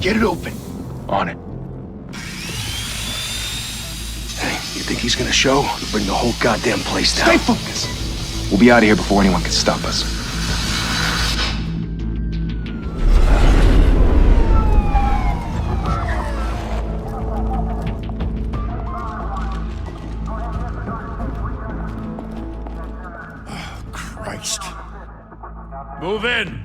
Get it open. On it. Hey, you think he's gonna show? He'll bring the whole goddamn place down. Stay focused! We'll be out of here before anyone can stop us. Christ. Move in!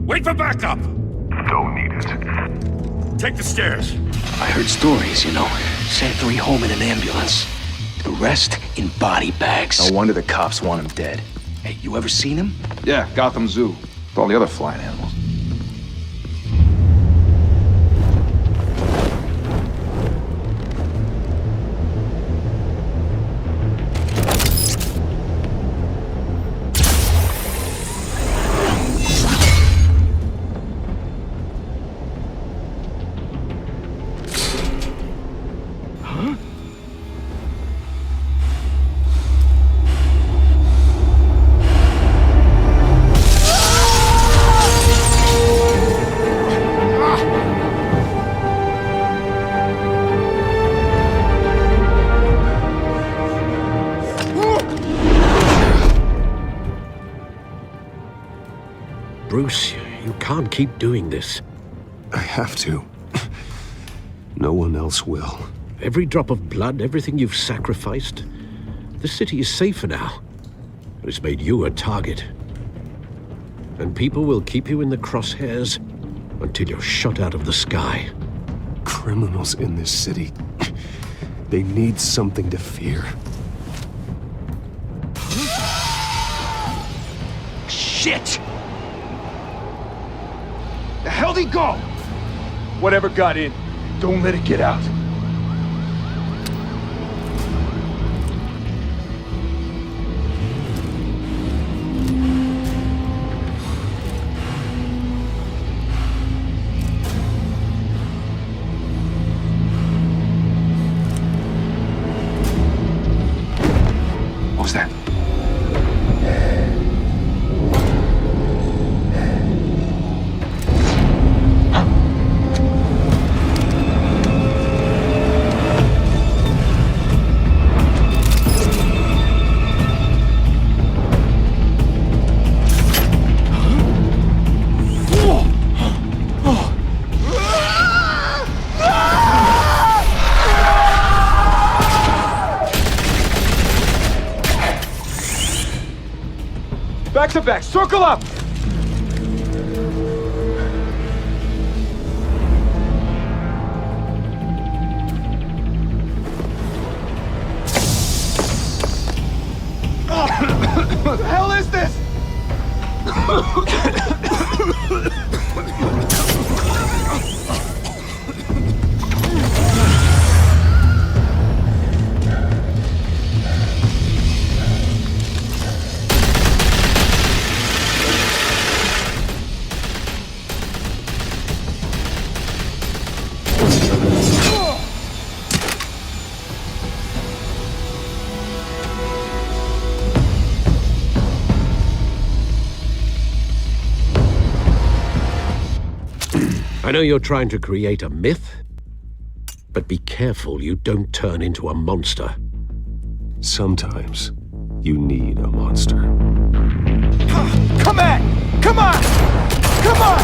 Wait for backup! Don't need it. Take the stairs. I heard stories, you know. Sent 3 home in an ambulance. The rest in body bags. No wonder the cops want him dead. Hey, you ever seen him? Yeah, Gotham Zoo. With all the other flying animals. Bruce, you can't keep doing this. I have to. No one else will. Every drop of blood, everything you've sacrificed. The city is safer now. But it's made you a target. And people will keep you in the crosshairs until you're shot out of the sky. Criminals in this city. They need something to fear. Shit! The hell'd he go? Whatever got in, don't let it get out. What was that? Back to back, circle up! What the hell is this? I know you're trying to create a myth, but be careful you don't turn into a monster. Sometimes you need a monster. Come on! Come on! Come on!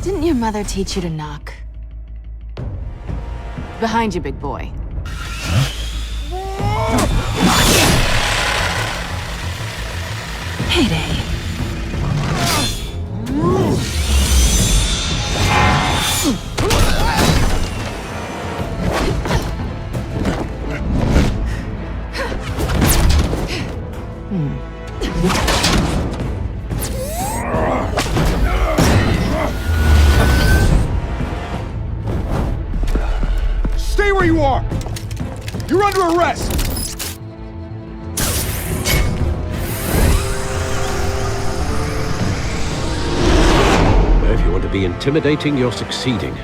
Didn't your mother teach you to knock? Behind you, big boy. Payday. Stay where you are! You're under arrest! If you want to be intimidating, you're succeeding.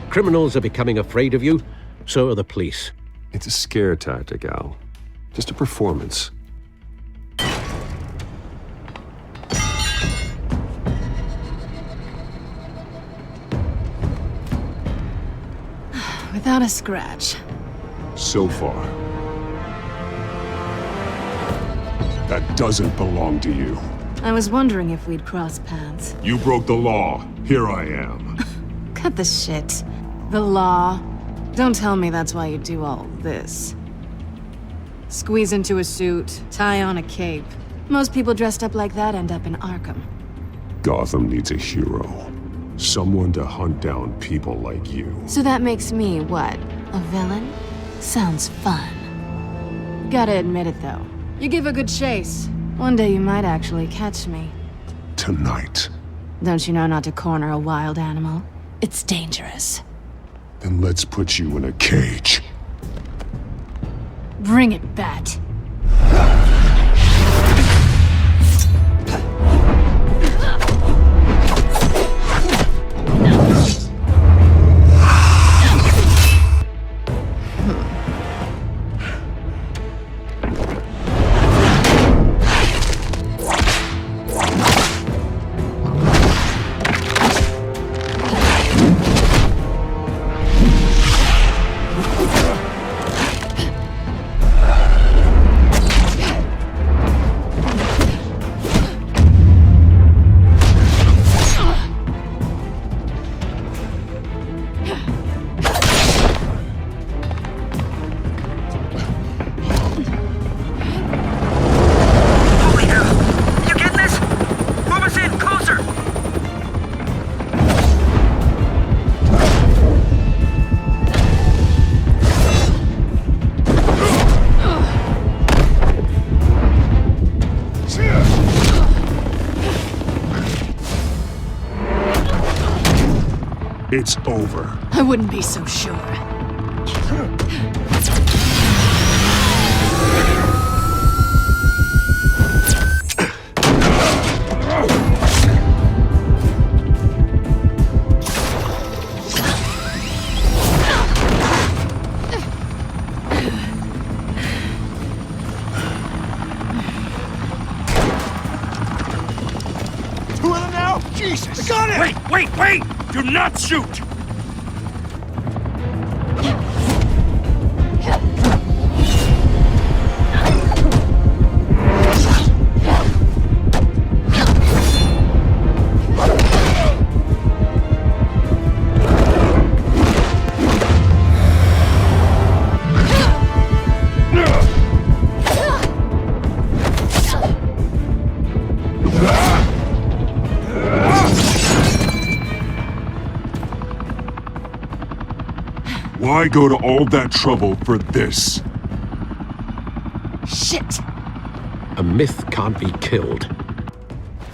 Criminals are becoming afraid of you, so are the police. It's a scare tactic, Al. Just a performance. Without a scratch. So far. That doesn't belong to you. I was wondering if we'd cross paths. You broke the law. Here I am. Cut the shit. The law. Don't tell me that's why you do all this. Squeeze into a suit, tie on a cape. Most people dressed up like that end up in Arkham. Gotham needs a hero. Someone to hunt down people like you. So that makes me, what, a villain? Sounds fun. Gotta admit it, though. You give a good chase. One day you might actually catch me. Tonight. Don't you know not to corner a wild animal? It's dangerous. Then let's put you in a cage. Bring it, Bat. It's over. I wouldn't be so sure. Two of them now? Jesus! Got it! Wait! Do not shoot! Why go to all that trouble for this? Shit! A myth can't be killed.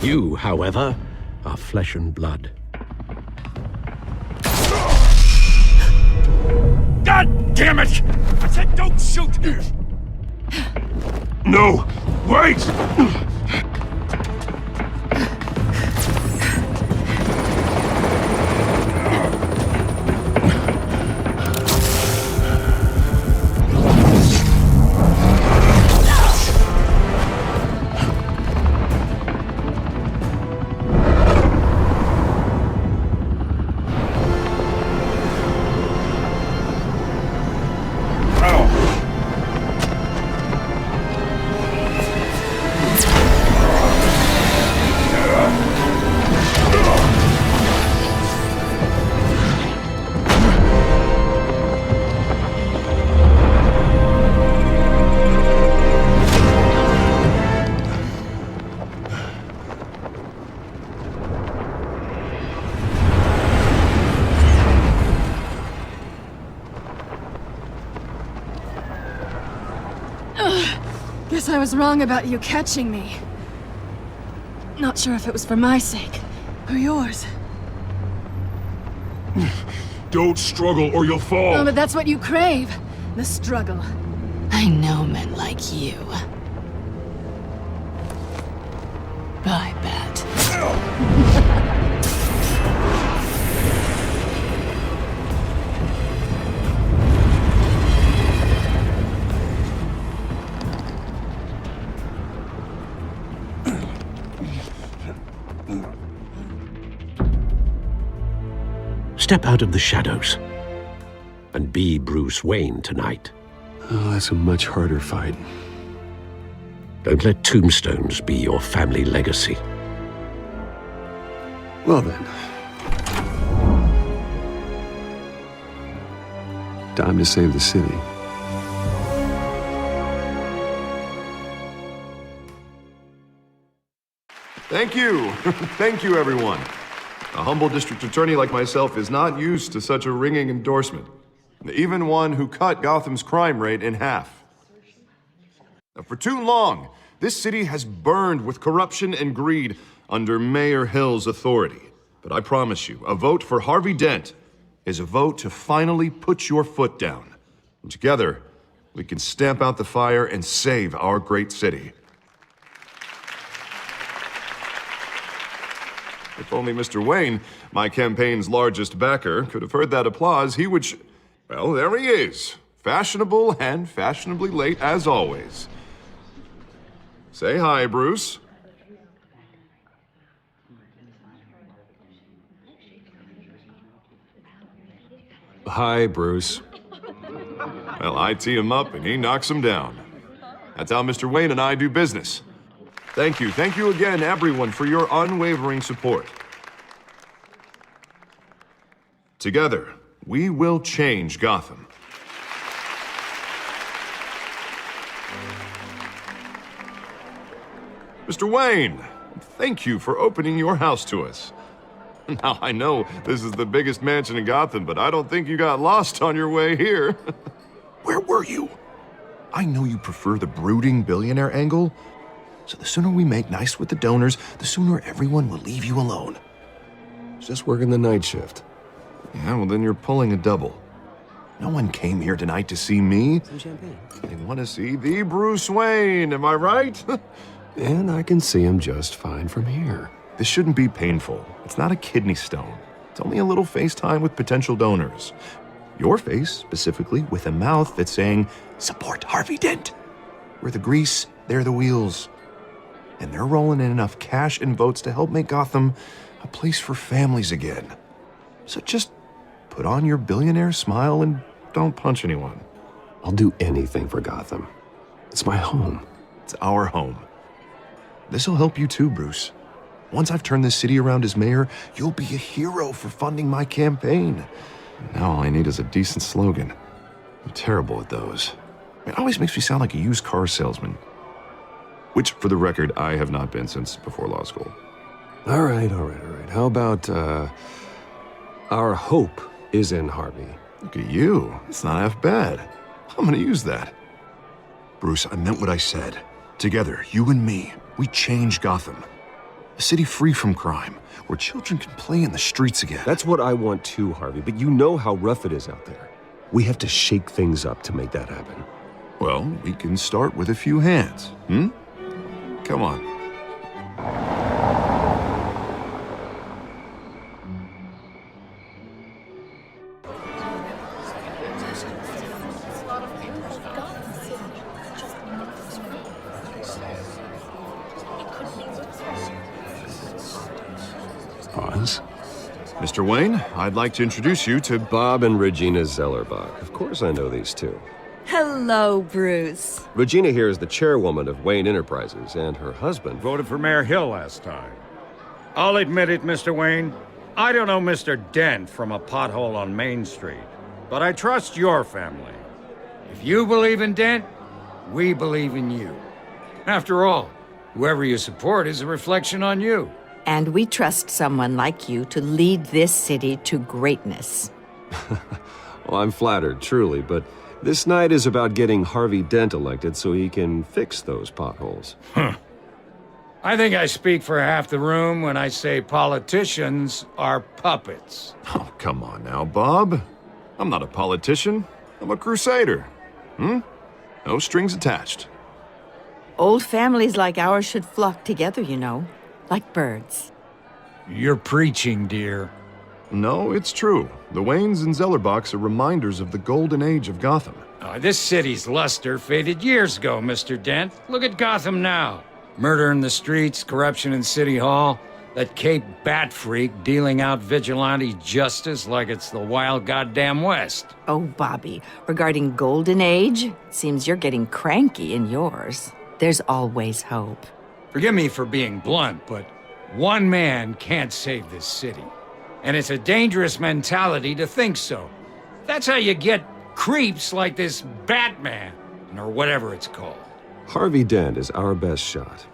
You, however, are flesh and blood. God damn it! I said don't shoot! No! Wait! Guess I was wrong about you catching me. Not sure if it was for my sake, or yours. Don't struggle or you'll fall! Oh, but that's what you crave. The struggle. I know men like you. I bet. Step out of the shadows and be Bruce Wayne tonight. Oh, that's a much harder fight. Don't let tombstones be your family legacy. Well then. Time to save the city. Thank you. Thank you, everyone. A humble district attorney like myself is not used to such a ringing endorsement. Even one who cut Gotham's crime rate in half. For too long, this city has burned with corruption and greed under Mayor Hill's authority. But I promise you, a vote for Harvey Dent is a vote to finally put your foot down. And together, we can stamp out the fire and save our great city. If only Mr. Wayne, my campaign's largest backer, could have heard that applause, he would well, there he is. Fashionable and fashionably late as always. Say hi, Bruce. Hi, Bruce. Well, I tee him up and he knocks him down. That's how Mr. Wayne and I do business. Thank you again, everyone, for your unwavering support. Together, we will change Gotham. Mr. Wayne, thank you for opening your house to us. Now, I know this is the biggest mansion in Gotham, but I don't think you got lost on your way here. Where were you? I know you prefer the brooding billionaire angle, so the sooner we make nice with the donors, the sooner everyone will leave you alone. Just working the night shift. Yeah, well, then you're pulling a double. No one came here tonight to see me. Some champagne. They want to see the Bruce Wayne, am I right? And I can see him just fine from here. This shouldn't be painful. It's not a kidney stone. It's only a little FaceTime with potential donors. Your face, specifically, with a mouth that's saying, support Harvey Dent. We're the grease, they're the wheels. And they're rolling in enough cash and votes to help make Gotham a place for families again. So just put on your billionaire smile and don't punch anyone. I'll do anything for Gotham. It's my home. It's our home. This'll help you too, Bruce. Once I've turned this city around as mayor, you'll be a hero for funding my campaign. Now all I need is a decent slogan. I'm terrible at those. It always makes me sound like a used car salesman. Which, for the record, I have not been since before law school. All right. How about, our hope is in Harvey? Look at you. It's not half bad. I'm gonna use that. Bruce, I meant what I said. Together, you and me, we change Gotham. A city free from crime, where children can play in the streets again. That's what I want too, Harvey, but you know how rough it is out there. We have to shake things up to make that happen. Well, we can start with a few hands, Come on. Pause. Mr. Wayne, I'd like to introduce you to Bob and Regina Zellerbach. Of course I know these two. Hello, Bruce. Regina here is the chairwoman of Wayne Enterprises, and her husband Voted for Mayor Hill last time. I'll admit it, Mr. Wayne. I don't know Mr. Dent from a pothole on Main Street, but I trust your family. If you believe in Dent, we believe in you. After all, whoever you support is a reflection on you. And we trust someone like you to lead this city to greatness. Well, I'm flattered, truly, but This night is about getting Harvey Dent elected so he can fix those potholes. I think I speak for half the room when I say politicians are puppets. Oh, come on now, Bob. I'm not a politician. I'm a crusader. No strings attached. Old families like ours should flock together, you know, like birds. You're preaching, dear. No, it's true. The Waynes and Zellerbachs are reminders of the golden age of Gotham. This city's luster faded years ago, Mr. Dent. Look at Gotham now. Murder in the streets, corruption in City Hall, that Cape Bat freak dealing out vigilante justice like it's the wild goddamn West. Oh, Bobby, regarding Golden Age, seems you're getting cranky in yours. There's always hope. Forgive me for being blunt, but one man can't save this city. And it's a dangerous mentality to think so. That's how you get creeps like this Batman, or whatever it's called. Harvey Dent is our best shot.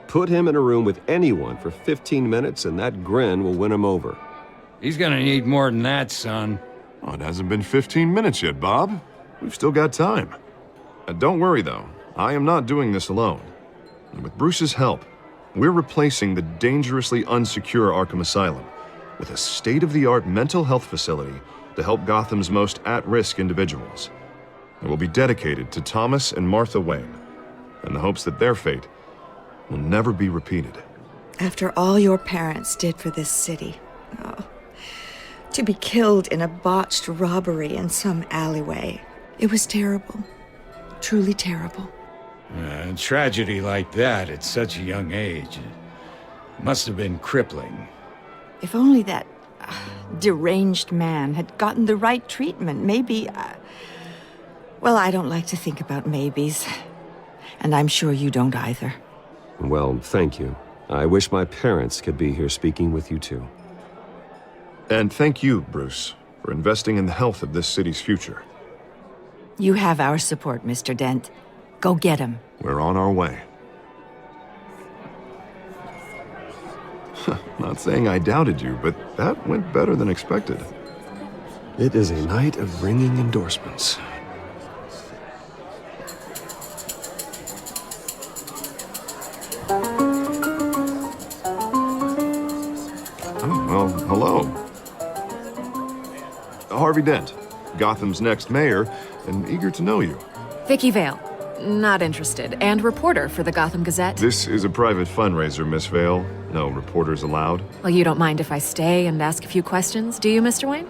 Put him in a room with anyone for 15 minutes and that grin will win him over. He's gonna need more than that, son. Oh, it hasn't been 15 minutes yet, Bob. We've still got time. Don't worry, though. I am not doing this alone. And with Bruce's help, we're replacing the dangerously unsecure Arkham Asylum with a state-of-the-art mental health facility to help Gotham's most at-risk individuals. It will be dedicated to Thomas and Martha Wayne, in the hopes that their fate will never be repeated. After all your parents did for this city, to be killed in a botched robbery in some alleyway, it was terrible. Truly terrible. A tragedy like that at such a young age must have been crippling. If only that deranged man had gotten the right treatment, maybe... well, I don't like to think about maybes. And I'm sure you don't either. Well, thank you. I wish my parents could be here speaking with you too. And thank you, Bruce, for investing in the health of this city's future. You have our support, Mr. Dent. Go get him. We're on our way. Not saying I doubted you, but that went better than expected. It is a night of ringing endorsements. Oh, well, hello. Harvey Dent, Gotham's next mayor, and eager to know you. Vicky Vale. Not interested. And reporter for the Gotham Gazette. This is a private fundraiser, Miss Vale. No reporters allowed. Well, you don't mind if I stay and ask a few questions, do you, Mr. Wayne?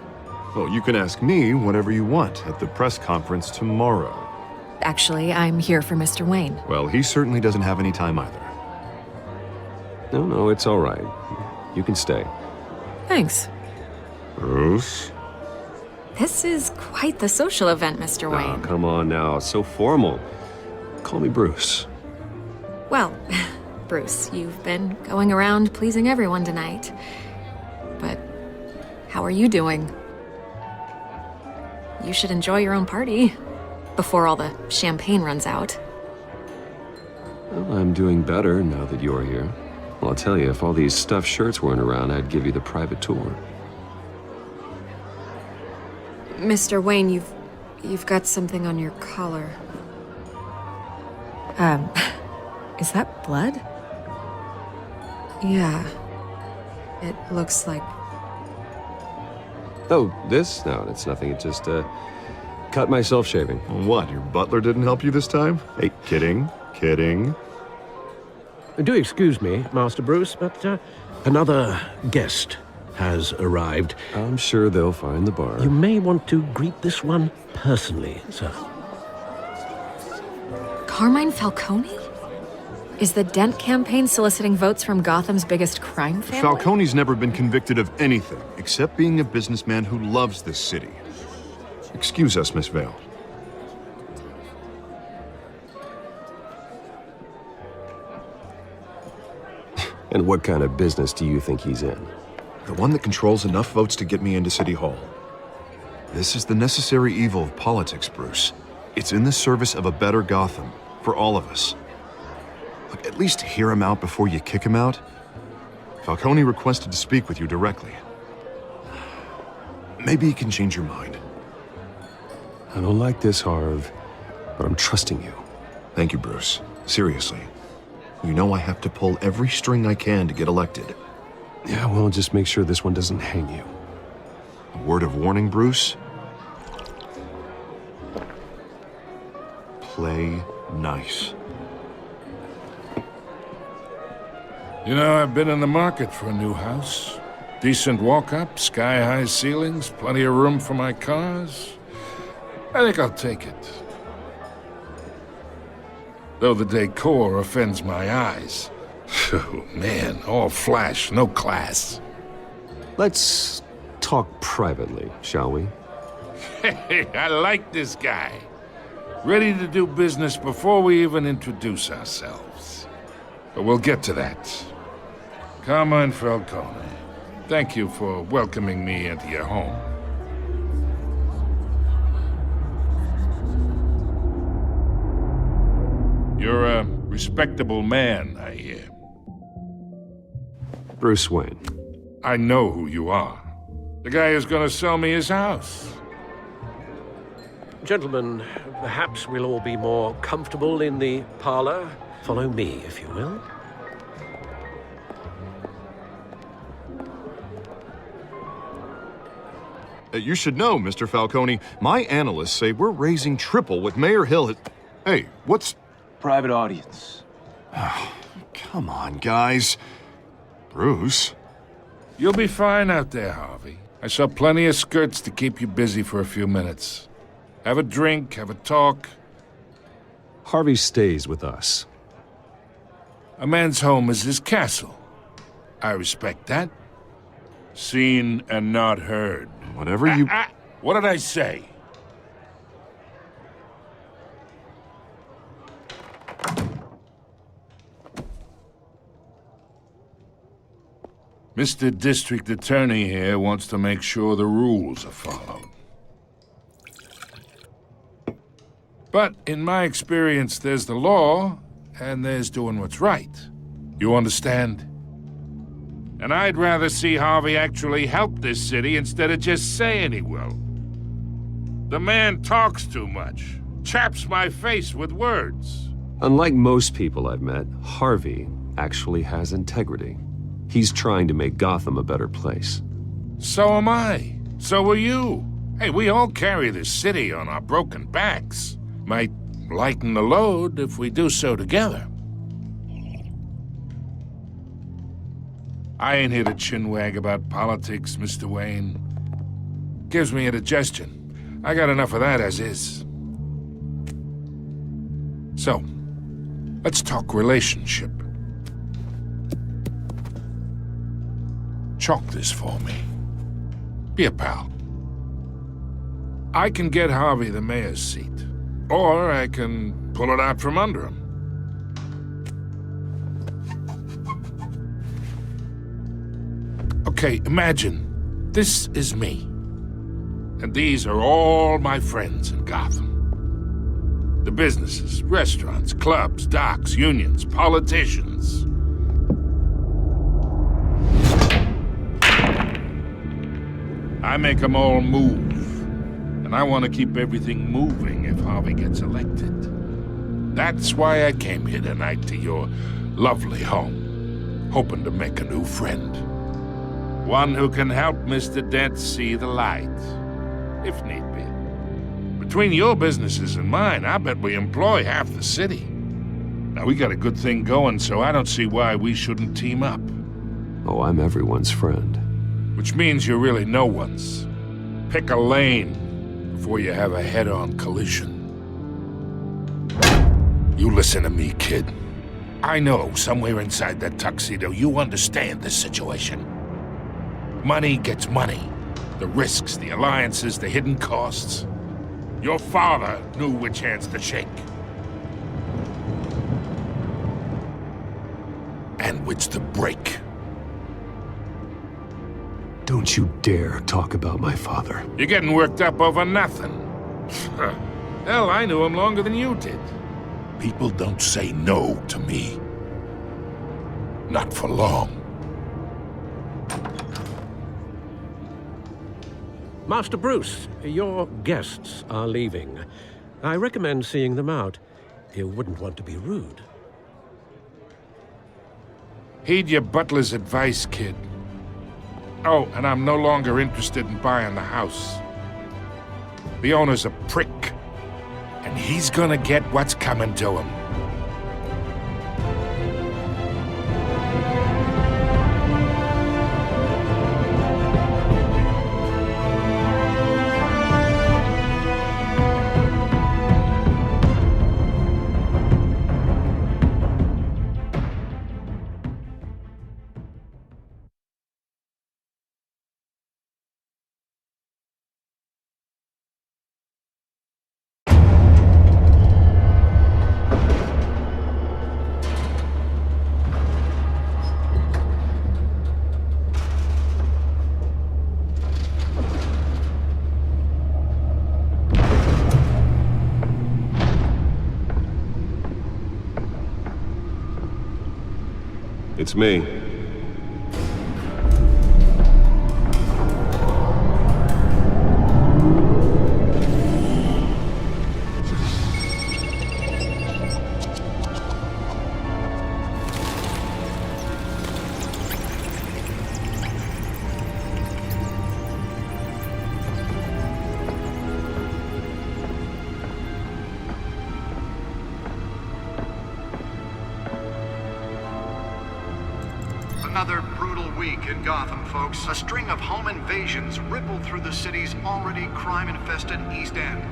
Well, you can ask me whatever you want at the press conference tomorrow. Actually, I'm here for Mr. Wayne. Well, he certainly doesn't have any time either. No, it's all right. You can stay. Thanks. Bruce? This is quite the social event, Mr. Wayne. Oh, come on now. So formal. Call me Bruce. Well, Bruce, you've been going around pleasing everyone tonight. But how are you doing? You should enjoy your own party before all the champagne runs out. Well, I'm doing better now that you're here. Well, I'll tell you, if all these stuffed shirts weren't around, I'd give you the private tour. Mr. Wayne, you've got something on your collar. Is that blood? Yeah. It looks like... Oh, this? No, it's nothing. It just, cut myself shaving. What, your butler didn't help you this time? Hey, kidding. Do excuse me, Master Bruce, but another guest has arrived. I'm sure they'll find the bar. You may want to greet this one personally, sir. Carmine Falcone? Is the Dent campaign soliciting votes from Gotham's biggest crime family? Falcone's never been convicted of anything except being a businessman who loves this city. Excuse us, Miss Vale. And what kind of business do you think he's in? The one that controls enough votes to get me into City Hall. This is the necessary evil of politics, Bruce. It's in the service of a better Gotham, for all of us. Look, at least hear him out before you kick him out. Falcone requested to speak with you directly. Maybe he can change your mind. I don't like this, Harv, but I'm trusting you. Thank you, Bruce. Seriously. You know I have to pull every string I can to get elected. Yeah, well, just make sure this one doesn't hang you. A word of warning, Bruce? Play nice. You know, I've been in the market for a new house. Decent walk-up, sky-high ceilings, plenty of room for my cars. I think I'll take it. Though the decor offends my eyes. Oh, man, all flash, no class. Let's talk privately, shall we? Hey, I like this guy. Ready to do business before we even introduce ourselves. But we'll get to that. Carmine Falcone, thank you for welcoming me into your home. You're a respectable man, I hear. Bruce Wayne. I know who you are. The guy who's gonna sell me his house. Gentlemen, perhaps we'll all be more comfortable in the parlor. Follow me, if you will. You should know, Mr. Falcone, my analysts say we're raising triple what Mayor Hill has... Hey, what's... Private audience. Come on, guys. Bruce? You'll be fine out there, Harvey. I saw plenty of skirts to keep you busy for a few minutes. Have a drink, have a talk. Harvey stays with us. A man's home is his castle. I respect that. Seen and not heard. Whatever you... What did I say? Mr. District Attorney here wants to make sure the rules are followed. But in my experience, there's the law, and there's doing what's right. You understand? And I'd rather see Harvey actually help this city instead of just saying he will. The man talks too much, chaps my face with words. Unlike most people I've met, Harvey actually has integrity. He's trying to make Gotham a better place. So am I. So are you. Hey, we all carry this city on our broken backs. Might lighten the load if we do so together. I ain't here to chinwag about politics, Mr. Wayne. Gives me indigestion. I got enough of that as is. So, let's talk relationship. Chalk this for me. Be a pal. I can get Harvey the mayor's seat, or I can pull it out from under him. Okay, imagine this is me, and these are all my friends in Gotham. The businesses, restaurants, clubs, docks, unions, politicians. I make them all move. And I want to keep everything moving if Harvey gets elected. That's why I came here tonight to your lovely home, hoping to make a new friend. One who can help Mr. Dent see the light, if need be. Between your businesses and mine, I bet we employ half the city. Now, we got a good thing going, so I don't see why we shouldn't team up. Oh, I'm everyone's friend. Which means you're really no one's. Pick a lane before you have a head-on collision. You listen to me, kid. I know somewhere inside that tuxedo you understand this situation. Money gets money. The risks, the alliances, the hidden costs. Your father knew which hands to shake. And which to break. Don't you dare talk about my father. You're getting worked up over nothing. Hell, I knew him longer than you did. People don't say no to me. Not for long. Master Bruce, your guests are leaving. I recommend seeing them out. You wouldn't want to be rude. Heed your butler's advice, kid. Oh, and I'm no longer interested in buying the house. The owner's a prick, and he's gonna get what's coming to him. It's me. Another brutal week in Gotham, folks. A string of home invasions rippled through the city's already crime-infested East End.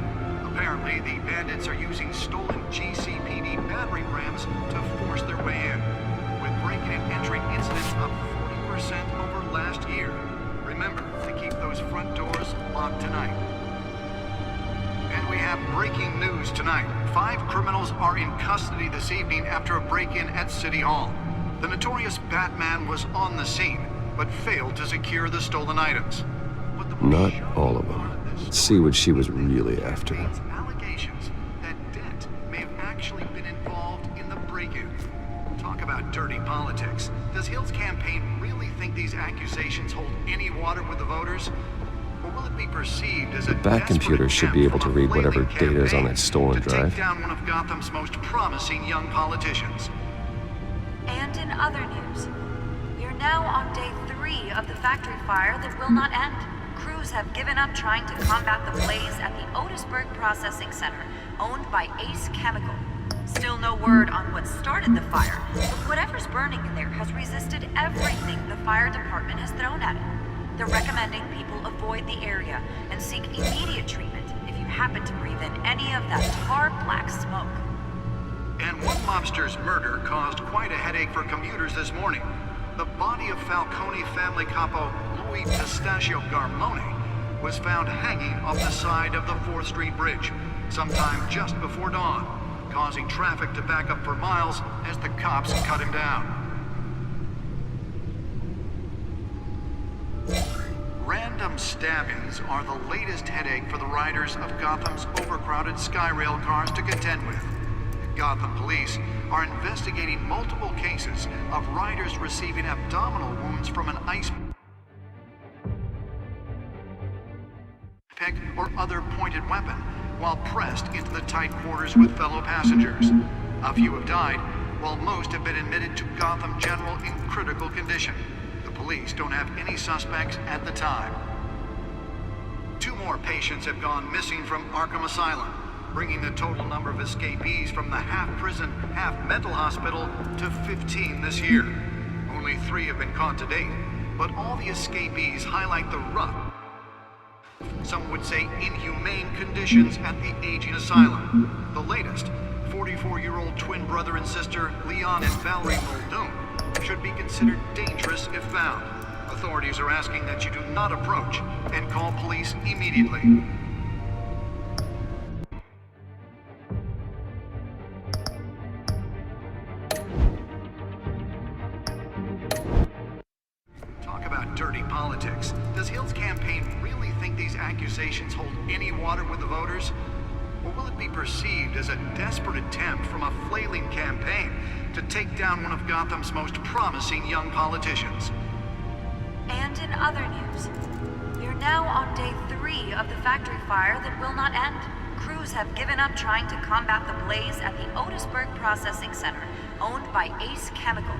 Apparently, the bandits are using stolen GCPD battering rams to force their way in, with breaking and entering incidents up 40% over last year. Remember to keep those front doors locked tonight. And we have breaking news tonight. 5 criminals are in custody this evening after a break-in at City Hall. The notorious Batman was on the scene, but failed to secure the stolen items. Not all of them. Let's see what she was really after. Allegations that Dent may have actually been involved in the break-in. Talk about dirty politics. Does Hill's campaign really think these accusations hold any water with the voters? Or will it be perceived as a The back computer should be able to read whatever data is on that stolen to drive. take down one of Gotham's most promising young politicians? And in other news, we're now on day 3 of the factory fire that will not end. Crews have given up trying to combat the blaze at the Otisburg Processing Center, owned by Ace Chemical. Still no word on what started the fire, but whatever's burning in there has resisted everything the fire department has thrown at it. They're recommending people avoid the area and seek immediate treatment if you happen to breathe in any of that tar black smoke. And one mobster's murder caused quite a headache for commuters this morning. The body of Falcone family capo Louis Pistachio Garmone was found hanging off the side of the 4th Street Bridge sometime just before dawn, causing traffic to back up for miles as the cops cut him down. Random stabbings are the latest headache for the riders of Gotham's overcrowded Skyrail cars to contend with. Gotham police are investigating multiple cases of riders receiving abdominal wounds from an ice pick or other pointed weapon while pressed into the tight quarters with fellow passengers. A few have died, while most have been admitted to Gotham General in critical condition. The police don't have any suspects at the time. 2 more patients have gone missing from Arkham Asylum, bringing the total number of escapees from the half-prison, half-mental hospital to 15 this year. Only 3 have been caught to date, but all the escapees highlight the rough, some would say inhumane conditions at the aging asylum. The latest, 44-year-old twin brother and sister Leon and Valerie Muldoon, should be considered dangerous if found. Authorities are asking that you do not approach and call police immediately. Dirty politics. Does Hill's campaign really think these accusations hold any water with the voters? Or will it be perceived as a desperate attempt from a flailing campaign to take down one of Gotham's most promising young politicians? And in other news, we're now on day 3 of the factory fire that will not end. Crews have given up trying to combat the blaze at the Otisburg Processing Center, owned by Ace Chemical.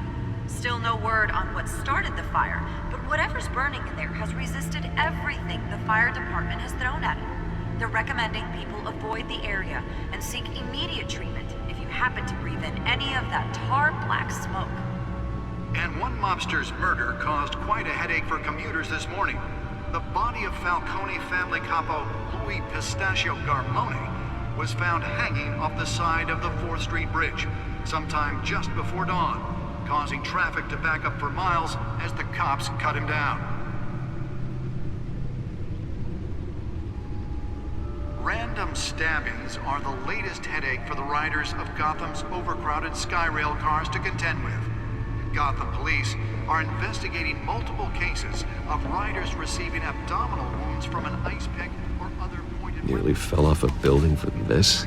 Still no word on what started the fire, but whatever's burning in there has resisted everything the fire department has thrown at it. They're recommending people avoid the area and seek immediate treatment if you happen to breathe in any of that tar black smoke. And one mobster's murder caused quite a headache for commuters this morning. The body of Falcone family capo Louis Pistachio Garmone was found hanging off the side of the 4th Street Bridge sometime just before dawn, causing traffic to back up for miles as the cops cut him down. Random stabbings are the latest headache for the riders of Gotham's overcrowded Skyrail cars to contend with. Gotham police are investigating multiple cases of riders receiving abdominal wounds from an ice pick or other pointed weapon. Nearly fell off a building for this? A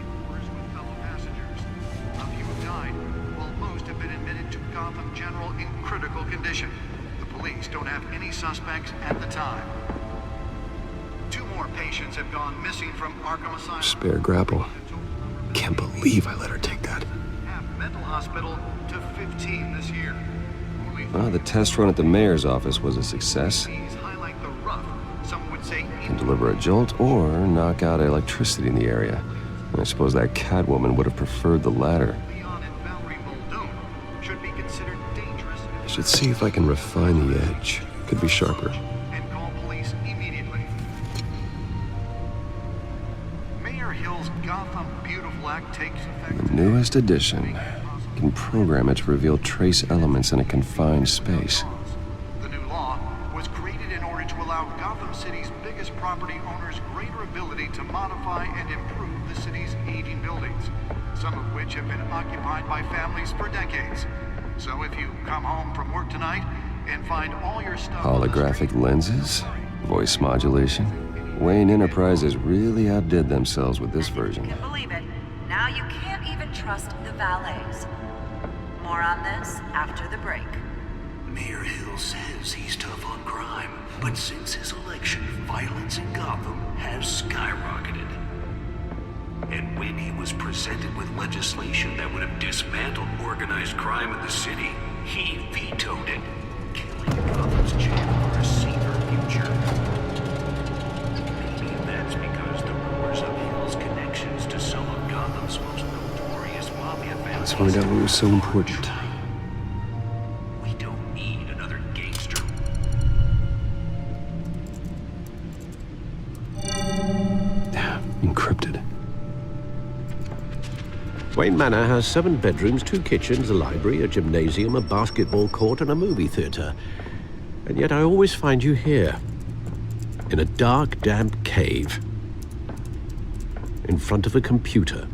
few have died, while most have been admitted to Gotham General in critical condition. The police don't have any suspects at the time. 2 more patients have gone missing from Arkham Asylum. Spare grapple. Can't believe I let her take that. Mental hospital to 15 this year. Well, the test run at the mayor's office was a success. Highlight the rough, some would say. Can deliver a jolt or knock out electricity in the area. I suppose that Catwoman would have preferred the latter. Should be considered dangerous. I should see if I can refine the edge. Could be sharper. And call police immediately. Mayor Hill's Gotham Beautiful Act takes effect. The newest edition. Can program it to reveal trace elements in a confined space. The new law was created in order to allow Gotham City's biggest property owners greater ability to modify and improve the city's aging buildings, some of which have been occupied by families for decades. So if you come home from work tonight and find all your stuff Holographic lenses, voice modulation. Wayne Enterprises really outdid themselves with this version. Can't believe it. Now you can't even trust the valets. More on this after the break. Mayor Hill says he's tough on crime, but since his election, violence in Gotham has skyrocketed. And when he was presented with legislation that would have dismantled organized crime in the city, he vetoed it, killing Gotham's chance for a safer future. Maybe that's because the rumors of Hill's connections to some of Gotham's most notorious mafia families. Let's find out what was so important. We don't need another gangster. Encrypted. Wayne Manor has 7 bedrooms, 2 kitchens, a library, a gymnasium, a basketball court, and a movie theater. And yet I always find you here, in a dark, damp cave, in front of a computer.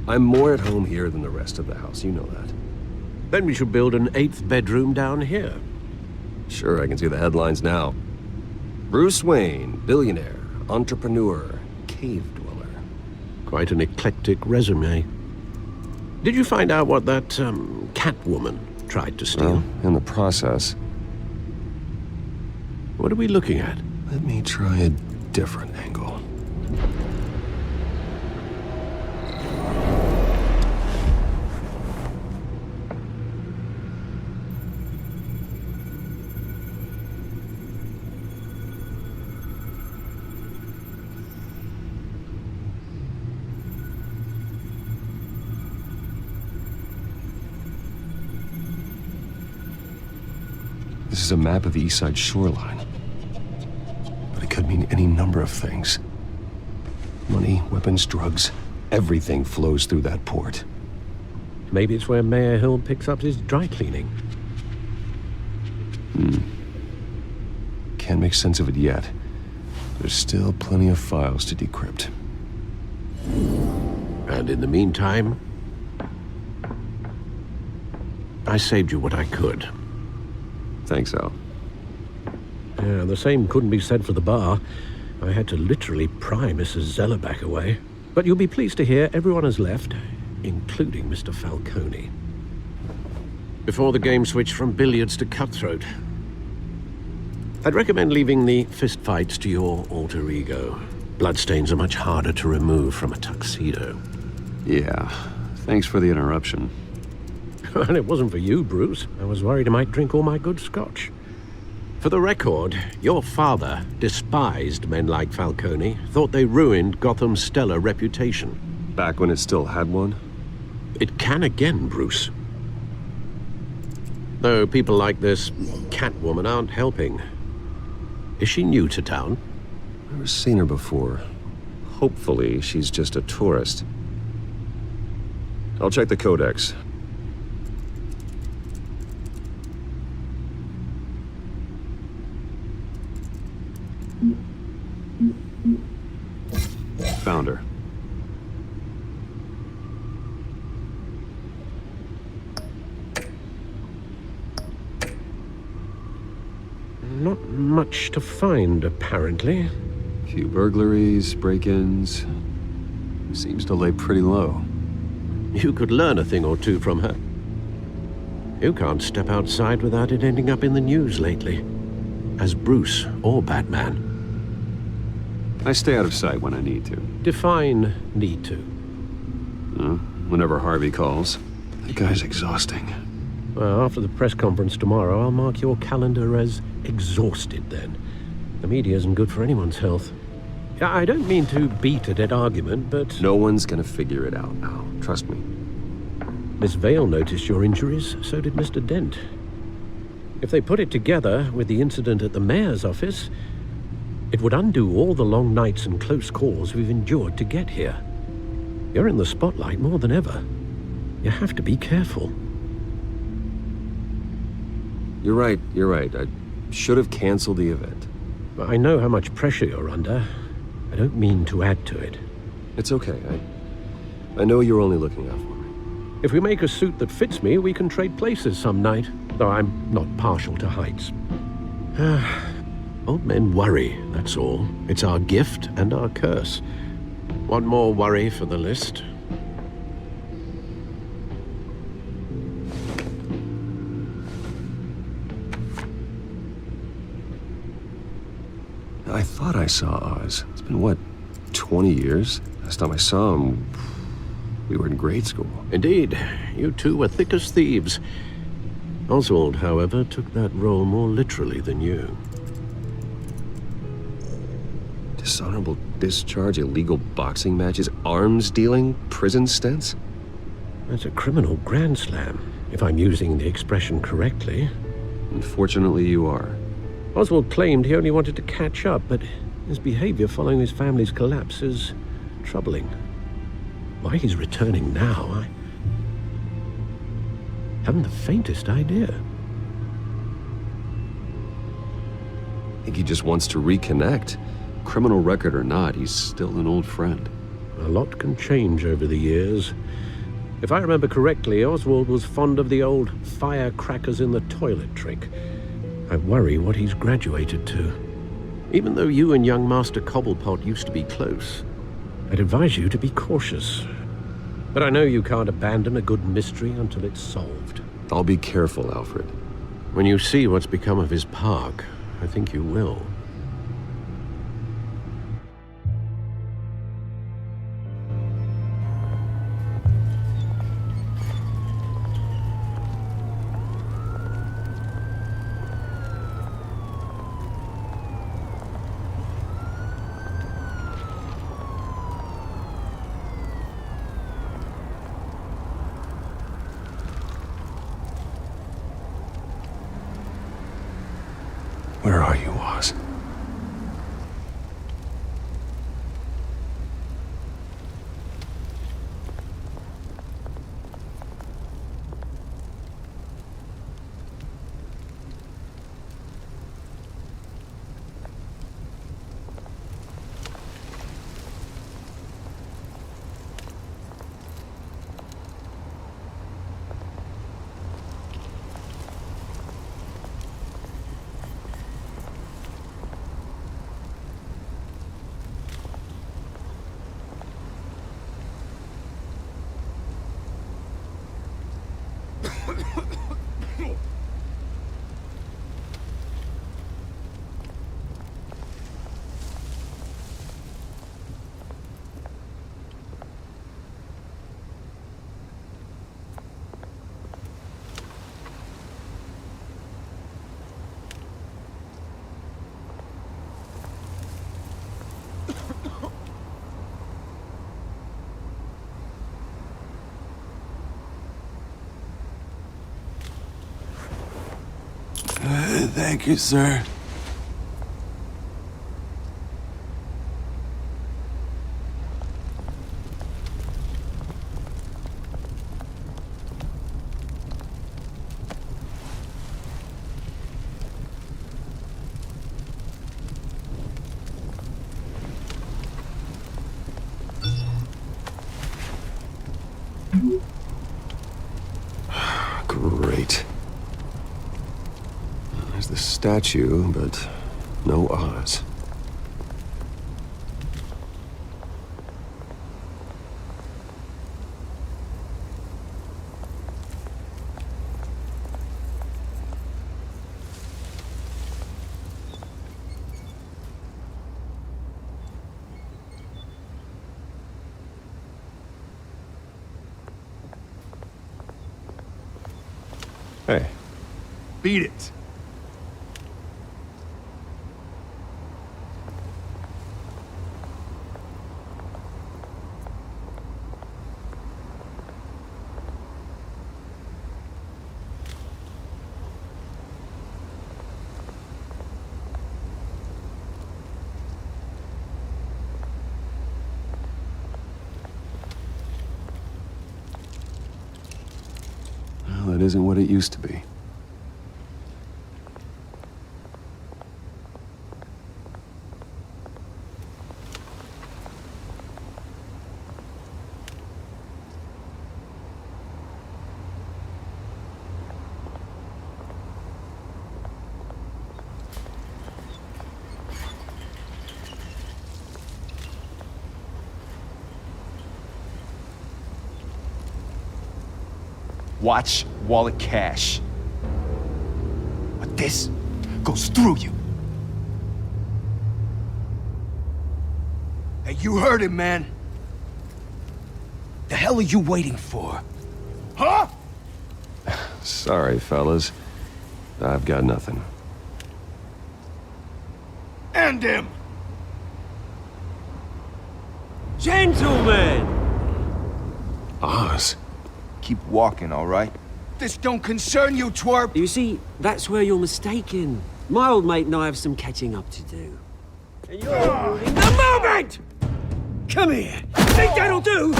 I'm more at home here than the rest of the house, you know that. Then we should build an 8th bedroom down here. Sure, I can see the headlines now. Bruce Wayne, billionaire, entrepreneur, cave dweller. Quite an eclectic resume. Did you find out what that, Catwoman tried to steal? Well, in the process. What are we looking at? Let me try a different angle. This is a map of the East Side shoreline. But it could mean any number of things. Money, weapons, drugs, everything flows through that port. Maybe it's where Mayor Hill picks up his dry cleaning. Can't make sense of it yet. There's still plenty of files to decrypt. And in the meantime, I saved you what I could. Thanks, Al. Yeah, the same couldn't be said for the bar. I had to literally pry Mrs. Zellerback away. But you'll be pleased to hear everyone has left, including Mr. Falcone. Before the game switched from billiards to cutthroat. I'd recommend leaving the fistfights to your alter ego. Bloodstains are much harder to remove from a tuxedo. Yeah, thanks for the interruption. And it wasn't for you, Bruce. I was worried I might drink all my good scotch. For the record, your father despised men like Falcone, thought they ruined Gotham's stellar reputation. Back when it still had one? It can again, Bruce. Though people like this Catwoman aren't helping. Is she new to town? Never seen her before. Hopefully, she's just a tourist. I'll check the codex. Found her. Not much to find, apparently. Few burglaries, break-ins. Seems to lay pretty low. You could learn a thing or two from her. You can't step outside without it ending up in the news lately. As Bruce or Batman. I stay out of sight when I need to. Define need to. Whenever Harvey calls. That guy's exhausting. Well, after the press conference tomorrow, I'll mark your calendar as exhausted then. The media isn't good for anyone's health. I don't mean to beat a dead argument, but... No one's gonna figure it out now. Trust me. Miss Vale noticed your injuries, so did Mr. Dent. If they put it together with the incident at the mayor's office, it would undo all the long nights and close calls we've endured to get here. You're in the spotlight more than ever. You have to be careful. You're right. I should have canceled the event. I know how much pressure you're under. I don't mean to add to it. It's okay. I know you're only looking out for me. If we make a suit that fits me, we can trade places some night. Though I'm not partial to heights. Old men worry, that's all. It's our gift and our curse. One more worry for the list. I thought I saw Oz. It's been, what, 20 years? Last time I saw him, we were in grade school. Indeed. You two were thick as thieves. Oswald, however, took that role more literally than you. Dishonorable discharge, illegal boxing matches, arms dealing, prison stints? That's a criminal grand slam, if I'm using the expression correctly. Unfortunately, you are. Oswald claimed he only wanted to catch up, but his behavior following his family's collapse is troubling. Why he's returning now, I haven't the faintest idea. I think he just wants to reconnect. Criminal record or not, he's still an old friend. A lot can change over the years. If I remember correctly, Oswald was fond of the old firecrackers in the toilet trick. I worry what he's graduated to. Even though you and young Master Cobblepot used to be close, I'd advise you to be cautious. But I know you can't abandon a good mystery until it's solved. I'll be careful, Alfred. When you see what's become of his park, I think you will. Where are you, Oz? Thank you, sir. Great. There's the statue, but no Oz. Hey. Beat it. Well, it isn't what it used to be. Watch wallet cash. But this goes through you. Hey, you heard him, man. The hell are you waiting for? Huh? Sorry, fellas. I've got nothing. End him! Gentlemen! Oz. Keep walking, all right? This don't concern you, twerp! You see, that's where you're mistaken. My old mate and I have some catching up to do. And you're ruining the moment! Come here! Think that'll do?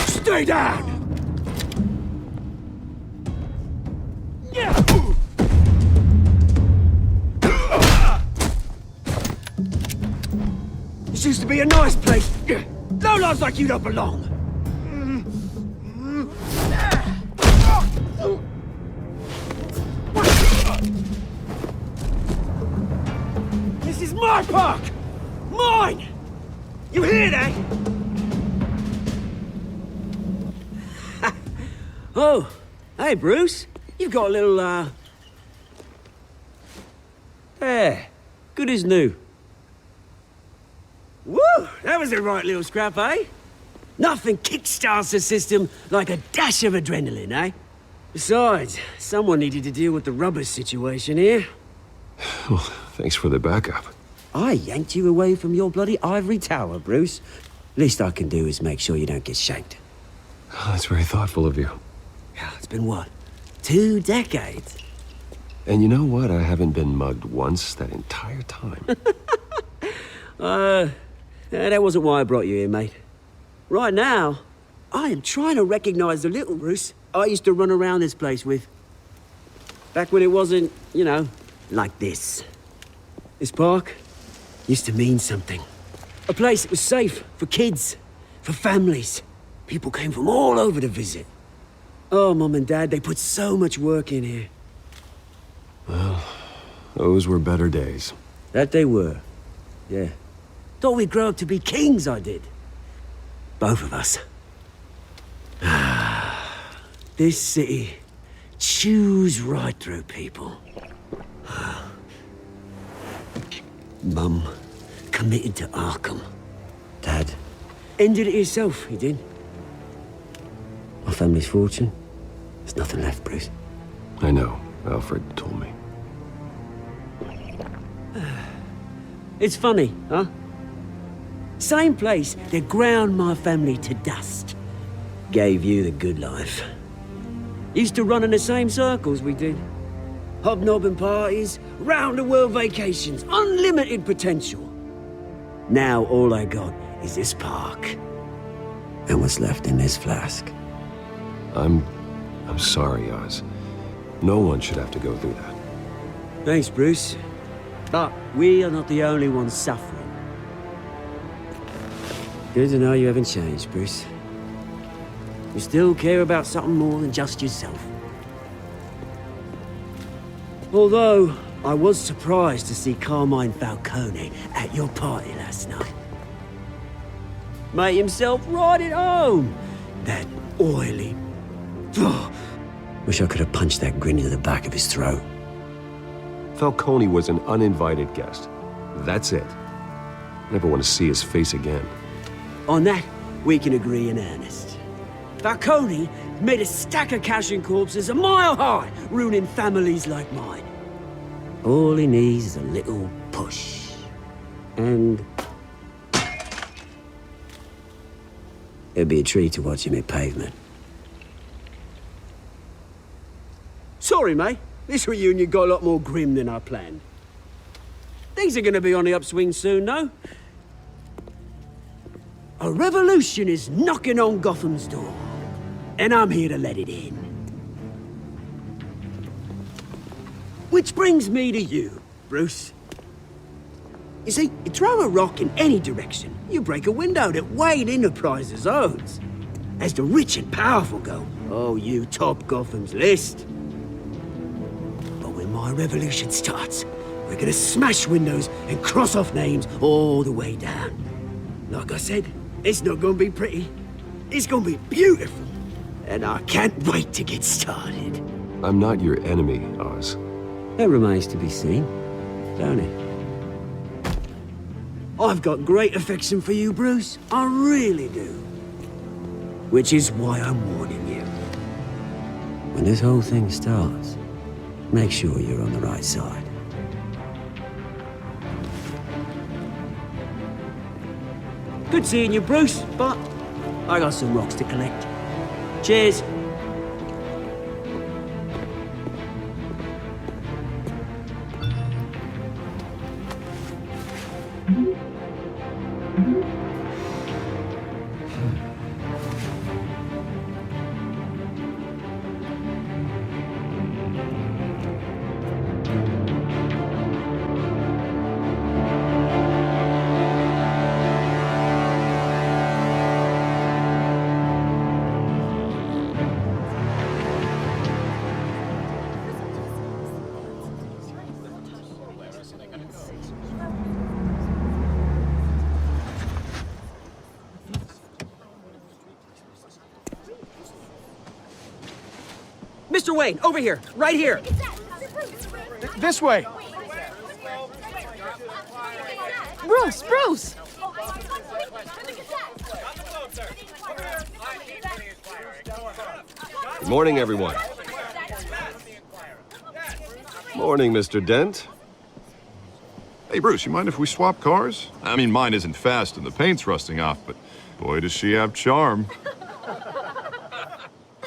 Stay down! This used to be a nice place. No lives like you don't belong. This is my park! Mine! You hear that? Oh, hey, Bruce. You've got a little, There. Good as new. Woo! That was a right little scrap, eh? Nothing kickstarts the system like a dash of adrenaline, eh? Besides, someone needed to deal with the rubber situation here. Well, thanks for the backup. I yanked you away from your bloody ivory tower, Bruce. Least I can do is make sure you don't get shanked. Oh, that's very thoughtful of you. Yeah, it's been what? 2 decades? And you know what? I haven't been mugged once that entire time. That wasn't why I brought you here, mate. Right now, I am trying to recognize the little Bruce I used to run around this place with. Back when it wasn't, you know, like this. This park used to mean something. A place that was safe for kids, for families. People came from all over to visit. Oh, Mum and Dad, they put so much work in here. Well, those were better days. That they were, yeah. Thought we'd grow up to be kings, I did. Both of us. This city chews right through people. Mum committed to Arkham. Dad ended it himself, he did. My family's fortune, there's nothing left, Bruce. I know. Alfred told me. It's funny, huh? Same place that ground my family to dust. Gave you the good life. Used to run in the same circles we did. Hobnobbing parties, round-the-world vacations, unlimited potential. Now all I got is this park. And what's left in this flask. I'm sorry, Oz. No one should have to go through that. Thanks, Bruce. But we are not the only ones suffering. Good to know you haven't changed, Bruce. You still care about something more than just yourself. Although, I was surprised to see Carmine Falcone at your party last night. Made himself right at home. That oily... Wish I could have punched that grin into the back of his throat. Falcone was an uninvited guest. That's it. Never want to see his face again. On that, we can agree in earnest. Falcone made a stack of cash and corpses a mile high, ruining families like mine. All he needs is a little push. And... it'd be a treat to watch him hit pavement. Sorry, mate. This reunion got a lot more grim than I planned. Things are gonna be on the upswing soon, though. A revolution is knocking on Gotham's door. And I'm here to let it in. Which brings me to you, Bruce. You see, you throw a rock in any direction, you break a window that Wayne Enterprises owns. As the rich and powerful go, oh, you top Gotham's list. But when my revolution starts, we're gonna smash windows and cross off names all the way down. Like I said, it's not gonna be pretty. It's gonna be beautiful. And I can't wait to get started. I'm not your enemy, Oz. That remains to be seen, don't it? I've got great affection for you, Bruce. I really do. Which is why I'm warning you. When this whole thing starts, make sure you're on the right side. Good seeing you, Bruce, but I got some rocks to collect. Cheers. Mr. Wayne, over here, right here. This way. Bruce, Bruce! Good morning, everyone. Morning, Mr. Dent. Hey, Bruce, you mind if we swap cars? I mean, mine isn't fast and the paint's rusting off, but boy, does she have charm.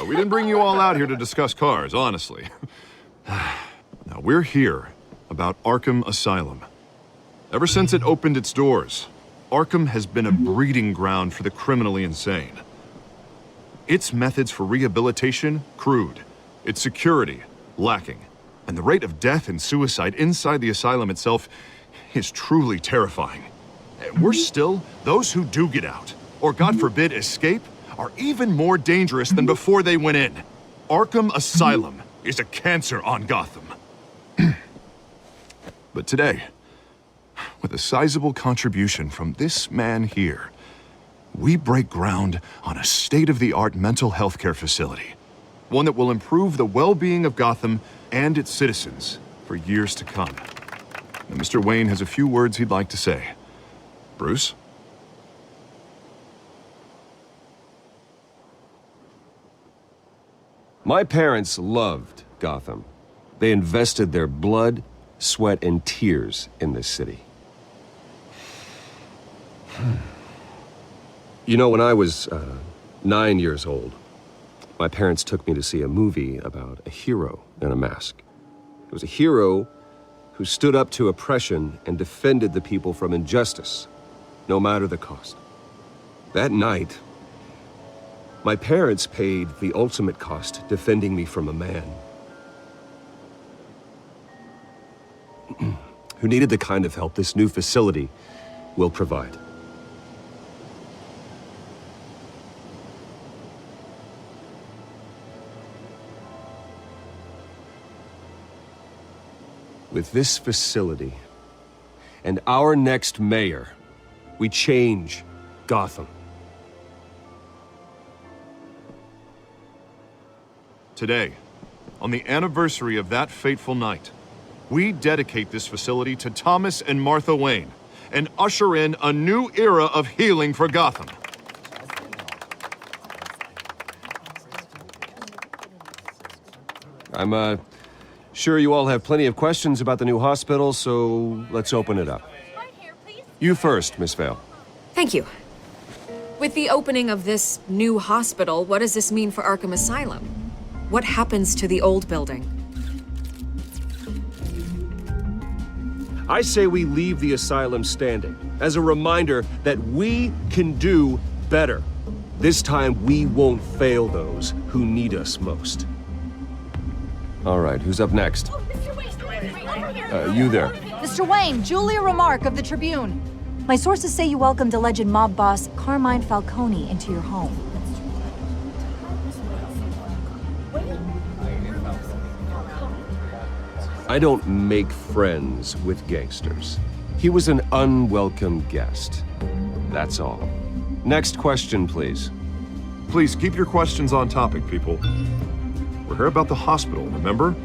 We didn't bring you all out here to discuss cars, honestly. Now, we're here about Arkham Asylum. Ever since it opened its doors, Arkham has been a breeding ground for the criminally insane. Its methods for rehabilitation, crude. Its security, lacking. And the rate of death and suicide inside the asylum itself is truly terrifying. And worse still, those who do get out, or God forbid, escape, are even more dangerous than before they went in. Arkham Asylum is a cancer on Gotham. But today, with a sizable contribution from this man here, we break ground on a state-of-the-art mental health care facility. One that will improve the well-being of Gotham and its citizens for years to come. Now, Mr. Wayne has a few words he'd like to say. Bruce? My parents loved Gotham. They invested their blood, sweat, and tears in this city. You know, when I was 9 years old, my parents took me to see a movie about a hero in a mask. It was a hero who stood up to oppression and defended the people from injustice, no matter the cost. That night, my parents paid the ultimate cost defending me from a man who needed the kind of help this new facility will provide. With this facility and our next mayor, we change Gotham. Today, on the anniversary of that fateful night, we dedicate this facility to Thomas and Martha Wayne and usher in a new era of healing for Gotham. I'm sure you all have plenty of questions about the new hospital, so let's open it up. You first, Miss Vale. Thank you. With the opening of this new hospital, what does this mean for Arkham Asylum? What happens to the old building? I say we leave the asylum standing as a reminder that we can do better. This time, we won't fail those who need us most. All right, who's up next? You there. Mr. Wayne, Julia Remark of the Tribune. My sources say you welcomed alleged mob boss Carmine Falcone into your home. I don't make friends with gangsters. He was an unwelcome guest. That's all. Next question, please. Please keep your questions on topic, people. We're here about the hospital, remember?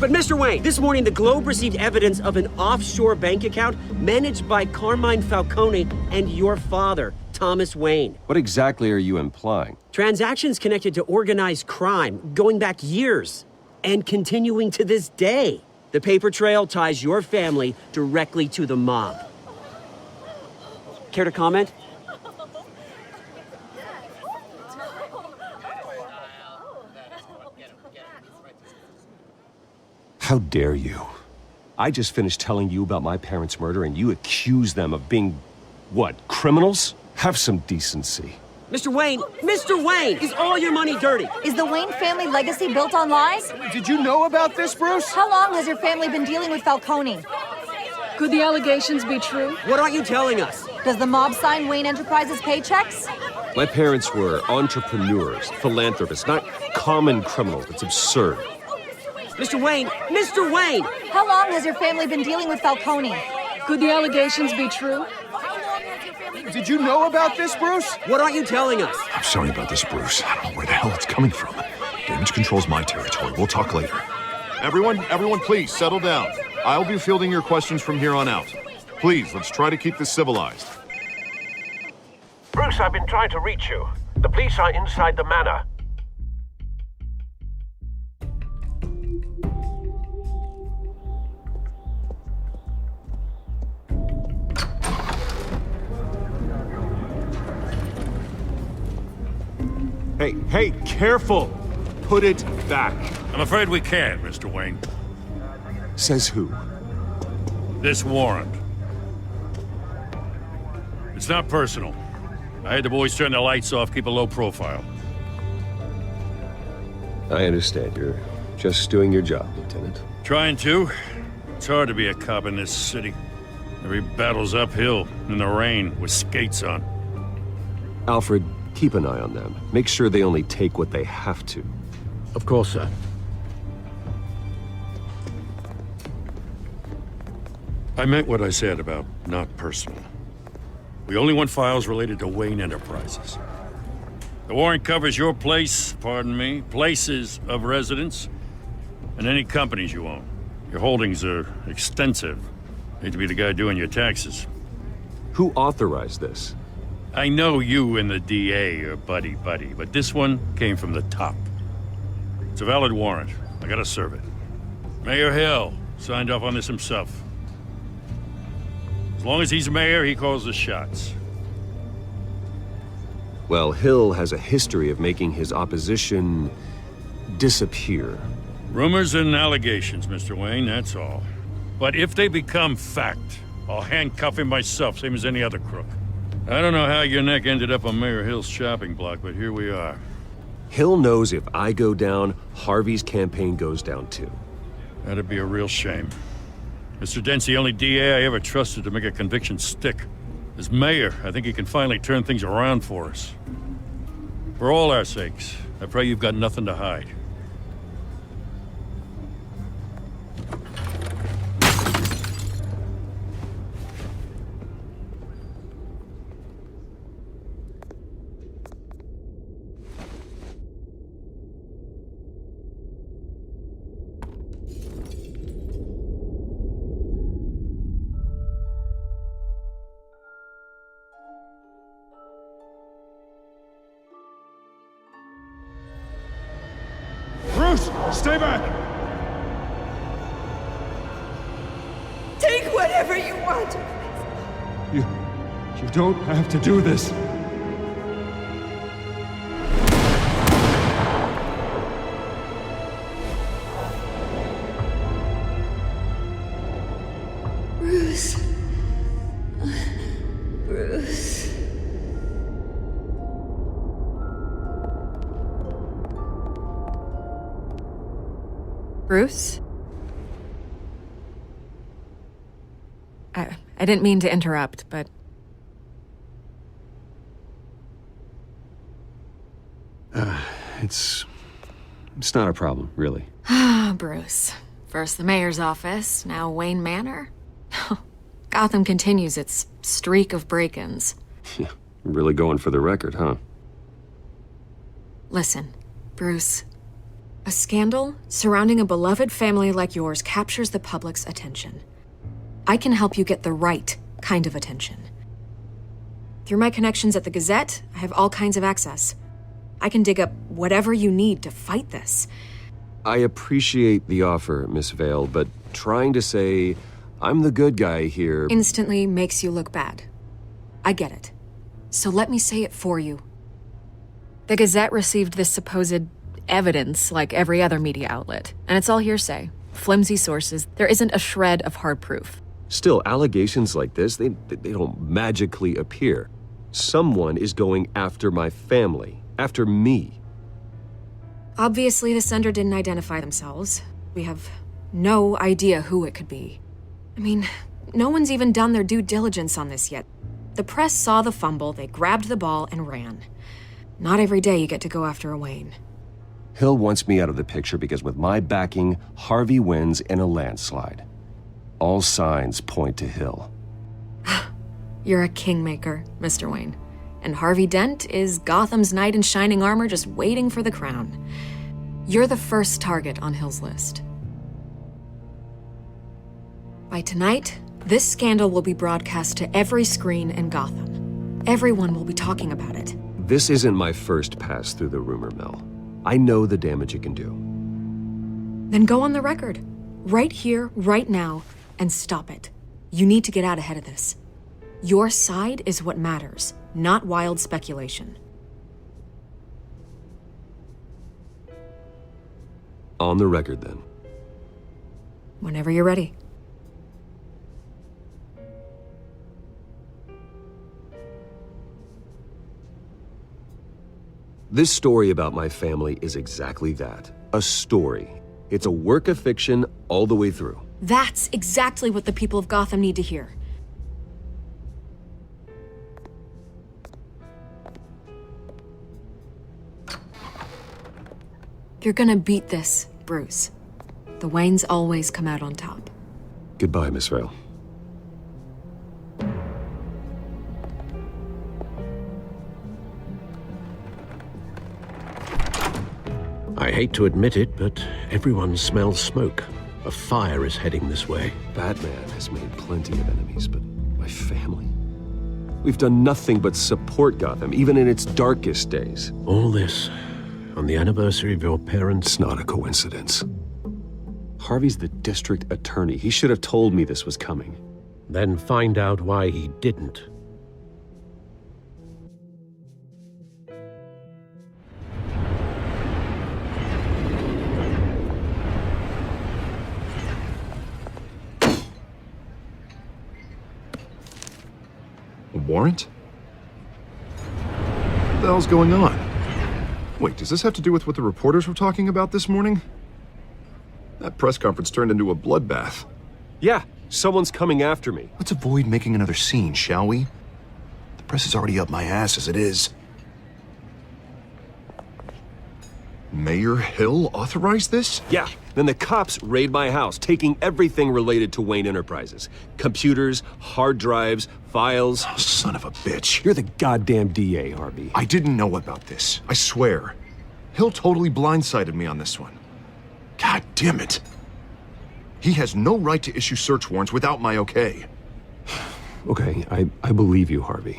But Mr. Wayne, this morning the Globe received evidence of an offshore bank account managed by Carmine Falcone and your father, Thomas Wayne. What exactly are you implying? Transactions connected to organized crime going back years and continuing to this day. The paper trail ties your family directly to the mob. Care to comment? How dare you? I just finished telling you about my parents' murder and you accuse them of being, what, criminals? Have some decency. Mr. Wayne, is all your money dirty? Is the Wayne family legacy built on lies? Did you know about this, Bruce? How long has your family been dealing with Falcone? Could the allegations be true? What aren't you telling us? Does the mob sign Wayne Enterprises paychecks? My parents were entrepreneurs, philanthropists, not common criminals. It's absurd. Mr. Wayne! How long has your family been dealing with Falcone? Could the allegations be true? Did you know about this, Bruce? What aren't you telling us? I'm sorry about this, Bruce. I don't know where the hell it's coming from. Damage control's my territory. We'll talk later. Everyone, please, settle down. I'll be fielding your questions from here on out. Please, let's try to keep this civilized. Bruce, I've been trying to reach you. The police are inside the manor. Hey, careful! Put it back. I'm afraid we can't, Mr. Wayne. Says who? This warrant. It's not personal. I had the boys turn the lights off, keep a low profile. I understand. You're just doing your job, Lieutenant. Trying to. It's hard to be a cop in this city. Every battle's uphill, in the rain, with skates on. Alfred, keep an eye on them. Make sure they only take what they have to. Of course, sir. I meant what I said about not personal. We only want files related to Wayne Enterprises. The warrant covers your place, pardon me, places of residence, and any companies you own. Your holdings are extensive. Hate to be the guy doing your taxes. Who authorized this? I know you and the DA are buddy-buddy, but this one came from the top. It's a valid warrant. I gotta serve it. Mayor Hill signed off on this himself. As long as he's mayor, he calls the shots. Well, Hill has a history of making his opposition disappear. Rumors and allegations, Mr. Wayne, that's all. But if they become fact, I'll handcuff him myself, same as any other crook. I don't know how your neck ended up on Mayor Hill's shopping block, but here we are. Hill knows if I go down, Harvey's campaign goes down too. That'd be a real shame. Mr. Dent's the only DA I ever trusted to make a conviction stick. As mayor, I think he can finally turn things around for us. For all our sakes, I pray you've got nothing to hide. Stay back! Take whatever you want. You don't have to do this. Bruce. Bruce. Bruce? I didn't mean to interrupt, but... It's not a problem, really. Ah, Bruce. First the mayor's office, now Wayne Manor. Gotham continues its streak of break-ins. Yeah, really going for the record, huh? Listen, Bruce. A scandal surrounding a beloved family like yours captures the public's attention. I can help you get the right kind of attention. Through my connections at the Gazette, I have all kinds of access. I can dig up whatever you need to fight this. I appreciate the offer, Miss Vale, but trying to say I'm the good guy here... instantly makes you look bad. I get it. So let me say it for you. The Gazette received this supposed evidence like every other media outlet, and it's all hearsay. Flimsy sources. There isn't a shred of hard proof. Still, allegations like this, they don't magically appear. Someone is going after my family, after me. Obviously, the sender didn't identify themselves. We have no idea who it could be. I mean, no one's even done their due diligence on this yet. The press saw the fumble, they grabbed the ball and ran. Not every day you get to go after a Wayne. Hill wants me out of the picture because with my backing, Harvey wins in a landslide. All signs point to Hill. You're a kingmaker, Mr. Wayne. And Harvey Dent is Gotham's knight in shining armor just waiting for the crown. You're the first target on Hill's list. By tonight, this scandal will be broadcast to every screen in Gotham. Everyone will be talking about it. This isn't my first pass through the rumor mill. I know the damage it can do. Then go on the record. Right here, right now, and stop it. You need to get out ahead of this. Your side is what matters, not wild speculation. On the record, then. Whenever you're ready. This story about my family is exactly that. A story. It's a work of fiction all the way through. That's exactly what the people of Gotham need to hear. You're gonna beat this, Bruce. The Waynes always come out on top. Goodbye, Miss Vale. I hate to admit it, but everyone smells smoke. A fire is heading this way. Batman has made plenty of enemies, but my family? We've done nothing but support Gotham, even in its darkest days. All this on the anniversary of your parents'... It's not a coincidence. Harvey's the district attorney. He should have told me this was coming. then find out why he didn't. A warrant? What the hell's going on? Wait, does this have to do with what the reporters were talking about this morning? That press conference turned into a bloodbath. Yeah, someone's coming after me. Let's avoid making another scene, shall we? The press is already up my ass as it is. Mayor Hill authorized this? Yeah, then the cops raid my house, taking everything related to Wayne Enterprises. Computers, hard drives, files. Oh, son of a bitch. You're the goddamn DA, Harvey. I didn't know about this. I swear. Hill totally blindsided me on this one. God damn it. He has no right to issue search warrants without my okay. Okay, I believe you, Harvey.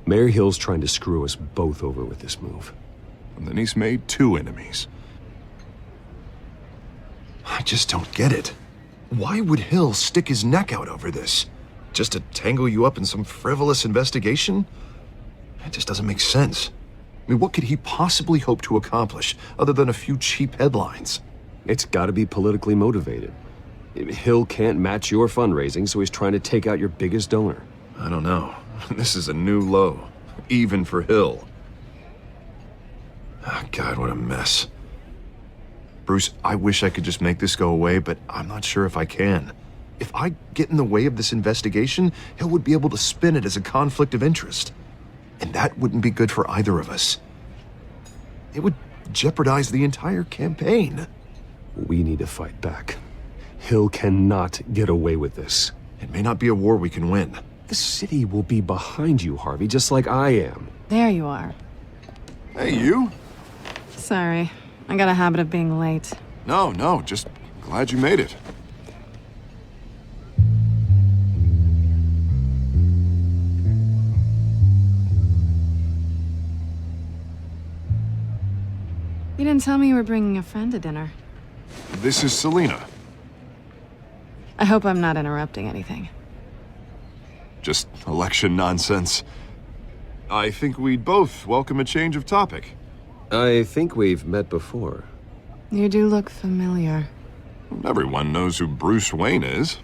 Mayor Hill's trying to screw us both over with this move. And then he's made 2 enemies. I just don't get it. Why would Hill stick his neck out over this? Just to tangle you up in some frivolous investigation? It just doesn't make sense. I mean, what could he possibly hope to accomplish other than a few cheap headlines? It's gotta be politically motivated. Hill can't match your fundraising, so he's trying to take out your biggest donor. I don't know. This is a new low, even for Hill. Oh, God, what a mess. Bruce, I wish I could just make this go away, but I'm not sure if I can. If I get in the way of this investigation, Hill would be able to spin it as a conflict of interest. And that wouldn't be good for either of us. It would jeopardize the entire campaign. We need to fight back. Hill cannot get away with this. It may not be a war we can win. The city will be behind you, Harvey, just like I am. There you are. Hey, you? Sorry. I got a habit of being late. No, just glad you made it. You didn't tell me you were bringing a friend to dinner. This is Selena. I hope I'm not interrupting anything. Just election nonsense. I think we'd both welcome a change of topic. I think we've met before. You do look familiar. Everyone knows who Bruce Wayne is.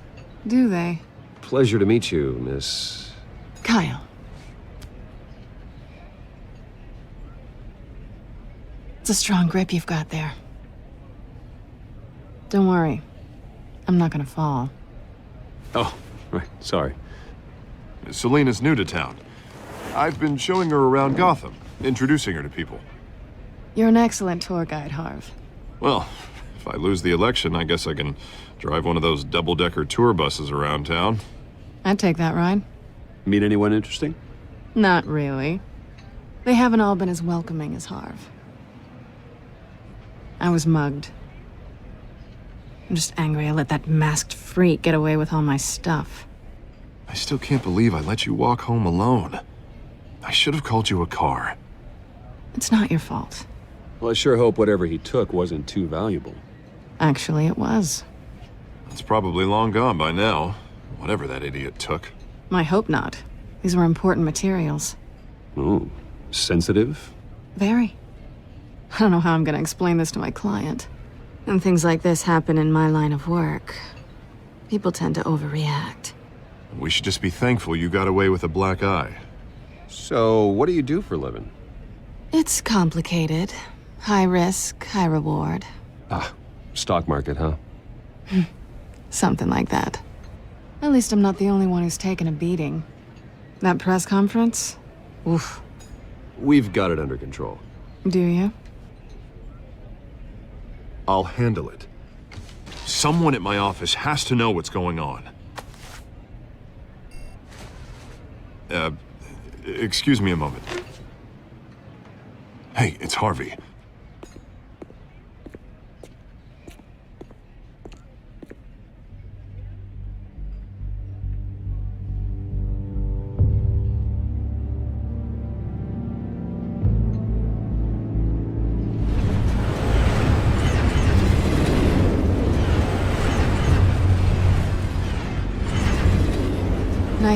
Do they? Pleasure to meet you, Miss... Kyle. It's a strong grip you've got there. Don't worry. I'm not gonna fall. Oh, right, sorry. Selena's new to town. I've been showing her around Gotham, introducing her to people. You're an excellent tour guide, Harv. Well, if I lose the election, I guess I can drive one of those double-decker tour buses around town. I'd take that ride. Meet anyone interesting? Not really. They haven't all been as welcoming as Harv. I was mugged. I'm just angry I let that masked freak get away with all my stuff. I still can't believe I let you walk home alone. I should have called you a car. It's not your fault. Well, I sure hope whatever he took wasn't too valuable. Actually, it was. It's probably long gone by now, whatever that idiot took. I hope not. These were important materials. Ooh, sensitive? Very. I don't know how I'm gonna explain this to my client. And things like this happen in my line of work. People tend to overreact. We should just be thankful you got away with a black eye. So, what do you do for a living? It's complicated. High risk, high reward. Ah, stock market, huh? Something like that. At least I'm not the only one who's taken a beating. That press conference? Oof. We've got it under control. Do you? I'll handle it. Someone at my office has to know what's going on. Excuse me a moment. Hey, it's Harvey.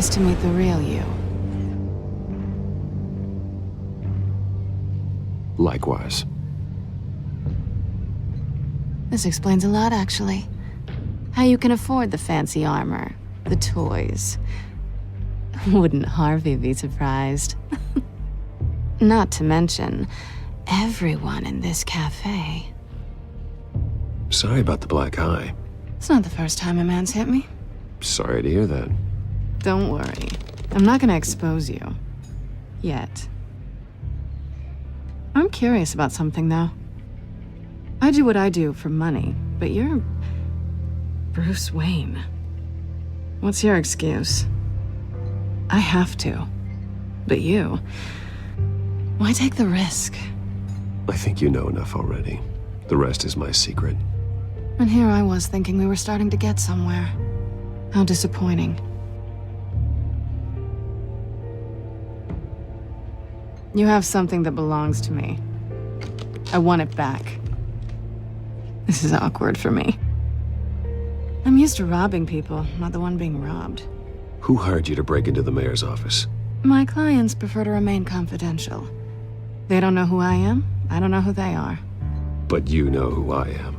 Nice to meet the real you. Likewise. This explains a lot, actually. How you can afford the fancy armor, the toys. Wouldn't Harvey be surprised? Not to mention, everyone in this cafe. Sorry about the black eye. It's not the first time a man's hit me. Sorry to hear that. Don't worry. I'm not gonna expose you. Yet. I'm curious about something, though. I do what I do for money, but you're... Bruce Wayne. What's your excuse? I have to. But you... Why take the risk? I think you know enough already. The rest is my secret. And here I was thinking we were starting to get somewhere. How disappointing. You have something that belongs to me. I want it back. This is awkward for me. I'm used to robbing people, not the one being robbed. Who hired you to break into the mayor's office? My clients prefer to remain confidential. They don't know who I am, I don't know who they are. But you know who I am.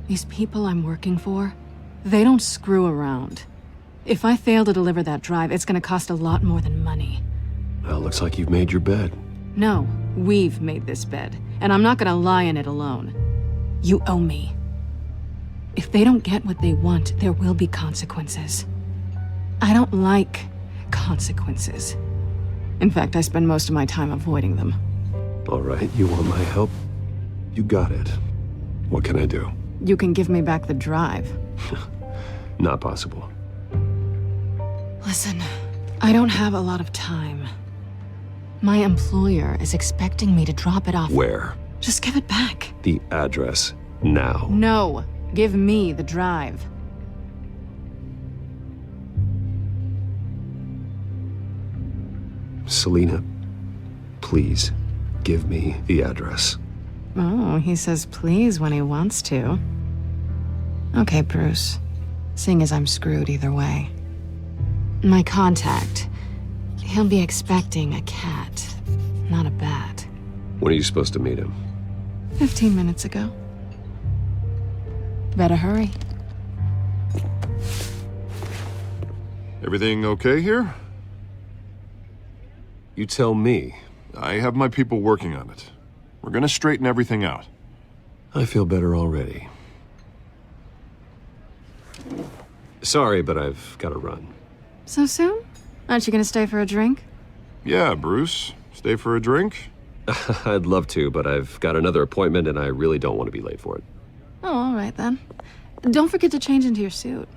These people I'm working for, they don't screw around. If I fail to deliver that drive, it's gonna cost a lot more than money. Well, looks like you've made your bed. No, we've made this bed, and I'm not gonna lie in it alone. You owe me. If they don't get what they want, there will be consequences. I don't like consequences. In fact, I spend most of my time avoiding them. All right, you want my help? You got it. What can I do? You can give me back the drive. Not possible. Listen, I don't have a lot of time. My employer is expecting me to drop it off. Where? Just give it back. The address, now. No, give me the drive. Selina, please, give me the address. Oh, he says please when he wants to. Okay, Bruce. Seeing as I'm screwed either way. My contact, he'll be expecting a cat, not a bat. When are you supposed to meet him? 15 minutes ago. Better hurry. Everything okay here? You tell me. I have my people working on it. We're gonna straighten everything out. I feel better already. Sorry, but I've got to run. So soon? Aren't you gonna stay for a drink? Yeah, Bruce. Stay for a drink? I'd love to, but I've got another appointment and I really don't want to be late for it. Oh, all right then. Don't forget to change into your suit.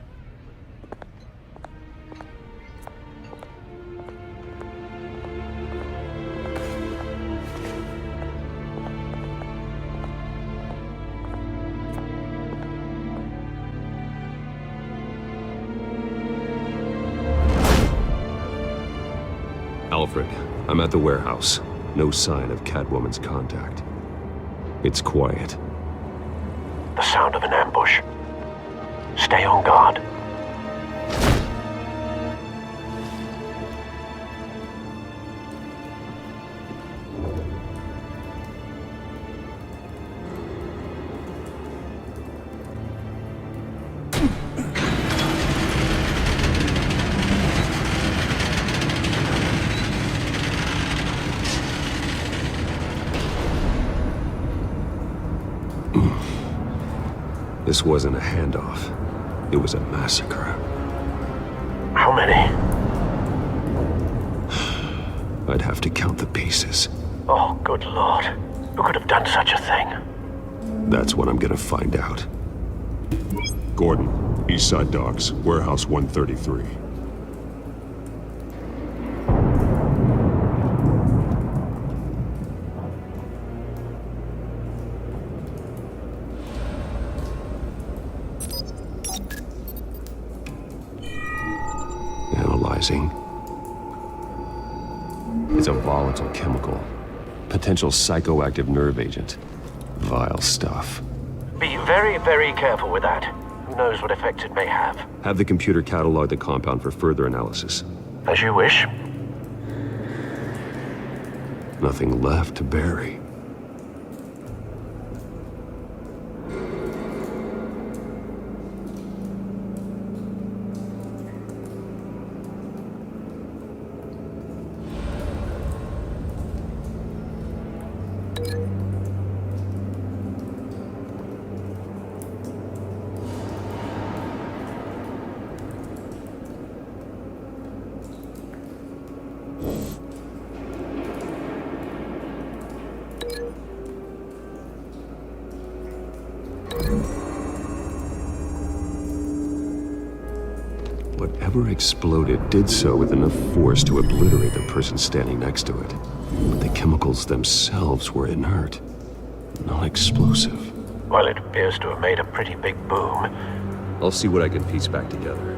Alfred, I'm at the warehouse. No sign of Catwoman's contact. It's quiet. The sound of an ambush. Stay on guard. This wasn't a handoff. It was a massacre. How many? I'd have to count the pieces. Oh, good lord. Who could have done such a thing? That's what I'm gonna find out. Gordon, Eastside Docks, Warehouse 133. Analyzing. It's a volatile chemical. Potential psychoactive nerve agent. Vile stuff. Be very, very careful with that. Who knows what effects it may have. Have the computer catalog the compound for further analysis. As you wish. Nothing left to bury. Whatever exploded did so with enough force to obliterate the person standing next to it. But the chemicals themselves were inert, not explosive. Well, it appears to have made a pretty big boom. I'll see what I can piece back together.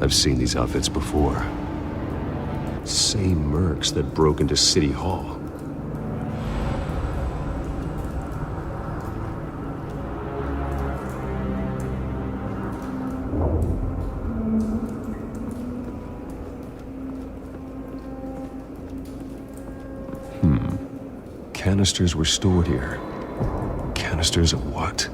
I've seen these outfits before. Same mercs that broke into City Hall. Canisters were stored here. Canisters of what?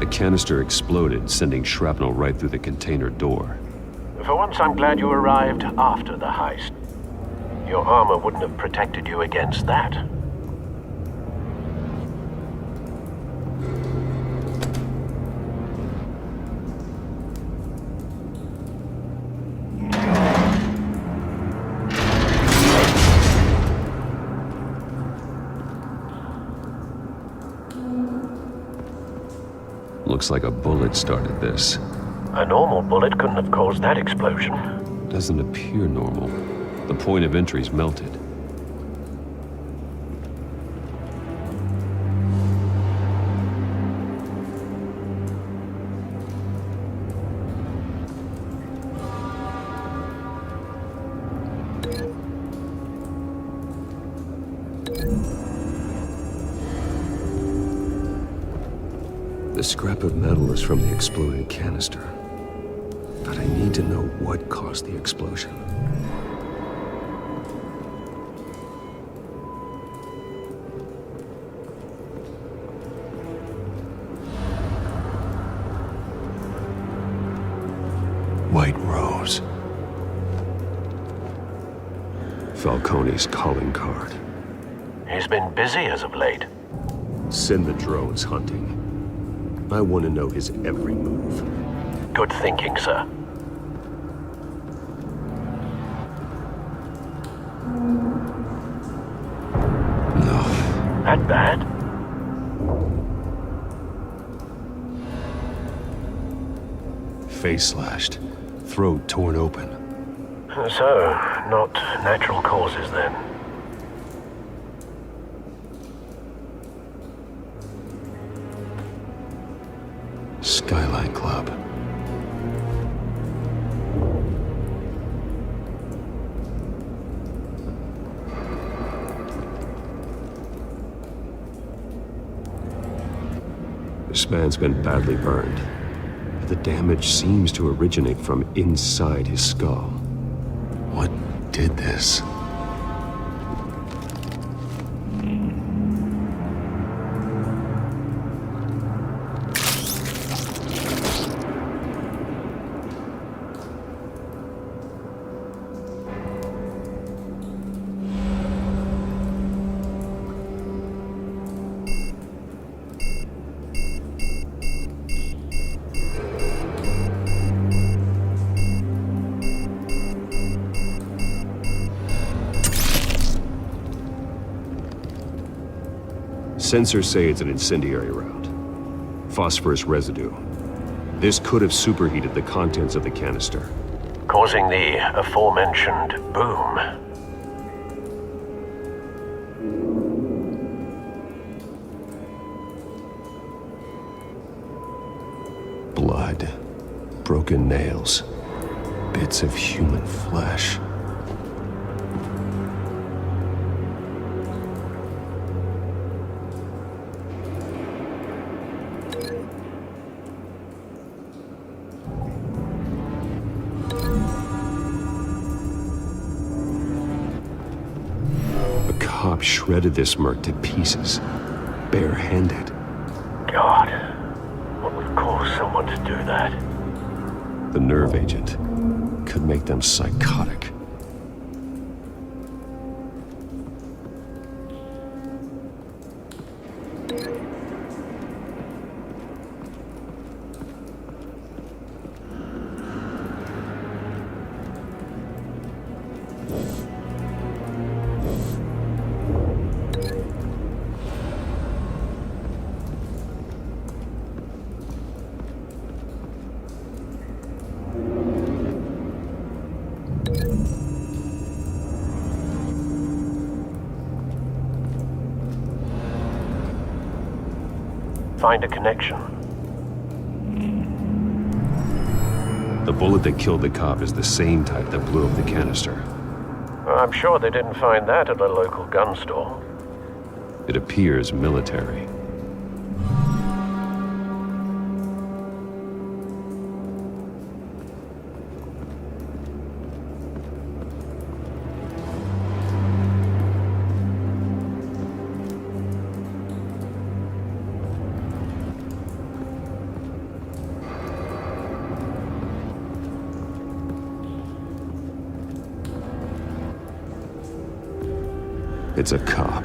The canister exploded, sending shrapnel right through the container door. For once, I'm glad you arrived after the heist. Your armor wouldn't have protected you against that. Looks like a bullet started this. A normal bullet couldn't have caused that explosion. Doesn't appear normal. The point of entry's melted. The scrap of metal is from the exploded canister. But I need to know what caused the explosion. White Rose. Falcone's calling card. He's been busy as of late. Send the drones hunting. I want to know his every move. Good thinking, sir. No. That bad? Face slashed. Throat torn open. So, not natural causes then. Skyline Club. This man's been badly burned. The damage seems to originate from inside his skull. What did this? Sensors say it's an incendiary round. Phosphorus residue. This could have superheated the contents of the canister, causing the aforementioned boom. Blood. Broken nails. Bits of human flesh. A cop shredded this merc to pieces, barehanded. God, what would cause someone to do that? The nerve agent could make them psychotic. Find a connection. The bullet that killed the cop is the same type that blew up the canister. I'm sure they didn't find that at a local gun store. It appears military. It's a cop.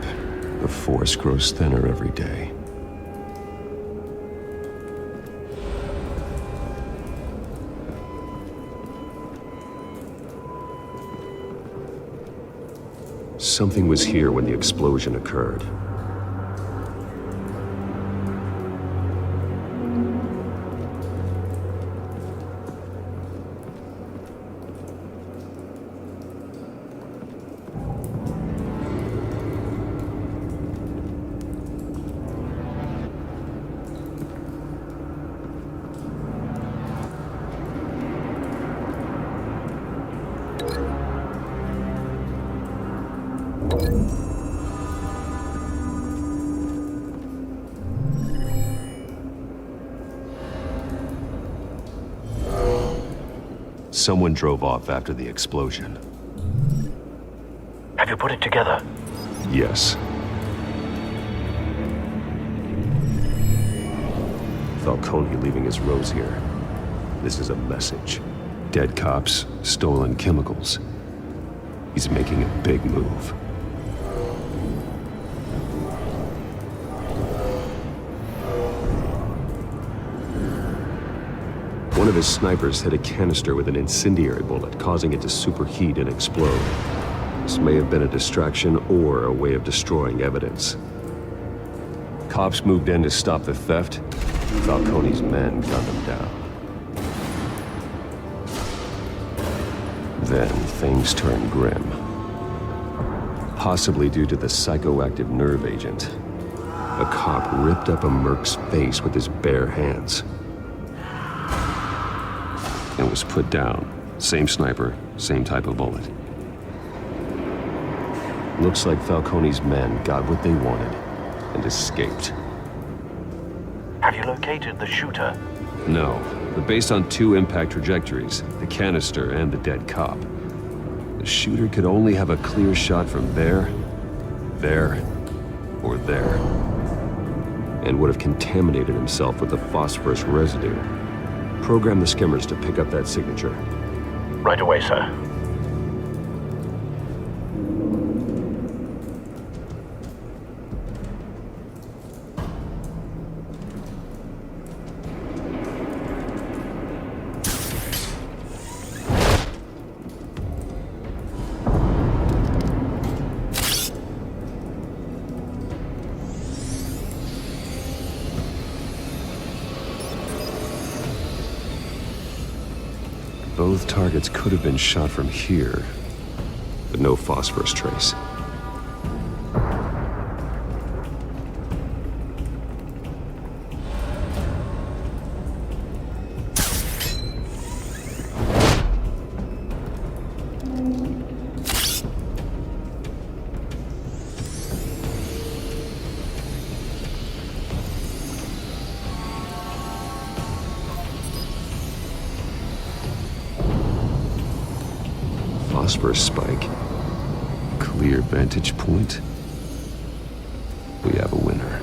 The force grows thinner every day. Something was here when the explosion occurred. Someone drove off after the explosion. Have you put it together? Yes. Falcone leaving his rose here. This is a message. Dead cops, stolen chemicals. He's making a big move. One of his snipers hit a canister with an incendiary bullet, causing it to superheat and explode. This may have been a distraction or a way of destroying evidence. Cops moved in to stop the theft. Falcone's men gunned them down. Then things turned grim. Possibly due to the psychoactive nerve agent. A cop ripped up a merc's face with his bare hands. And was put down. Same sniper, same type of bullet. Looks like Falcone's men got what they wanted and escaped. Have you located the shooter? No, but based on two impact trajectories, the canister and the dead cop, the shooter could only have a clear shot from there, or there, and would have contaminated himself with the phosphorus residue. Program the skimmers to pick up that signature. Right away, sir. Both targets could have been shot from here, but no phosphorus trace. for a spike. Clear vantage point. We have a winner.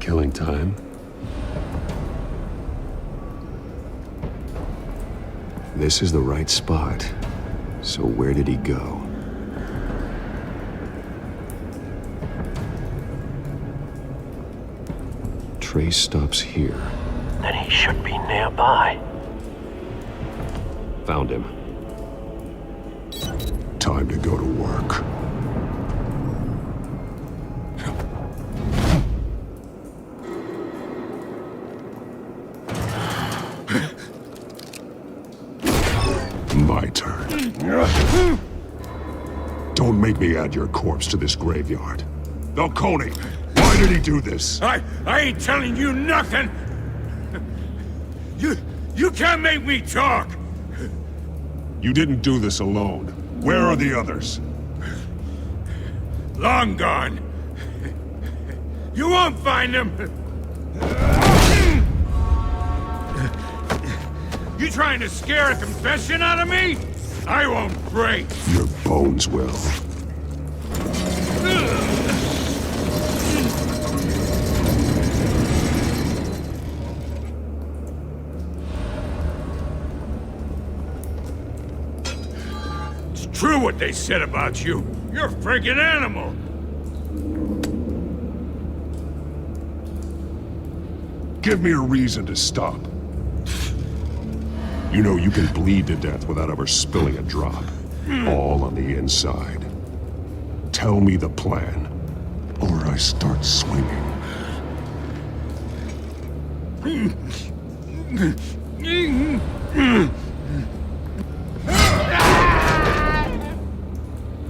Killing time. This is the right spot. So where did he go? Trace stops here. Then he should be nearby. Found him. Time to go to work. My turn. Don't make me add your corpse to this graveyard. Falcone, why did he do this? I ain't telling you nothing! You can't make me talk! You didn't do this alone. Where are the others? Long gone. You won't find them! You trying to scare a confession out of me? I won't break. Your bones will. It's true what they said about you. You're a freaking animal. Give me a reason to stop. You know you can bleed to death without ever spilling a drop. All on the inside. Tell me the plan, or I start swinging.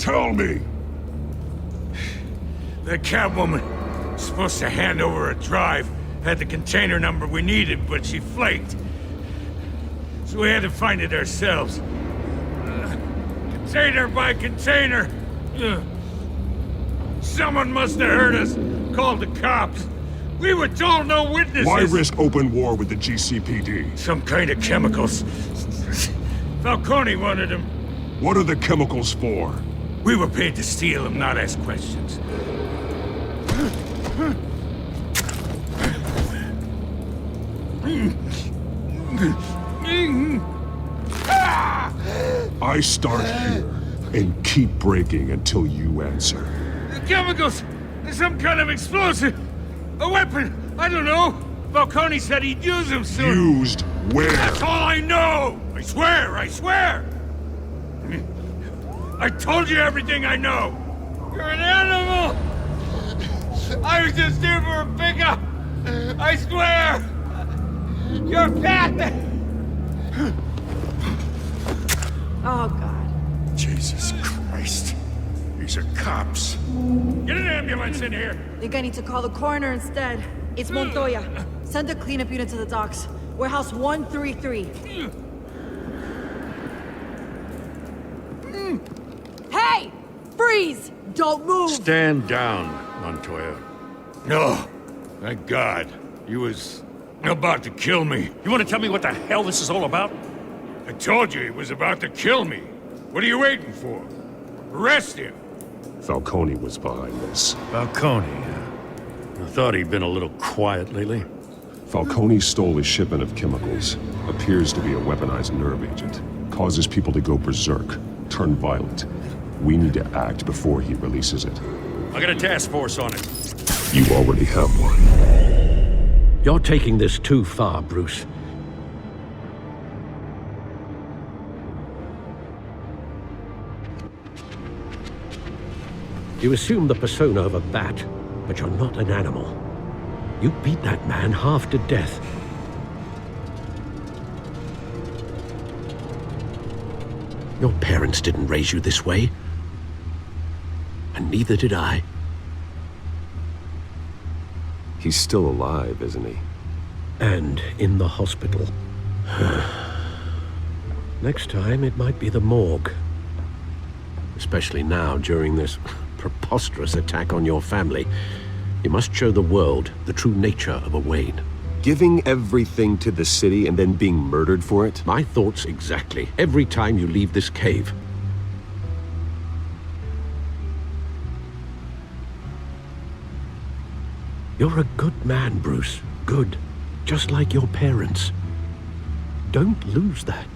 Tell me! The Catwoman was supposed to hand over a drive. Had the container number we needed, but she flaked. So we had to find it ourselves. Container by container. Someone must have heard us. Called the cops. We were told no witnesses. Why risk open war with the GCPD? Some kind of chemicals. Falcone wanted them. What are the chemicals for? We were paid to steal them, not ask questions. I start here and keep breaking until you answer. The chemicals! Some kind of explosive! A weapon! I don't know! Falcone said he'd use them soon! Used where? That's all I know! I swear! I swear! I told you everything I know! You're an animal! I was just here for a pickup! I swear! You're fat! Oh, God. Jesus Christ. These are cops. Get an ambulance in here! Think I need to call the coroner instead. It's Montoya. Send a cleanup unit to the docks. Warehouse 133. Hey! Freeze! Don't move! Stand down, Montoya. No. Thank God. He was about to kill me. You want to tell me what the hell this is all about? I told you he was about to kill me. What are you waiting for? Arrest him. Falcone was behind this. Falcone, I thought he'd been a little quiet lately. Falcone stole a shipment of chemicals. Appears to be a weaponized nerve agent. Causes people to go berserk, turn violent. We need to act before he releases it. I got a task force on it. You already have one. You're taking this too far, Bruce. You assume the persona of a bat, but you're not an animal. You beat that man half to death. Your parents didn't raise you this way. And neither did I. He's still alive, isn't he? And in the hospital. Next time, it might be the morgue. Especially now, during this preposterous attack on your family. You must show the world the true nature of a Wayne. Giving everything to the city and then being murdered for it? My thoughts exactly. Every time you leave this cave. You're a good man, Bruce. Good. Just like your parents. Don't lose that.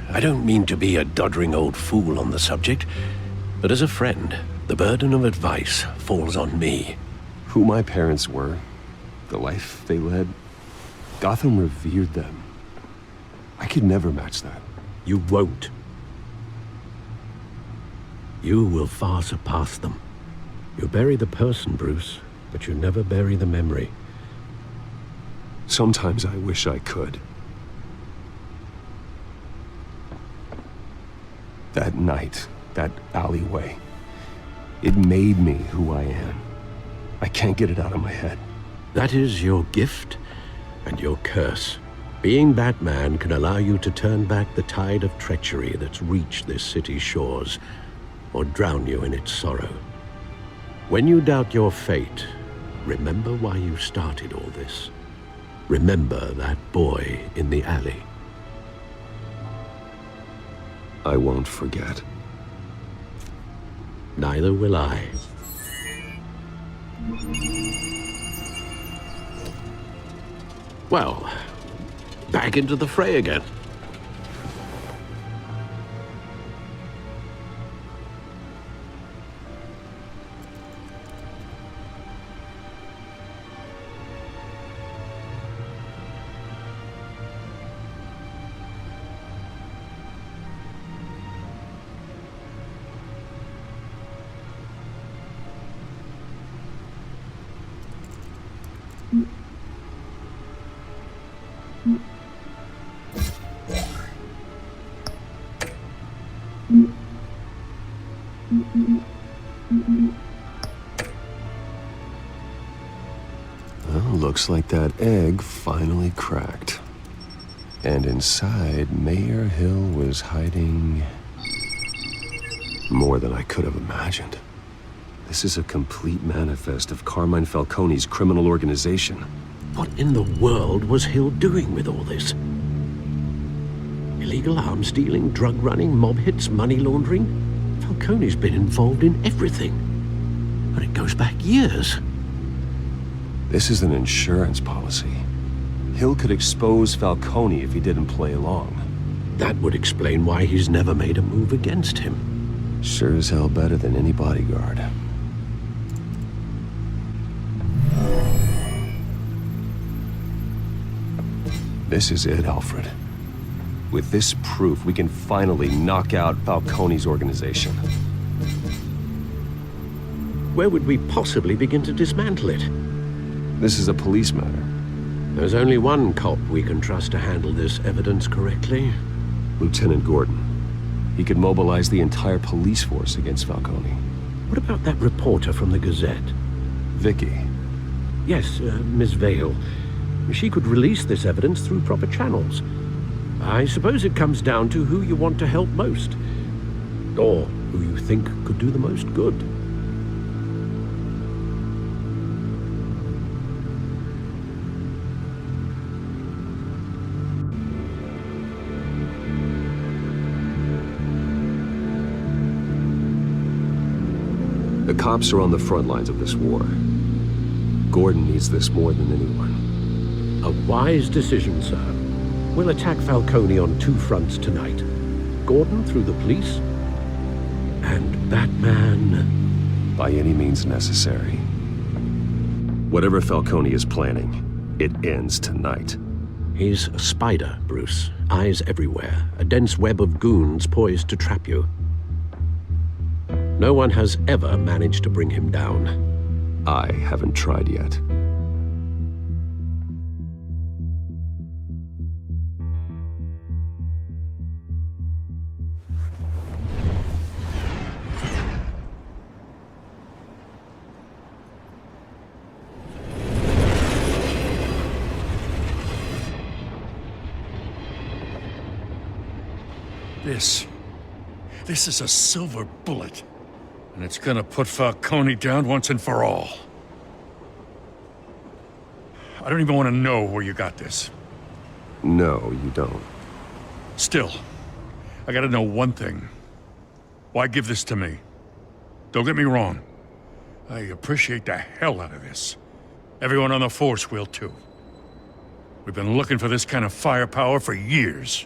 I don't mean to be a doddering old fool on the subject, but as a friend, the burden of advice falls on me. Who my parents were, the life they led, Gotham revered them. I could never match that. You won't. You will far surpass them. You bury the person, Bruce, but you never bury the memory. Sometimes I wish I could. That night, that alleyway, it made me who I am. I can't get it out of my head. That is your gift and your curse. Being Batman can allow you to turn back the tide of treachery that's reached this city's shores, or drown you in its sorrow. When you doubt your fate, remember why you started all this. Remember that boy in the alley. I won't forget. Neither will I. Well, back into the fray again. Well, looks like that egg finally cracked. And inside, Mayor Hill was hiding more than I could have imagined. This is a complete manifest of Carmine Falcone's criminal organization. What in the world was Hill doing with all this? Illegal arms dealing, drug running, mob hits, money laundering? Falcone's been involved in everything. And it goes back years. This is an insurance policy. Hill could expose Falcone if he didn't play along. That would explain why he's never made a move against him. Sure as hell better than any bodyguard. This is it, Alfred. With this proof, we can finally knock out Falcone's organization. Where would we possibly begin to dismantle it? This is a police matter. There's only one cop we can trust to handle this evidence correctly. Lieutenant Gordon. He could mobilize the entire police force against Falcone. What about that reporter from the Gazette? Vicky. Yes, Miss Vale. She could release this evidence through proper channels. I suppose it comes down to who you want to help most. Or who you think could do the most good. The cops are on the front lines of this war. Gordon needs this more than anyone. A wise decision, sir. We'll attack Falcone on two fronts tonight. Gordon through the police, and Batman... by any means necessary. Whatever Falcone is planning, it ends tonight. He's a spider, Bruce. Eyes everywhere. A dense web of goons poised to trap you. No one has ever managed to bring him down. I haven't tried yet. This is a silver bullet. And it's gonna put Falcone down once and for all. I don't even want to know where you got this. No, you don't. Still, I gotta know one thing. Why give this to me? Don't get me wrong. I appreciate the hell out of this. Everyone on the force will too. We've been looking for this kind of firepower for years.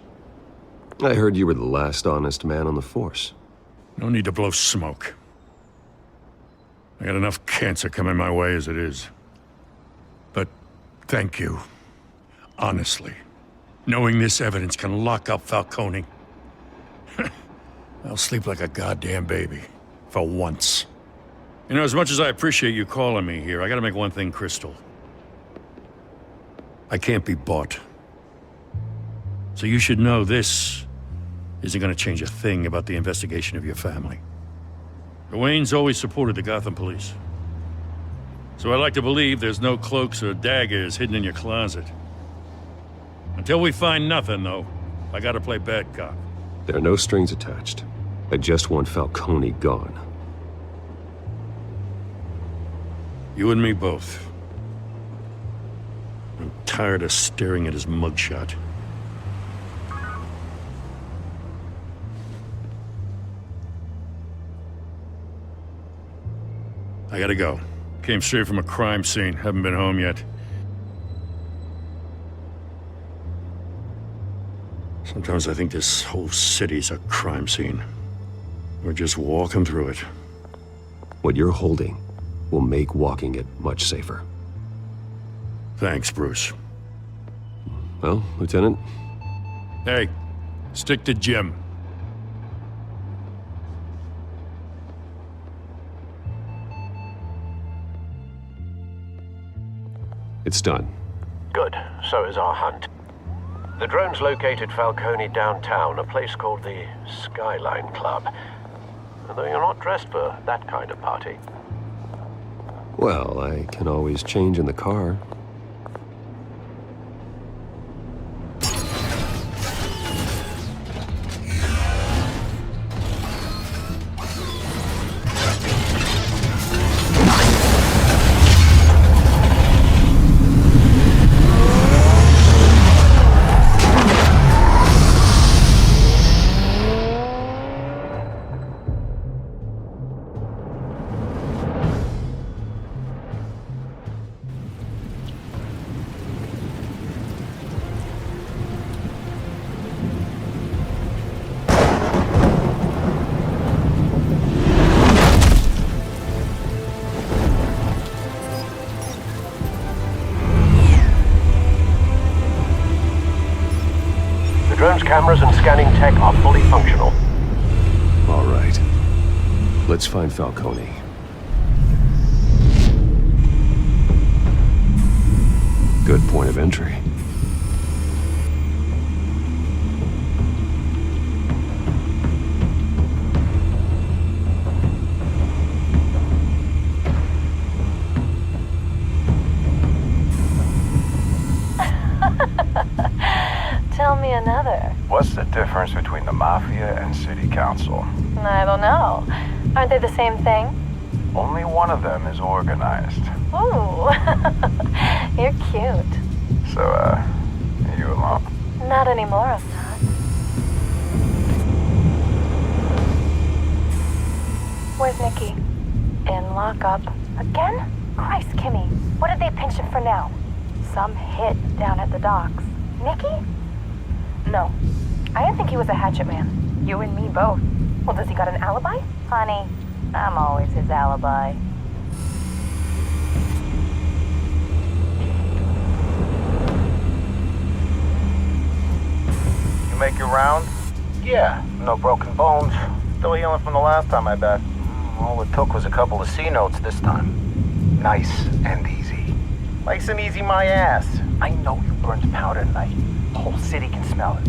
I heard you were the last honest man on the force. No need to blow smoke. I got enough cancer coming my way as it is. But thank you. Honestly. Knowing this evidence can lock up Falcone. I'll sleep like a goddamn baby. For once. You know, as much as I appreciate you calling me here, I gotta make one thing crystal. I can't be bought. So you should know this isn't gonna change a thing about the investigation of your family. The Waynes always supported the Gotham police. So I like to believe there's no cloaks or daggers hidden in your closet. Until we find nothing, though, I gotta play bad cop. There are no strings attached. I just want Falcone gone. You and me both. I'm tired of staring at his mugshot. I gotta go. Came straight from a crime scene. Haven't been home yet. Sometimes I think this whole city's a crime scene. We're just walking through it. What you're holding will make walking it much safer. Thanks, Bruce. Well, Lieutenant? Hey, stick to Jim. It's done. Good. So is our hunt. The drones located Falcone downtown, a place called the Skyline Club. Although you're not dressed for that kind of party. Well, I can always change in the car. Cameras and scanning tech are fully functional. All right. Let's find Falcone. Good point of entry. Tell me another. What's the difference between the Mafia and City Council? I don't know. Aren't they the same thing? Only one of them is organized. Ooh, you're cute. So, are you alone? Not anymore, I'm not. Where's Nikki? In lockup. Again? Christ, Kimmy. What did they pinch him for now? Some hit down at the docks. Nikki? No. I didn't think he was a hatchet man. You and me both. Well, does he got an alibi? Honey, I'm always his alibi. You make your round? Yeah, no broken bones. Still healing from the last time, I bet. All it took was a couple of C notes this time. Nice and easy. Nice and easy my ass. I know you burned powder tonight. The whole city can smell it.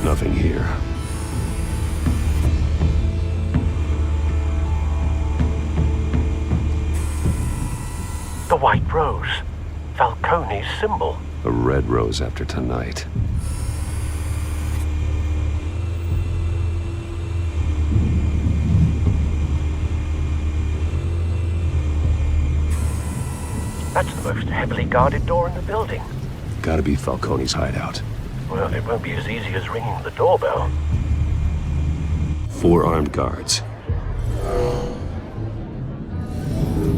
Nothing here. The White Rose. Falcone symbol. A red rose after tonight. That's the most heavily guarded door in the building. Gotta be Falcone's hideout. Well, it won't be as easy as ringing the doorbell. 4 armed guards.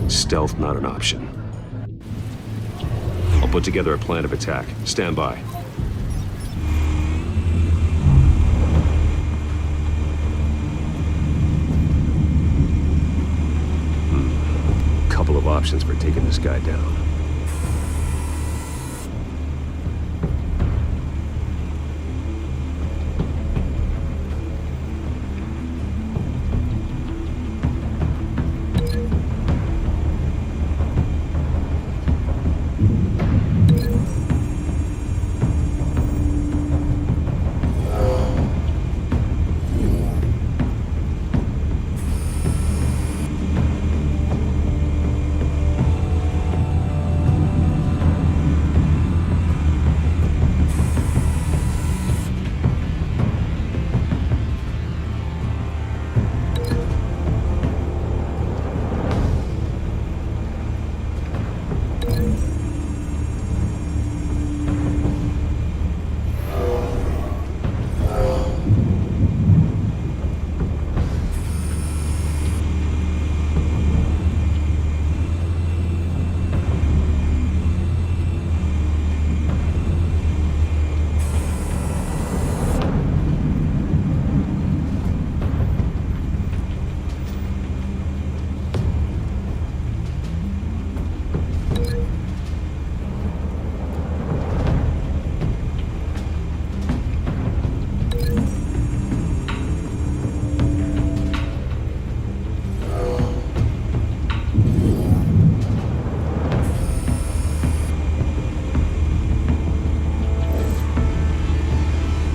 Stealth not an option. I'll put together a plan of attack. Stand by. Couple of options for taking this guy down.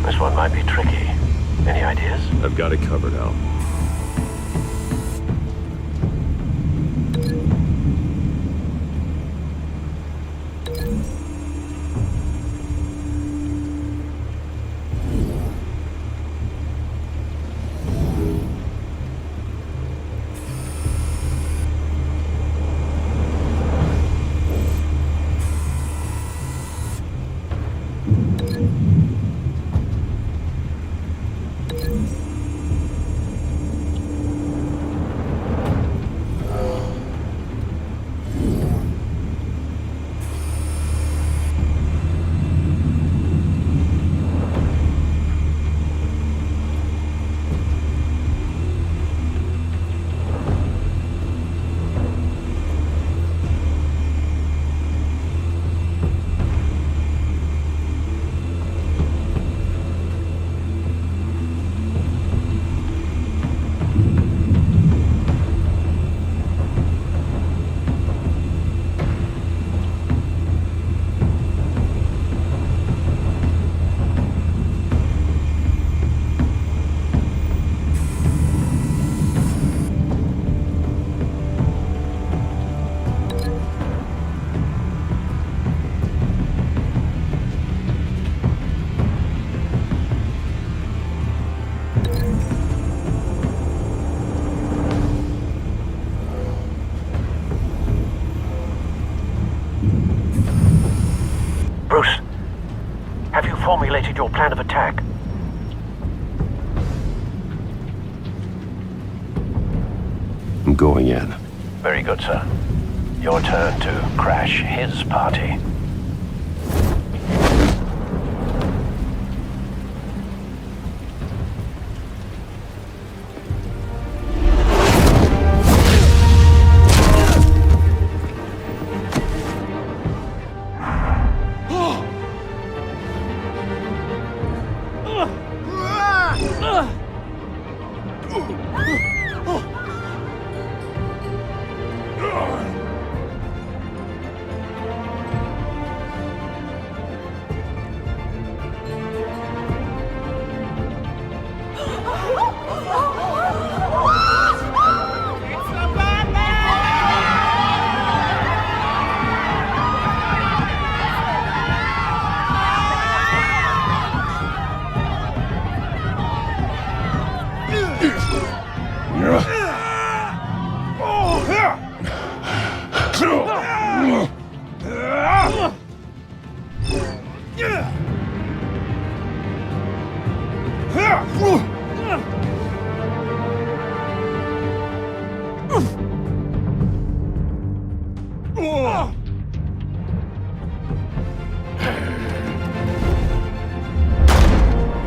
This one might be tricky. Any ideas? I've got it covered, Al. Bruce, have you formulated your plan of attack? I'm going in. Very good, sir. Your turn to crash his party.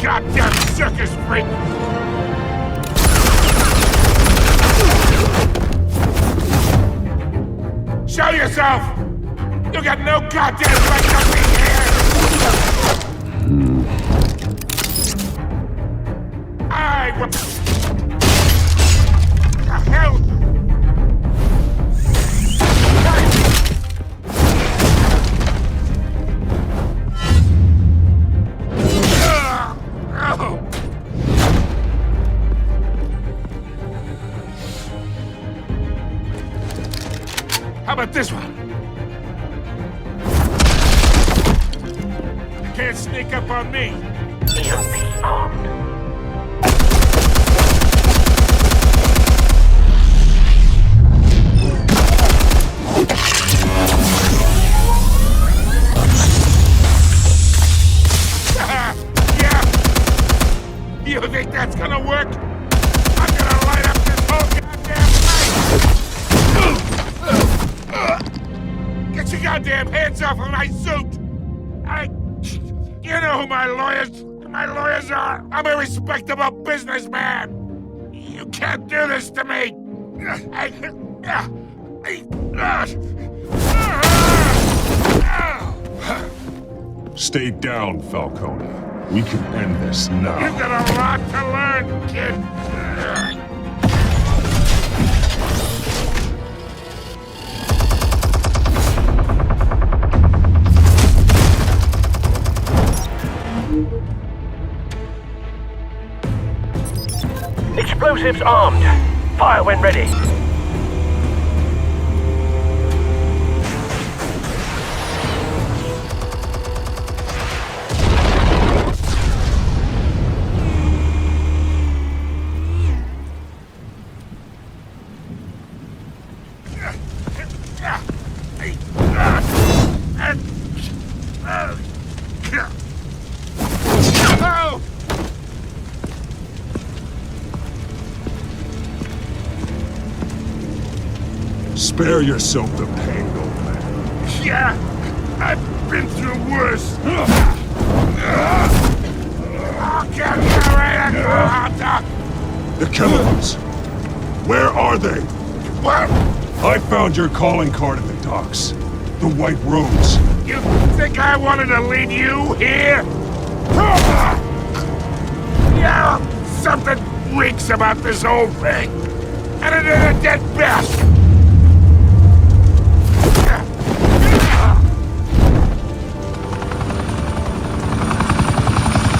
Goddamn circus freak! Show yourself! You got no goddamn right to be here! What the hell? How about this one? You can't sneak up on me. EMP armed. Yeah. You think that's gonna work? I'm gonna light up this whole goddamn place! Get your goddamn hands off of my suit! You know who my lawyers are! I'm a respectable businessman! You can't do this to me! Stay down, Falcone. We can end this now. You've got a lot to learn, kid! Explosives armed. Fire when ready. Spare yourself the pain, old man. Yeah, I've been through worse. I'll get you right at The chemicals. Where are they? What? I found your calling card at the docks. The White Rose. You think I wanted to lead you here? Yeah, something reeks about this whole thing. And it is a dead best.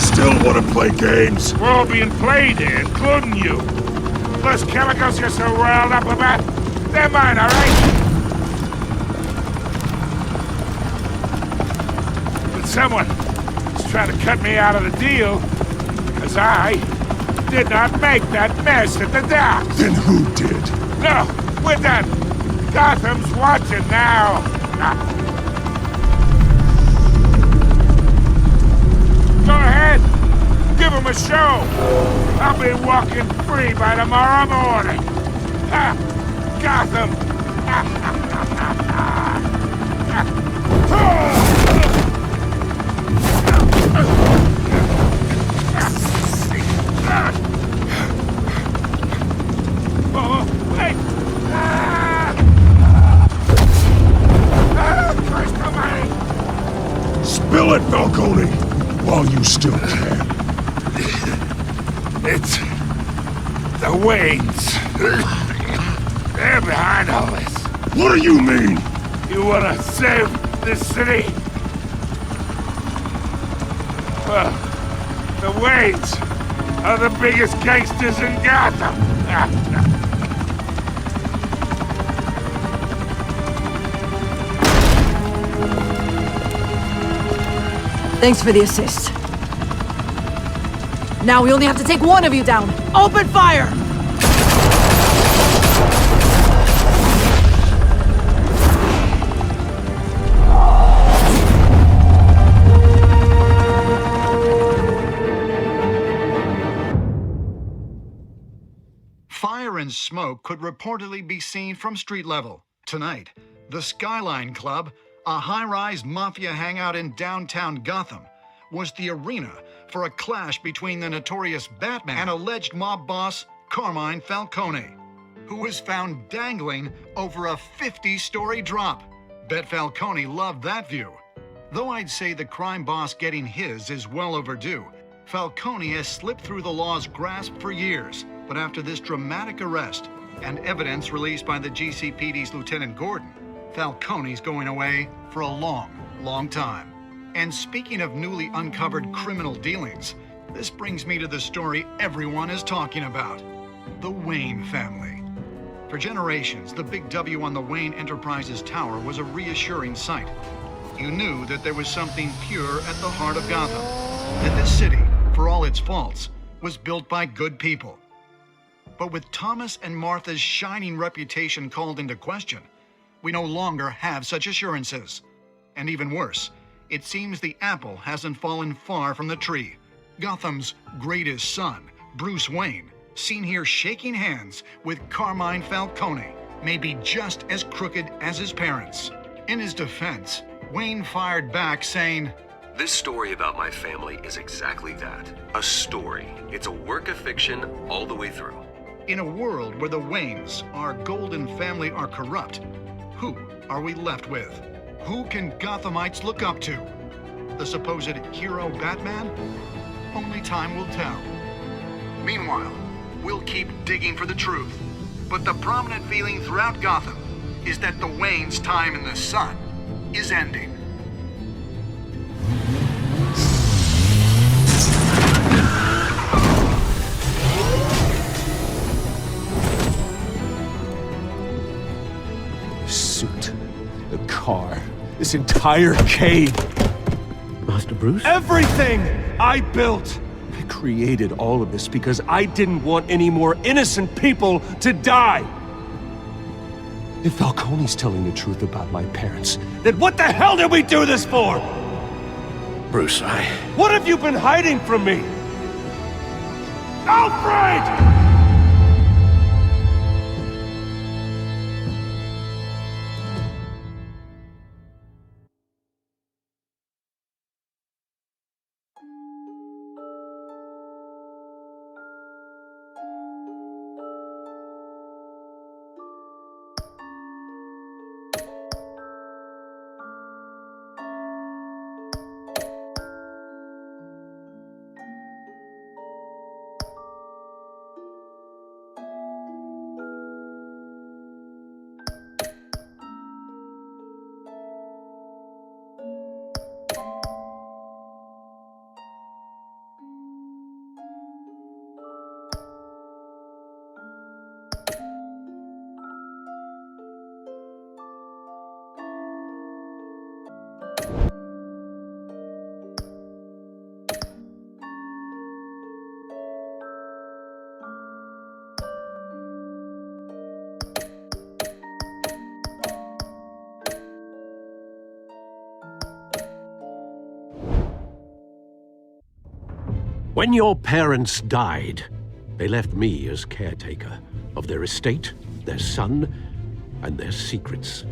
Still want to play games? We're all being played here, including you. Those chemicals you're so riled up about, they're mine, all right? But someone is trying to cut me out of the deal because I did not make that mess at the docks. Then who did? No, we're done. Gotham's watching now. Go ahead. Give him a show. I'll be walking free by tomorrow morning. Ha! Gotham. Oh, wait. Christ almighty. Spill it, Falcone, while you still can. It's the Waynes. They're behind all this. What do you mean? You want to save this city? Well, the Waynes are the biggest gangsters in Gotham. Thanks for the assist. Now we only have to take one of you down. Open fire! and smoke could reportedly be seen from street level. Tonight, the Skyline Club, a high-rise mafia hangout in downtown Gotham, was the arena for a clash between the notorious Batman and alleged mob boss Carmine Falcone, who was found dangling over a 50-story drop. Bet Falcone loved that view. Though I'd say the crime boss getting his is well overdue, Falcone has slipped through the law's grasp for years. But after this dramatic arrest and evidence released by the GCPD's Lieutenant Gordon, Falcone's going away for a long, long time. And speaking of newly uncovered criminal dealings, this brings me to the story everyone is talking about: the Wayne family. For generations, the big W on the Wayne Enterprises Tower was a reassuring sight. You knew that there was something pure at the heart of Gotham, that this city, for all its faults, was built by good people. But with Thomas and Martha's shining reputation called into question, we no longer have such assurances. And even worse, it seems the apple hasn't fallen far from the tree. Gotham's greatest son, Bruce Wayne, seen here shaking hands with Carmine Falcone, may be just as crooked as his parents. In his defense, Wayne fired back saying, "This story about my family is exactly that. A story. It's a work of fiction all the way through." In a world where the Waynes, our golden family, are corrupt, who are we left with? Who can Gothamites look up to? The supposed hero Batman? Only time will tell. Meanwhile, we'll keep digging for the truth. But the prominent feeling throughout Gotham is that the Waynes' time in the sun is ending. Suit, the car, this entire cave. Master Bruce? Everything I built! I created all of this because I didn't want any more innocent people to die! If Falcone's telling the truth about my parents, then what the hell did we do this for? Bruce, What have you been hiding from me? Alfred! When your parents died, they left me as caretaker of their estate, their son, and their secrets.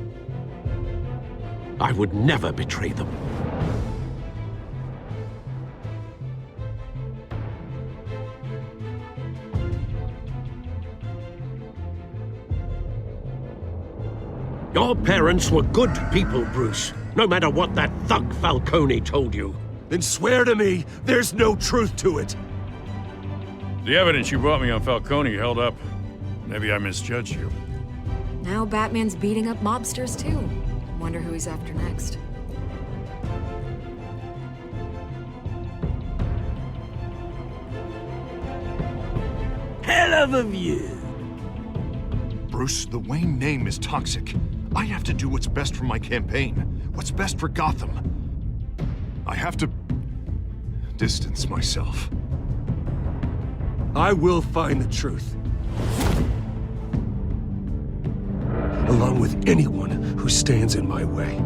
I would never betray them. Your parents were good people, Bruce, no matter what that thug Falcone told you. Then swear to me there's no truth to it. The evidence you brought me on Falcone held up. Maybe I misjudged you. Now Batman's beating up mobsters too. Wonder who he's after next. Hell of a view. Bruce, the Wayne name is toxic. I have to do what's best for my campaign, what's best for Gotham. I have to distance myself. I will find the truth. Along with anyone who stands in my way.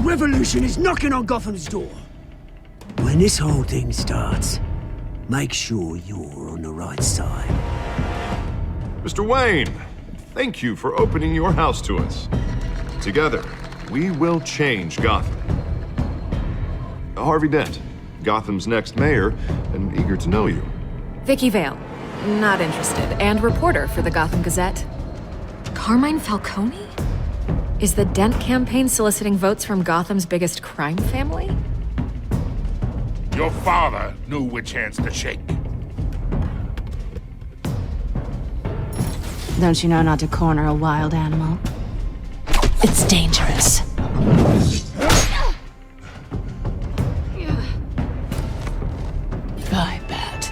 revolution is knocking on Gotham's door. When this whole thing starts, make sure you're on the right side. Mr. Wayne, thank you for opening your house to us. Together, we will change Gotham. Harvey Dent, Gotham's next mayor, and eager to know you. Vicky Vale, not interested, and reporter for the Gotham Gazette. Carmine Falcone? Is the Dent campaign soliciting votes from Gotham's biggest crime family? Your father knew which hands to shake. Don't you know not to corner a wild animal? It's dangerous. I bet.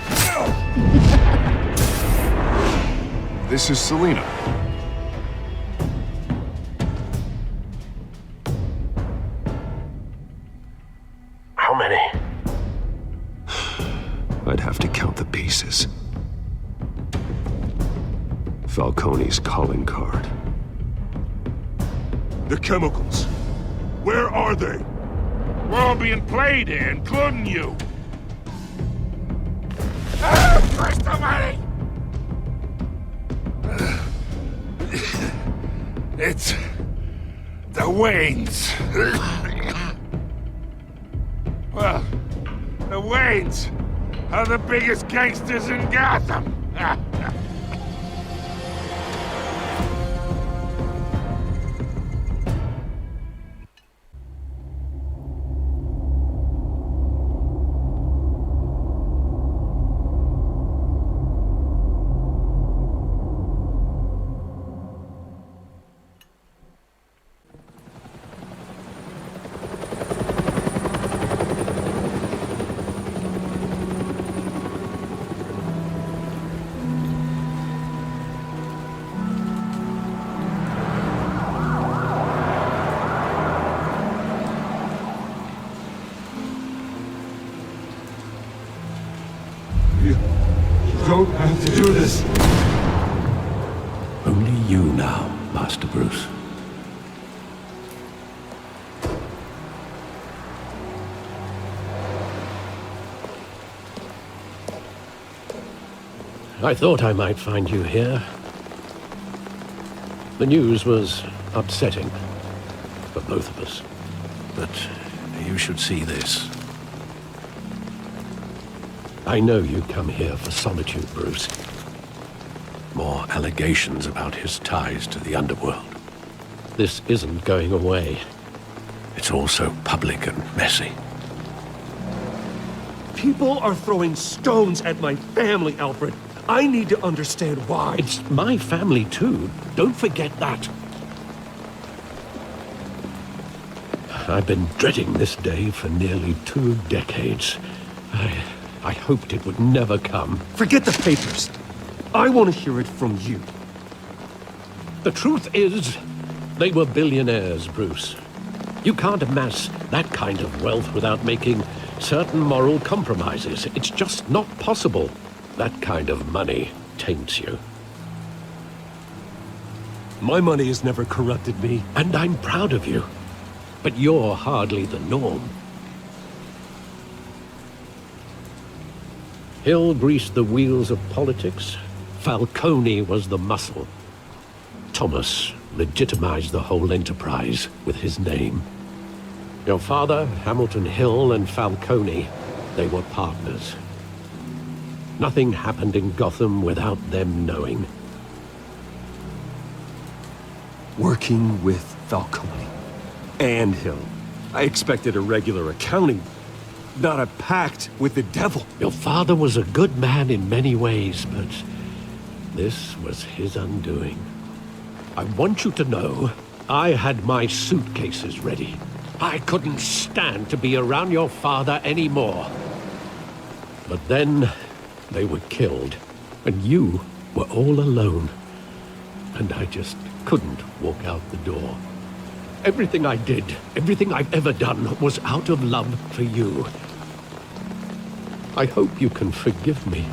This is Selina. How many? I'd have to count the pieces. Falcone's calling card. The chemicals. Where are they? We're all being played here, including you. Where's the money? It's the Waynes. Well, the Waynes are the biggest gangsters in Gotham. Don't have to do this. Only you now, Master Bruce. I thought I might find you here. The news was upsetting for both of us, but you should see this. I know you come here for solitude, Bruce. More allegations about his ties to the underworld. This isn't going away. It's all so public and messy. People are throwing stones at my family, Alfred. I need to understand why. It's my family, too. Don't forget that. I've been dreading this day for nearly 2 decades. I hoped it would never come. Forget the papers. I want to hear it from you. The truth is, they were billionaires, Bruce. You can't amass that kind of wealth without making certain moral compromises. It's just not possible. That kind of money taints you. My money has never corrupted me. And I'm proud of you. But you're hardly the norm. Hill greased the wheels of politics. Falcone was the muscle. Thomas legitimized the whole enterprise with his name. Your father, Hamilton Hill, and Falcone, they were partners. Nothing happened in Gotham without them knowing. Working with Falcone and Hill. I expected a regular accounting, not a pact with the devil. Your father was a good man in many ways, but this was his undoing. I want you to know, I had my suitcases ready. I couldn't stand to be around your father anymore. But then, they were killed, and you were all alone. And I just couldn't walk out the door. Everything I did, everything I've ever done, was out of love for you. I hope you can forgive me.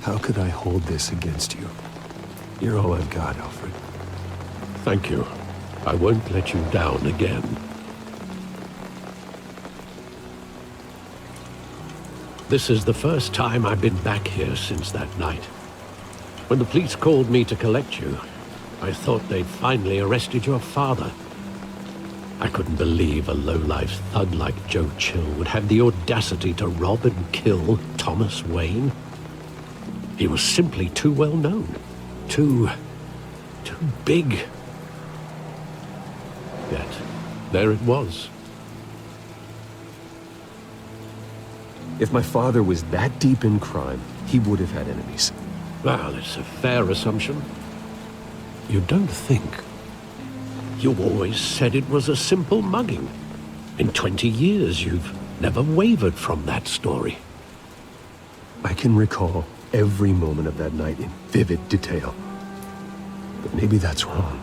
How could I hold this against you? You're all I've got, Alfred. Thank you. I won't let you down again. This is the first time I've been back here since that night. When the police called me to collect you, I thought they'd finally arrested your father. I couldn't believe a low-life thug like Joe Chill would have the audacity to rob and kill Thomas Wayne. He was simply too well known. Too big. Yet, there it was. If my father was that deep in crime, he would have had enemies. Well, it's a fair assumption. You don't think? You always said it was a simple mugging. In 20 years, you've never wavered from that story. I can recall every moment of that night in vivid detail. But maybe that's wrong.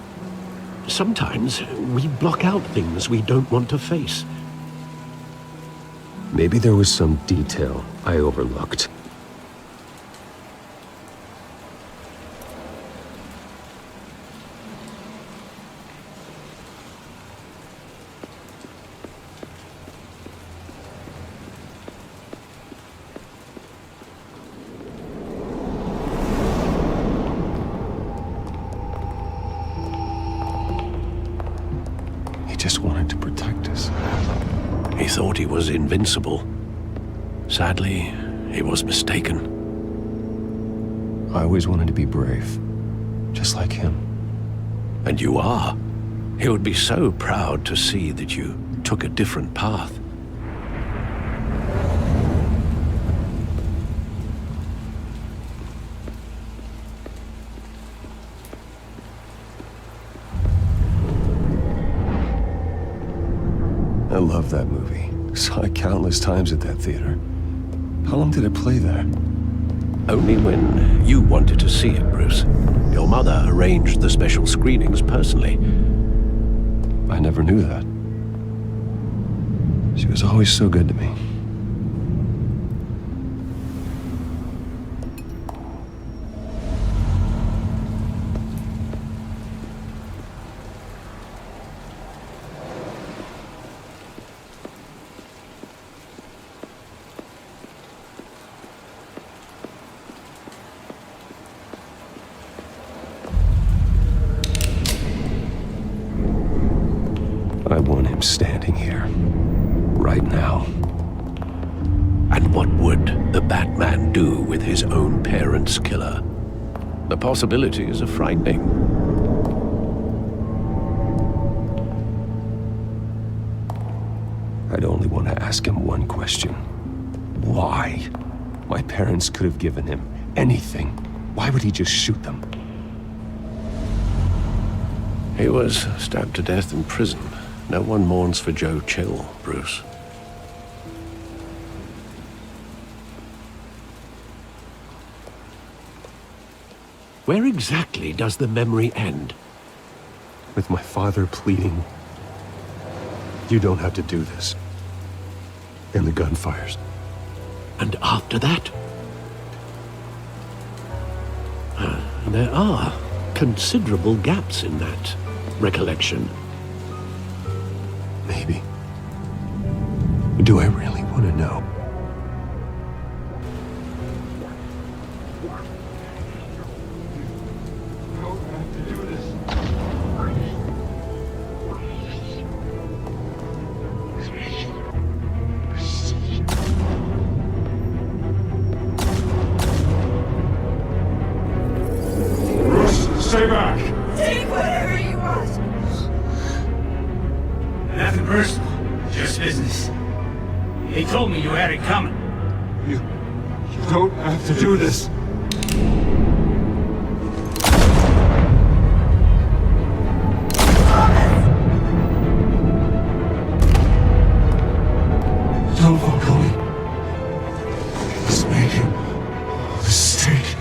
Sometimes we block out things we don't want to face. Maybe there was some detail I overlooked. He just wanted to protect us. He thought he was invincible. Sadly, he was mistaken. I always wanted to be brave, just like him. And you are. He would be so proud to see that you took a different path. I love that movie. Saw it countless times at that theater. How long did it play there? Only when you wanted to see it, Bruce. Your mother arranged the special screenings personally. I never knew that. She was always so good to me. I want him standing here, right now. And what would the Batman do with his own parents' killer? The possibilities are frightening. I'd only want to ask him one question. Why? My parents could have given him anything. Why would he just shoot them? He was stabbed to death in prison. No one mourns for Joe Chill, Bruce. Where exactly does the memory end? With my father pleading, "You don't have to do this." And the gunfires. And after that? There are considerable gaps in that recollection. Maybe. Do I really want to know? Stay back! Take whatever you want! Nothing personal, just business. They told me you had it coming. You don't have to do this. Don't walk away. Let's make a mistake.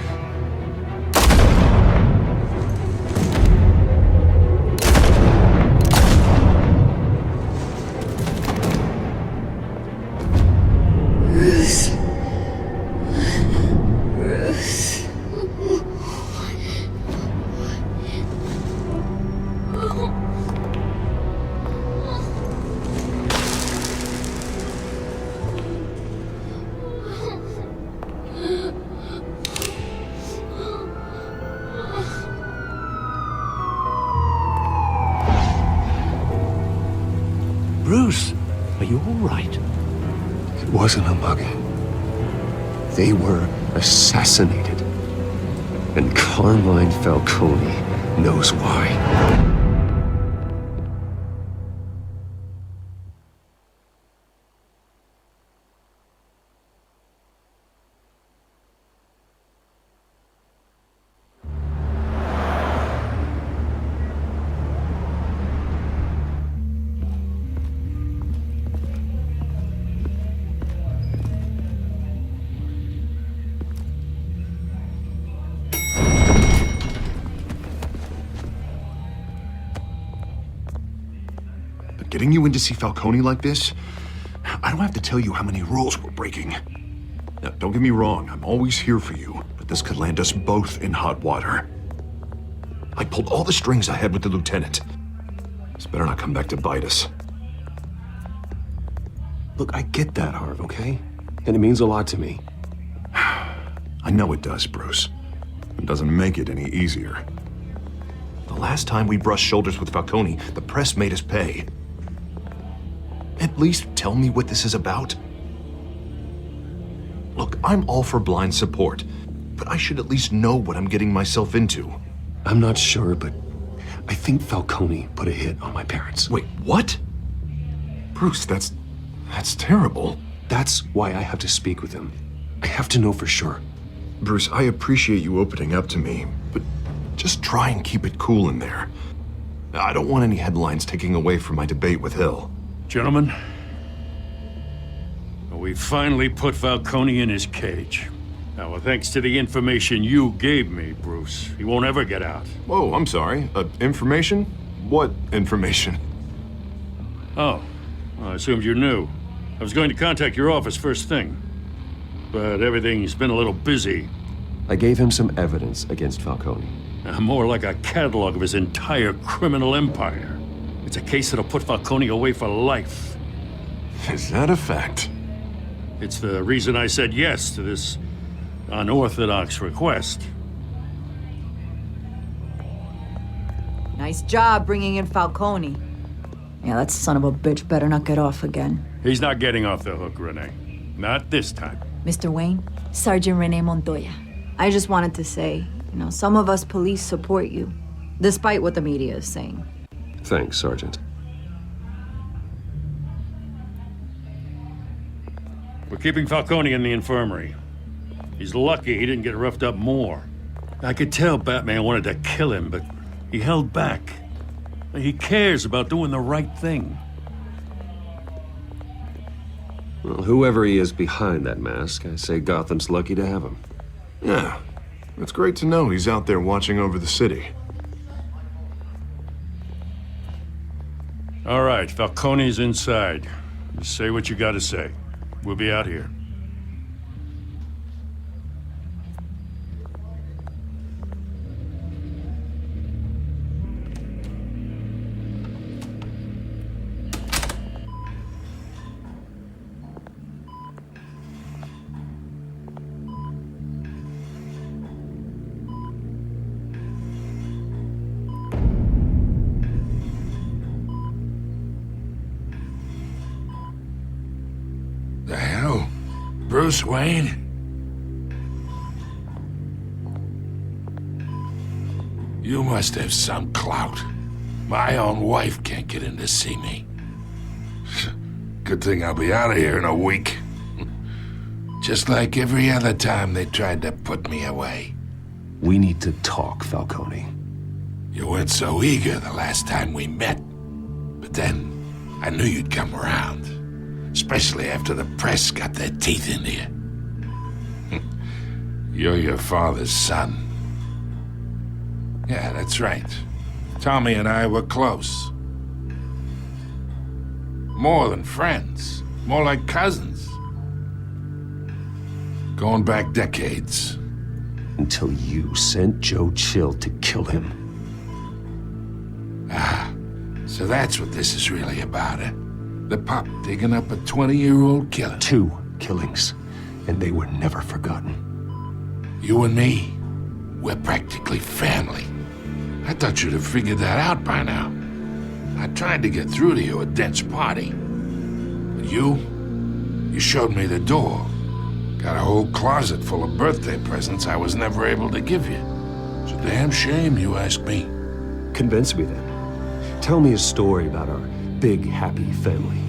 Bruce. Bruce. Bruce, are you all right? It wasn't a mugging. They were assassinated. And Carmine Falcone knows why. Getting you in to see Falcone like this? I don't have to tell you how many rules we're breaking. Now, don't get me wrong, I'm always here for you, but this could land us both in hot water. I pulled all the strings I had with the lieutenant. This better not come back to bite us. Look, I get that, Harv, okay? And it means a lot to me. I know it does, Bruce. It doesn't make it any easier. The last time we brushed shoulders with Falcone, the press made us pay. At least tell me what this is about. Look, I'm all for blind support, but I should at least know what I'm getting myself into. I'm not sure, but I think Falcone put a hit on my parents. Wait, what? Bruce, that's terrible. That's why I have to speak with him. I have to know for sure. Bruce, I appreciate you opening up to me, but just try and keep it cool in there. I don't want any headlines taking away from my debate with Hill. Gentlemen, we finally put Falcone in his cage. Now, thanks to the information you gave me, Bruce, he won't ever get out. Whoa, I'm sorry. Information? What information? Oh, well, I assumed you knew. I was going to contact your office first thing, but everything's been a little busy. I gave him some evidence against Falcone. More like a catalog of his entire criminal empire. It's a case that'll put Falcone away for life. Is that a fact? It's the reason I said yes to this unorthodox request. Nice job bringing in Falcone. Yeah, that son of a bitch better not get off again. He's not getting off the hook, Renee. Not this time. Mr. Wayne, Sergeant Renee Montoya. I just wanted to say, some of us police support you, despite what the media is saying. Thanks, Sergeant. We're keeping Falcone in the infirmary. He's lucky he didn't get roughed up more. I could tell Batman wanted to kill him, but he held back. He cares about doing the right thing. Well, whoever he is behind that mask, I say Gotham's lucky to have him. Yeah, it's great to know he's out there watching over the city. All right, Falcone's inside. You say what you gotta say. We'll be out here. The hell? Bruce Wayne? You must have some clout. My own wife can't get in to see me. Good thing I'll be out of here in a week. Just like every other time they tried to put me away. We need to talk, Falcone. You weren't so eager the last time we met. But then, I knew you'd come around. Especially after the press got their teeth into you. You're your father's son. Yeah, that's right. Tommy and I were close. More than friends. More like cousins. Going back decades. Until you sent Joe Chill to kill him. Ah, so that's what this is really about, eh? The pup digging up a 20-year-old killer. 2 killings, and they were never forgotten. You and me, we're practically family. I thought you'd have figured that out by now. I tried to get through to you at Dent's party. But you showed me the door. Got a whole closet full of birthday presents I was never able to give you. It's a damn shame you asked me. Convince me then. Tell me a story about our big, happy family.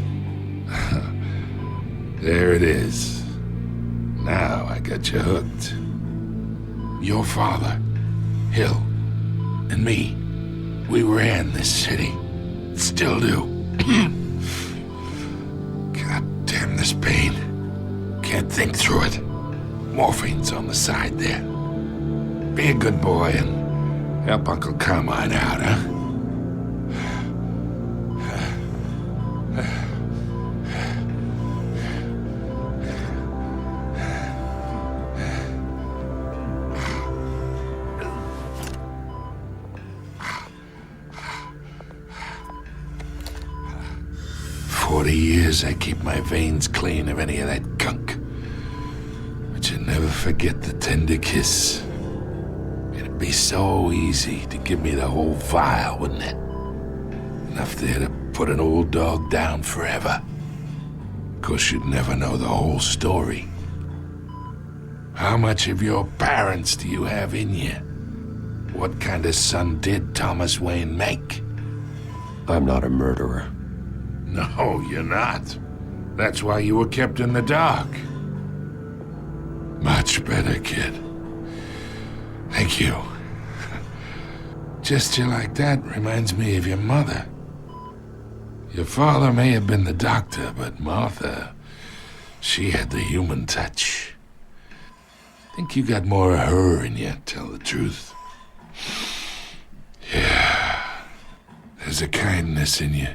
There it is. Now I got you hooked. Your father, Hill, and me, we ran this city. Still do. God damn this pain. Can't think through it. Morphine's on the side there. Be a good boy and help Uncle Carmine out, huh? 40 years I keep my veins clean of any of that gunk. But you never forget the tender kiss. It'd be so easy to give me the whole vial, wouldn't it? Enough there to put an old dog down forever. Of course, you'd never know the whole story. How much of your parents do you have in you? What kind of son did Thomas Wayne make? I'm not a murderer. No, you're not. That's why you were kept in the dark. Much better, kid. Thank you. Gesture like that reminds me of your mother. Your father may have been the doctor, but Martha, she had the human touch. Think you got more of her in you, tell the truth. Yeah. There's a kindness in you.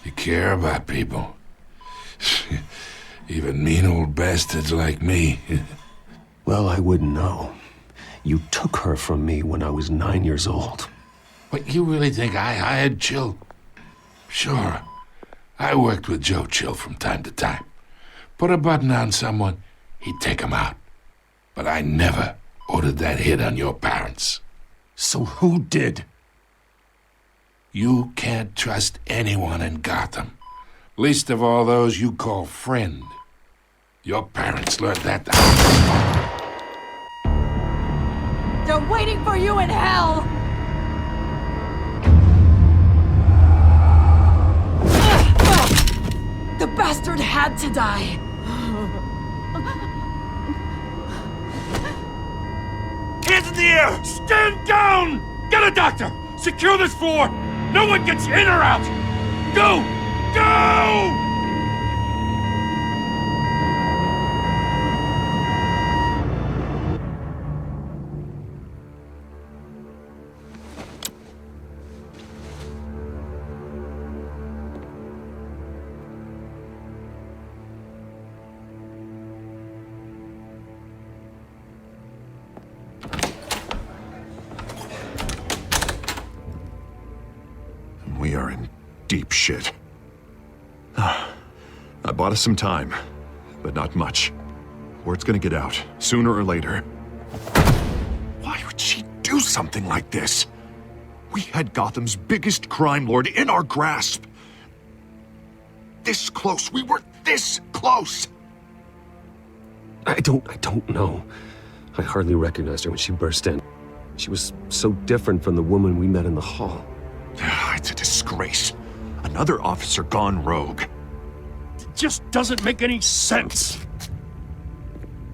You care about people. Even mean old bastards like me. Well, I wouldn't know. You took her from me when I was 9 years old. What, you really think I hired Chill? Sure. I worked with Joe Chill from time to time. Put a button on someone, he'd take him out. But I never ordered that hit on your parents. So who did? You can't trust anyone in Gotham. Least of all those you call friend. Your parents learned that. They're waiting for you in hell! The bastard had to die! Hands in the air! Stand down! Get a doctor! Secure this floor! No one gets in or out! Go! Go! We are in deep shit. I bought us some time, but not much. Word's gonna get out, sooner or later. Why would she do something like this? We had Gotham's biggest crime lord in our grasp. This close, we were this close! I don't know. I hardly recognized her when she burst in. She was so different from the woman we met in the hall. It's a disgrace. Another officer gone rogue. It just doesn't make any sense.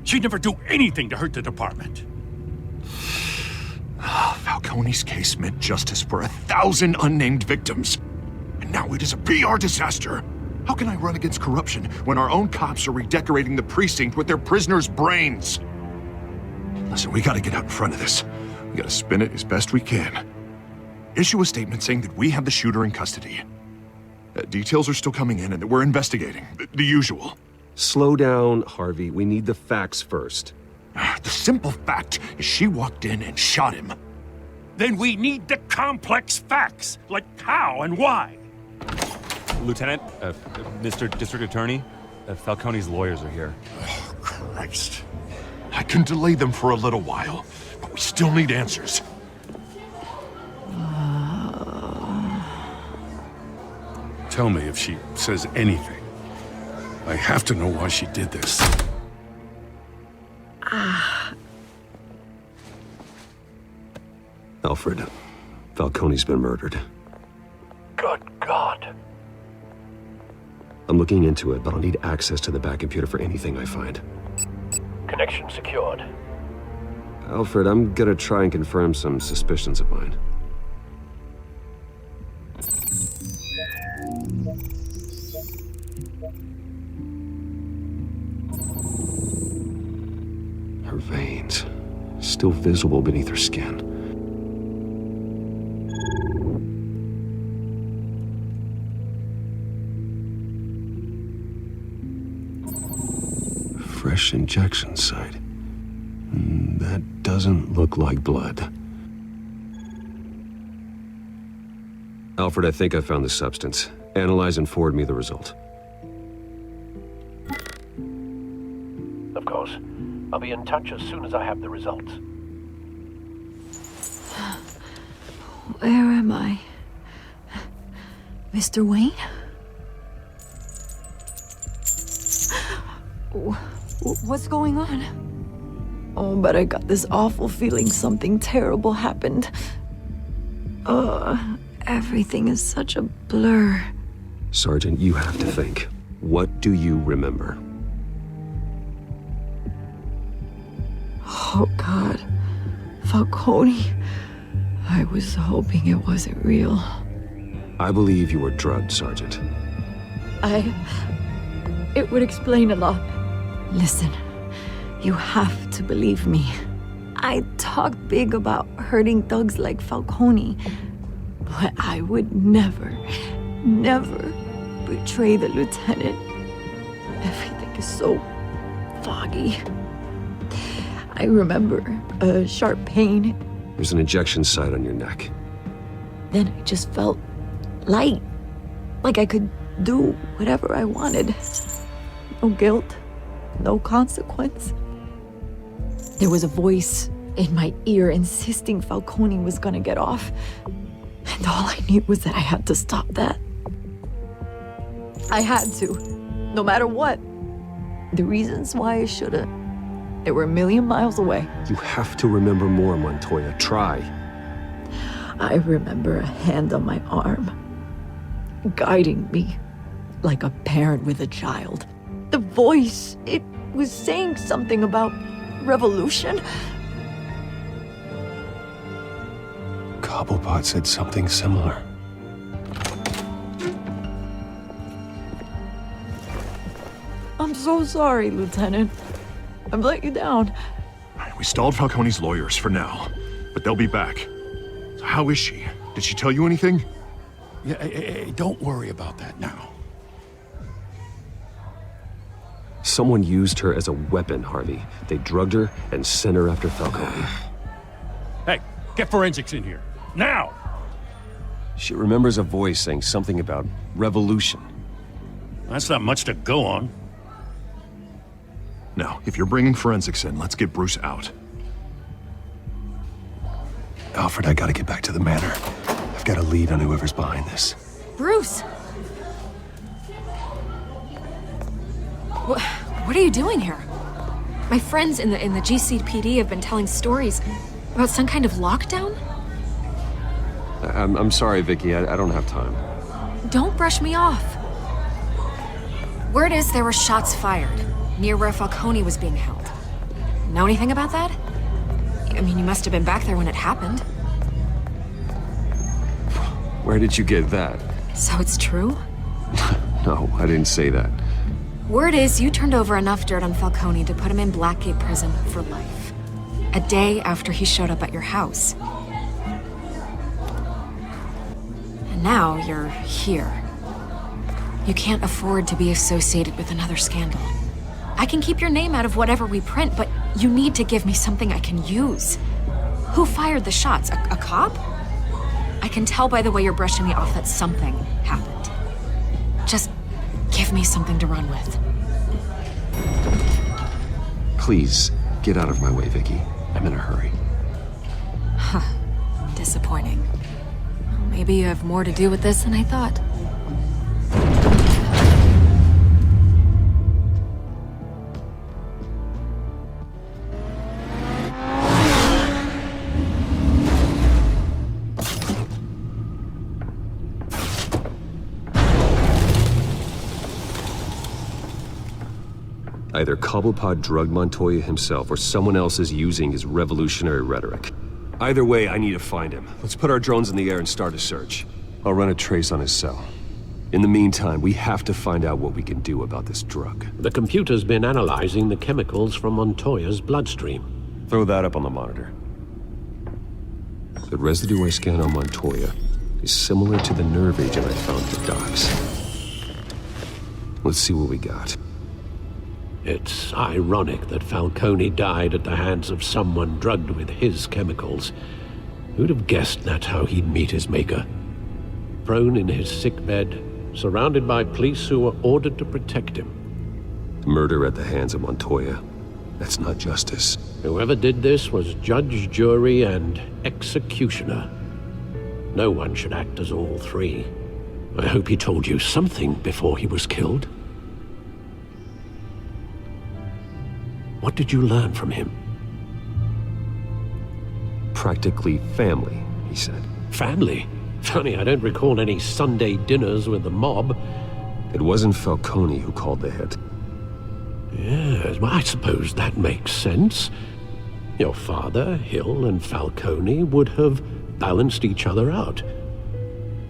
She'd never do anything to hurt the department. Falcone's case meant justice for 1,000 unnamed victims. And now it is a PR disaster. How can I run against corruption when our own cops are redecorating the precinct with their prisoners' brains? Listen, we gotta get out in front of this. We gotta spin it as best we can. Issue a statement saying that we have the shooter in custody. Details are still coming in and that we're investigating. The usual. Slow down, Harvey. We need the facts first. The simple fact is she walked in and shot him. Then we need the complex facts, like how and why. Lieutenant, Mr. District Attorney, Falcone's lawyers are here. Oh, Christ. I can delay them for a little while, but we still need answers. Tell me if she says anything. I have to know why she did this. Alfred, Falcone's been murdered. Good God. I'm looking into it, but I'll need access to the back computer for anything I find. Connection secured. Alfred, I'm gonna try and confirm some suspicions of mine. Her veins, still visible beneath her skin. Fresh injection site. That doesn't look like blood. Alfred, I think I found the substance. Analyze and forward me the result. Of course. I'll be in touch as soon as I have the results. Where am I? Mr. Wayne? What's going on? Oh, but I got this awful feeling something terrible happened. Everything is such a blur. Sergeant, you have to think. What do you remember? Oh, God. Falcone. I was hoping it wasn't real. I believe you were drugged, Sergeant. It would explain a lot. Listen, you have to believe me. I talk big about hurting thugs like Falcone, but I would never betray the lieutenant. Everything is so foggy. I remember a sharp pain. There's an injection site on your neck. Then I just felt light, like I could do whatever I wanted. No guilt, no consequence. There was a voice in my ear insisting Falcone was gonna get off. And all I knew was that I had to stop that. I had to, no matter what. The reasons why I should've, they were a million miles away. You have to remember more, Montoya. Try. I remember a hand on my arm, guiding me like a parent with a child. The voice, it was saying something about revolution. Cobblepot said something similar. I'm so sorry, Lieutenant. I've let you down. We stalled Falcone's lawyers for now, but they'll be back. So how is she? Did she tell you anything? Yeah, hey, don't worry about that now. Someone used her as a weapon, Harvey. They drugged her and sent her after Falcone. Hey, get forensics in here. Now! She remembers a voice saying something about revolution. That's not much to go on. Now, if you're bringing forensics in, let's get Bruce out. Alfred, I gotta get back to the manor. I've got a lead on whoever's behind this. Bruce! What are you doing here? My friends in the GCPD have been telling stories about some kind of lockdown? I'm sorry, Vicky. I don't have time. Don't brush me off. Word is there were shots fired near where Falcone was being held. Know anything about that? I mean, you must have been back there when it happened. Where did you get that? So it's true? No, I didn't say that. Word is you turned over enough dirt on Falcone to put him in Blackgate Prison for life. A day after he showed up at your house. And now you're here. You can't afford to be associated with another scandal. I can keep your name out of whatever we print, but you need to give me something I can use. Who fired the shots? A cop? I can tell by the way you're brushing me off that something happened. Just give me something to run with. Please, get out of my way, Vicky. I'm in a hurry. Huh. Disappointing. Well, maybe you have more to do with this than I thought. Either Cobblepot drugged Montoya himself, or someone else is using his revolutionary rhetoric. Either way, I need to find him. Let's put our drones in the air and start a search. I'll run a trace on his cell. In the meantime, we have to find out what we can do about this drug. The computer's been analyzing the chemicals from Montoya's bloodstream. Throw that up on the monitor. The residue I scanned on Montoya is similar to the nerve agent I found at the docks. Let's see what we got. It's ironic that Falcone died at the hands of someone drugged with his chemicals. Who'd have guessed that's how he'd meet his maker? Prone in his sickbed, surrounded by police who were ordered to protect him. Murder at the hands of Montoya. That's not justice. Whoever did this was judge, jury, and executioner. No one should act as all three. I hope he told you something before he was killed. What did you learn from him? Practically family, he said. Family? Funny, I don't recall any Sunday dinners with the mob. It wasn't Falcone who called the hit. Yes, well, I suppose that makes sense. Your father, Hill, and Falcone would have balanced each other out.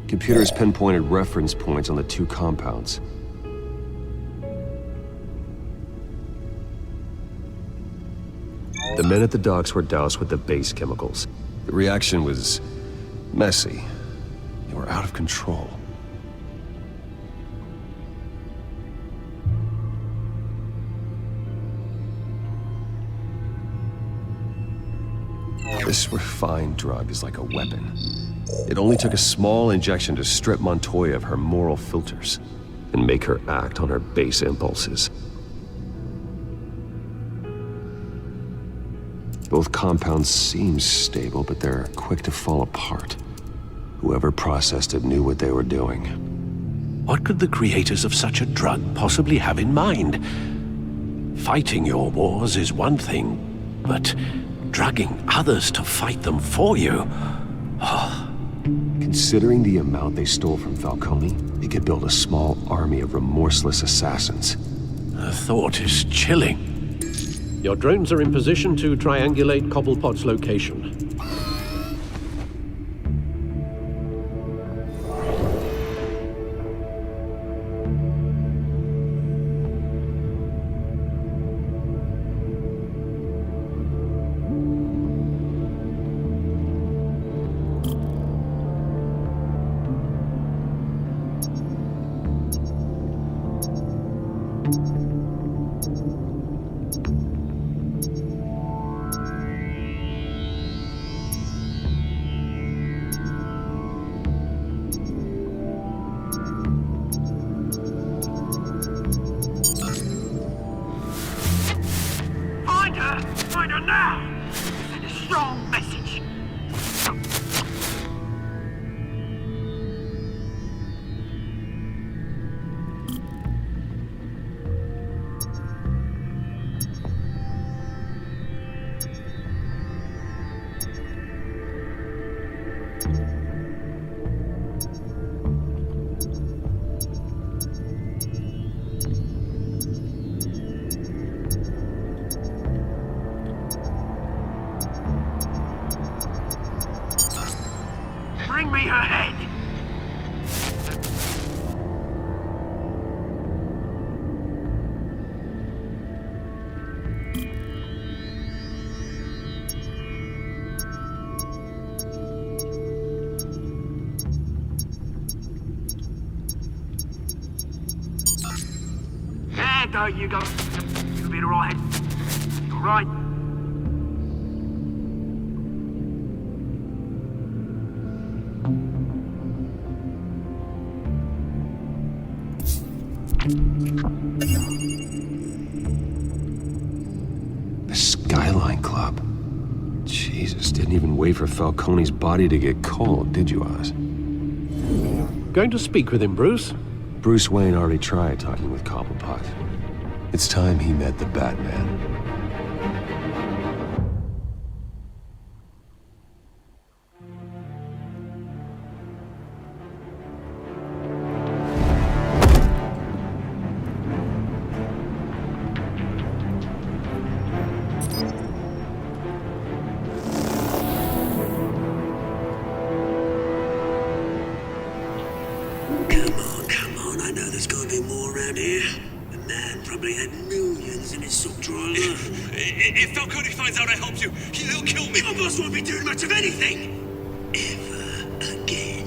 Computers pinpointed reference points on the two compounds. The men at the docks were doused with the base chemicals. The reaction was messy. They were out of control. This refined drug is like a weapon. It only took a small injection to strip Montoya of her moral filters and make her act on her base impulses. Both compounds seem stable, but they're quick to fall apart. Whoever processed it knew what they were doing. What could the creators of such a drug possibly have in mind? Fighting your wars is one thing, but drugging others to fight them for you? Oh. Considering the amount they stole from Falcone, they could build a small army of remorseless assassins. The thought is chilling. Your drones are in position to triangulate Cobblepot's location. Find her now! Send a strong message. Bring me her head! There you go. You'll be alright. Alright. The Skyline Club. Jesus, didn't even wait for Falcone's body to get cold, did you, Oz? Going to speak with him, Bruce? Bruce Wayne already tried talking with Cobblepot. It's time he met the Batman. Come on, I know there's gonna be more around here. The man probably had millions in his sock-drawer. If Falcone finds out I helped you, he'll kill me. My boss won't be doing much of anything. Ever again.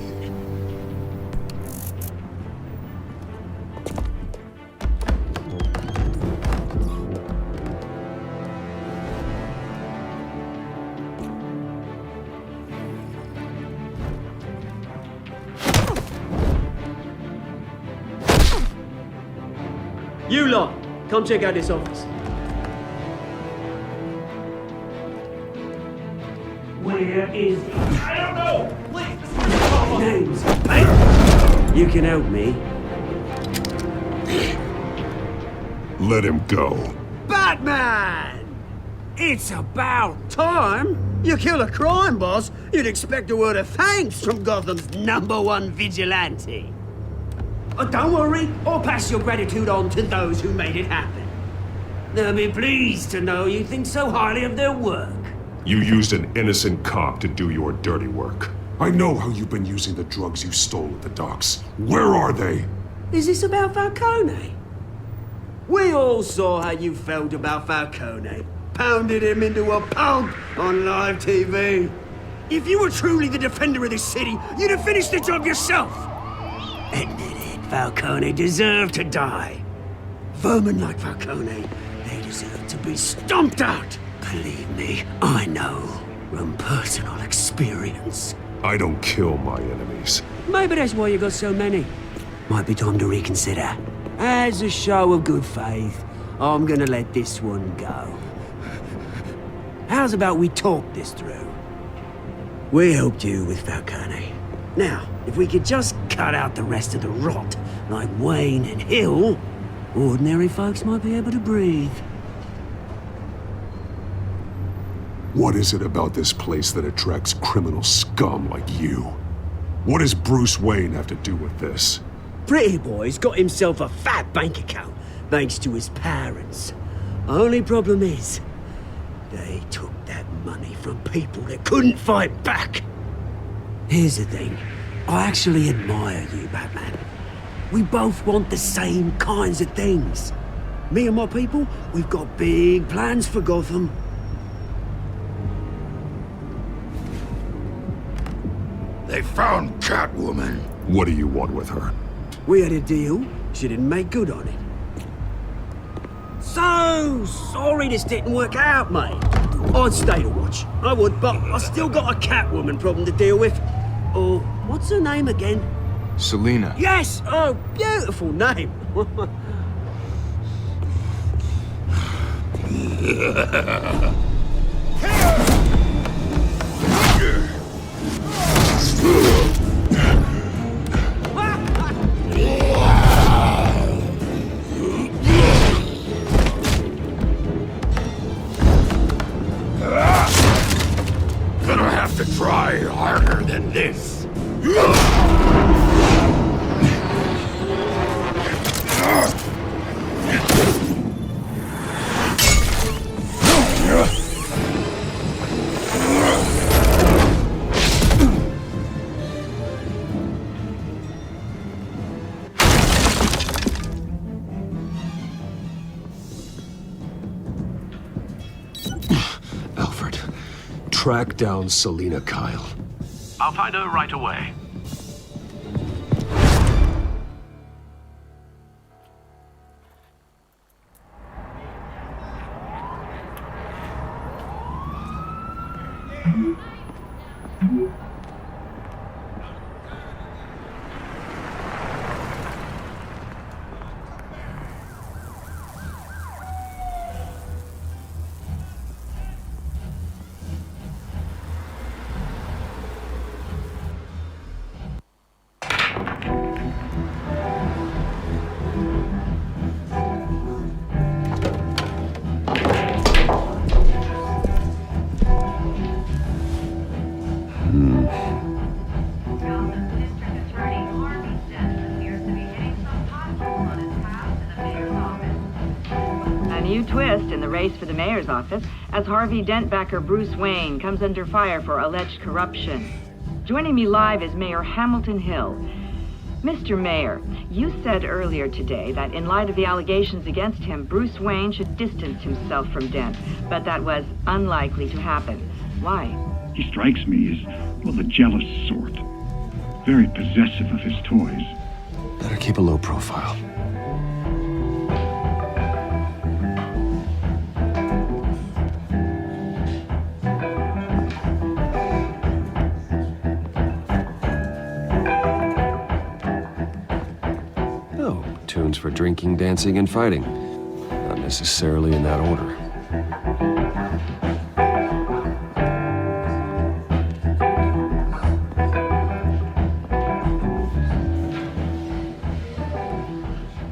You lot, come check out this office. Where is he? I don't know! Please! Names. Hey! You can help me. Let him go. Batman! It's about time. You kill a crime boss, you'd expect a word of thanks from Gotham's #1 vigilante. Oh, don't worry, I'll pass your gratitude on to those who made it happen. They'll be pleased to know you think so highly of their work. You used an innocent cop to do your dirty work. I know how you've been using the drugs you stole at the docks. Where are they? Is this about Falcone? We all saw how you felt about Falcone. Pounded him into a pulp on live TV. If you were truly the defender of this city, you'd have finished the job yourself. Admit it, Falcone deserved to die. Vermin like Falcone, they deserve to be stomped out. Believe me, I know from personal experience. I don't kill my enemies. Maybe that's why you got so many. Might be time to reconsider. As a show of good faith, I'm gonna let this one go. How's about we talk this through? We helped you with Falcone. Now, if we could just cut out the rest of the rot, like Wayne and Hill, ordinary folks might be able to breathe. What is it about this place that attracts criminal scum like you? What does Bruce Wayne have to do with this? Pretty Boy's got himself a fat bank account, thanks to his parents. Only problem is, they took that money from people that couldn't fight back. Here's the thing. I actually admire you, Batman. We both want the same kinds of things. Me and my people, we've got big plans for Gotham. They found Catwoman. What do you want with her? We had a deal. She didn't make good on it. So sorry this didn't work out, mate. I'd stay to watch. I would, but I still got a Catwoman problem to deal with. Oh, what's her name again? Selina. Yes! Oh, beautiful name. Gonna have to try harder than this. Alfred, track down Selina Kyle. I'll find her right away. For the mayor's office as Harvey Dent backer Bruce Wayne comes under fire for alleged corruption. Joining me live is Mayor Hamilton Hill. Mr. Mayor, you said earlier today that in light of the allegations against him, Bruce Wayne should distance himself from Dent, but that was unlikely to happen. Why? He strikes me as, well, the jealous sort. Very possessive of his toys. Better keep a low profile. Oh, tunes for drinking, dancing, and fighting. Not necessarily in that order.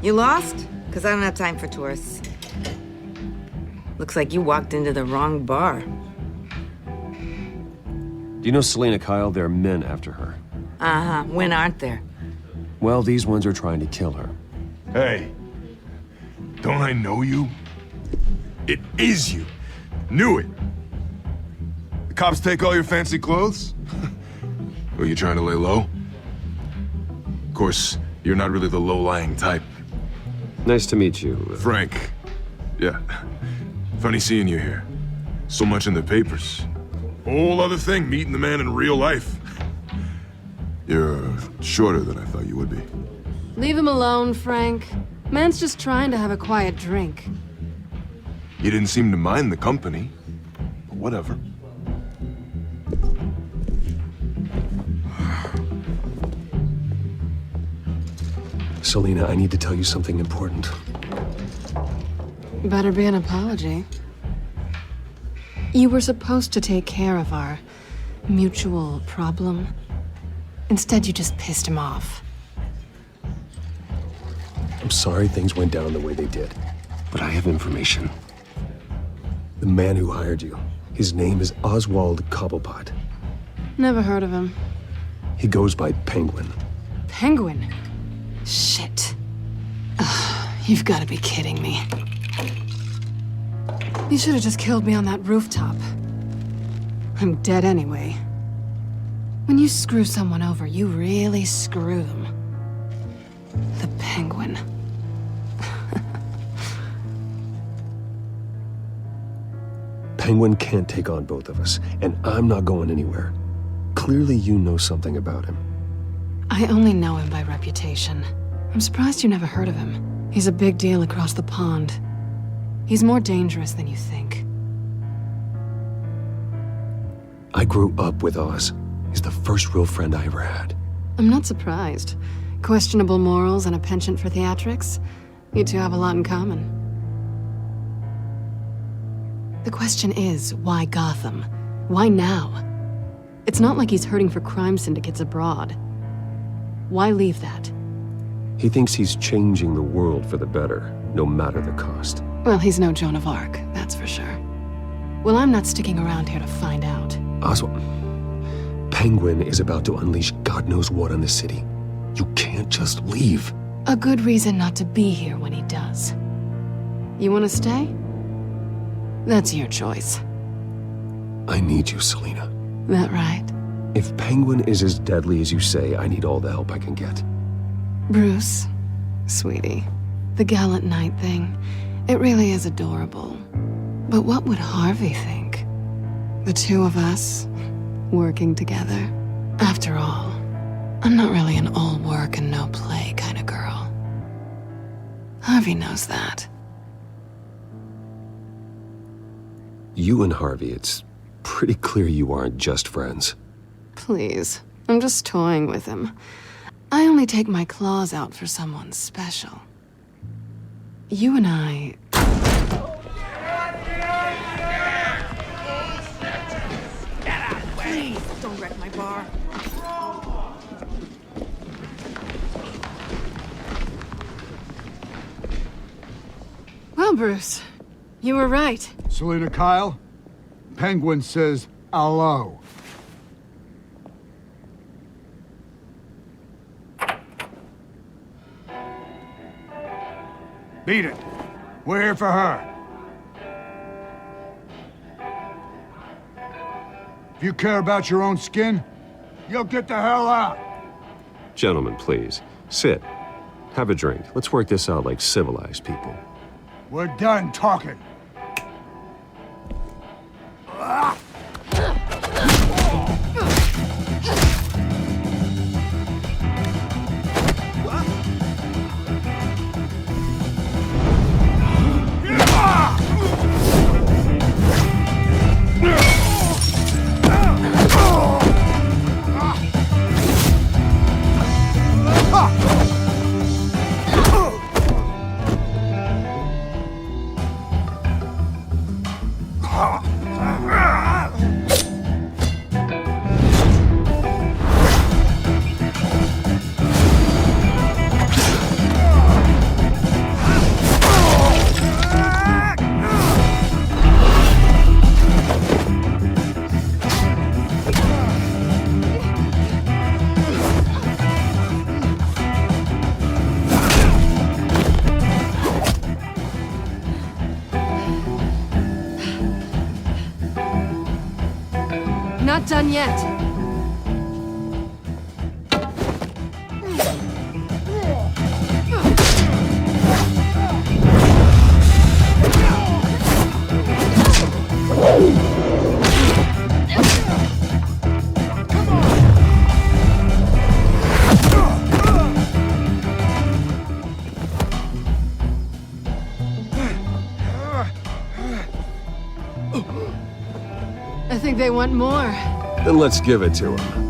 You lost? Because I don't have time for tourists. Looks like you walked into the wrong bar. Do you know Selina Kyle? There are men after her. Uh-huh. When aren't there? Well, these ones are trying to kill her. Hey, don't I know you? It is you. Knew it. The cops take all your fancy clothes? Were you trying to lay low? Of course, you're not really the low-lying type. Nice to meet you. Frank. Yeah. Funny seeing you here. So much in the papers. Whole other thing, meeting the man in real life. You're shorter than I thought you would be. Leave him alone, Frank. Man's just trying to have a quiet drink. You didn't seem to mind the company. But whatever. Selina, I need to tell you something important. Better be an apology. You were supposed to take care of our mutual problem. Instead, you just pissed him off. I'm sorry things went down the way they did, but I have information. The man who hired you, his name is Oswald Cobblepot. Never heard of him. He goes by Penguin. Penguin? Shit. Ugh, you've got to be kidding me. You should have just killed me on that rooftop. I'm dead anyway. When you screw someone over, you really screw them. The Penguin. Penguin can't take on both of us, and I'm not going anywhere. Clearly you know something about him. I only know him by reputation. I'm surprised you never heard of him. He's a big deal across the pond. He's more dangerous than you think. I grew up with Oz. He's the first real friend I ever had. I'm not surprised. Questionable morals and a penchant for theatrics. You two have a lot in common. The question is, why Gotham? Why now? It's not like he's hurting for crime syndicates abroad. Why leave that? He thinks he's changing the world for the better, no matter the cost. Well, he's no Joan of Arc, that's for sure. Well, I'm not sticking around here to find out. Oswald, Penguin is about to unleash God knows what on the city. You can't just leave. A good reason not to be here when he does. You want to stay? That's your choice. I need you, Selina. That right? If Penguin is as deadly as you say, I need all the help I can get. Bruce, sweetie, the gallant knight thing, it really is adorable. But what would Harvey think? The two of us, working together. After all, I'm not really an all work and no play kind of girl. Harvey knows that. You and Harvey, it's pretty clear you aren't just friends. Please, I'm just toying with him. I only take my claws out for someone special. You and I... Please, don't wreck my bar. Well, Bruce, you were right. Selina Kyle, Penguin says hello. Beat it. We're here for her. If you care about your own skin, you'll get the hell out. Gentlemen, please. Sit. Have a drink. Let's work this out like civilized people. We're done talking. Not done yet. I think they want more. Then let's give it to him.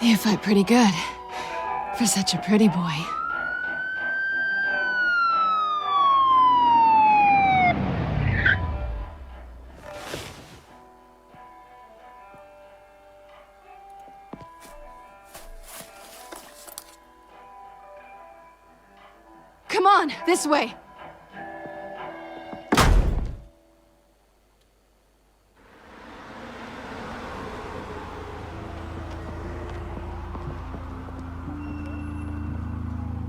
You fight pretty good. For such a pretty boy. Come on, this way.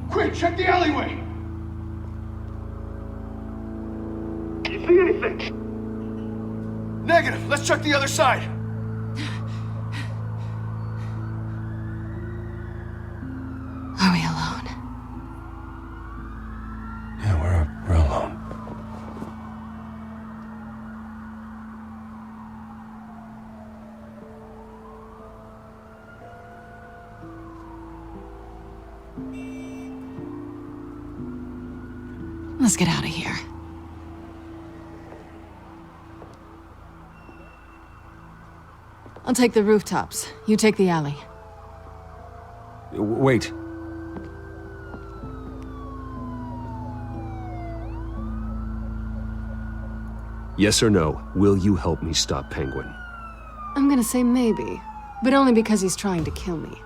Quick, check the alleyway! You see anything? Negative. Let's check the other side. Are we alone? Yeah, we're alone. Let's get out of here. I'll take the rooftops. You take the alley. Wait. Yes or no, will you help me stop Penguin? I'm gonna say maybe, but only because he's trying to kill me.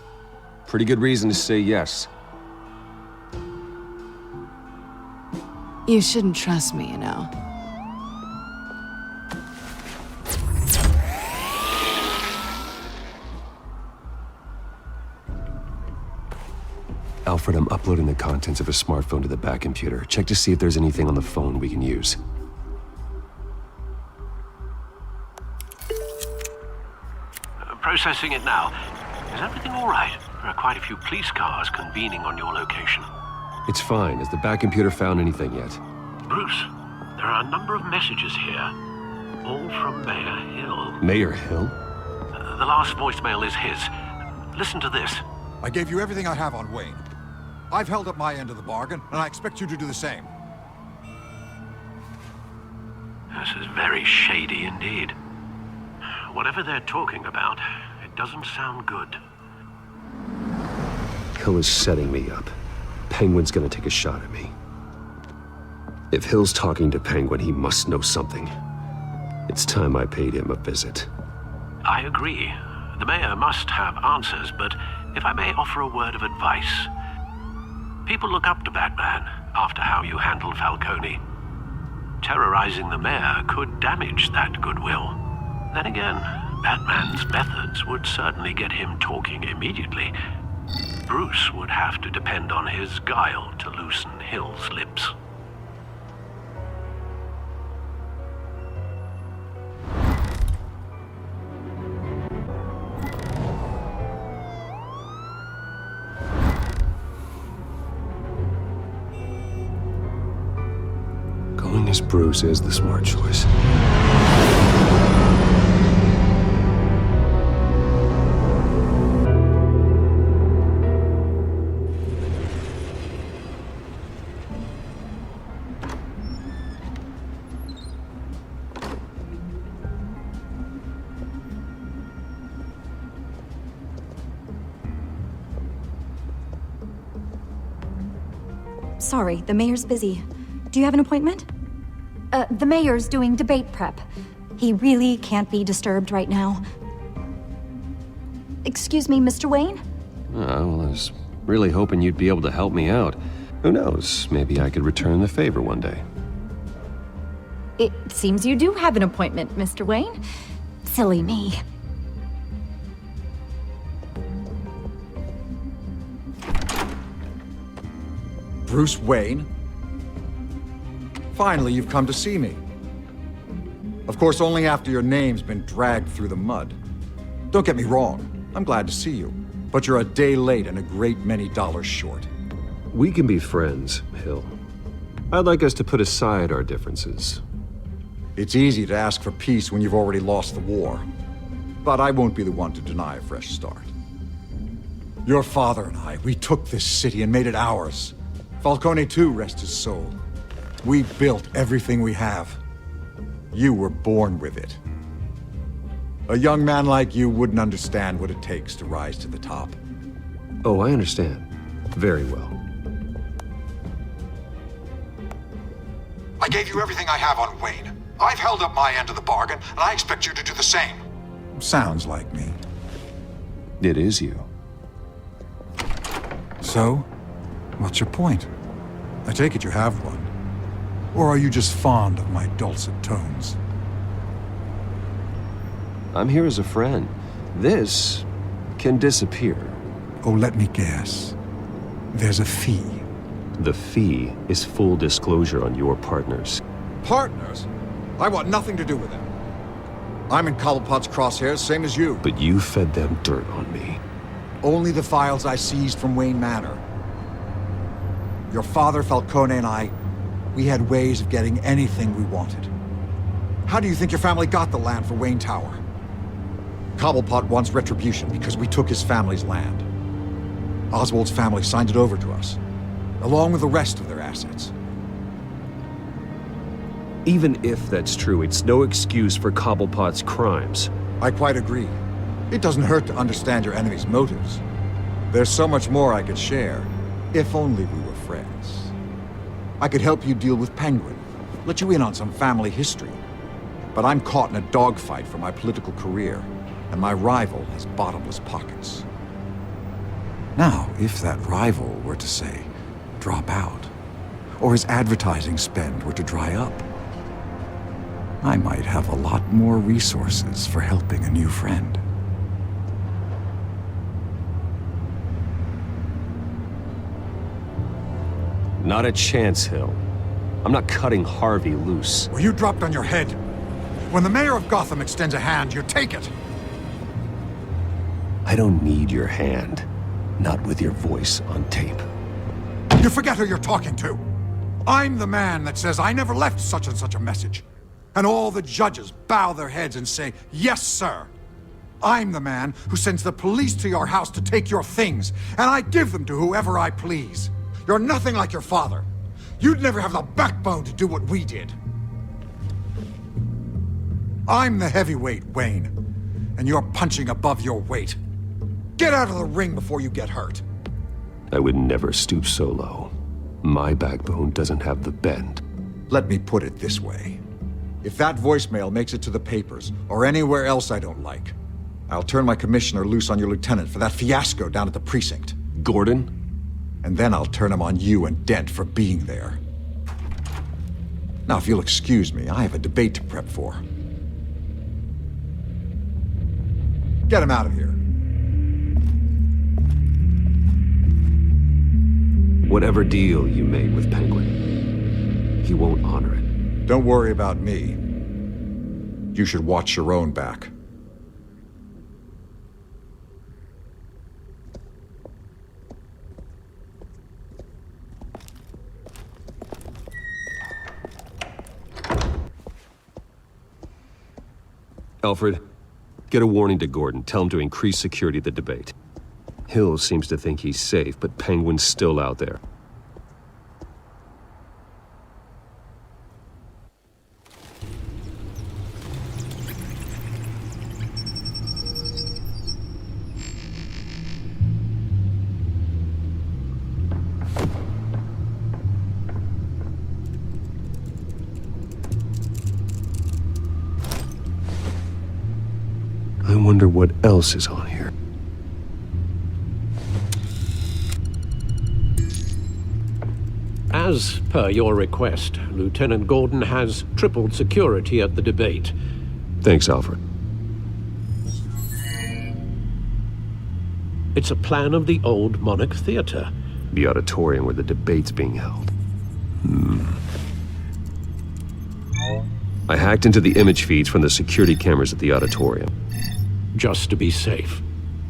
Pretty good reason to say yes. You shouldn't trust me, you know. Alfred, I'm uploading the contents of a smartphone to the back computer. Check to see if there's anything on the phone we can use. Processing it now. Is everything all right? There are quite a few police cars convening on your location. It's fine. Has the back computer found anything yet? Bruce, there are a number of messages here. All from Mayor Hill. Mayor Hill? The last voicemail is his. Listen to this. I gave you everything I have on Wayne. I've held up my end of the bargain, and I expect you to do the same. This is very shady indeed. Whatever they're talking about, it doesn't sound good. Hill is setting me up. Penguin's gonna take a shot at me. If Hill's talking to Penguin, he must know something. It's time I paid him a visit. I agree. The mayor must have answers, but if I may offer a word of advice. People look up to Batman after how you handled Falcone. Terrorizing the mayor could damage that goodwill. Then again, Batman's methods would certainly get him talking immediately. Bruce would have to depend on his guile to loosen Hill's lips. Going as Bruce is the smart choice. Sorry, the mayor's busy. Do you have an appointment? The mayor's doing debate prep. He really can't be disturbed right now. Excuse me, Mr. Wayne? Well, I was really hoping you'd be able to help me out. Who knows, maybe I could return the favor one day. It seems you do have an appointment, Mr. Wayne. Silly me. Bruce Wayne? Finally, you've come to see me. Of course, only after your name's been dragged through the mud. Don't get me wrong, I'm glad to see you. But you're a day late and a great many dollars short. We can be friends, Hill. I'd like us to put aside our differences. It's easy to ask for peace when you've already lost the war. But I won't be the one to deny a fresh start. Your father and I, we took this city and made it ours. Falcone too, rest his soul. We built everything we have. You were born with it. A young man like you wouldn't understand what it takes to rise to the top. Oh, I understand. Very well. I gave you everything I have on Wayne. I've held up my end of the bargain, and I expect you to do the same. Sounds like me. It is you. So, what's your point? I take it you have one. Or are you just fond of my dulcet tones? I'm here as a friend. This can disappear. Oh, let me guess. There's a fee. The fee is full disclosure on your partners. Partners? I want nothing to do with them. I'm in Cobblepot's crosshairs, same as you. But you fed them dirt on me. Only the files I seized from Wayne Manor. Your father, Falcone, and I, we had ways of getting anything we wanted. How do you think your family got the land for Wayne Tower? Cobblepot wants retribution because we took his family's land. Oswald's family signed it over to us, along with the rest of their assets. Even if that's true, it's no excuse for Cobblepot's crimes. I quite agree. It doesn't hurt to understand your enemy's motives. There's so much more I could share, if only we were friends. I could help you deal with Penguin, let you in on some family history. But I'm caught in a dogfight for my political career, and my rival has bottomless pockets. Now, if that rival were to, say, drop out, or his advertising spend were to dry up, I might have a lot more resources for helping a new friend. Not a chance, Hill. I'm not cutting Harvey loose. Well, you dropped on your head. When the mayor of Gotham extends a hand, you take it. I don't need your hand. Not with your voice on tape. You forget who you're talking to. I'm the man that says I never left such and such a message. And all the judges bow their heads and say, yes, sir. I'm the man who sends the police to your house to take your things, and I give them to whoever I please. You're nothing like your father. You'd never have the backbone to do what we did. I'm the heavyweight, Wayne, and you're punching above your weight. Get out of the ring before you get hurt. I would never stoop so low. My backbone doesn't have the bend. Let me put it this way. If that voicemail makes it to the papers, or anywhere else I don't like, I'll turn my commissioner loose on your lieutenant for that fiasco down at the precinct. Gordon? And then I'll turn him on you and Dent for being there. Now, if you'll excuse me, I have a debate to prep for. Get him out of here. Whatever deal you made with Penguin, he won't honor it. Don't worry about me. You should watch your own back. Alfred, get a warning to Gordon. Tell him to increase security at the debate. Hill seems to think he's safe, but Penguin's still out there. I wonder what else is on here. As per your request, Lieutenant Gordon has tripled security at the debate. Thanks, Alfred. It's a plan of the old Monarch Theater. The auditorium where the debate's being held. I hacked into the image feeds from the security cameras at the auditorium. Just to be safe.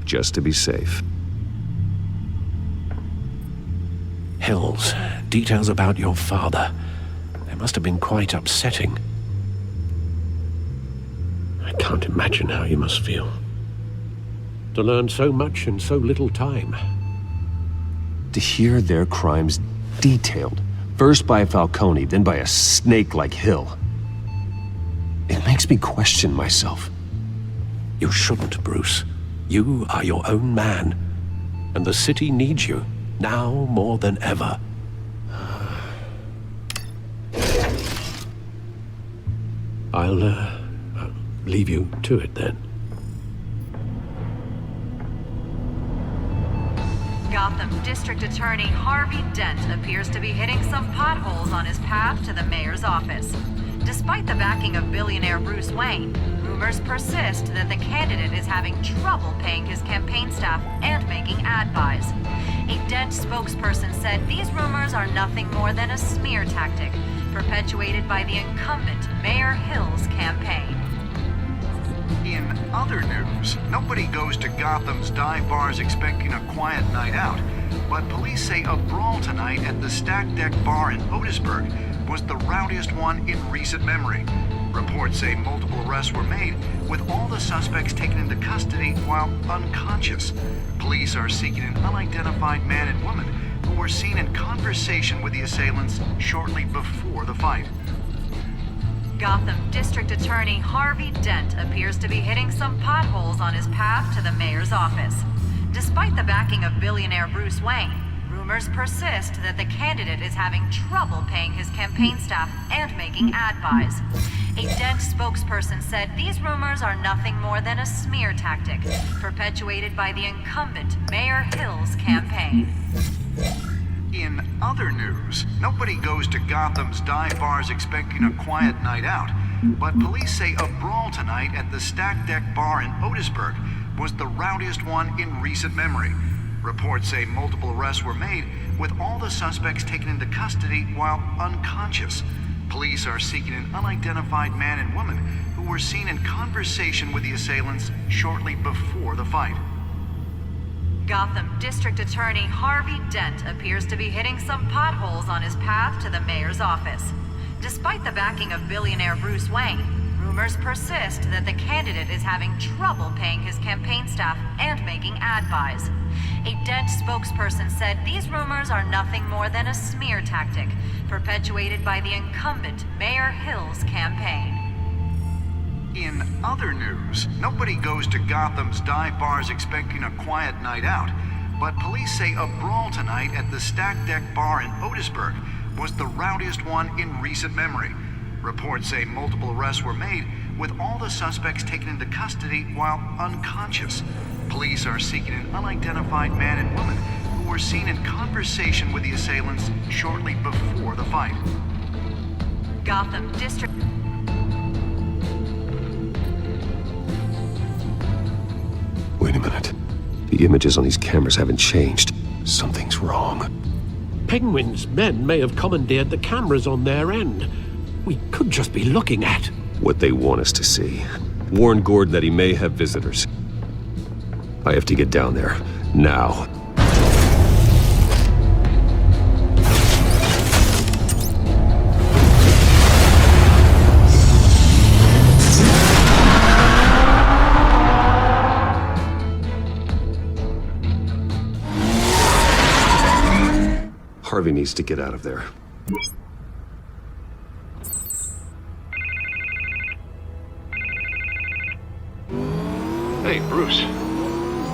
Just to be safe. Hills, details about your father. They must have been quite upsetting. I can't imagine how you must feel. To learn so much in so little time. To hear their crimes detailed, first by Falcone, then by a snake like Hill. It makes me question myself. You shouldn't, Bruce. You are your own man. And the city needs you, now more than ever. I'll leave you to it then. Gotham District Attorney Harvey Dent appears to be hitting some potholes on his path to the mayor's office. Despite the backing of billionaire Bruce Wayne, rumors persist that the candidate is having trouble paying his campaign staff and making ad buys. A Dent spokesperson said these rumors are nothing more than a smear tactic perpetuated by the incumbent Mayor Hill's campaign. In other news, nobody goes to Gotham's dive bars expecting a quiet night out, but police say a brawl tonight at the Stack Deck Bar in Otisburg was the rowdiest one in recent memory. Reports say multiple arrests were made, with all the suspects taken into custody while unconscious. Police are seeking an unidentified man and woman who were seen in conversation with the assailants shortly before the fight. Gotham District Attorney Harvey Dent appears to be hitting some potholes on his path to the mayor's office. Despite the backing of billionaire Bruce Wayne, rumors persist that the candidate is having trouble paying his campaign staff and making ad buys. A Dent spokesperson said these rumors are nothing more than a smear tactic perpetuated by the incumbent Mayor Hill's campaign. In other news, nobody goes to Gotham's dive bars expecting a quiet night out, but police say a brawl tonight at the Stack Deck Bar in Otisburg was the rowdiest one in recent memory. Reports say multiple arrests were made, with all the suspects taken into custody while unconscious. Police are seeking an unidentified man and woman who were seen in conversation with the assailants shortly before the fight. Gotham District Attorney Harvey Dent appears to be hitting some potholes on his path to the mayor's office. Despite the backing of billionaire Bruce Wayne, rumors persist that the candidate is having trouble paying his campaign staff and making ad buys. A Dent spokesperson said these rumors are nothing more than a smear tactic perpetuated by the incumbent Mayor Hill's campaign. In other news, nobody goes to Gotham's dive bars expecting a quiet night out, but police say a brawl tonight at the Stack Deck Bar in Otisburg was the rowdiest one in recent memory. Reports say multiple arrests were made, with all the suspects taken into custody while unconscious. Police are seeking an unidentified man and woman who were seen in conversation with the assailants shortly before the fight. Gotham District... Wait a minute. The images on these cameras haven't changed. Something's wrong. Penguin's men may have commandeered the cameras on their end. We could just be looking at what they want us to see. Warn Gordon that he may have visitors. I have to get down there, now. Harvey needs to get out of there. Hey, Bruce.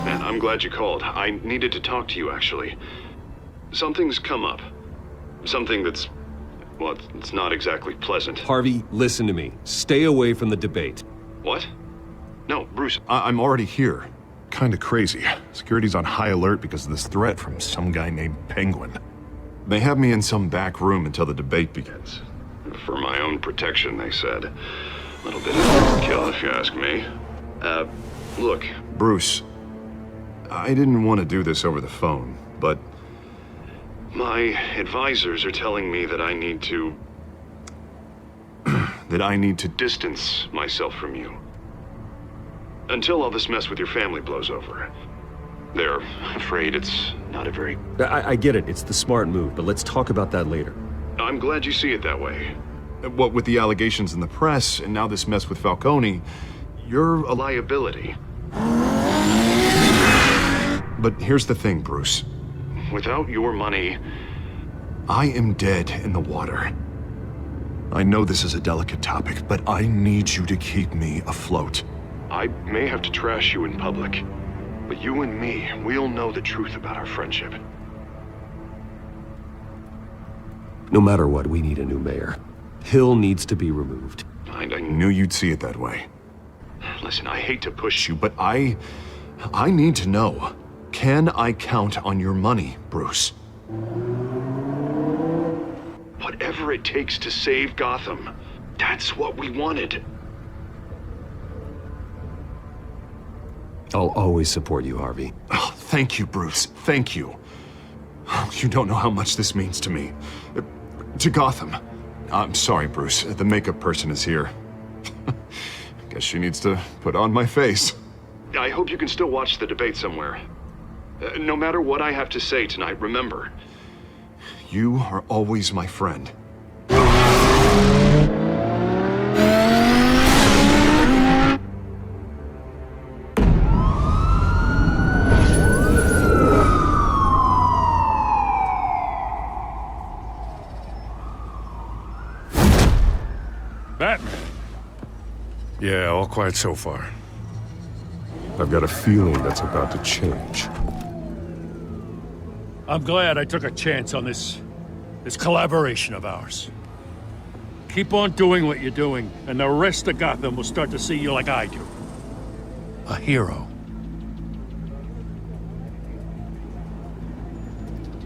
Man, I'm glad you called. I needed to talk to you, actually. Something's come up. Something that's... well, it's not exactly pleasant. Harvey, listen to me. Stay away from the debate. What? No, Bruce. I'm already here. Kinda crazy. Security's on high alert because of this threat from some guy named Penguin. They have me in some back room until the debate begins. For my own protection, they said. A little bit of overkill, if you ask me. Look. Bruce, I didn't want to do this over the phone, but... my advisors are telling me that I need to... that I need to distance myself from you. Until all this mess with your family blows over. They're afraid it's not a very... I get it. It's the smart move, but let's talk about that later. I'm glad you see it that way. What with the allegations in the press, and now this mess with Falcone, you're a liability. But here's the thing, Bruce. Without your money... I am dead in the water. I know this is a delicate topic, but I need you to keep me afloat. I may have to trash you in public, but you and me, we'll know the truth about our friendship. No matter what, we need a new mayor. Hill needs to be removed. I knew you'd see it that way. Listen, I hate to push you, but I need to know. Can I count on your money, Bruce? Whatever it takes to save Gotham, that's what we wanted. I'll always support you, Harvey. Oh, thank you, Bruce. Thank you. You don't know how much this means to me. To Gotham. I'm sorry, Bruce. The makeup person is here. Guess she needs to put on my face. I hope you can still watch the debate somewhere. No matter what I have to say tonight, remember. You are always my friend. Batman. Yeah, all quiet so far. I've got a feeling that's about to change. I'm glad I took a chance on this collaboration of ours. Keep on doing what you're doing, and the rest of Gotham will start to see you like I do. A hero.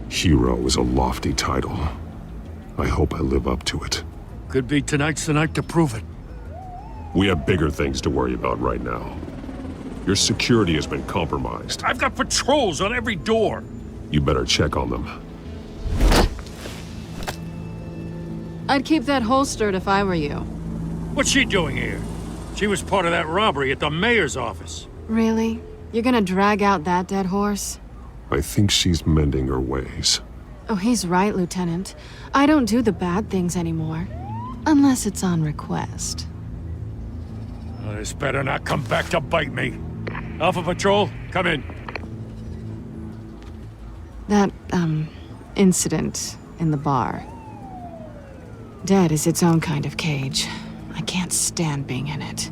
Hero is a lofty title. I hope I live up to it. Could be tonight's the night to prove it. We have bigger things to worry about right now. Your security has been compromised. I've got patrols on every door. You better check on them. I'd keep that holstered if I were you. What's she doing here? She was part of that robbery at the mayor's office. Really? You're gonna drag out that dead horse? I think she's mending her ways. Oh, he's right, Lieutenant. I don't do the bad things anymore. Unless it's on request. This better not come back to bite me. Alpha Patrol, come in. That, incident in the bar. Dead is its own kind of cage. I can't stand being in it.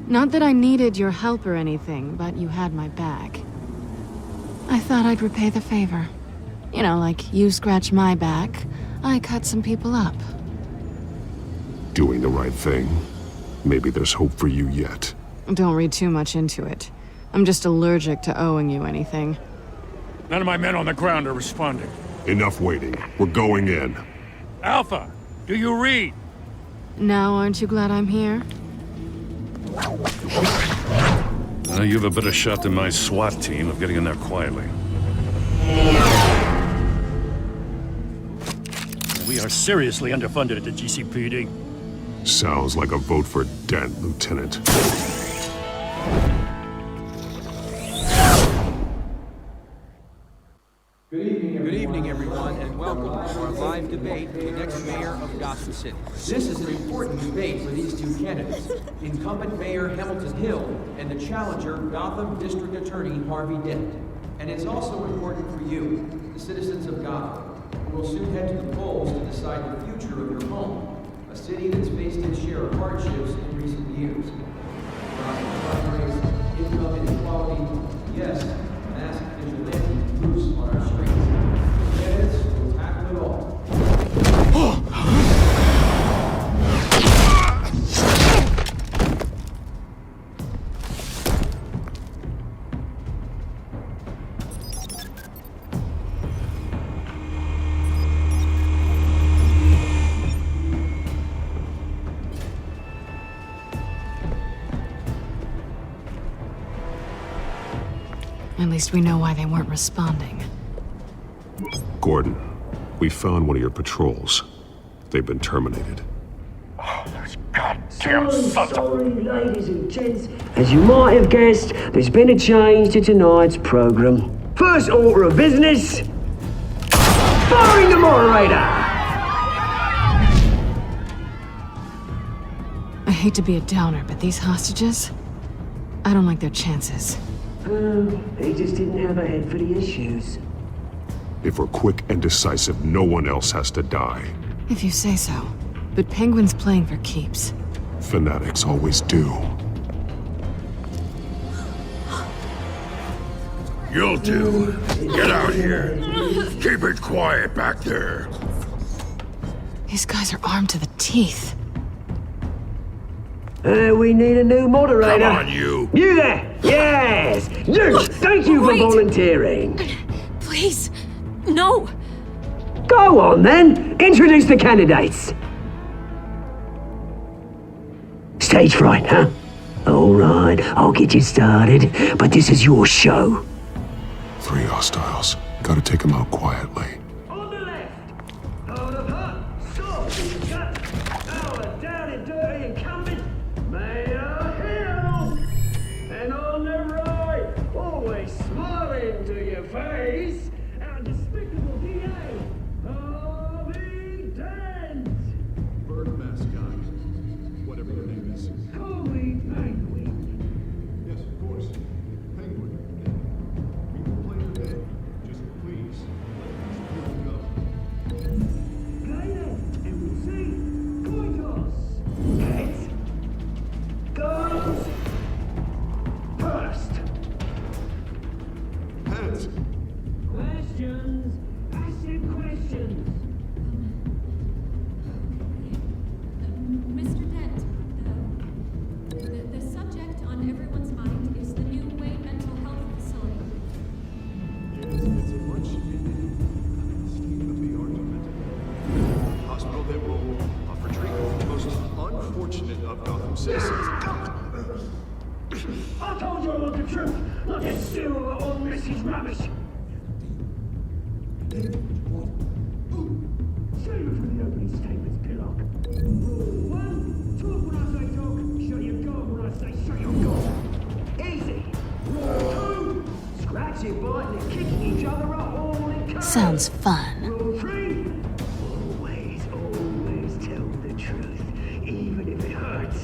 Not that I needed your help or anything, but you had my back. I thought I'd repay the favor. You know, like you scratch my back, I cut some people up. Doing the right thing. Maybe there's hope for you yet. Don't read too much into it. I'm just allergic to owing you anything. None of my men on the ground are responding. Enough waiting. We're going in. Alpha, do you read? Now aren't you glad I'm here? You have a better shot than my SWAT team of getting in there quietly. We are seriously underfunded at the GCPD. Sounds like a vote for Dent, Lieutenant. Good evening, everyone, and welcome to our live debate for the next mayor of Gotham City. This is an important debate for these two candidates, incumbent Mayor Hamilton Hill and the challenger Gotham District Attorney Harvey Dent. And it's also important for you, the citizens of Gotham, who will soon head to the polls to decide the future of your home, a city that's faced its share of hardships in recent years. Crime rates, income inequality, yes, mass vigilante loose on our streets. Candidates will tackle it all. At least we know why they weren't responding. Gordon, we found one of your patrols. They've been terminated. Damn sorry, ladies and gents. As you might have guessed, there's been a change to tonight's program. First order of business, firing the moderator. I hate to be a downer, but these hostages, I don't like their chances. They just didn't have a head for the issues. If we're quick and decisive, no one else has to die. If you say so. But Penguin's playing for keeps. Fanatics always do. You'll do. Get out here. Keep it quiet back there. These guys are armed to the teeth. We need a new moderator. Come on, you. You there! Yes! You! Thank you for volunteering. Please, no. Go on, then. Introduce the candidates. Stage fright, huh? All right, I'll get you started, but this is your show. 3 hostiles. Gotta take them out quietly. On the left, out of her, sword, cut, our down and dirty incumbent, Mayor Hill. And on the right, always smiling to your face, our despicable DA, Harvey Dent. Bird mascot. Whatever your name is. Call me Penguin. Yes, of course. Penguin. We will play today. Just please let these people go. Play it, and we'll see. Coin toss. Heads. Goes. First. Heads. Questions. Ask your questions. Mr. Dent, the subject on everyone's mind is the new Wayne Mental Health Facility. Yes, it's a much needed state-of-the-art mental health hospital that will offer treatment for the most unfortunate of Gotham citizens. I told you I want the truth, not to steal all Mrs. Rubbish. Save it for the opening statements, Pillock. Rule 1, talk when I say talk, shut your gob when I say shut your gob. Easy. Rule 2, scratching, biting, and kicking each other up all in code. Sounds fun. Rule 3, always tell the truth, even if it hurts.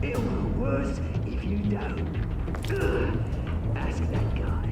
It'll go worse if you don't. Ask that guy.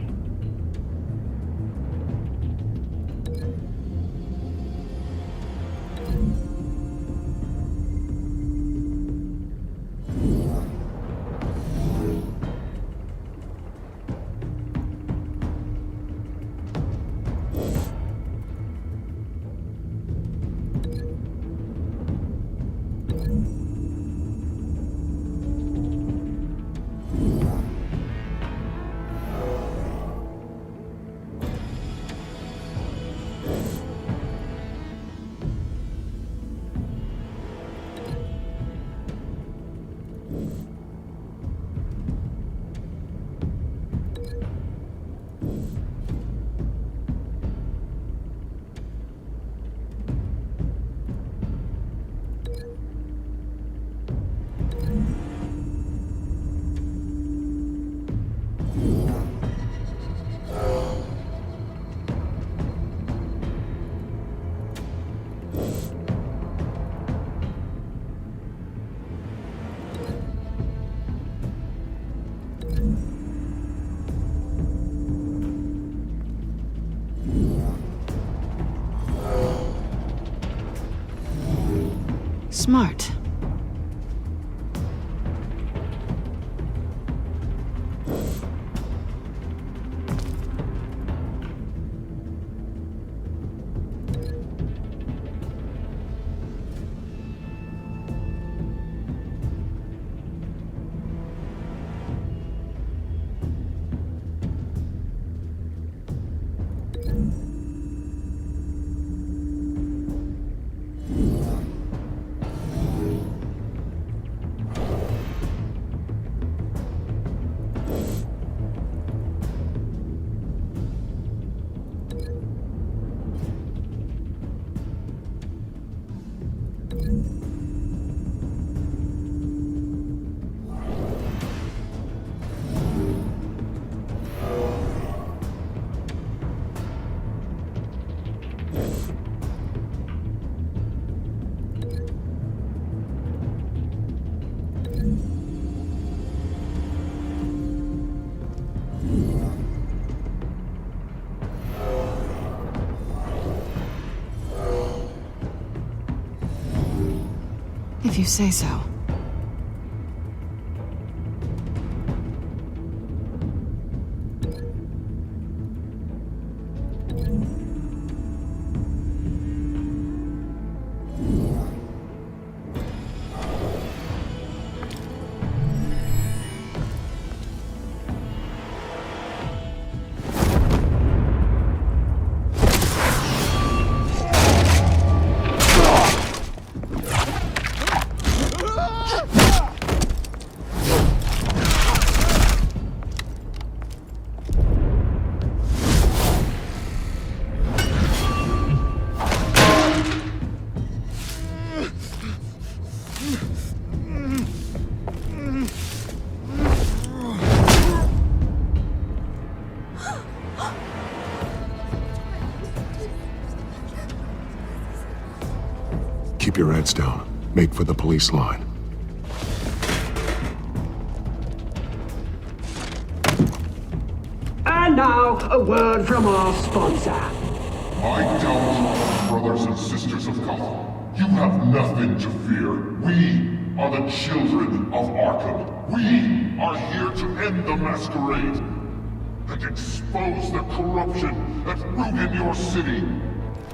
Smart. If you say so. Keep your heads down. Make for the police line. And now, a word from our sponsor. My downfall, brothers and sisters of Gotham. You have nothing to fear. We are the children of Arkham. We are here to end the masquerade and expose the corruption that rooted your city.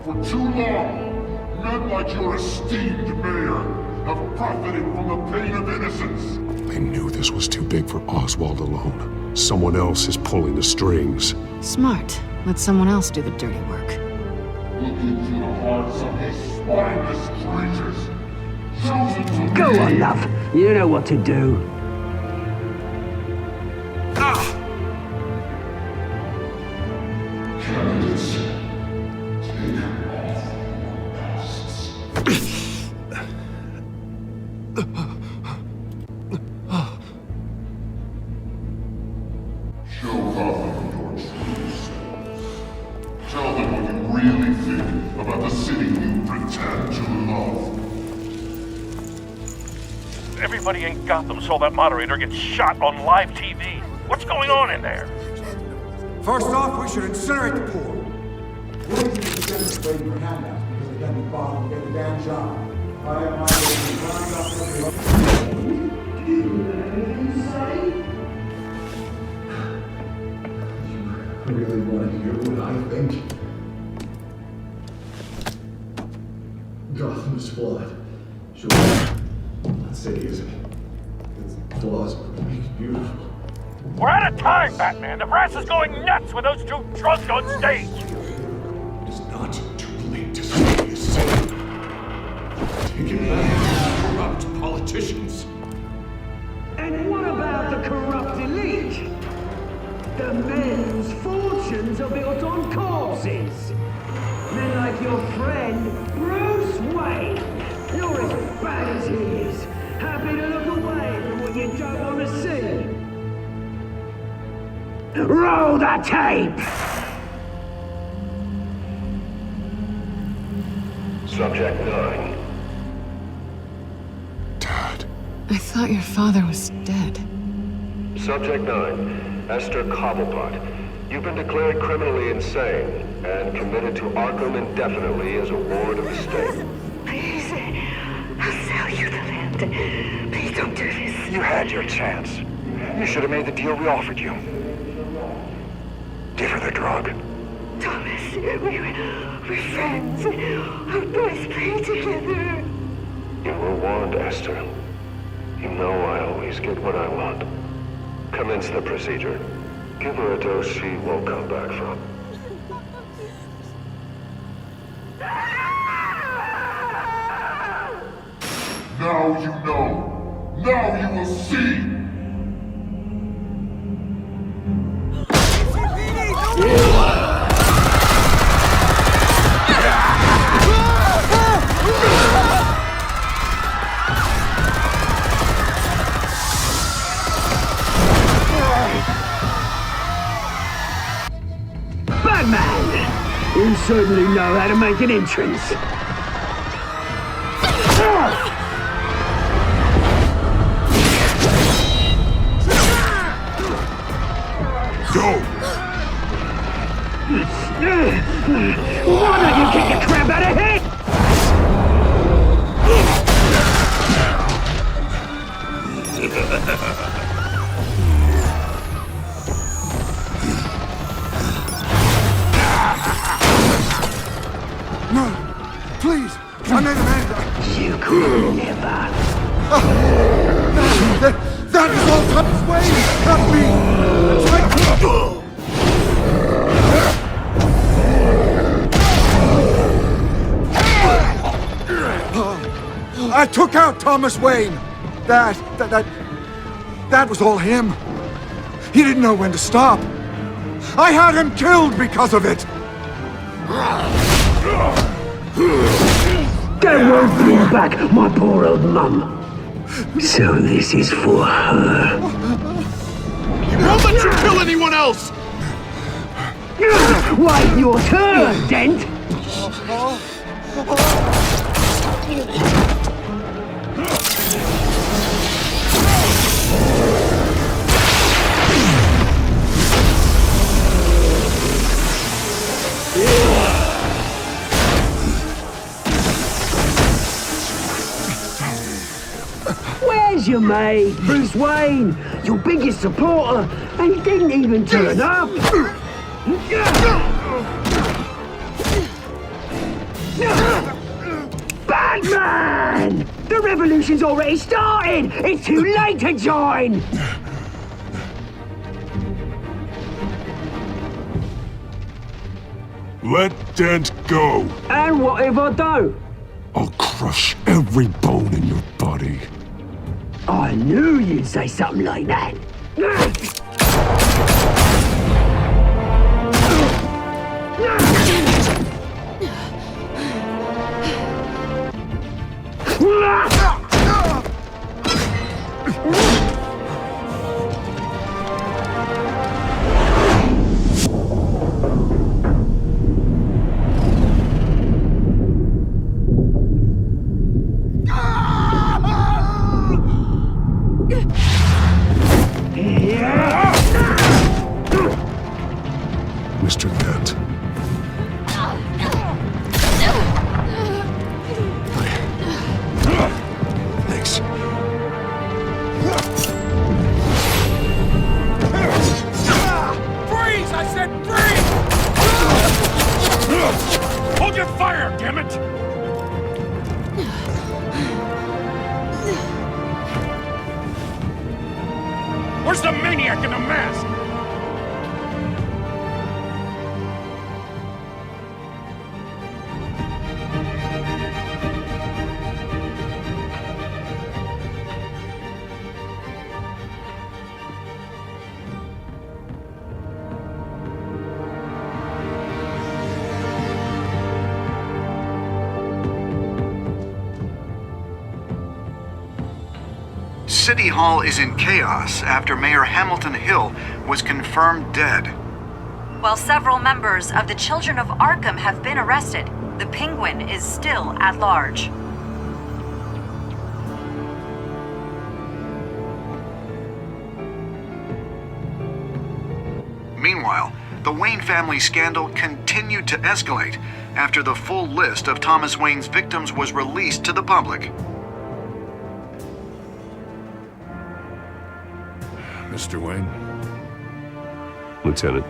For too long, men like your esteemed mayor have profited from the pain of innocence. I knew this was too big for Oswald alone. Someone else is pulling the strings. Smart. Let someone else do the dirty work. Look into the hearts of these spineless creatures. Chosen to Go lead. on, love. You know what to do. Candidates, take off your masks. Show Gotham your true selves. Tell them what you really think about the city you pretend to love. Everybody in Gotham saw that moderator get shot on live TV. What's going on in there? First off, we should incinerate the poor. We're waiting for handouts because they can't be bothered to get the damn job. I have my way to round up You really want to hear what I think? Gotham's flawed. Sure. That city isn't. Its flaws make it beautiful. We're out of time, Batman. The press is going nuts with those two drunks on stage. It's not too late to say the same. Taking back corrupt politicians. And what about the corrupt elite? The men's fortunes are built on corpses. Men like your friend, Bruce Wayne. You're as bad as he is. Happy to look away from what you don't want to see. Roll the tape! Subject 9. I thought your father was dead. Subject 9. Esther Cobblepot. You've been declared criminally insane and committed to Arkham indefinitely as a ward of the state. Please, God. Please don't do this. You had your chance. You should have made the deal we offered you. Give her the drug. Thomas, we're friends. Our boys play together. You were warned, Esther. You know I always get what I want. Commence the procedure. Give her a dose she won't come back from. Now you know. Now you will see. Batman! You certainly know how to make an entrance. Go! Why don't you kick the crap out of here? No! Please! I made a man! You could never. That is all Thomas Wayne! Not me! I took out Thomas Wayne! That was all him. He didn't know when to stop. I had him killed because of it! That won't bring back my poor old mum. So this is for her. Won't let you kill anyone else! Wait your turn, Dent! Where's your mate, Bruce Wayne? Your biggest supporter, and he didn't even turn up. Batman! The revolution's already started! It's too late to join! Let Dent go. And what if I don't? I'll crush every bone in your body. I knew you'd say something like that. Mr. Dent. Thanks. Freeze! I said freeze! Hold your fire, damn it! Where's the maniac in the mask? City Hall is in chaos after Mayor Hamilton Hill was confirmed dead. While several members of the Children of Arkham have been arrested, the Penguin is still at large. Meanwhile, the Wayne family scandal continued to escalate after the full list of Thomas Wayne's victims was released to the public. Mr. Wayne? Lieutenant.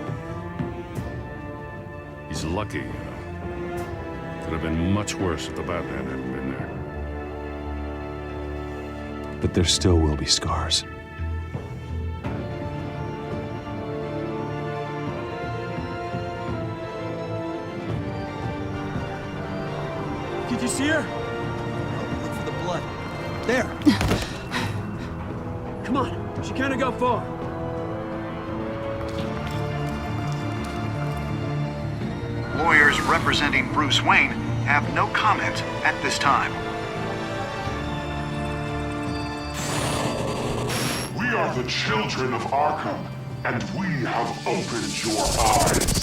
He's lucky. Could have been much worse if the Batman hadn't been there. But there still will be scars. Did you see her? Look for the blood. There. Come on, she can't go far. Lawyers representing Bruce Wayne have no comment at this time. We are the children of Arkham, and we have opened your eyes.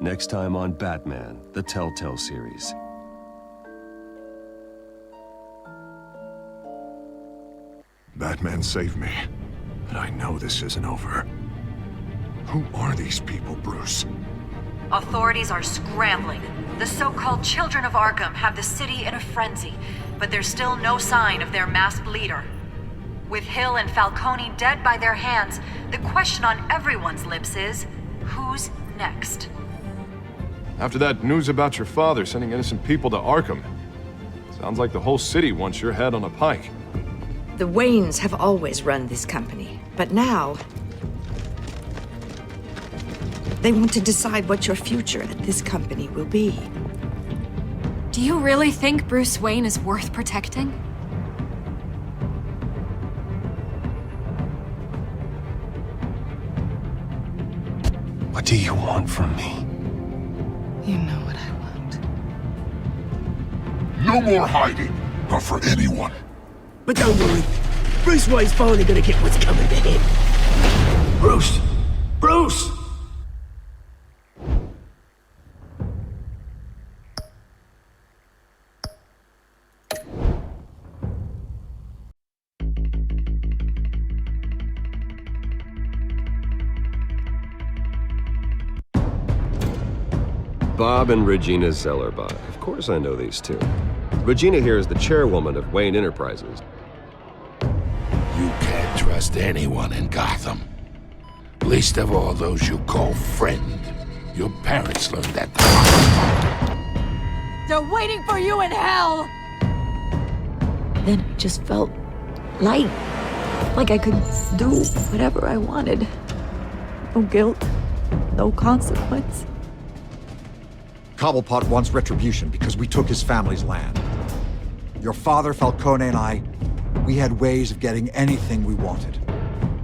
Next time on Batman, the Telltale series. Batman saved me, but I know this isn't over. Who are these people, Bruce? Authorities are scrambling. The so-called Children of Arkham have the city in a frenzy, but there's still no sign of their masked leader. With Hill and Falcone dead by their hands, the question on everyone's lips is, who's next? After that news about your father sending innocent people to Arkham, sounds like the whole city wants your head on a pike. The Waynes have always run this company, but now they want to decide what your future at this company will be. Do you really think Bruce Wayne is worth protecting? What do you want from me? You know what I want. No more hiding, not for anyone. But don't worry, Bruce Wayne's finally gonna get what's coming to him. Bruce! Bruce! Bob and Regina Zellerbach. Of course I know these two. Regina here is the chairwoman of Wayne Enterprises. You can't trust anyone in Gotham. Least of all those you call friend. Your parents learned that the hard way. They're waiting for you in hell! Then it just felt light. Like I could do whatever I wanted. No guilt, no consequence. Cobblepot wants retribution because we took his family's land. Your father, Falcone, and I, we had ways of getting anything we wanted.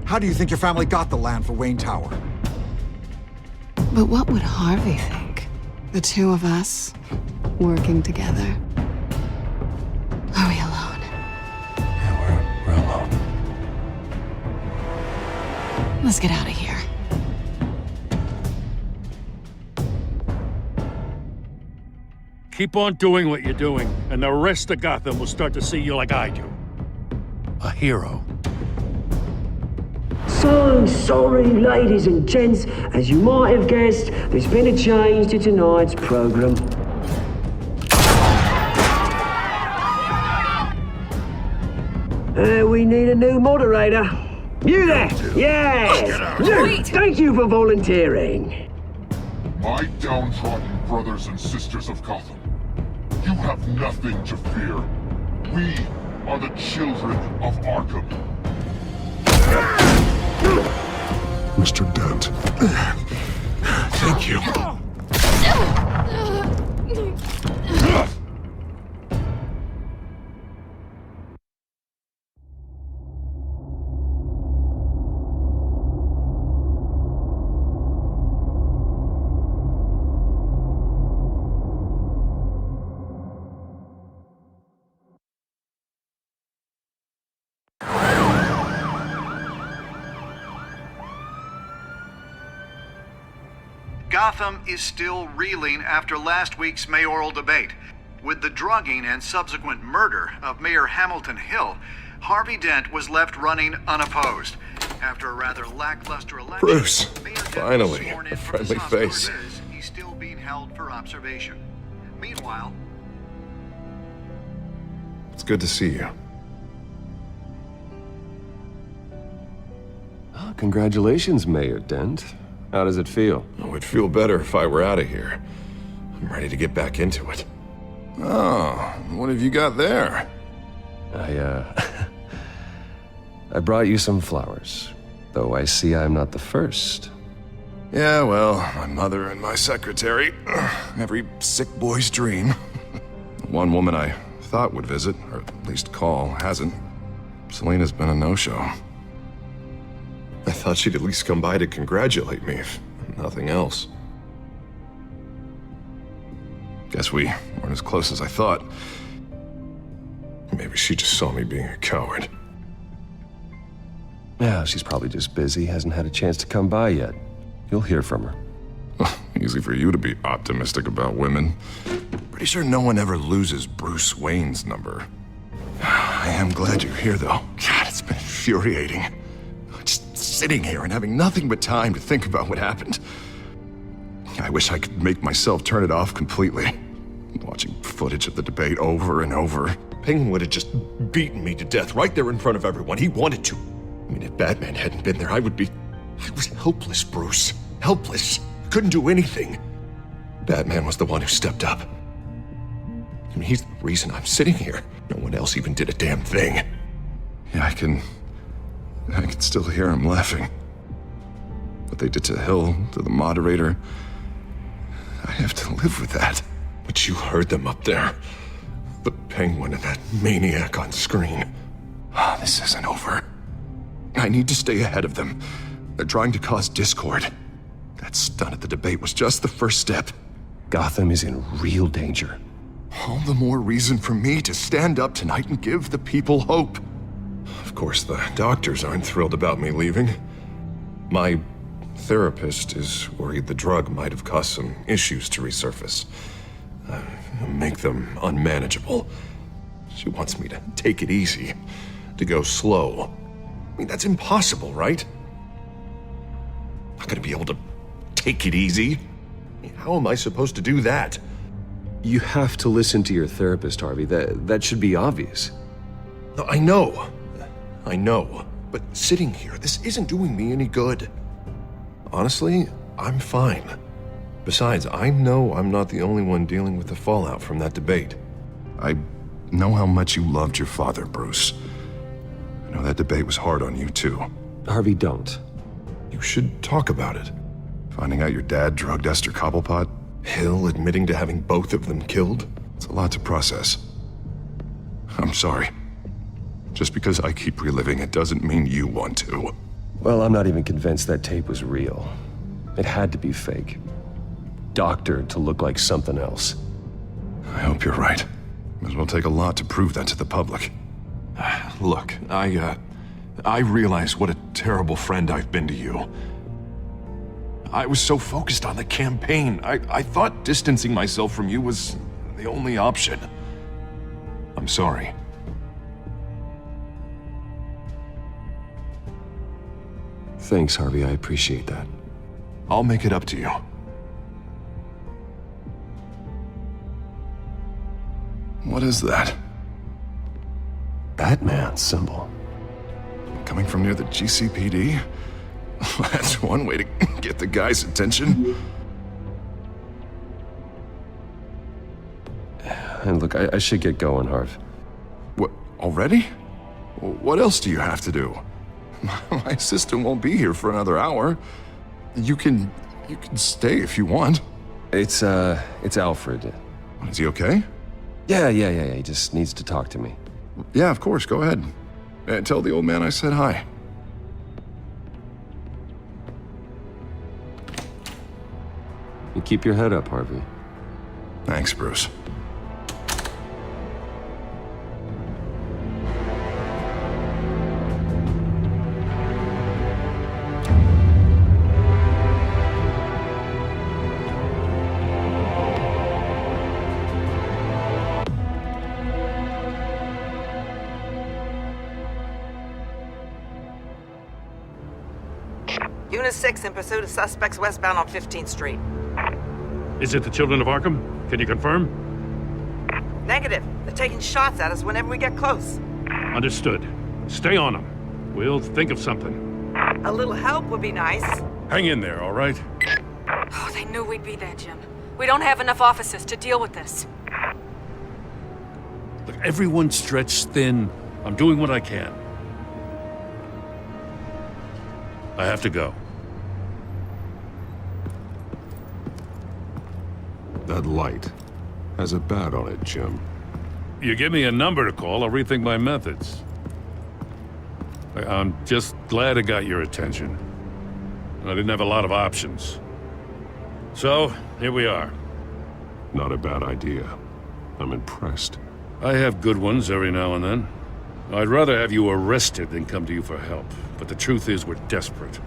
How do you think your family got the land for Wayne Tower? But what would Harvey think? The two of us, working together. Are we alone? Yeah, we're alone. Let's get out of here. Keep on doing what you're doing, and the rest of Gotham will start to see you like I do. A hero. So sorry, ladies and gents. As you might have guessed, there's been a change to tonight's program. We need a new moderator. You there? Yes! You! Thank you for volunteering. My downtrodden brothers and sisters of Gotham, you have nothing to fear. We are the children of Arkham. Mr. Dent. Thank you. Gotham is still reeling after last week's mayoral debate. With the drugging and subsequent murder of Mayor Hamilton Hill, Harvey Dent was left running unopposed. After a rather lackluster election, Bruce, Mayor Dent was finally, sworn in a for friendly the hospital face. it is. He's still being held for observation. Meanwhile, It's good to see you. Oh, congratulations, Mayor Dent. How does it feel? Oh, it'd feel better if I were out of here. I'm ready to get back into it. Oh, what have you got there? I brought you some flowers, though I see I'm not the first. Yeah, well, my mother and my secretary. Every sick boy's dream. One woman I thought would visit, or at least call, hasn't. Selena's been a no-show. I thought she'd at least come by to congratulate me, if nothing else. Guess we weren't as close as I thought. Maybe she just saw me being a coward. Yeah, she's probably just busy, hasn't had a chance to come by yet. You'll hear from her. Easy for you to be optimistic about women. Pretty sure no one ever loses Bruce Wayne's number. I am glad you're here, though. God, it's been infuriating. Just sitting here and having nothing but time to think about what happened. I wish I could make myself turn it off completely. Watching footage of the debate over and over. Penguin would have just beaten me to death right there in front of everyone. He wanted to. I mean, if Batman hadn't been there, I was helpless, Bruce. Helpless. Couldn't do anything. Batman was the one who stepped up. I mean, he's the reason I'm sitting here. No one else even did a damn thing. Yeah, I can still hear him laughing. What they did to Hill, to the moderator, I have to live with that. But you heard them up there. The Penguin and that maniac on screen. This isn't over. I need to stay ahead of them. They're trying to cause discord. That stunt at the debate was just the first step. Gotham is in real danger. All the more reason for me to stand up tonight and give the people hope. Of course, the doctors aren't thrilled about me leaving. My therapist is worried the drug might have caused some issues to resurface. Make them unmanageable. She wants me to take it easy, to go slow. I mean, that's impossible, right? I'm not gonna be able to take it easy. How am I supposed to do that? You have to listen to your therapist, Harvey. That should be obvious. No, I know. But sitting here, this isn't doing me any good. Honestly, I'm fine. Besides, I know I'm not the only one dealing with the fallout from that debate. I know how much you loved your father, Bruce. I know that debate was hard on you, too. Harvey, don't. You should talk about it. Finding out your dad drugged Esther Cobblepot, Hill admitting to having both of them killed. It's a lot to process. I'm sorry. Just because I keep reliving it doesn't mean you want to. Well, I'm not even convinced that tape was real. It had to be fake. Doctored to look like something else. I hope you're right. Might as well take a lot to prove that to the public. Look, I realize what a terrible friend I've been to you. I was so focused on the campaign. I thought distancing myself from you was the only option. I'm sorry. Thanks, Harvey. I appreciate that. I'll make it up to you. What is that? Batman symbol. Coming from near the GCPD? That's one way to get the guy's attention. And look, I should get going, Harv. What, already? What else do you have to do? My assistant won't be here for another hour. You can stay if you want. It's Alfred. Is he okay? Yeah. He just needs to talk to me. Yeah, of course. Go ahead. Tell the old man I said hi. You keep your head up, Harvey. Thanks, Bruce. Unit 6 in pursuit of suspects westbound on 15th Street. Is it the children of Arkham? Can you confirm? Negative. They're taking shots at us whenever we get close. Understood. Stay on them. We'll think of something. A little help would be nice. Hang in there, all right? Oh, they knew we'd be there, Jim. We don't have enough officers to deal with this. Look, everyone's stretched thin. I'm doing what I can. I have to go. That light has a bat on it, Jim. You give me a number to call, I'll rethink my methods. I'm just glad I got your attention. I didn't have a lot of options. So, here we are. Not a bad idea. I'm impressed. I have good ones every now and then. I'd rather have you arrested than come to you for help. But the truth is we're desperate.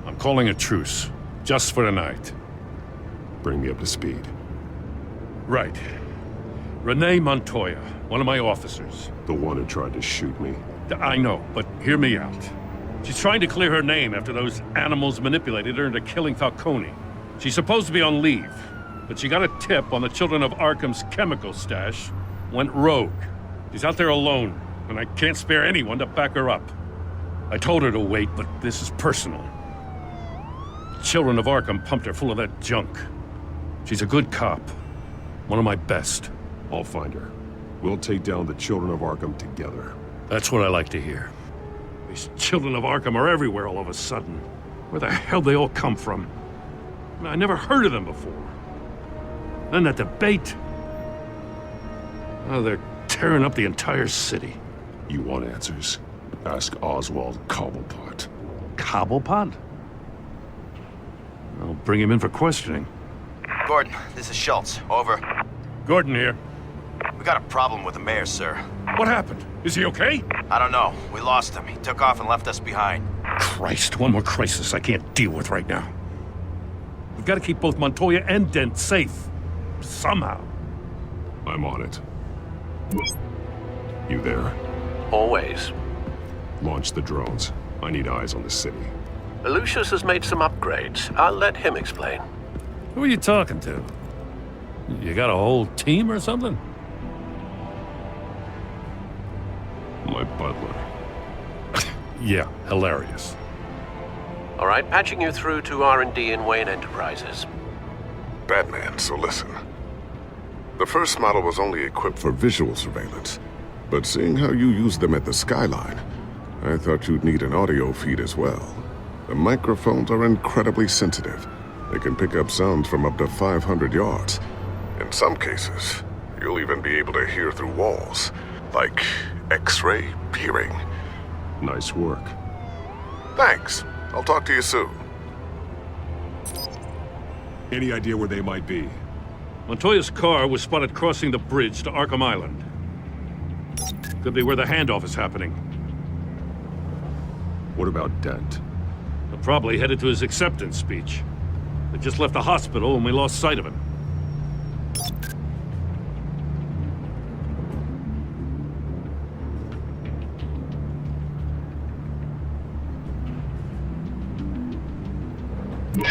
I'm calling a truce. Just for tonight. Bring me up to speed. Right. Renee Montoya, one of my officers. The one who tried to shoot me. I know, but hear me out. She's trying to clear her name after those animals manipulated her into killing Falcone. She's supposed to be on leave, but she got a tip on the Children of Arkham's chemical stash, went rogue. She's out there alone, and I can't spare anyone to back her up. I told her to wait, but this is personal. Children of Arkham pumped her full of that junk. She's a good cop. One of my best. I'll find her. We'll take down the Children of Arkham together. That's what I like to hear. These Children of Arkham are everywhere all of a sudden. Where the hell they all come from? I never heard of them before. Then that debate. Oh, they're tearing up the entire city. You want answers? Ask Oswald Cobblepot. Cobblepot? I'll bring him in for questioning. Gordon, this is Schultz. Over. Gordon here. We got a problem with the mayor, sir. What happened? Is he okay? I don't know. We lost him. He took off and left us behind. Christ, one more crisis I can't deal with right now. We've got to keep both Montoya and Dent safe. Somehow. I'm on it. You there? Always. Launch the drones. I need eyes on the city. Lucius has made some upgrades. I'll let him explain. Who are you talking to? You got a whole team or something? My butler. Yeah, hilarious. All right, patching you through to R&D in Wayne Enterprises. Batman, so listen. The first model was only equipped for visual surveillance, but seeing how you use them at the Skyline, I thought you'd need an audio feed as well. The microphones are incredibly sensitive. They can pick up sounds from up to 500 yards. In some cases, you'll even be able to hear through walls, like X-ray peering. Nice work. Thanks. I'll talk to you soon. Any idea where they might be? Montoya's car was spotted crossing the bridge to Arkham Island. Could be where the handoff is happening. What about Dent? They're probably headed to his acceptance speech. They just left the hospital and we lost sight of him.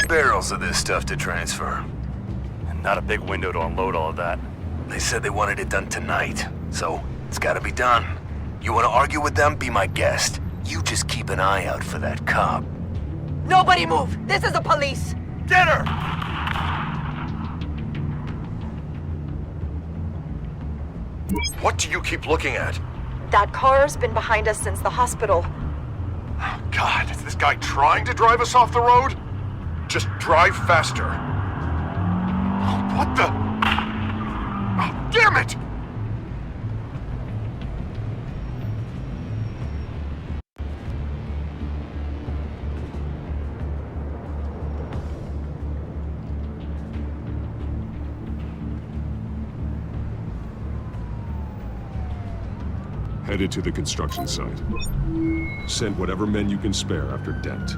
Barrels of this stuff to transfer. And not a big window to unload all of that. They said they wanted it done tonight, so it's gotta be done. You wanna argue with them? Be my guest. You just keep an eye out for that cop. Nobody move! This is the police! Get her! What do you keep looking at? That car's been behind us since the hospital. God, is this guy trying to drive us off the road? Just drive faster. What the? Oh, damn it! Headed to the construction site. Send whatever men you can spare after Dent.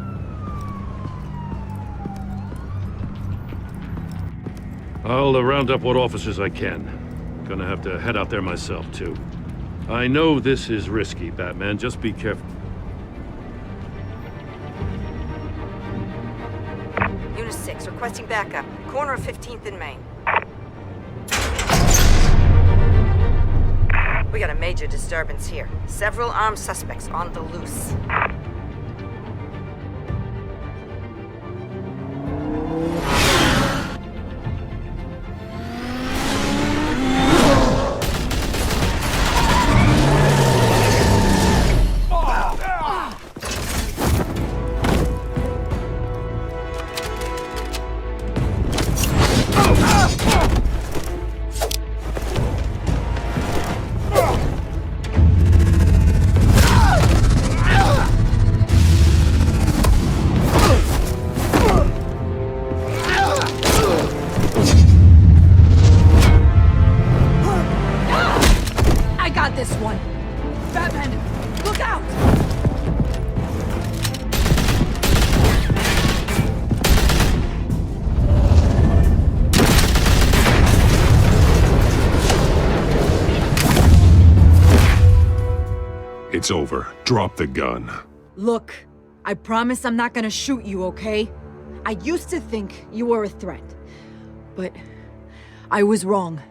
I'll round up what officers I can. Gonna have to head out there myself, too. I know this is risky, Batman. Just be careful. Unit 6, requesting backup. Corner of 15th and Main. We got a major disturbance here. Several armed suspects on the loose. It's over. Drop the gun. Look, I promise I'm not gonna shoot you, okay? I used to think you were a threat, but I was wrong.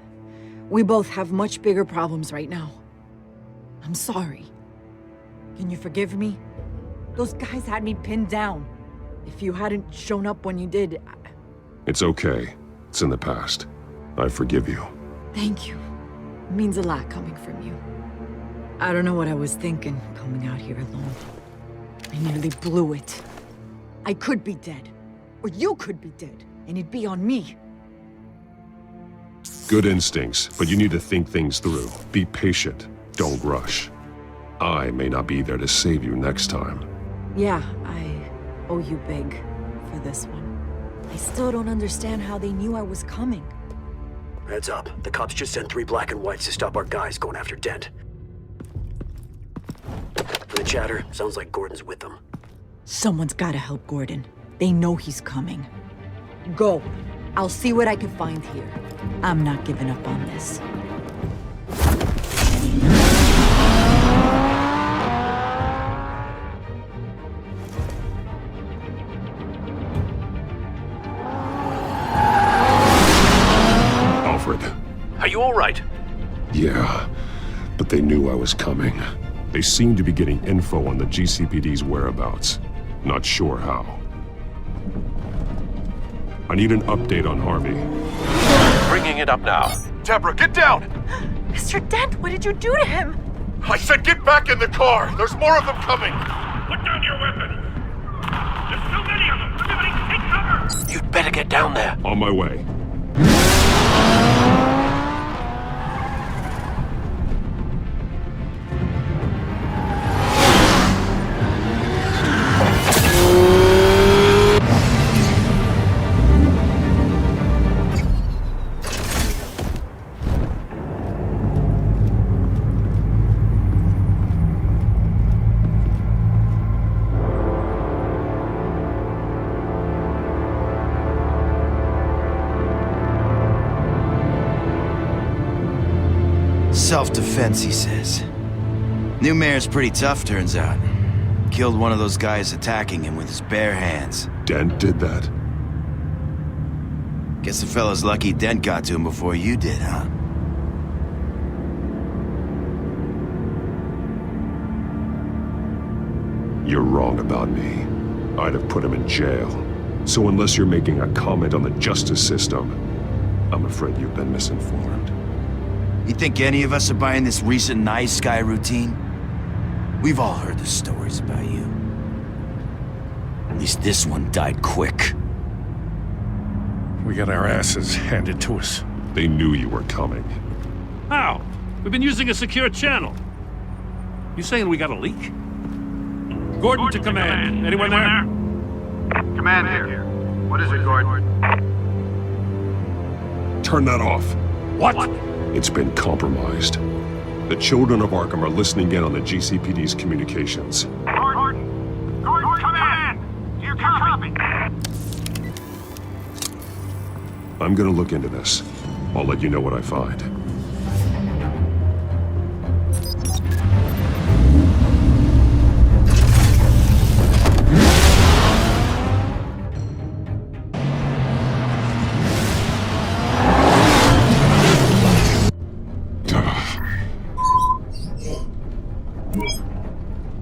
We both have much bigger problems right now. I'm sorry. Can you forgive me? Those guys had me pinned down. If you hadn't shown up when you did, It's okay. It's in the past. I forgive you. Thank you. It means a lot coming from you. I don't know what I was thinking coming out here alone. I nearly blew it. I could be dead. Or you could be dead, and it'd be on me. Good instincts, but you need to think things through. Be patient. Don't rush. I may not be there to save you next time. Yeah, I owe you big for this one. I still don't understand how they knew I was coming. Heads up. The cops just sent 3 black and whites to stop our guys going after Dent. For the chatter, sounds like Gordon's with them. Someone's gotta help Gordon. They know he's coming. Go. I'll see what I can find here. I'm not giving up on this. Alfred. Are you all right? Yeah, but they knew I was coming. They seem to be getting info on the GCPD's whereabouts. Not sure how. I need an update on Harvey. Bringing it up now. Deborah, get down! Mr. Dent, what did you do to him? I said get back in the car! There's more of them coming! Put down your weapon! There's so many of them! Everybody take cover! You'd better get down there. On my way. Self-defense, he says. New mayor's pretty tough, turns out. Killed one of those guys attacking him with his bare hands. Dent did that? Guess the fella's lucky Dent got to him before you did, huh? You're wrong about me. I'd have put him in jail. So unless you're making a comment on the justice system, I'm afraid you've been misinformed. You think any of us are buying this recent nice guy routine? We've all heard the stories about you. At least this one died quick. We got our asses handed to us. They knew you were coming. How? We've been using a secure channel. You saying we got a leak? Gordon to command. Anyone there? Command here. What is it, Gordon? Turn that off. What? It's been compromised. The children of Arkham are listening in on the GCPD's communications. Gordon, command! Do you copy? I'm gonna look into this. I'll let you know what I find.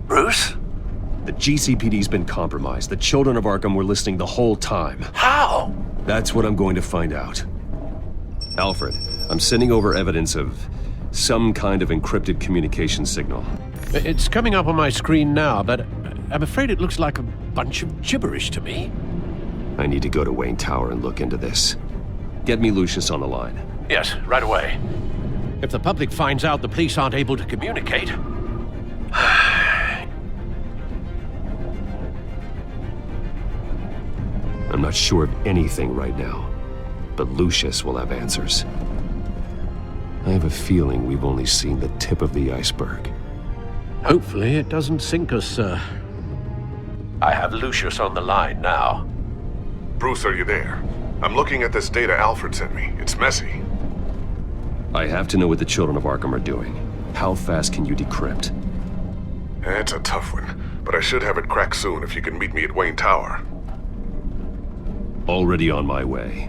Bruce? The GCPD's been compromised. The children of Arkham were listening the whole time. How? That's what I'm going to find out. Alfred, I'm sending over evidence of some kind of encrypted communication signal. It's coming up on my screen now, but I'm afraid it looks like a bunch of gibberish to me. I need to go to Wayne Tower and look into this. Get me Lucius on the line. Yes, right away. If the public finds out the police aren't able to communicate... I'm not sure of anything right now, but Lucius will have answers. I have a feeling we've only seen the tip of the iceberg. Hopefully it doesn't sink us, sir. I have Lucius on the line now. Bruce, are you there? I'm looking at this data Alfred sent me. It's messy. I have to know what the children of Arkham are doing. How fast can you decrypt? It's a tough one, but I should have it cracked soon if you can meet me at Wayne Tower. Already on my way.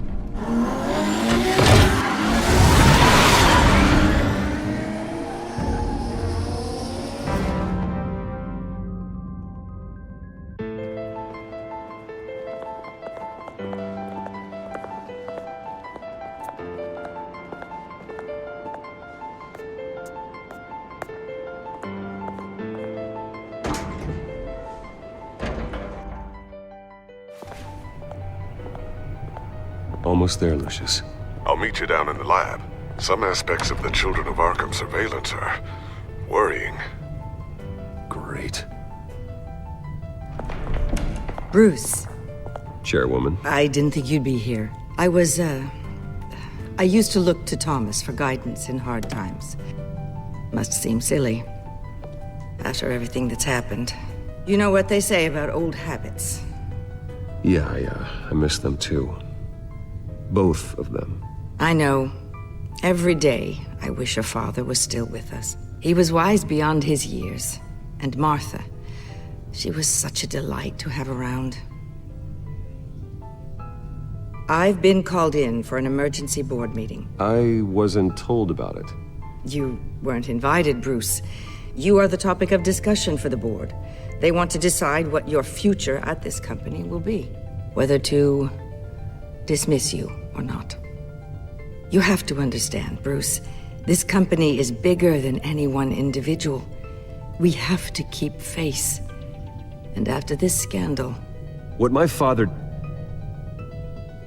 Almost there, Lucius. I'll meet you down in the lab. Some aspects of the Children of Arkham surveillance are worrying. Great. Bruce. Chairwoman. I didn't think you'd be here. I used to look to Thomas for guidance in hard times. Must seem silly. After everything that's happened. You know what they say about old habits. Yeah, I miss them too. Both of them. I know. Every day, I wish your father was still with us. He was wise beyond his years. And Martha, she was such a delight to have around. I've been called in for an emergency board meeting. I wasn't told about it. You weren't invited, Bruce. You are the topic of discussion for the board. They want to decide what your future at this company will be. Whether to dismiss you or not. You have to understand, Bruce. This company is bigger than any one individual. We have to keep face. And after this scandal... What my father...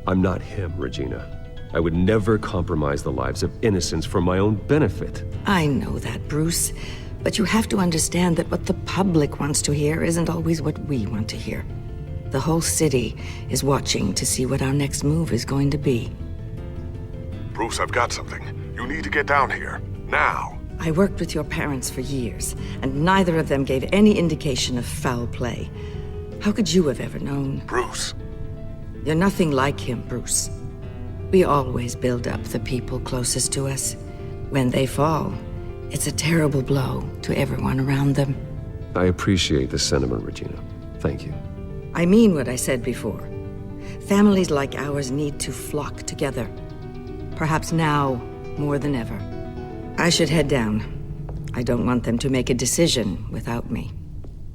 I'm not him, Regina. I would never compromise the lives of innocents for my own benefit. I know that, Bruce. But you have to understand that what the public wants to hear isn't always what we want to hear. The whole city is watching to see what our next move is going to be. Bruce, I've got something. You need to get down here. Now. I worked with your parents for years, and neither of them gave any indication of foul play. How could you have ever known? Bruce. You're nothing like him, Bruce. We always build up the people closest to us. When they fall, it's a terrible blow to everyone around them. I appreciate the sentiment, Regina. Thank you. I mean what I said before. Families like ours need to flock together. Perhaps now more than ever. I should head down. I don't want them to make a decision without me.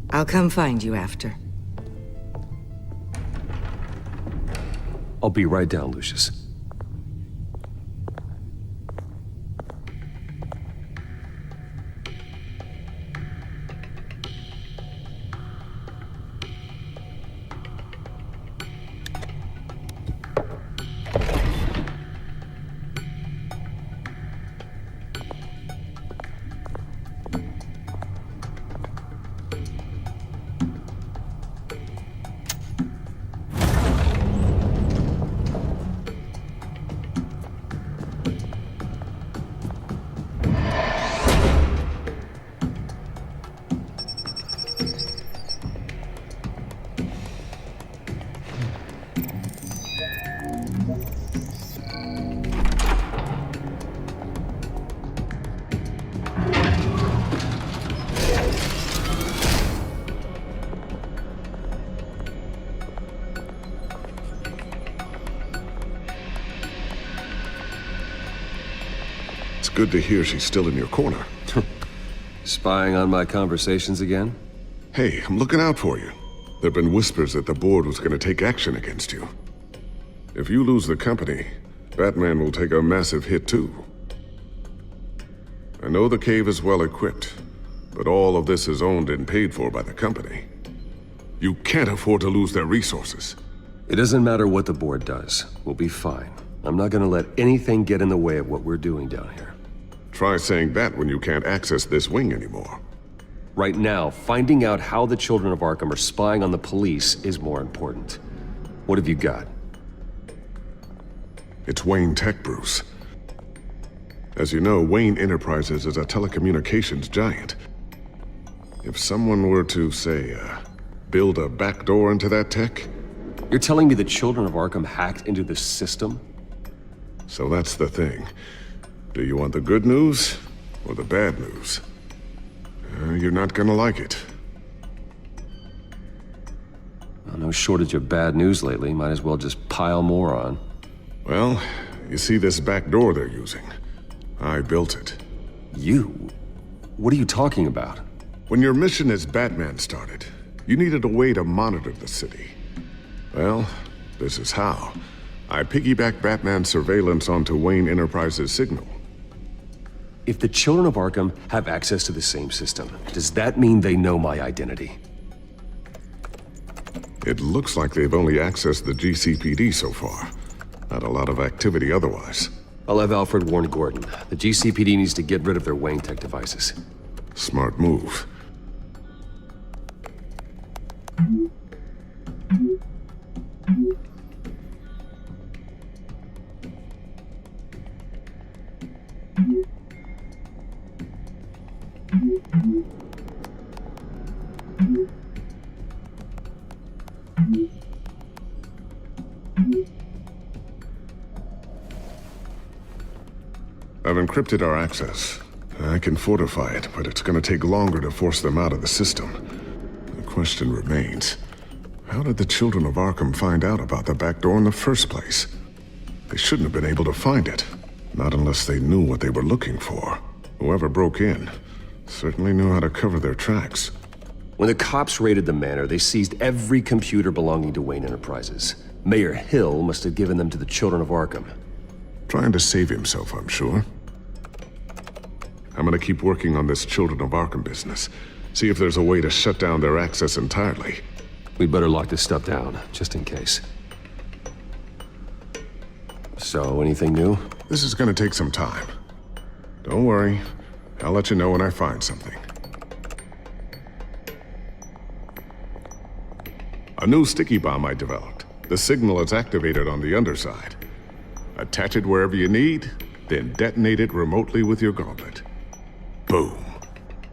I'll come find you after. I'll be right down, Lucius. Good to hear she's still in your corner. Spying on my conversations again? Hey, I'm looking out for you. There've been whispers that the board was going to take action against you. If you lose the company, Batman will take a massive hit too. I know the cave is well equipped, but all of this is owned and paid for by the company. You can't afford to lose their resources. It doesn't matter what the board does. We'll be fine. I'm not gonna let anything get in the way of what we're doing down here. Try saying that when you can't access this wing anymore. Right now, finding out how the Children of Arkham are spying on the police is more important. What have you got? It's Wayne Tech, Bruce. As you know, Wayne Enterprises is a telecommunications giant. If someone were to, say, build a backdoor into that tech... You're telling me the Children of Arkham hacked into this system? So that's the thing. Do you want the good news or the bad news? You're not gonna like it. Well, no shortage of bad news lately. Might as well just pile more on. Well, you see this back door they're using? I built it. You? What are you talking about? When your mission as Batman started, you needed a way to monitor the city. Well, this is how. I piggybacked Batman's surveillance onto Wayne Enterprises' signal. If the children of Arkham have access to the same system, does that mean they know my identity? It looks like they've only accessed the GCPD so far. Not a lot of activity otherwise. I'll have Alfred warn Gordon. The GCPD needs to get rid of their Wayne Tech devices. Smart move. I've encrypted our access. I can fortify it, but it's gonna take longer to force them out of the system. The question remains, how did the children of Arkham find out about the back door in the first place? They shouldn't have been able to find it. Not unless they knew what they were looking for. Whoever broke in certainly knew how to cover their tracks. When the cops raided the manor, they seized every computer belonging to Wayne Enterprises. Mayor Hill must have given them to the children of Arkham. Trying to save himself, I'm sure. I'm gonna keep working on this Children of Arkham business. See if there's a way to shut down their access entirely. We'd better lock this stuff down, just in case. So, anything new? This is gonna take some time. Don't worry. I'll let you know when I find something. A new sticky bomb I developed. The signal is activated on the underside. Attach it wherever you need, then detonate it remotely with your gauntlet. Boom.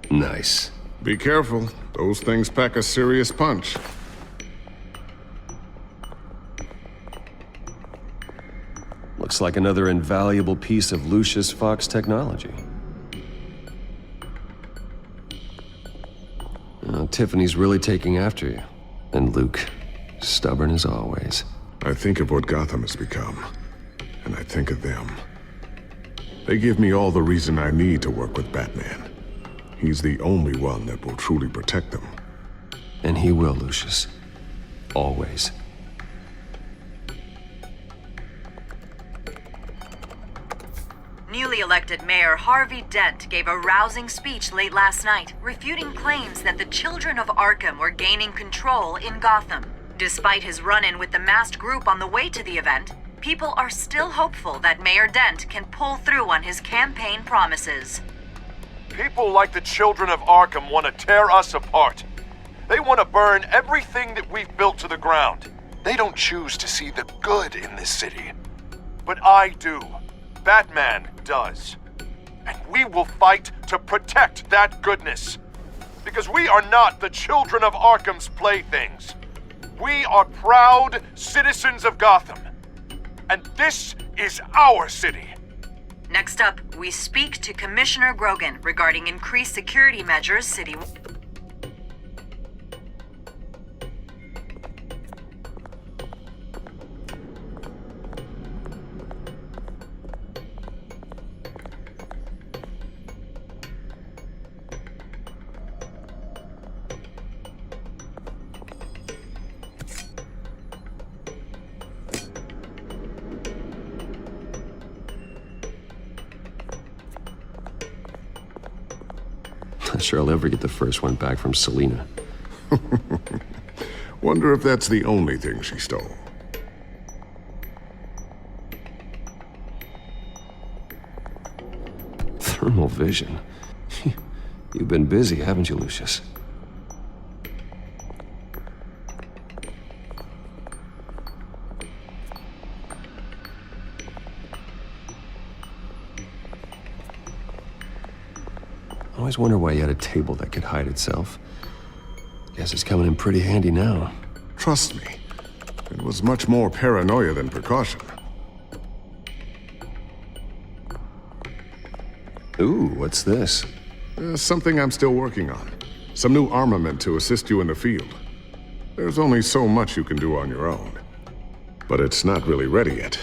Nice. Be careful. Those things pack a serious punch. Looks like another invaluable piece of Lucius Fox technology. Tiffany's really taking after you. And Luke, stubborn as always. I think of what Gotham has become, and I think of them. They give me all the reason I need to work with Batman. He's the only one that will truly protect them. And he will, Lucius. Always. Newly elected Mayor Harvey Dent gave a rousing speech late last night, refuting claims that the children of Arkham were gaining control in Gotham. Despite his run-in with the masked group on the way to the event, people are still hopeful that Mayor Dent can pull through on his campaign promises. People like the children of Arkham want to tear us apart. They want to burn everything that we've built to the ground. They don't choose to see the good in this city. But I do. Batman does. And we will fight to protect that goodness. Because we are not the children of Arkham's playthings. We are proud citizens of Gotham. And this is our city. Next up, we speak to Commissioner Grogan regarding increased security measures citywide. Not sure I'll ever get the first one back from Selina. Wonder if that's the only thing she stole. Thermal vision. You've been busy, haven't you, Lucius? I always wonder why you had a table that could hide itself. Guess it's coming in pretty handy now. Trust me, it was much more paranoia than precaution. Ooh, what's this? Something I'm still working on. Some new armament to assist you in the field. There's only so much you can do on your own. But it's not really ready yet.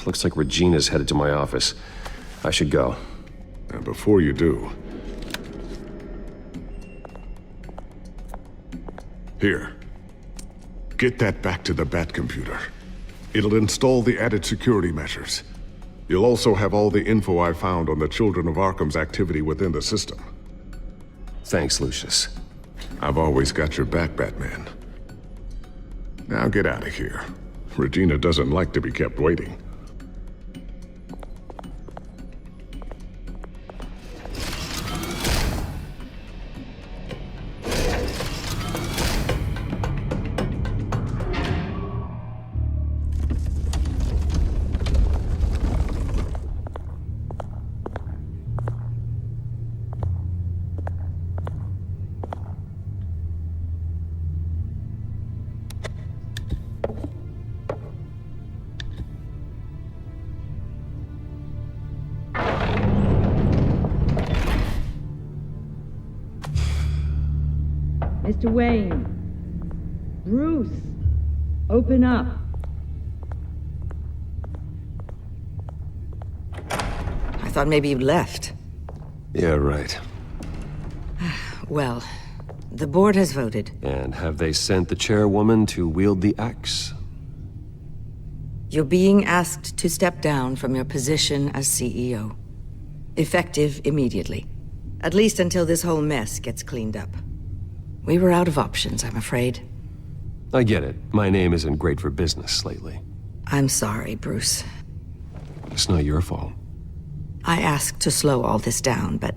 Looks like Regina's headed to my office. I should go. And before you do... Here. Get that back to the Bat computer. It'll install the added security measures. You'll also have all the info I found on the Children of Arkham's activity within the system. Thanks, Lucius. I've always got your back, Batman. Now get out of here. Regina doesn't like to be kept waiting. Mr. Wayne. Bruce. Open up. I thought maybe you left. Yeah, right. Well, the board has voted. And have they sent the chairwoman to wield the axe? You're being asked to step down from your position as CEO. Effective immediately. At least until this whole mess gets cleaned up. We were out of options, I'm afraid. I get it. My name isn't great for business lately. I'm sorry, Bruce. It's not your fault. I asked to slow all this down, but...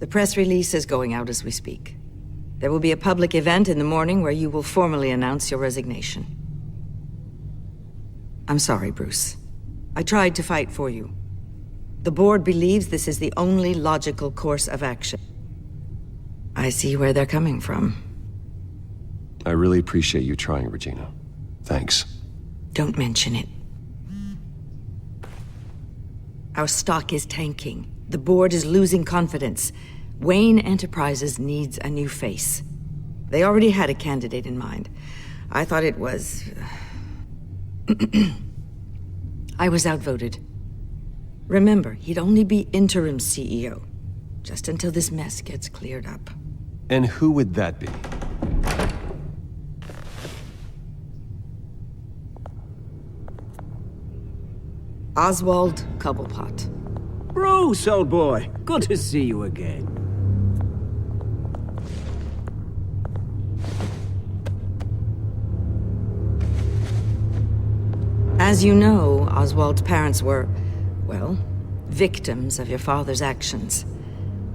the press release is going out as we speak. There will be a public event in the morning where you will formally announce your resignation. I'm sorry, Bruce. I tried to fight for you. The board believes this is the only logical course of action. I see where they're coming from. I really appreciate you trying, Regina. Thanks. Don't mention it. Our stock is tanking. The board is losing confidence. Wayne Enterprises needs a new face. They already had a candidate in mind. I thought it was... I was outvoted. Remember, he'd only be interim CEO. Just until this mess gets cleared up. And who would that be? Oswald Cobblepot. Bruce, old boy. Good to see you again. As you know, Oswald's parents were, well, victims of your father's actions.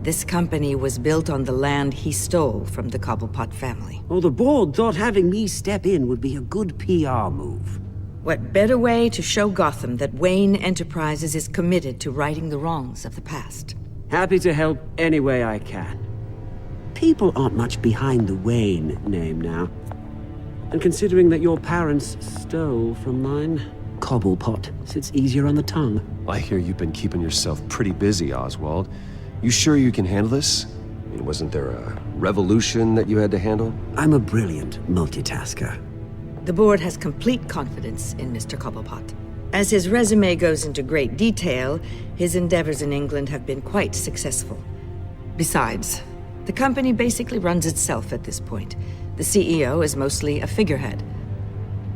This company was built on the land he stole from the Cobblepot family. Well, the board thought having me step in would be a good PR move. What better way to show Gotham that Wayne Enterprises is committed to righting the wrongs of the past? Happy to help any way I can. People aren't much behind the Wayne name now. And considering that your parents stole from mine, Cobblepot sits easier on the tongue. I hear you've been keeping yourself pretty busy, Oswald. You sure you can handle this? I mean, wasn't there a revolution that you had to handle? I'm a brilliant multitasker. The board has complete confidence in Mr. Cobblepot. As his resume goes into great detail, his endeavors in England have been quite successful. Besides, the company basically runs itself at this point. The CEO is mostly a figurehead.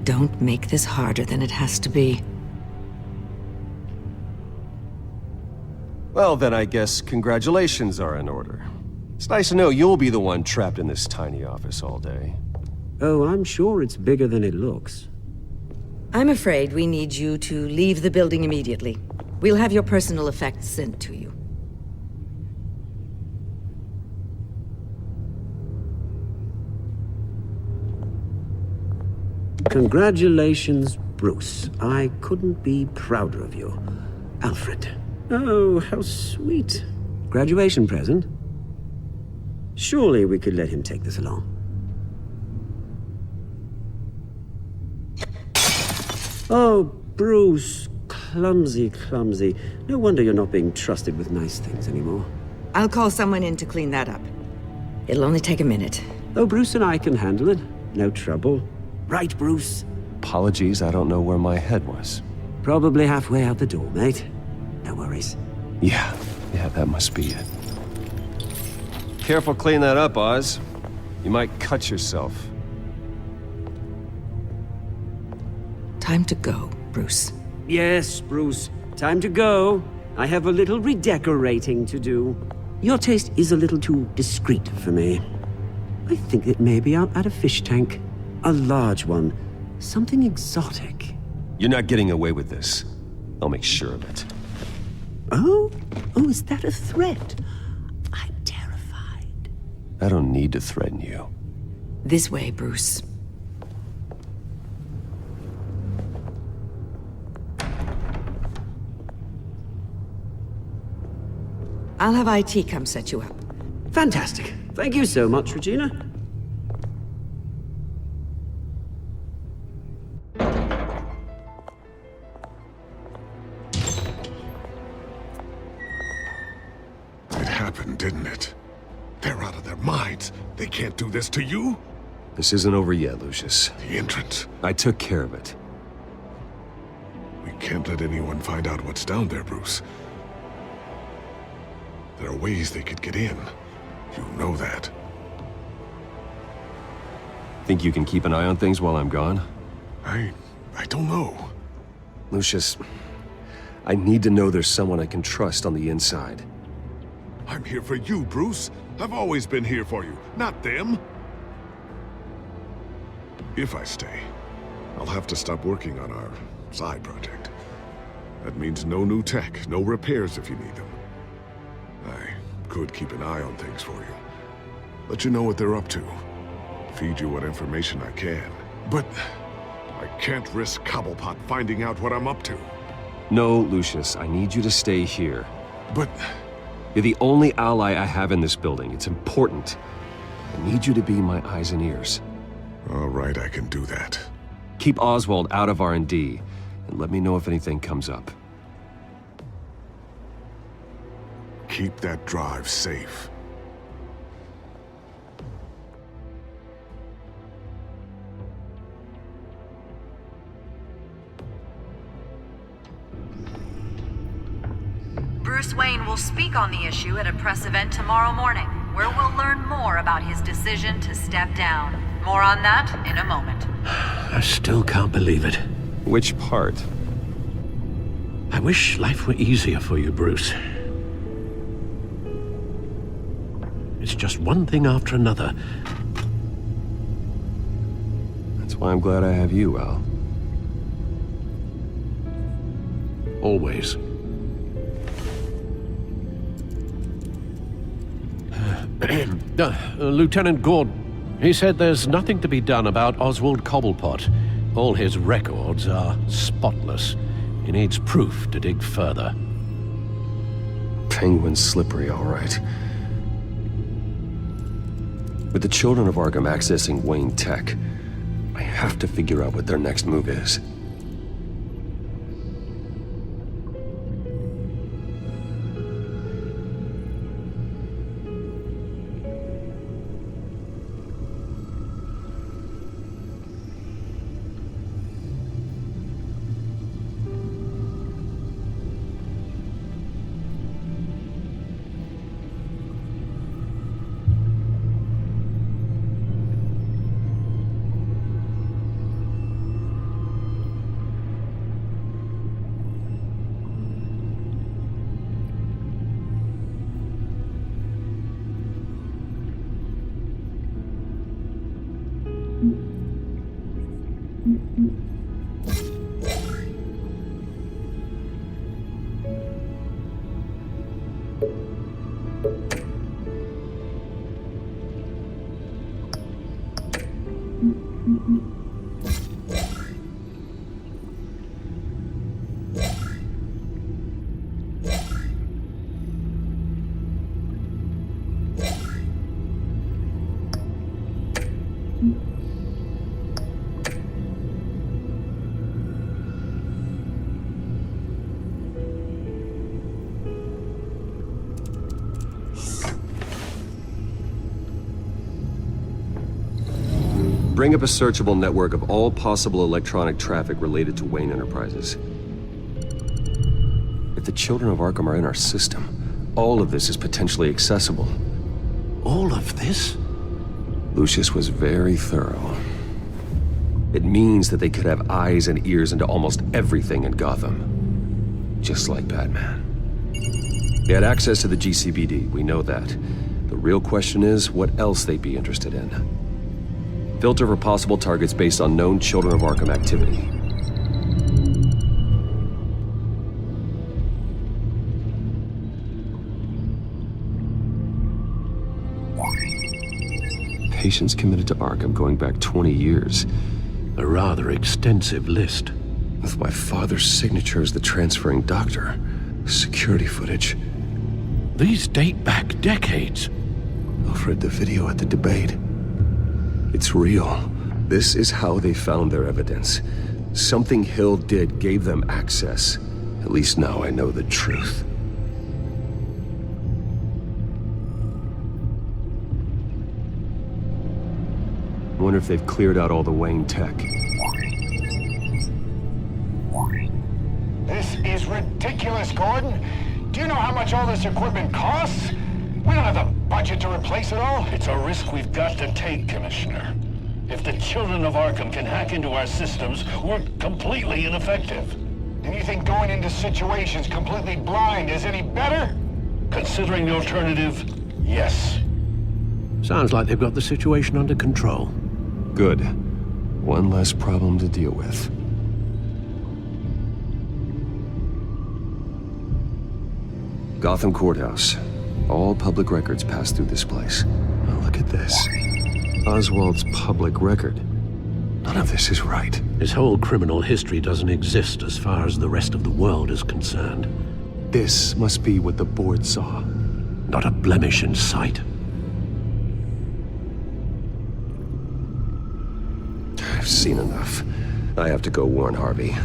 Don't make this harder than it has to be. Well, then I guess congratulations are in order. It's nice to know you'll be the one trapped in this tiny office all day. Oh, I'm sure it's bigger than it looks. I'm afraid we need you to leave the building immediately. We'll have your personal effects sent to you. Congratulations, Bruce. I couldn't be prouder of you. Alfred. Oh, how sweet. Graduation present? Surely we could let him take this along. Oh, Bruce. Clumsy, clumsy. No wonder you're not being trusted with nice things anymore. I'll call someone in to clean that up. It'll only take a minute. Oh, Bruce and I can handle it. No trouble. Right, Bruce? Apologies, I don't know where my head was. Probably halfway out the door, mate. No worries. Yeah, that must be it. Careful clean that up, Oz. You might cut yourself. Time to go, Bruce. Yes, Bruce. Time to go. I have a little redecorating to do. Your taste is a little too discreet for me. I think that maybe I'll add a fish tank. A large one. Something exotic. You're not getting away with this. I'll make sure of it. Oh? Oh, is that a threat? I'm terrified. I don't need to threaten you. This way, Bruce. I'll have IT come set you up. Fantastic. Thank you so much, Regina. It happened, didn't it? They're out of their minds. They can't do this to you. This isn't over yet, Lucius. The entrance. I took care of it. We can't let anyone find out what's down there, Bruce. There are ways they could get in. You know that. Think you can keep an eye on things while I'm gone? I don't know. Lucius, I need to know there's someone I can trust on the inside. I'm here for you, Bruce. I've always been here for you, not them. If I stay, I'll have to stop working on our side project. That means no new tech, no repairs if you need them. I could keep an eye on things for you. Let you know what they're up to. Feed you what information I can. But I can't risk Cobblepot finding out what I'm up to. No, Lucius, I need you to stay here. But... You're the only ally I have in this building. It's important. I need you to be my eyes and ears. All right, I can do that. Keep Oswald out of R&D, and let me know if anything comes up. Keep that drive safe. Bruce Wayne will speak on the issue at a press event tomorrow morning, where we'll learn more about his decision to step down. More on that in a moment. I still can't believe it. Which part? I wish life were easier for you, Bruce. It's just one thing after another. That's why I'm glad I have you, Al. Always. Lieutenant Gordon, he said there's nothing to be done about Oswald Cobblepot. All his records are spotless. He needs proof to dig further. Penguin's slippery, all right. With the children of Arkham accessing Wayne tech, I have to figure out what their next move is. Bring up a searchable network of all possible electronic traffic related to Wayne Enterprises. If the children of Arkham are in our system, all of this is potentially accessible. All of this? Lucius was very thorough. It means that they could have eyes and ears into almost everything in Gotham. Just like Batman. They had access to the GCPD, we know that. The real question is, what else they'd be interested in. Filter for possible targets based on known Children of Arkham activity. Patients committed to Arkham going back 20 years. A rather extensive list. With my father's signature as the transferring doctor. Security footage. These date back decades. I've read the video at the debate. It's real. This is how they found their evidence. Something Hill did gave them access. At least now I know the truth. I wonder if they've cleared out all the Wayne tech. This is ridiculous, Gordon. Do you know how much all this equipment costs? We don't have the budget to replace it all. It's a risk we've got to take, Commissioner. If the children of Arkham can hack into our systems, we're completely ineffective. And you think going into situations completely blind is any better? Considering the alternative, yes. Sounds like they've got the situation under control. Good. One less problem to deal with. Gotham Courthouse. All public records pass through this place. Oh, look at this. Oswald's public record. None of this is right. His whole criminal history doesn't exist as far as the rest of the world is concerned. This must be what the board saw. Not a blemish in sight. I've seen enough. I have to go warn Harvey.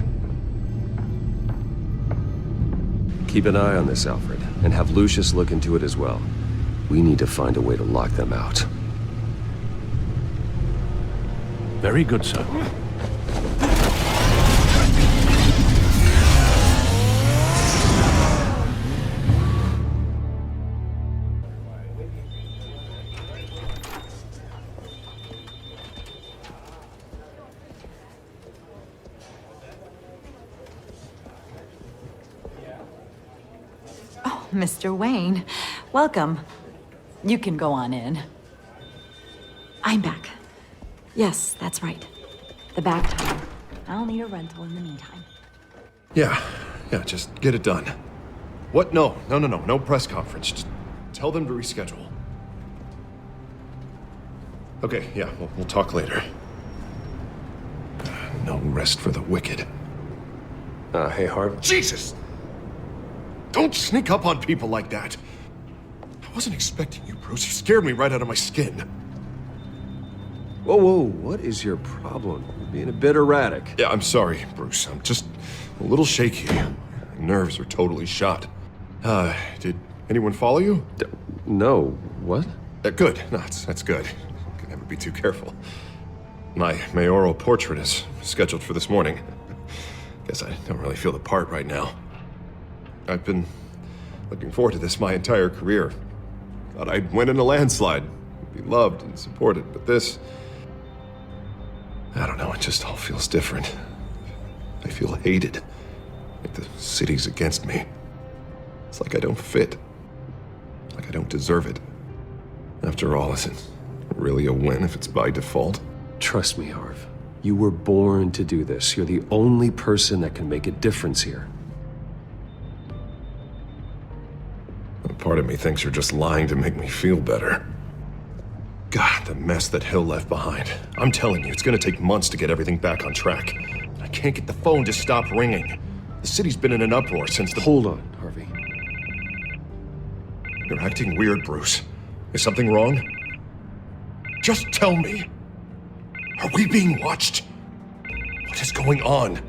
Keep an eye on this, Alfred, and have Lucius look into it as well. We need to find a way to lock them out. Very good, sir. Mr. Wayne, welcome. You can go on in. I'm back. Yes, that's right. The back time. I'll need a rental in the meantime. Yeah, just get it done. What? No press conference. Just tell them to reschedule. Okay, yeah, we'll talk later. No rest for the wicked. Hey, Harv. Jesus! Don't sneak up on people like that. I wasn't expecting you, Bruce. You scared me right out of my skin. Whoa, what is your problem? You're being a bit erratic. Yeah, I'm sorry, Bruce. I'm just a little shaky. My nerves are totally shot. Did anyone follow you? No. What? Good. No, that's good. Can never be too careful. My mayoral portrait is scheduled for this morning. Guess I don't really feel the part right now. I've been looking forward to this my entire career. Thought I'd win in a landslide, be loved and supported, but this... I don't know, it just all feels different. I feel hated, like the city's against me. It's like I don't fit, like I don't deserve it. After all, is it really a win if it's by default? Trust me, Harv. You were born to do this. You're the only person that can make a difference here. Part of me thinks you're just lying to make me feel better. God, the mess that Hill left behind. I'm telling you, it's gonna take months to get everything back on track. I can't get the phone to stop ringing. The city's been in an uproar since the... Hold on, Harvey. You're acting weird, Bruce. Is something wrong? Just tell me. Are we being watched? What is going on?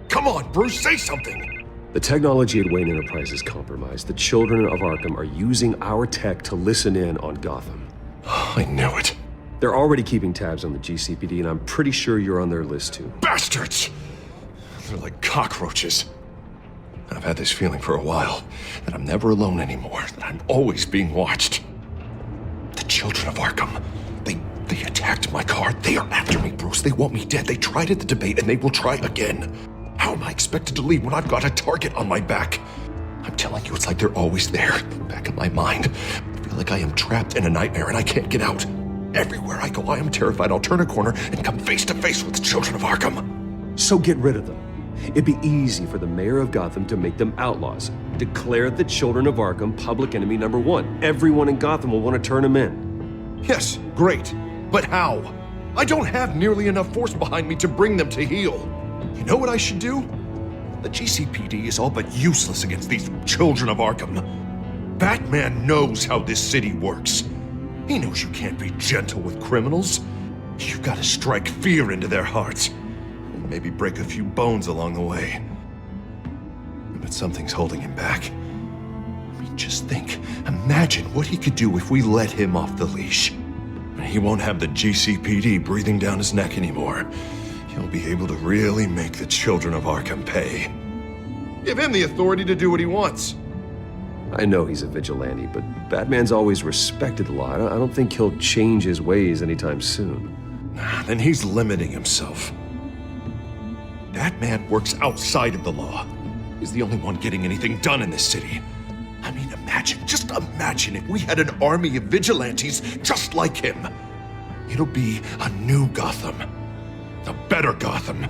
Come on, Bruce, say something! The technology at Wayne Enterprise is compromised. The children of Arkham are using our tech to listen in on Gotham. Oh, I knew it. They're already keeping tabs on the GCPD, and I'm pretty sure you're on their list too. Bastards! They're like cockroaches. I've had this feeling for a while, that I'm never alone anymore, that I'm always being watched. The children of Arkham, they attacked my car. They are after me, Bruce. They want me dead. They tried at the debate, and they will try again. How am I expected to leave when I've got a target on my back? I'm telling you, it's like they're always there, back in my mind. I feel like I am trapped in a nightmare and I can't get out. Everywhere I go, I am terrified I'll turn a corner and come face to face with the children of Arkham. So get rid of them. It'd be easy for the mayor of Gotham to make them outlaws. Declare the children of Arkham public enemy number 1. Everyone in Gotham will want to turn them in. Yes, great. But how? I don't have nearly enough force behind me to bring them to heel. You know what I should do? The GCPD is all but useless against these children of Arkham. Batman knows how this city works. He knows you can't be gentle with criminals. You've got to strike fear into their hearts. And maybe break a few bones along the way. But something's holding him back. I mean, just think. Imagine what he could do if we let him off the leash. He won't have the GCPD breathing down his neck anymore. He'll be able to really make the children of Arkham pay. Give him the authority to do what he wants. I know he's a vigilante, but Batman's always respected the law. I don't think he'll change his ways anytime soon. Then he's limiting himself. Batman works outside of the law. He's the only one getting anything done in this city. I mean, just imagine if we had an army of vigilantes just like him. It'll be a new Gotham. A better Gotham.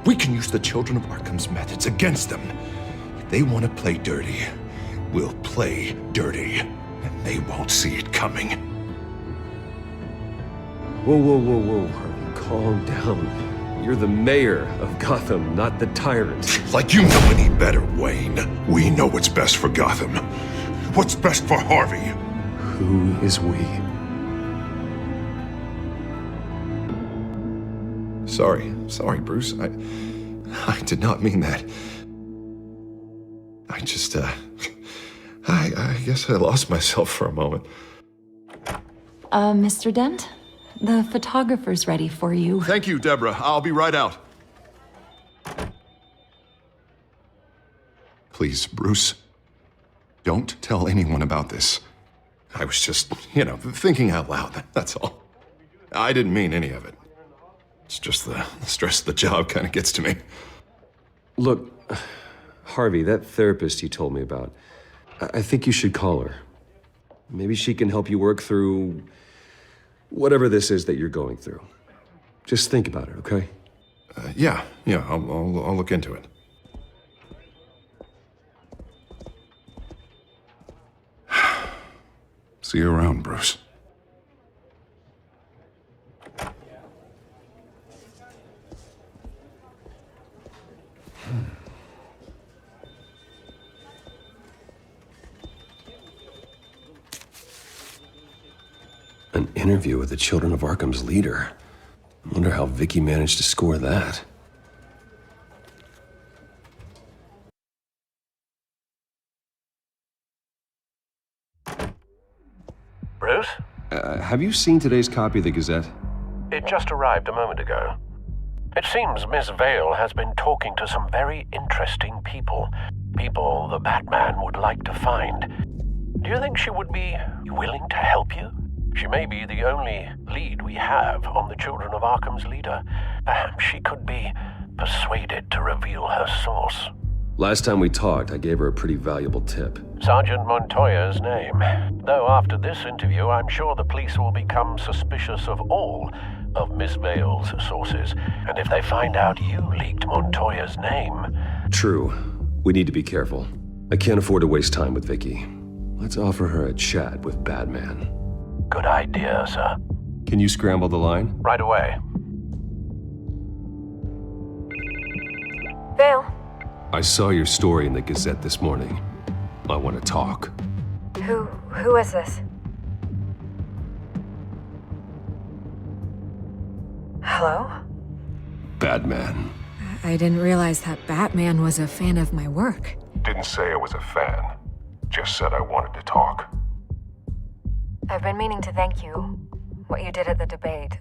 We can use the children of Arkham's methods against them. If they want to play dirty, we'll play dirty. And they won't see it coming. Whoa, Harvey, calm down. You're the mayor of Gotham, not the tyrant. Like you know any better, Wayne. We know what's best for Gotham. What's best for Harvey? Who is we? Sorry, Bruce. I did not mean that. I just, I guess I lost myself for a moment. Mr. Dent? The photographer's ready for you. Thank you, Deborah. I'll be right out. Please, Bruce. Don't tell anyone about this. I was just, thinking out loud, that's all. I didn't mean any of it. It's just the stress of the job kind of gets to me. Look, Harvey, that therapist you told me about, I think you should call her. Maybe she can help you work through whatever this is that you're going through. Just think about it, okay? Yeah, I'll look into it. See you around, Bruce. An interview with the Children of Arkham's leader. I wonder how Vicky managed to score that. Bruce? Have you seen today's copy of the Gazette? It just arrived a moment ago. It seems Miss Vale has been talking to some very interesting people. People the Batman would like to find. Do you think she would be willing to help you? She may be the only lead we have on the Children of Arkham's leader. Perhaps she could be persuaded to reveal her source. Last time we talked, I gave her a pretty valuable tip. Sergeant Montoya's name. Though after this interview, I'm sure the police will become suspicious of all of Miss Vale's sources. And if they find out you leaked Montoya's name... True. We need to be careful. I can't afford to waste time with Vicky. Let's offer her a chat with Batman. Good idea, sir. Can you scramble the line? Right away. Vale. I saw your story in the Gazette this morning. I want to talk. Who is this? Hello? Batman. I didn't realize that Batman was a fan of my work. Didn't say I was a fan. Just said I wanted to talk. I've been meaning to thank you. What you did at the debate.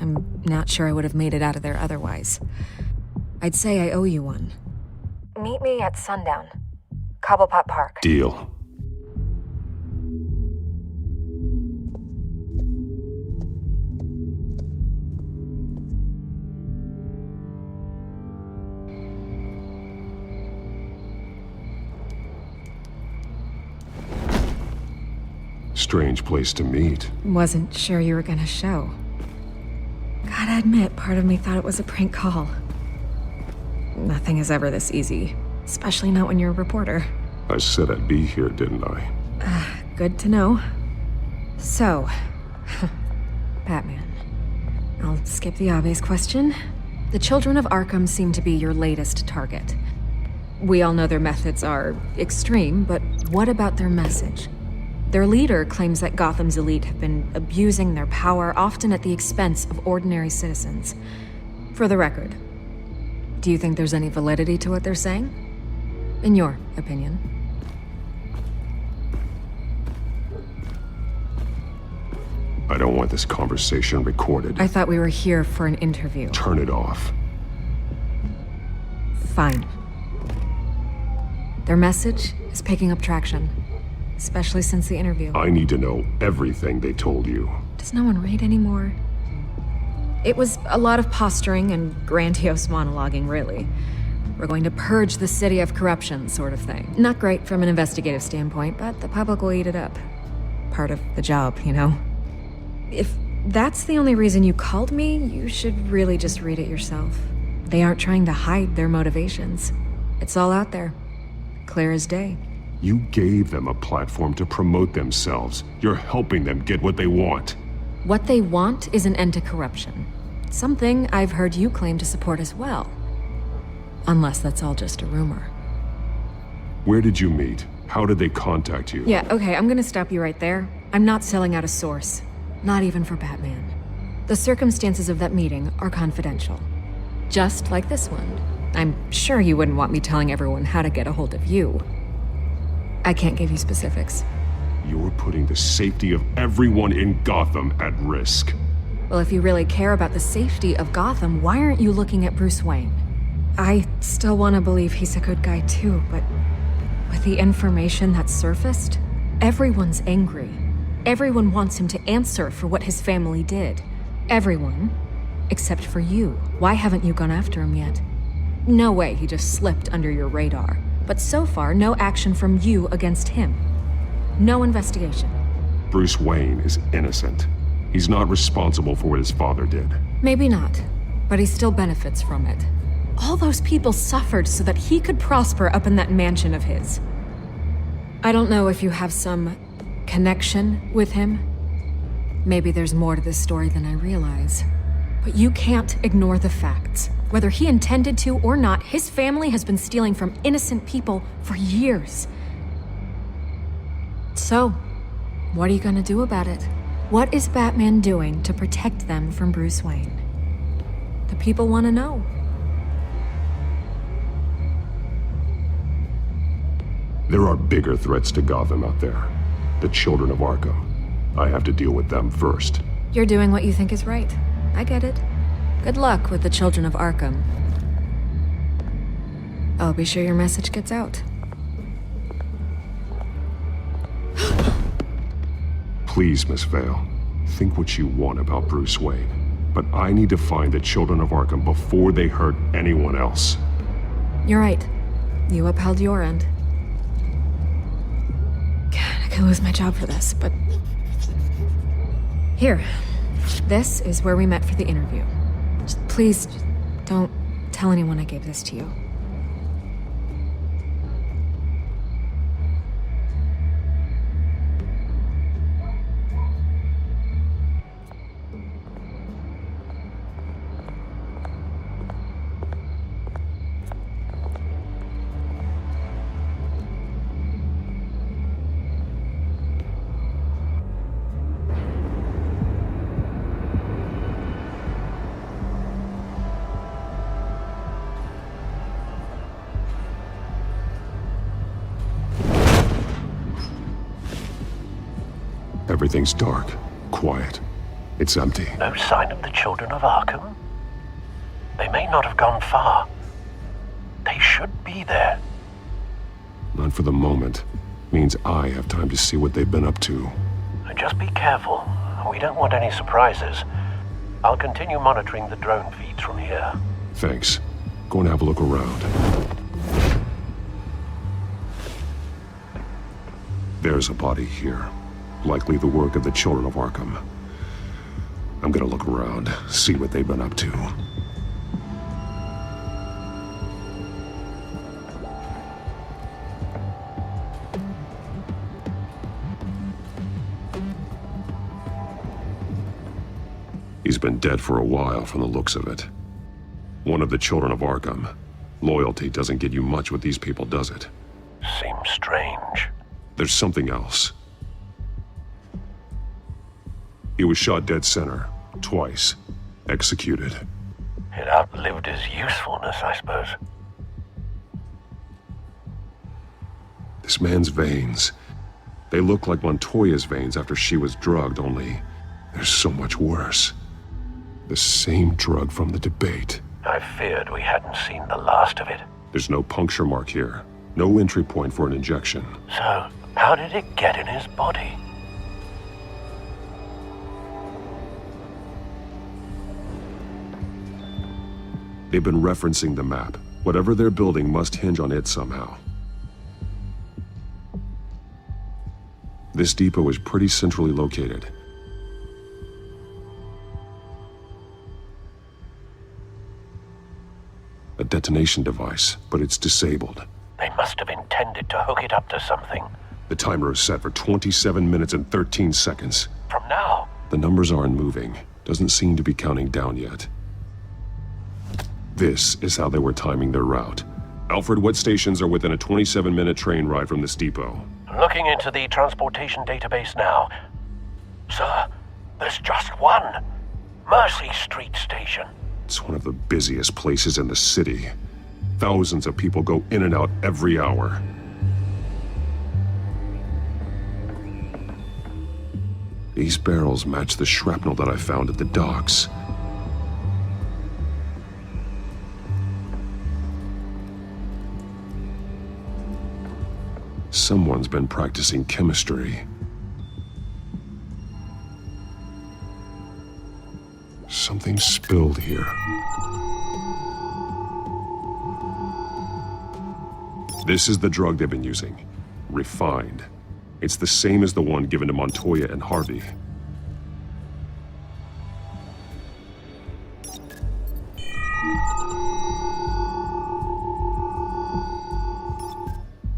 I'm not sure I would have made it out of there otherwise. I'd say I owe you one. Meet me at sundown. Cobblepot Park. Deal. Strange place to meet. Wasn't sure you were gonna show. Gotta admit, part of me thought it was a prank call. Nothing is ever this easy, especially not when you're a reporter. I said I'd be here, didn't I? Good to know. So, Batman. I'll skip the obvious question. The children of Arkham seem to be your latest target. We all know their methods are extreme, but what about their message? Their leader claims that Gotham's elite have been abusing their power, often at the expense of ordinary citizens. For the record, do you think there's any validity to what they're saying? In your opinion? I don't want this conversation recorded. I thought we were here for an interview. Turn it off. Fine. Their message is picking up traction. Especially since the interview. I need to know everything they told you. Does no one read anymore? It was a lot of posturing and grandiose monologuing, really. We're going to purge the city of corruption, sort of thing. Not great from an investigative standpoint, but the public will eat it up. Part of the job, you know? If that's the only reason you called me, you should really just read it yourself. They aren't trying to hide their motivations. It's all out there. Clear as day. You gave them a platform to promote themselves. You're helping them get what they want. What they want is an end to corruption. Something I've heard you claim to support as well. Unless that's all just a rumor. Where did you meet? How did they contact you? Yeah, okay, I'm gonna stop you right there. I'm not selling out a source. Not even for Batman. The circumstances of that meeting are confidential. Just like this one. I'm sure you wouldn't want me telling everyone how to get a hold of you. I can't give you specifics. You're putting the safety of everyone in Gotham at risk. Well, if you really care about the safety of Gotham, why aren't you looking at Bruce Wayne? I still want to believe he's a good guy too, but with the information that's surfaced, everyone's angry. Everyone wants him to answer for what his family did. Everyone, except for you. Why haven't you gone after him yet? No way he just slipped under your radar. But so far, no action from you against him. No investigation. Bruce Wayne is innocent. He's not responsible for what his father did. Maybe not, but he still benefits from it. All those people suffered so that he could prosper up in that mansion of his. I don't know if you have some connection with him. Maybe there's more to this story than I realize. But you can't ignore the facts. Whether he intended to or not, his family has been stealing from innocent people for years. So, what are you gonna do about it? What is Batman doing to protect them from Bruce Wayne? The people want to know. There are bigger threats to Gotham out there. The children of Arkham. I have to deal with them first. You're doing what you think is right. I get it. Good luck with the children of Arkham. I'll be sure your message gets out. Please, Miss Vale, think what you want about Bruce Wayne. But I need to find the children of Arkham before they hurt anyone else. You're right. You upheld your end. God, I could lose my job for this, but... Here. This is where we met for the interview. Please, don't tell anyone I gave this to you. Everything's dark, quiet. It's empty. No sign of the children of Arkham? They may not have gone far. They should be there. Not for the moment. Means I have time to see what they've been up to. Just be careful. We don't want any surprises. I'll continue monitoring the drone feeds from here. Thanks. Go and have a look around. There's a body here. Likely the work of the children of Arkham. I'm gonna look around, see what they've been up to. He's been dead for a while from the looks of it. One of the children of Arkham. Loyalty doesn't get you much with these people, does it? Seems strange. There's something else. He was shot dead center, twice. Executed. It outlived his usefulness, I suppose. This man's veins. They look like Montoya's veins after she was drugged, only they're so much worse. The same drug from the debate. I feared we hadn't seen the last of it. There's no puncture mark here. No entry point for an injection. So, how did it get in his body? They've been referencing the map. Whatever they're building must hinge on it somehow. This depot is pretty centrally located. A detonation device, but it's disabled. They must have intended to hook it up to something. The timer is set for 27 minutes and 13 seconds. From now? The numbers aren't moving. Doesn't seem to be counting down yet. This is how they were timing their route. Alfred, what stations are within a 27-minute train ride from this depot? Looking into the transportation database now. Sir, there's just one. Mercy Street Station. It's one of the busiest places in the city. Thousands of people go in and out every hour. These barrels match the shrapnel that I found at the docks. Someone's been practicing chemistry. Something spilled here. This is the drug they've been using. Refined. It's the same as the one given to Montoya and Harvey.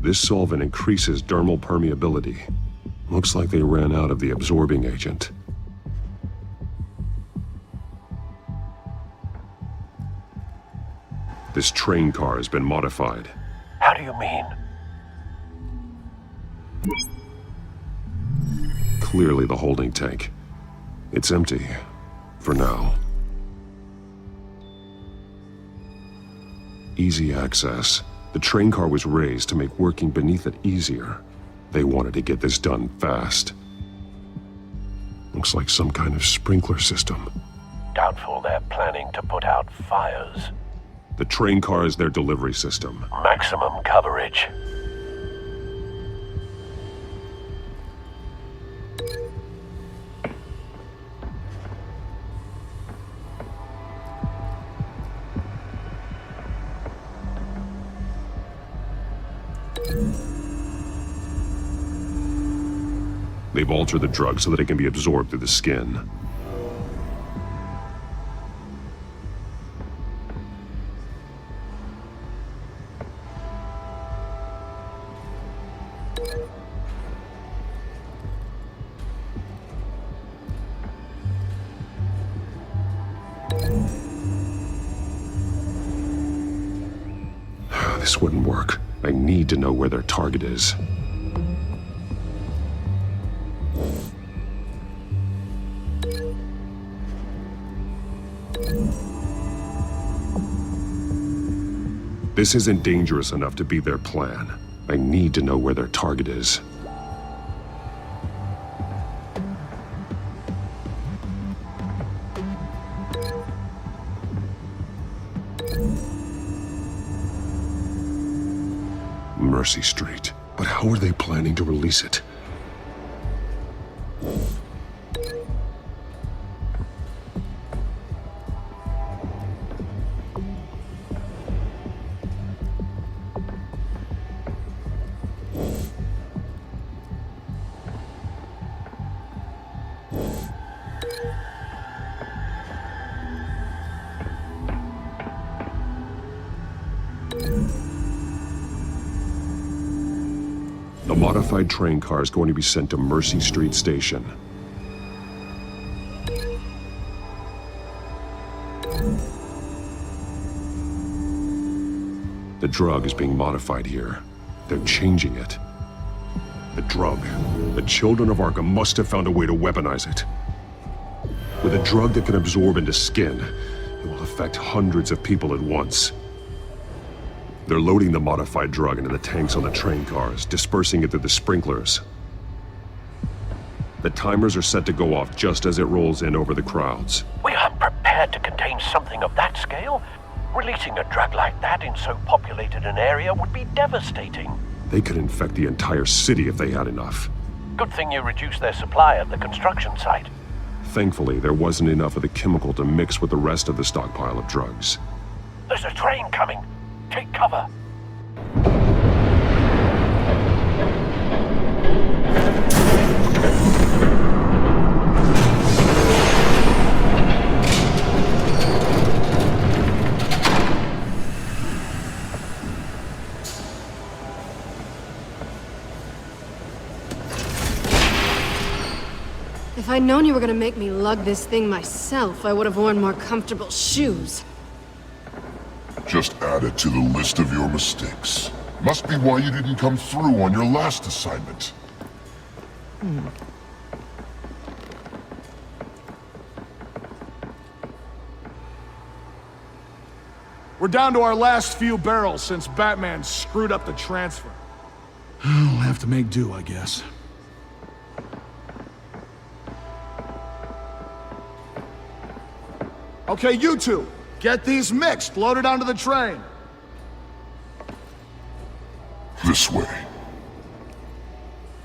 This solvent increases dermal permeability. Looks like they ran out of the absorbing agent. This train car has been modified. How do you mean? Clearly the holding tank. It's empty. For now. Easy access. The train car was raised to make working beneath it easier. They wanted to get this done fast. Looks like some kind of sprinkler system. Doubtful they're planning to put out fires. The train car is their delivery system. Maximum coverage. They've altered the drug so that it can be absorbed through the skin. This wouldn't work. I need to know where their target is. This isn't dangerous enough to be their plan. I need to know where their target is. Mercy Street. But how are they planning to release it? The modified train car is going to be sent to Mercy Street Station. The drug is being modified here. They're changing it. The drug. The children of Arkham must have found a way to weaponize it. With a drug that can absorb into skin, it will affect hundreds of people at once. They're loading the modified drug into the tanks on the train cars, dispersing it through the sprinklers. The timers are set to go off just as it rolls in over the crowds. We aren't prepared to contain something of that scale. Releasing a drug like that in so populated an area would be devastating. They could infect the entire city if they had enough. Good thing you reduced their supply at the construction site. Thankfully, there wasn't enough of the chemical to mix with the rest of the stockpile of drugs. There's a train coming. Take cover. If I'd known you were gonna make me lug this thing myself, I would have worn more comfortable shoes. Just add it to the list of your mistakes. Must be why you didn't come through on your last assignment. We're down to our last few barrels since Batman screwed up the transfer. We'll have to make do, I guess. Okay, you two, get these mixed, loaded onto the train. This way.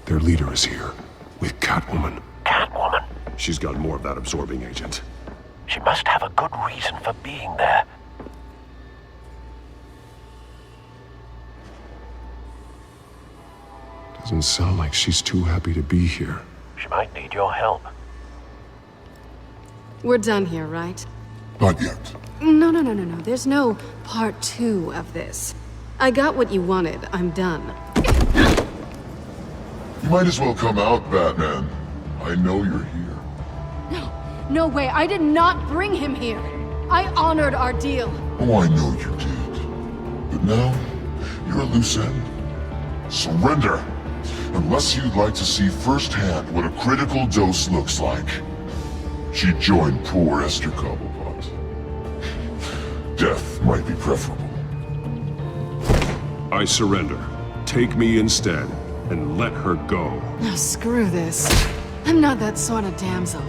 Their leader is here, with Catwoman. Catwoman? She's got more of that absorbing agent. She must have a good reason for being there. Doesn't sound like she's too happy to be here. She might need your help. We're done here, right? Not yet. No. There's no part 2 of this. I got what you wanted. I'm done. You might as well come out, Batman. I know you're here. No way. I did not bring him here. I honored our deal. Oh, I know you did. But now, you're a loose end. Surrender! Unless you'd like to see firsthand what a critical dose looks like. She joined poor Esther Cobblepot. Death might be preferable. I surrender. Take me instead, and let her go. No, screw this. I'm not that sort of damsel.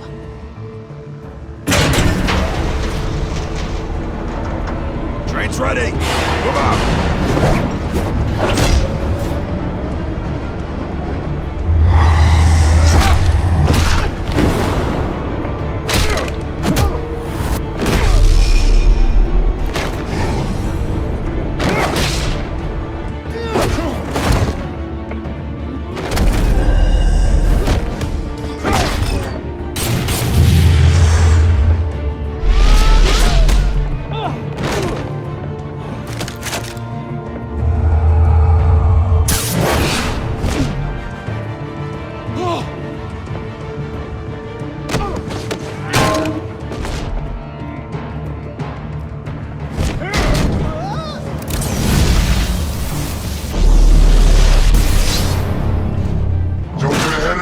Train's ready! Move out!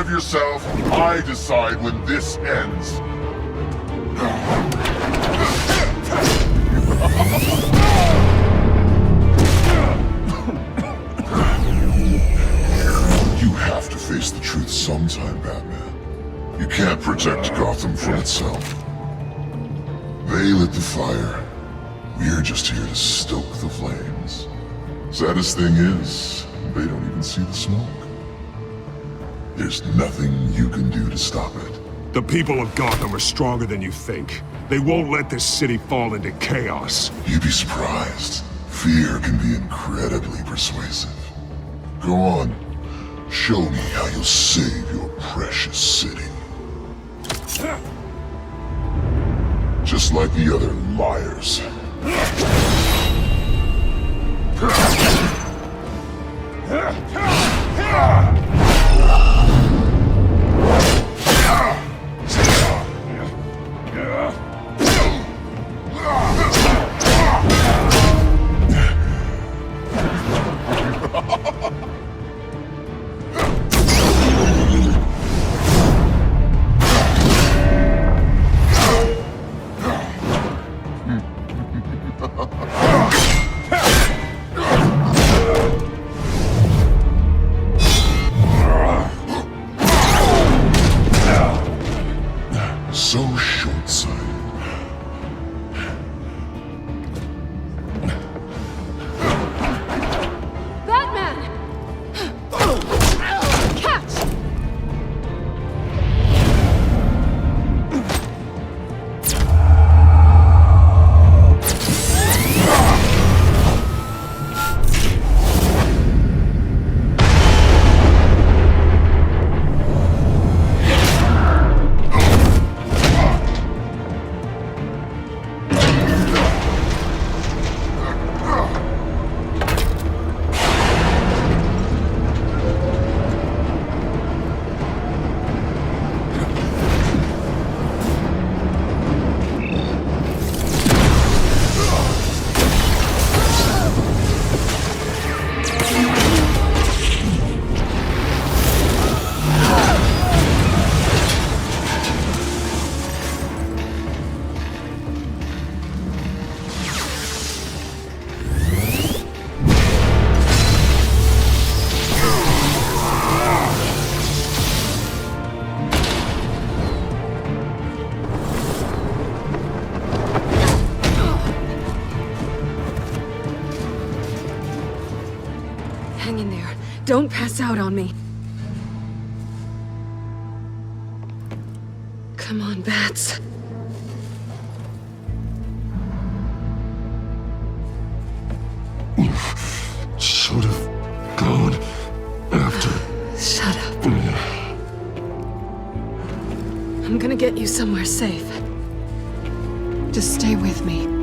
Yourself, I decide when this ends. You have to face the truth sometime, Batman. You can't protect Gotham from itself. They lit the fire. We're just here to stoke the flames. Saddest thing is, They don't even see the smoke. There's nothing you can do to stop it. The people of Gotham are stronger than you think. They won't let this city fall into chaos. You'd be surprised. Fear can be incredibly persuasive. Go on. Show me how you'll save your precious city. Just like the other liars. So short-sighted. Batman! Catch! Hang in there. Don't pass out on me. Come on, Bats. You should have gone after. Shut up. I'm gonna get you somewhere safe. Just stay with me.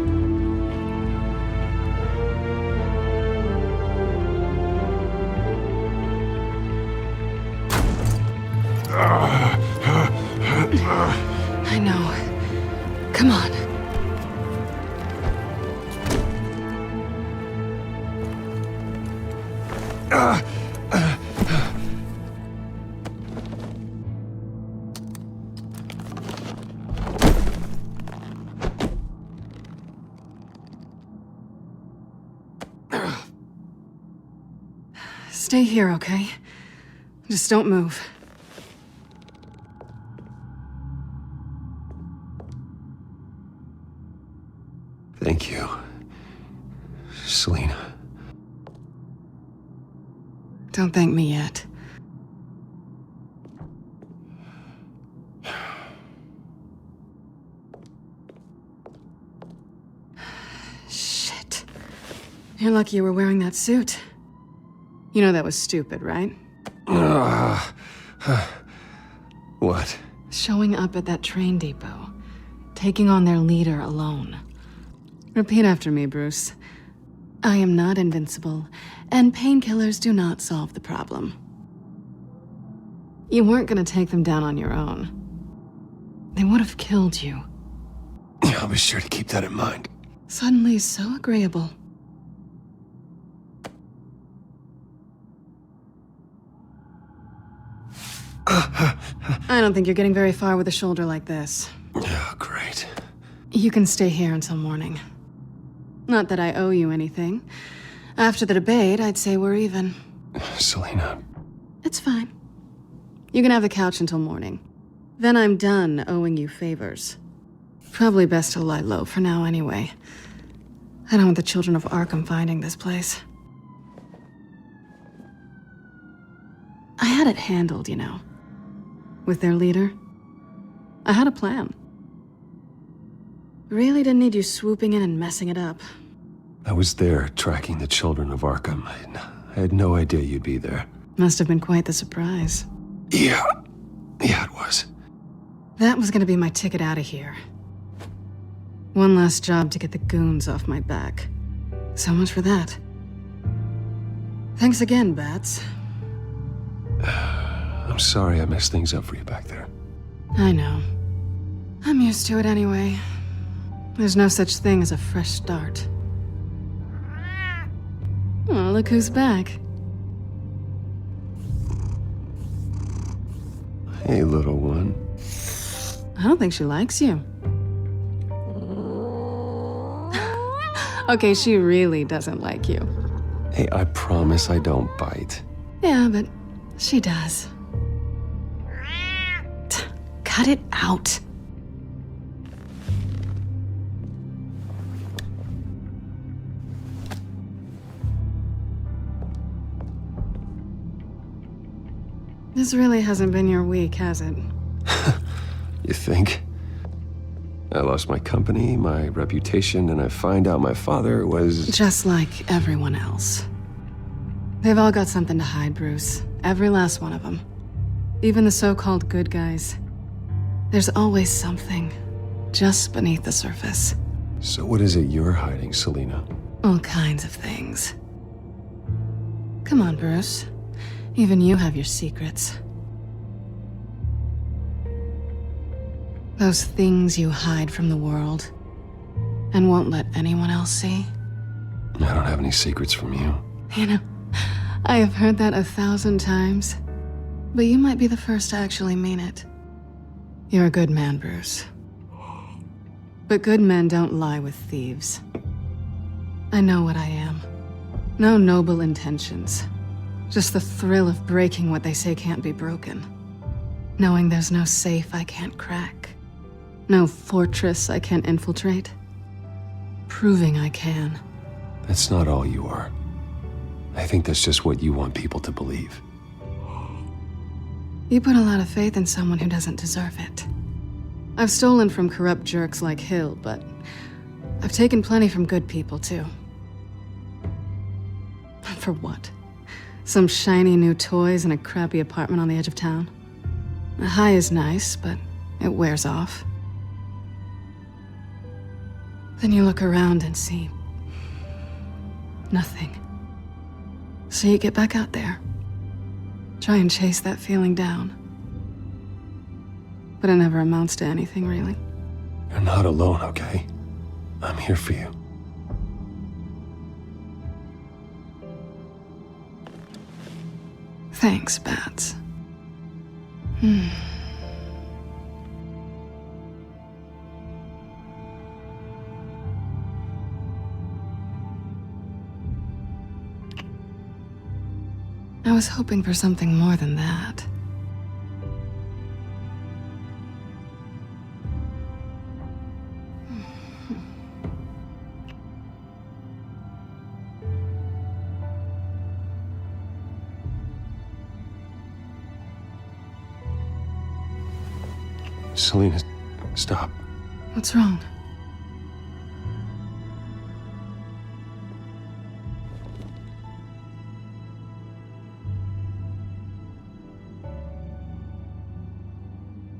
I know. Come on. Stay here, okay? Just don't move. Thank you, Selina. Don't thank me yet. Shit. You're lucky you were wearing that suit. You know that was stupid, right? What? Showing up at that train depot. Taking on their leader alone. Repeat after me, Bruce. I am not invincible, and painkillers do not solve the problem. You weren't gonna take them down on your own. They would have killed you. I'll be sure to keep that in mind. Suddenly so agreeable. I don't think you're getting very far with a shoulder like this. Oh, great. You can stay here until morning. Not that I owe you anything. After the debate, I'd say we're even. Selina. It's fine. You can have the couch until morning. Then I'm done owing you favors. Probably best to lie low for now anyway. I don't want the children of Arkham finding this place. had it handled, you know. With their leader. I had a plan. Really didn't need you swooping in and messing it up. I was there tracking the children of Arkham. I had no idea you'd be there. Must have been quite the surprise. Yeah, it was. That was gonna be my ticket out of here. One last job to get the goons off my back. So much for that. Thanks again, Bats. I'm sorry I messed things up for you back there. I know. I'm used to it anyway. There's no such thing as a fresh start. Oh, look who's back. Hey, little one. I don't think she likes you. Okay, she really doesn't like you. Hey, I promise I don't bite. Yeah, but she does. Cut it out. This really hasn't been your week, has it? You think? I lost my company, my reputation, and I find out my father was... Just like everyone else. They've all got something to hide, Bruce. Every last one of them. Even the so-called good guys. There's always something, just beneath the surface. So what is it you're hiding, Selina? All kinds of things. Come on, Bruce. Even you have your secrets. Those things you hide from the world and won't let anyone else see. I don't have any secrets from you. You know, I have heard that 1,000 times, but you might be the first to actually mean it. You're a good man, Bruce. But good men don't lie with thieves. I know what I am. No noble intentions. Just the thrill of breaking what they say can't be broken. Knowing there's no safe I can't crack. No fortress I can't infiltrate. Proving I can. That's not all you are. I think that's just what you want people to believe. You put a lot of faith in someone who doesn't deserve it. I've stolen from corrupt jerks like Hill, but I've taken plenty from good people, too. For what? Some shiny new toys in a crappy apartment on the edge of town? A high is nice, but it wears off. Then you look around and see nothing. So you get back out there. Try and chase that feeling down. But it never amounts to anything, really. You're not alone, okay? I'm here for you. Thanks, Bats. I was hoping for something more than that. Selina, stop. What's wrong?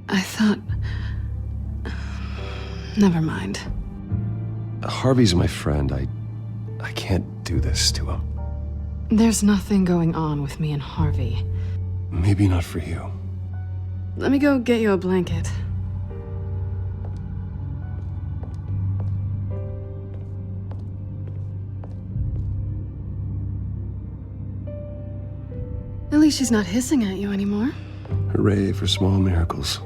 I thought... Never mind. Harvey's my friend. I can't do this to him. There's nothing going on with me and Harvey. Maybe not for you. Let me go get you a blanket. At least she's not hissing at you anymore. Hooray for small miracles.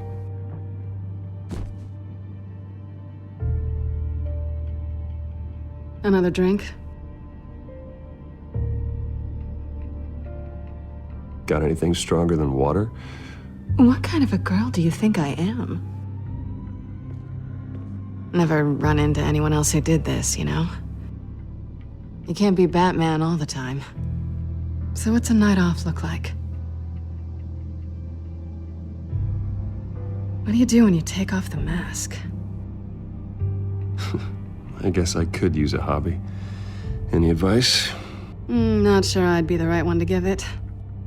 Another drink? Got anything stronger than water? What kind of a girl do you think I am? Never run into anyone else who did this, you know? You can't be Batman all the time. So what's a night off look like? What do you do when you take off the mask? I guess I could use a hobby. Any advice? Not sure I'd be the right one to give it.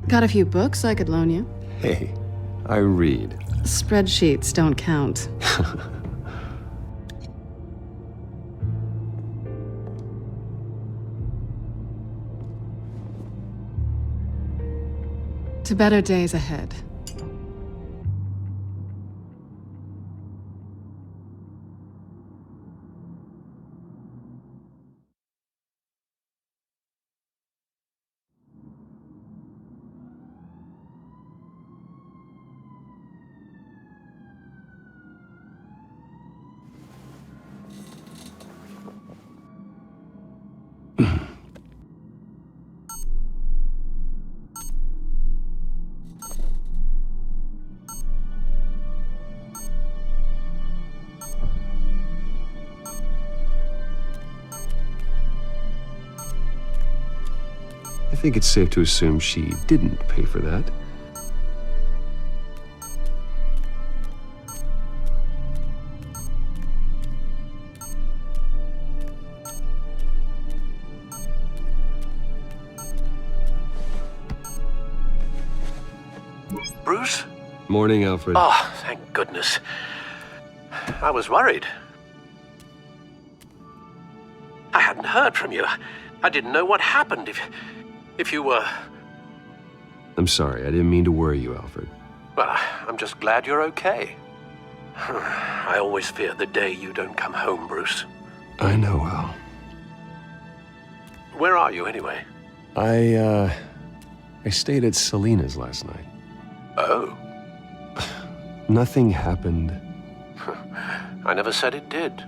Got a few books I could loan you. Hey, I read. Spreadsheets don't count. To better days ahead. I think it's safe to assume she didn't pay for that. Bruce? Morning, Alfred. Oh, thank goodness. I was worried. I hadn't heard from you. I didn't know what happened if you were... I'm sorry, I didn't mean to worry you, Alfred. Well, I'm just glad you're okay. I always fear the day you don't come home, Bruce. I know, Al. Where are you, anyway? I stayed at Selena's last night. Oh. Nothing happened. I never said it did.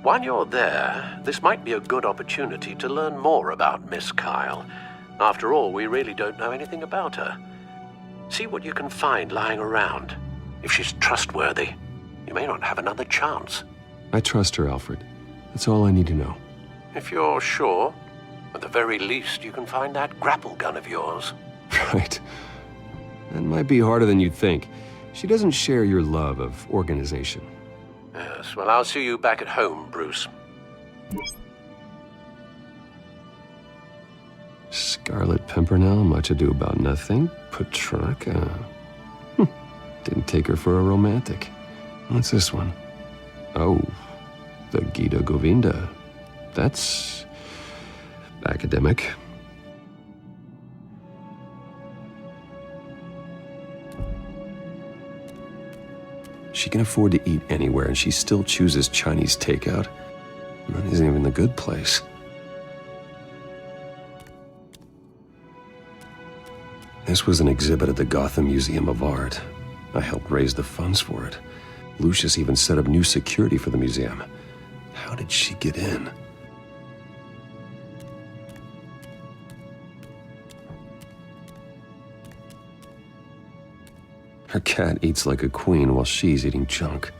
While you're there, this might be a good opportunity to learn more about Miss Kyle. After all, we really don't know anything about her. See what you can find lying around. If she's trustworthy, you may not have another chance. I trust her, Alfred. That's all I need to know. If you're sure, at the very least, you can find that grapple gun of yours. Right. That might be harder than you'd think. She doesn't share your love of organization. Yes, well, I'll see you back at home, Bruce. Scarlet Pimpernel, much ado about nothing. Petrarca. Didn't take her for a romantic. What's this one? Oh, the Gita Govinda. That's academic. She can afford to eat anywhere, and she still chooses Chinese takeout. That isn't even the good place. This was an exhibit at the Gotham Museum of Art. I helped raise the funds for it. Lucius even set up new security for the museum. How did she get in? Her cat eats like a queen while she's eating junk.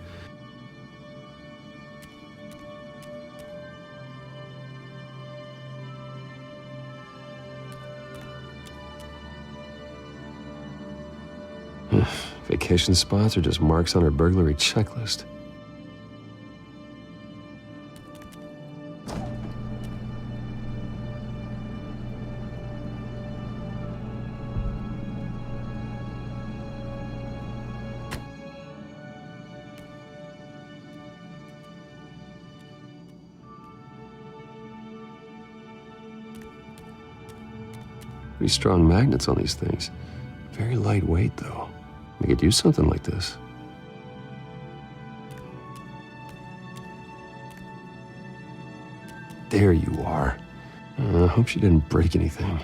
Vacation spots are just marks on her burglary checklist. Pretty strong magnets on these things. Very lightweight, though. We could use something like this. There you are. I hope she didn't break anything.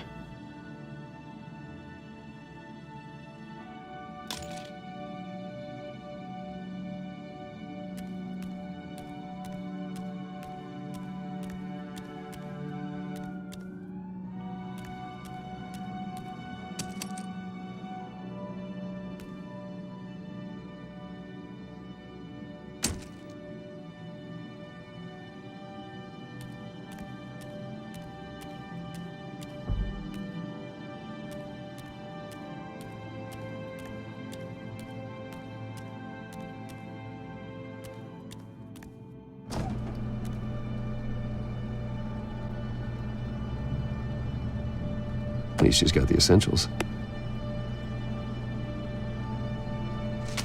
At least she's got the essentials.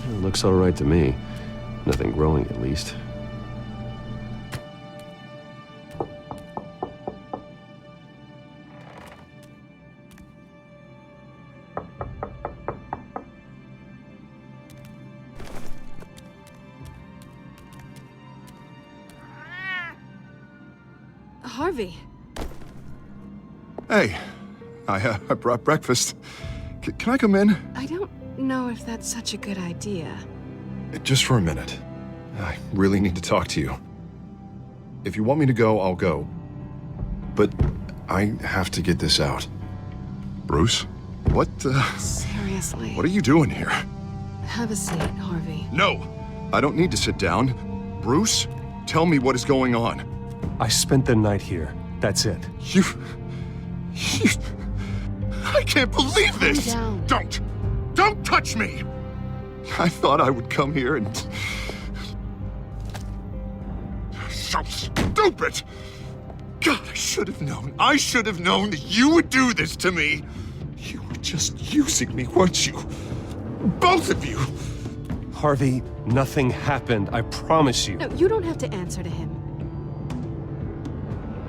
It looks all right to me. Nothing growing, at least. Harvey. Hey, I brought breakfast. Can I come in? I don't know if that's such a good idea. Just for a minute. I really need to talk to you. If you want me to go, I'll go. But I have to get this out. Bruce? What, Seriously. What are you doing here? Have a seat, Harvey. No! I don't need to sit down. Bruce, tell me what is going on. I spent the night here. That's it. You... I can't believe this! Calm down. Don't touch me! I thought I would come here and... So stupid! God, I should have known. I should have known that you would do this to me. You were just using me, weren't you? Both of you! Harvey, nothing happened. I promise you. No, you don't have to answer to him.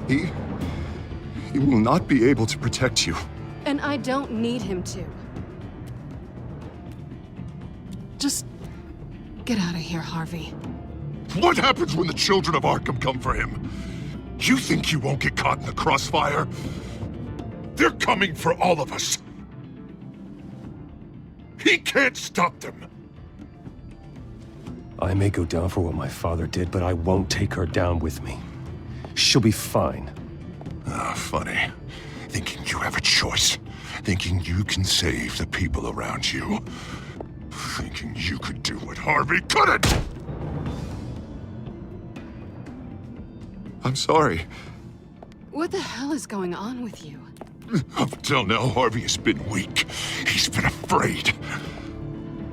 He will not be able to protect you. And I don't need him to. Just get out of here, Harvey. What happens when the children of Arkham come for him? You think you won't get caught in the crossfire? They're coming for all of us. He can't stop them. I may go down for what my father did, but I won't take her down with me. She'll be fine. Ah, funny. Thinking you have a choice. Thinking you can save the people around you. Thinking you could do what Harvey couldn't! I'm sorry. What the hell is going on with you? Up until now, Harvey has been weak. He's been afraid.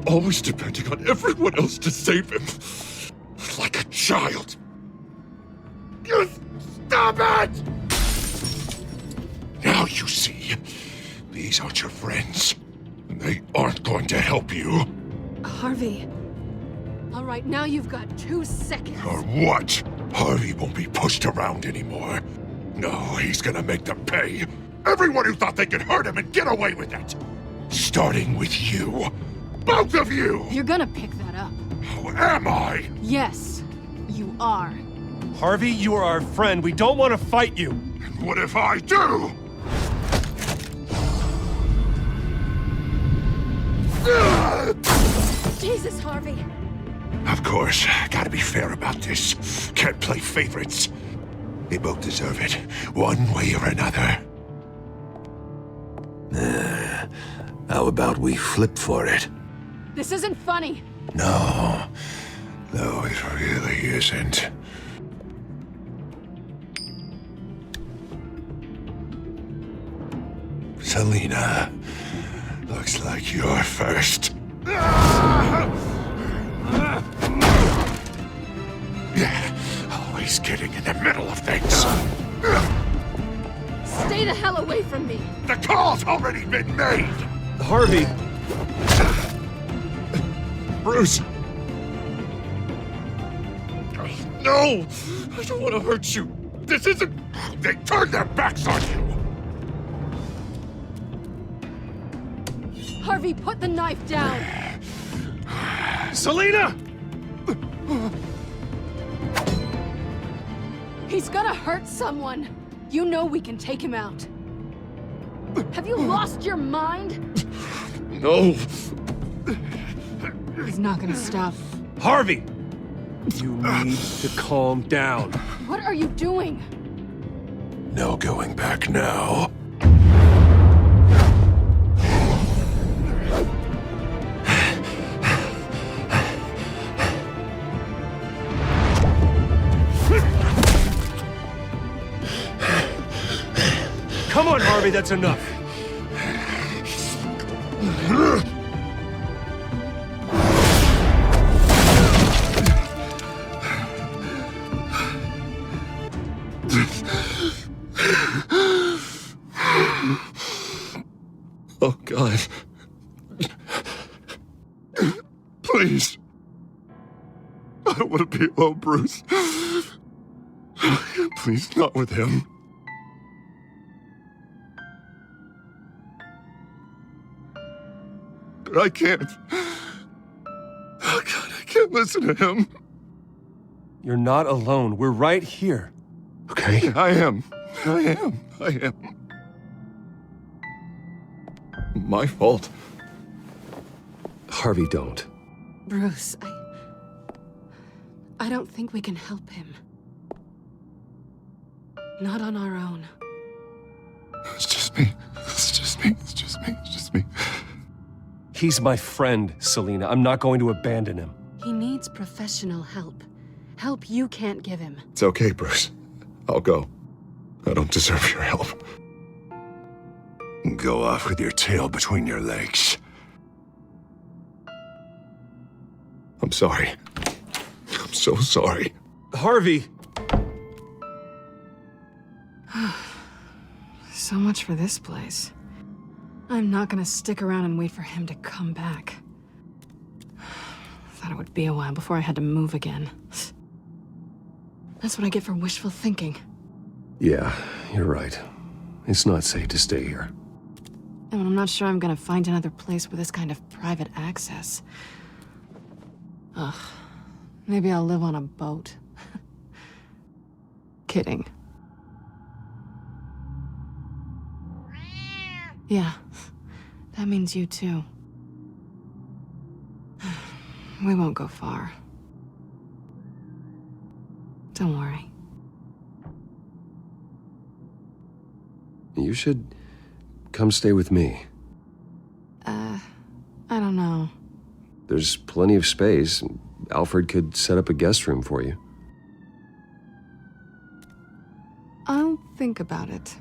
Always depending on everyone else to save him. Like a child. You stop it! Now you see, these aren't your friends. And they aren't going to help you. Harvey. All right, now you've got 2 seconds. Or what? Harvey won't be pushed around anymore. No, he's gonna make them pay. Everyone who thought they could hurt him and get away with it. Starting with you. Both of you! You're gonna pick that up. How am I? Yes, you are. Harvey, you are our friend. We don't want to fight you. And what if I do? Jesus, Harvey. Of course, gotta be fair about this. Can't play favorites. They both deserve it, one way or another. How about we flip for it? This isn't funny. No, it really isn't. Selina, looks like you're first. Always getting in the middle of things. Stay the hell away from me. The call's already been made. Harvey. Bruce. No, I don't want to hurt you. This isn't... They turned their backs on you. Harvey, put the knife down. Selina! He's gonna hurt someone. You know we can take him out. Have you lost your mind? No. He's not gonna stop. Harvey! You need to calm down. What are you doing? No going back now. Come on, Harvey, that's enough. Please. I don't want to be alone, Bruce. Please, not with him. But I can't. Oh, God, I can't listen to him. You're not alone. We're right here. Okay? I am. My fault. Harvey, don't. Bruce, I don't think we can help him. Not on our own. It's just me. He's my friend, Selina. I'm not going to abandon him. He needs professional help. Help you can't give him. It's okay, Bruce. I'll go. I don't deserve your help. Go off with your tail between your legs. I'm sorry. I'm so sorry. Harvey! So much for this place. I'm not gonna stick around and wait for him to come back. Thought it would be a while before I had to move again. That's what I get for wishful thinking. Yeah, you're right. It's not safe to stay here. And I'm not sure I'm gonna find another place with this kind of private access. Ugh. Maybe I'll live on a boat. Kidding. Yeah, that means you too. We won't go far. Don't worry. You should come stay with me. I don't know. There's plenty of space. Alfred could set up a guest room for you. I'll think about it.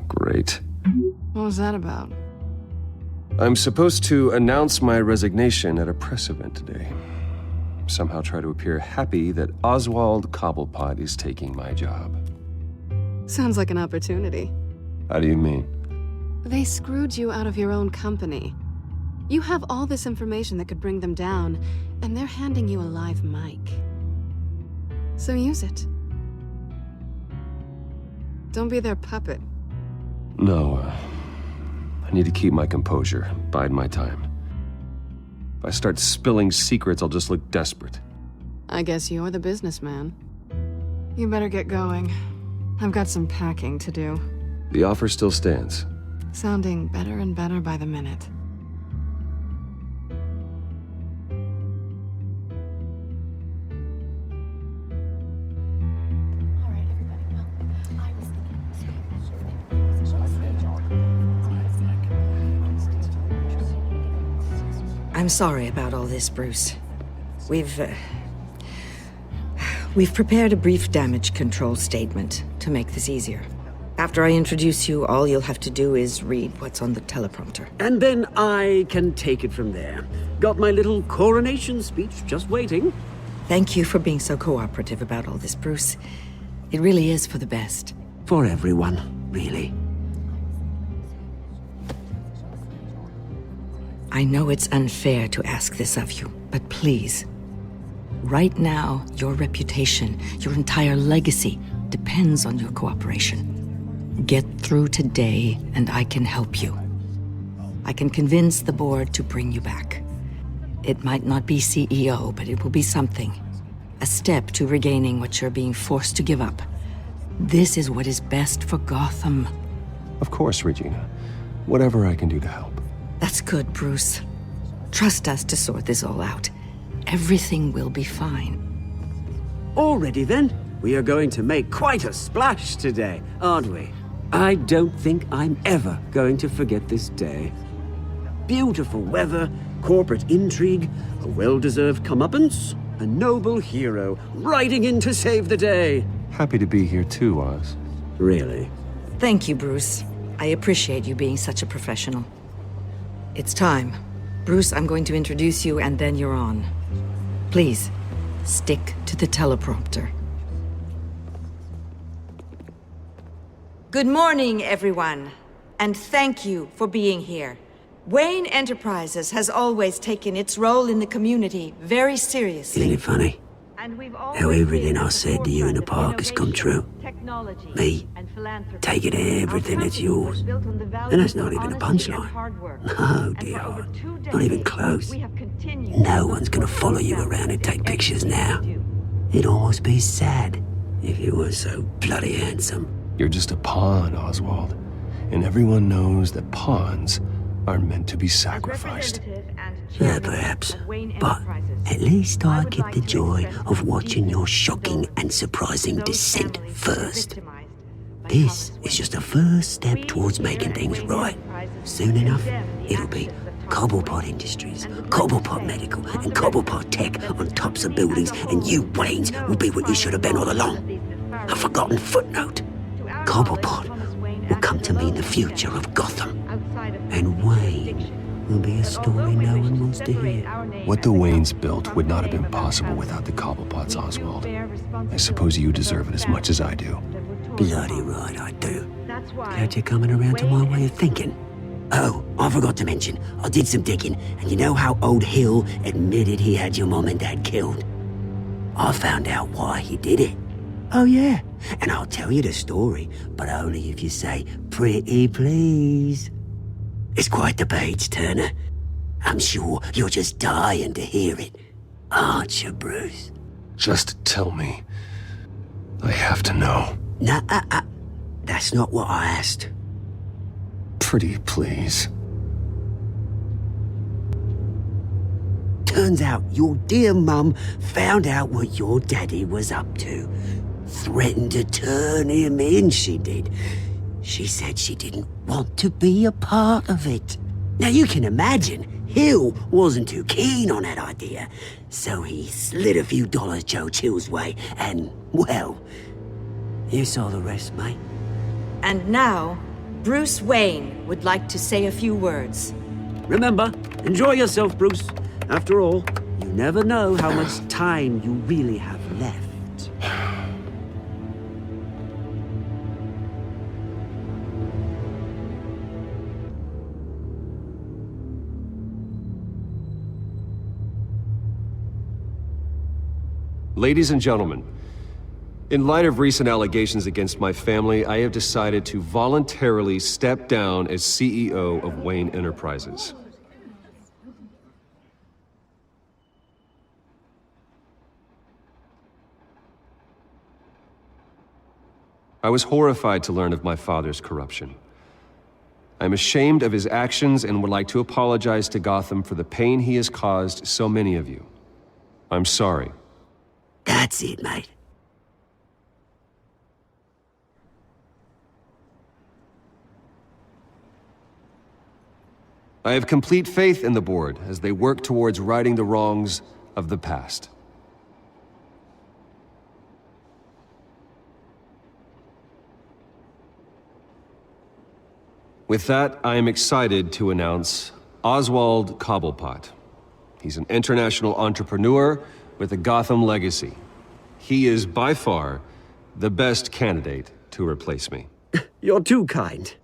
Great. What was that about? I'm supposed to announce my resignation at a press event today. Somehow try to appear happy that Oswald Cobblepot is taking my job. Sounds like an opportunity. How do you mean? They screwed you out of your own company. You have all this information that could bring them down, and they're handing you a live mic. So use it. Don't be their puppet. No, I need to keep my composure, bide my time. If I start spilling secrets, I'll just look desperate. I guess you're the businessman. You better get going. I've got some packing to do. The offer still stands. Sounding better and better by the minute. I'm sorry about all this, Bruce. We've prepared a brief damage control statement to make this easier. After I introduce you, all you'll have to do is read what's on the teleprompter. And then I can take it from there. Got my little coronation speech just waiting. Thank you for being so cooperative about all this, Bruce. It really is for the best. For everyone, really. I know it's unfair to ask this of you, but please. Right now, your reputation, your entire legacy, depends on your cooperation. Get through today, and I can help you. I can convince the board to bring you back. It might not be CEO, but it will be something. A step to regaining what you're being forced to give up. This is what is best for Gotham. Of course, Regina. Whatever I can do to help. That's good, Bruce. Trust us to sort this all out. Everything will be fine. Already then, we are going to make quite a splash today, aren't we? I don't think I'm ever going to forget this day. Beautiful weather, corporate intrigue, a well-deserved comeuppance, a noble hero riding in to save the day. Happy to be here too, Oz. Really? Thank you, Bruce. I appreciate you being such a professional. It's time. Bruce, I'm going to introduce you and then you're on. Please, stick to the teleprompter. Good morning, everyone. And thank you for being here. Wayne Enterprises has always taken its role in the community very seriously. Isn't it funny? How everything I said to you in the park has come true. Me, taking everything that's yours. And that's not even a punchline. No, dear. Not even close. No one's gonna follow you around and take pictures now. It'd almost be sad if you were so bloody handsome. You're just a pawn, Oswald. And everyone knows that pawns are meant to be sacrificed. Yeah, perhaps. But at least I get the joy of watching your shocking and surprising descent first. This is just a first step towards making things right. Soon enough, it'll be Cobblepot Industries, Cobblepot Medical, and Cobblepot Tech on tops of buildings, and you, Waynes, will be what you should have been all along. A forgotten footnote. Cobblepot will come to mean the future of Gotham. And Wayne will be a story no one wants to hear. What the Waynes built would not have been possible without the Cobblepots, Oswald. I suppose you deserve it as much as I do. Bloody right I do. Glad you're coming around to my way of thinking. Oh, I forgot to mention, I did some digging, and you know how old Hill admitted he had your mom and dad killed? I found out why he did it. Oh yeah, and I'll tell you the story, but only if you say, pretty please. It's quite the page, Turner. I'm sure you're just dying to hear it, aren't you, Bruce? Just tell me. I have to know. Nah, that's not what I asked. Pretty please. Turns out your dear mum found out what your daddy was up to. Threatened to turn him in, she did. She said she didn't want to be a part of it. Now you can imagine, Hill wasn't too keen on that idea. So he slid a few dollars Joe Chill's way, and, well, you saw the rest, mate. And now, Bruce Wayne would like to say a few words. Remember, enjoy yourself, Bruce. After all, you never know how much time you really have left. Ladies and gentlemen, in light of recent allegations against my family, I have decided to voluntarily step down as CEO of Wayne Enterprises. I was horrified to learn of my father's corruption. I'm ashamed of his actions and would like to apologize to Gotham for the pain he has caused so many of you. I'm sorry. That's it, mate. I have complete faith in the board as they work towards righting the wrongs of the past. With that, I am excited to announce Oswald Cobblepot. He's an international entrepreneur with a Gotham legacy. He is by far the best candidate to replace me. You're too kind.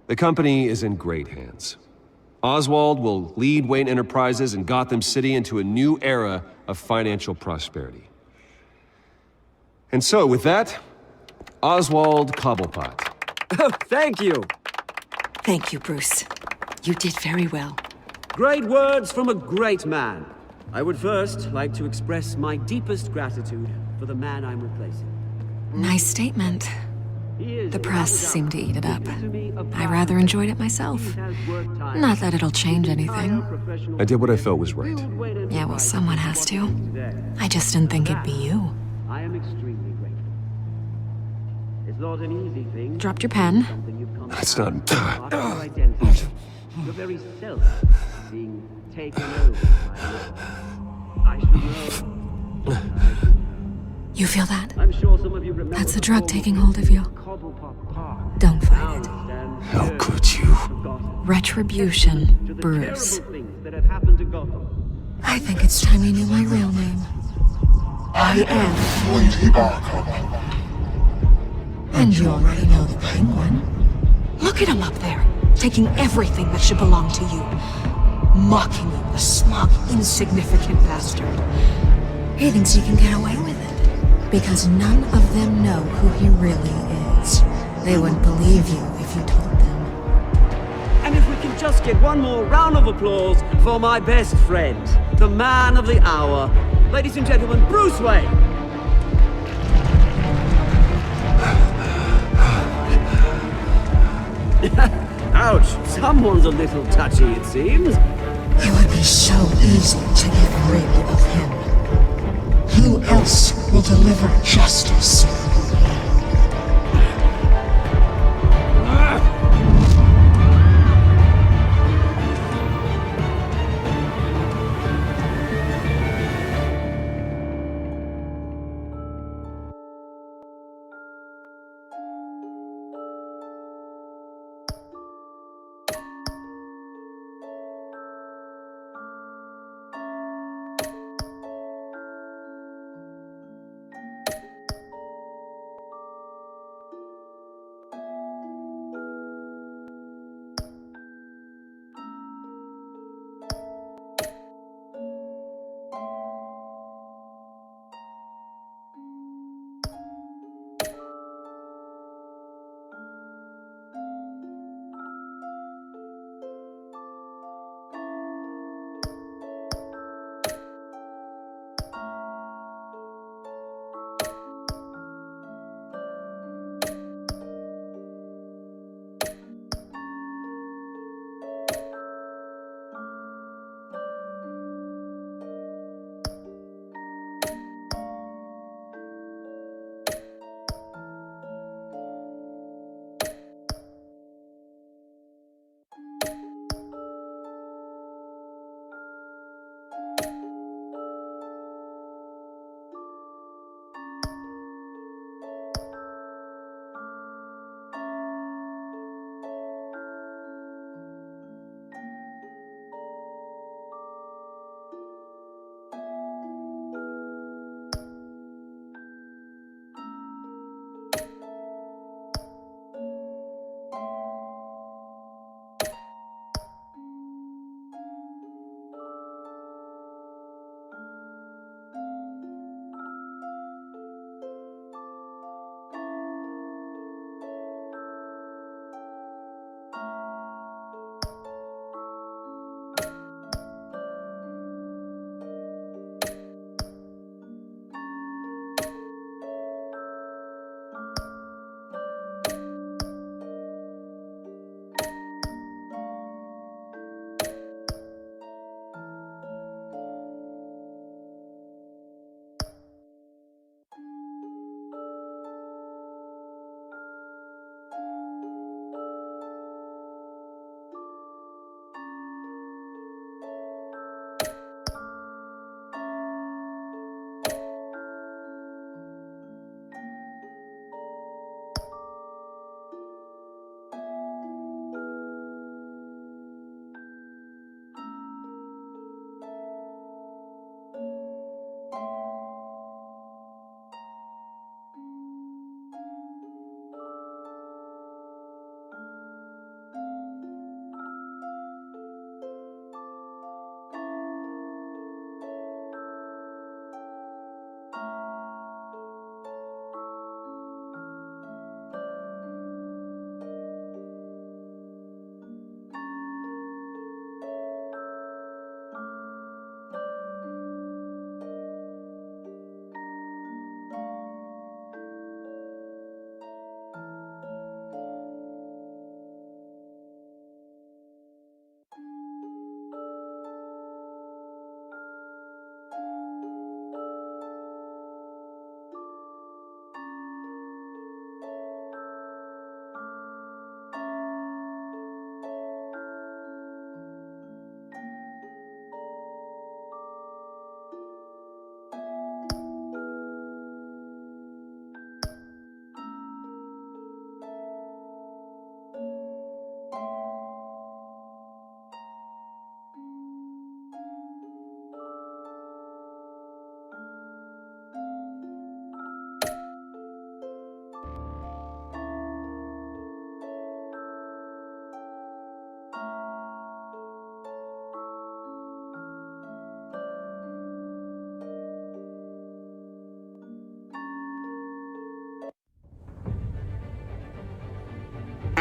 The company is in great hands. Oswald will lead Wayne Enterprises and Gotham City into a new era of financial prosperity. And so, with that, Oswald Cobblepot. Oh, thank you. Thank you, Bruce. You did very well. Great words from a great man. I would first like to express my deepest gratitude for the man I'm replacing. Nice statement. The press seemed to eat it up. I rather enjoyed it myself. Not that it'll change anything. I did what I felt was right. Yeah, well, someone has to. I just didn't think it'd be you. I am extremely grateful. It's not an easy thing. Dropped your pen. That's not... Your very self being taken over by I should know. You feel that? I'm sure some of you remember. That's the drug taking hold of you. Don't fight it. How could you? Retribution, Bruce. That have happened to Gotham. I think it's time you knew my real name. I am Lady Arkham. And you already know the Penguin. Look at him up there, taking everything that should belong to you. Mocking you, the smug, insignificant bastard. He thinks he can get away with it, because none of them know who he really is. They wouldn't believe you if you told them. And if we can just get one more round of applause for my best friend, the man of the hour, ladies and gentlemen, Bruce Wayne. Ouch, someone's a little touchy, it seems. It would be so easy to get rid of him. Who else will deliver justice?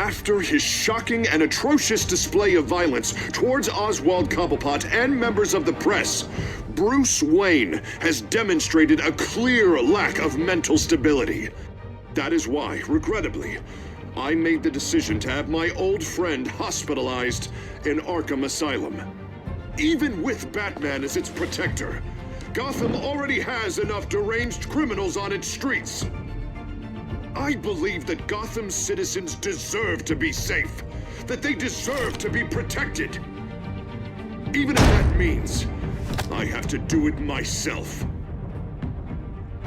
After his shocking and atrocious display of violence towards Oswald Cobblepot and members of the press, Bruce Wayne has demonstrated a clear lack of mental stability. That is why, regrettably, I made the decision to have my old friend hospitalized in Arkham Asylum. Even with Batman as its protector, Gotham already has enough deranged criminals on its streets. I believe that Gotham's citizens deserve to be safe, that they deserve to be protected. Even if that means I have to do it myself.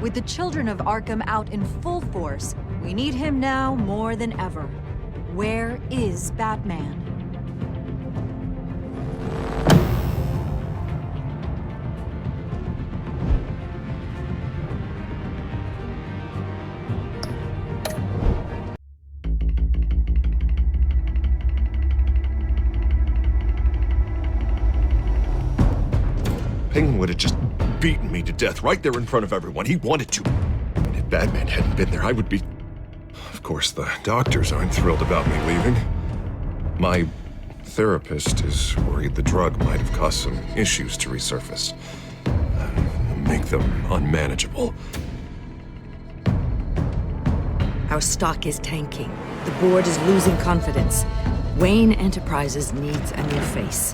With the children of Arkham out in full force, we need him now more than ever. Where is Batman? Penguin would have just beaten me to death right there in front of everyone. He wanted to. And if Batman hadn't been there, I would be... Of course, the doctors aren't thrilled about me leaving. My therapist is worried the drug might have caused some issues to resurface. Make them unmanageable. Our stock is tanking. The board is losing confidence. Wayne Enterprises needs a new face.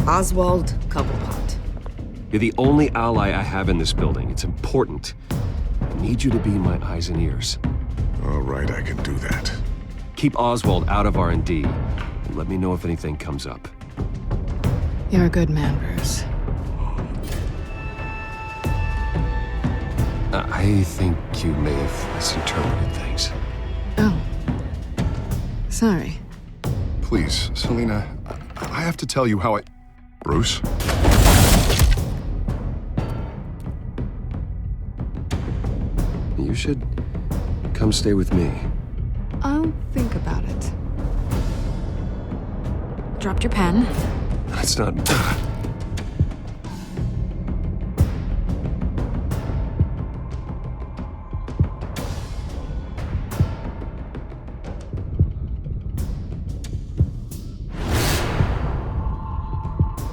Oswald Cobblepot. You're the only ally I have in this building. It's important. I need you to be my eyes and ears. All right, I can do that. Keep Oswald out of R&D, and let me know if anything comes up. You're a good man, Bruce. I think you may have misinterpreted things. Oh. Sorry. Please, Selina, I have to tell you how I... Bruce? You should come stay with me. I'll think about it. Dropped your pen. That's not...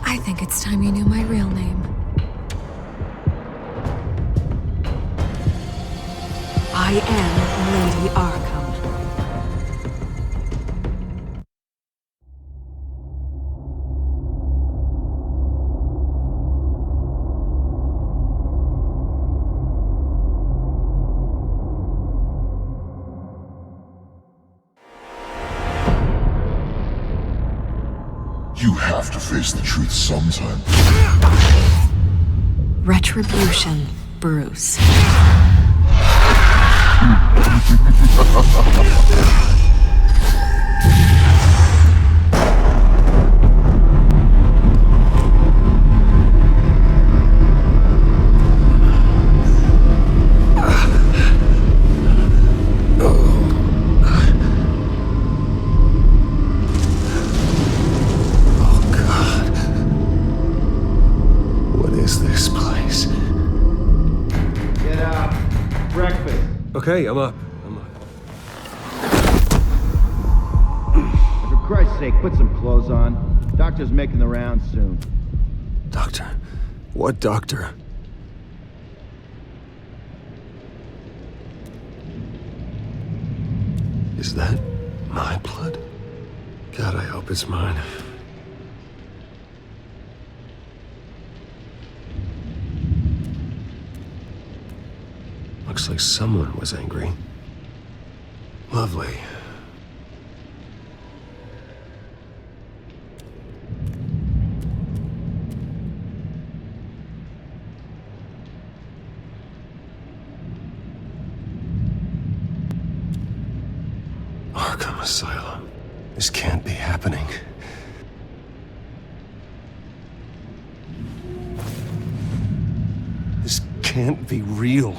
I think it's time you knew my real name. I am Lady Arkham. You have to face the truth sometime. Retribution, Bruce. Okay, I'm up. For Christ's sake, put some clothes on. Doctor's making the rounds soon. Doctor? What doctor? Is that my blood? God, I hope it's mine. Looks like someone was angry. Lovely. Arkham Asylum. This can't be happening. This can't be real.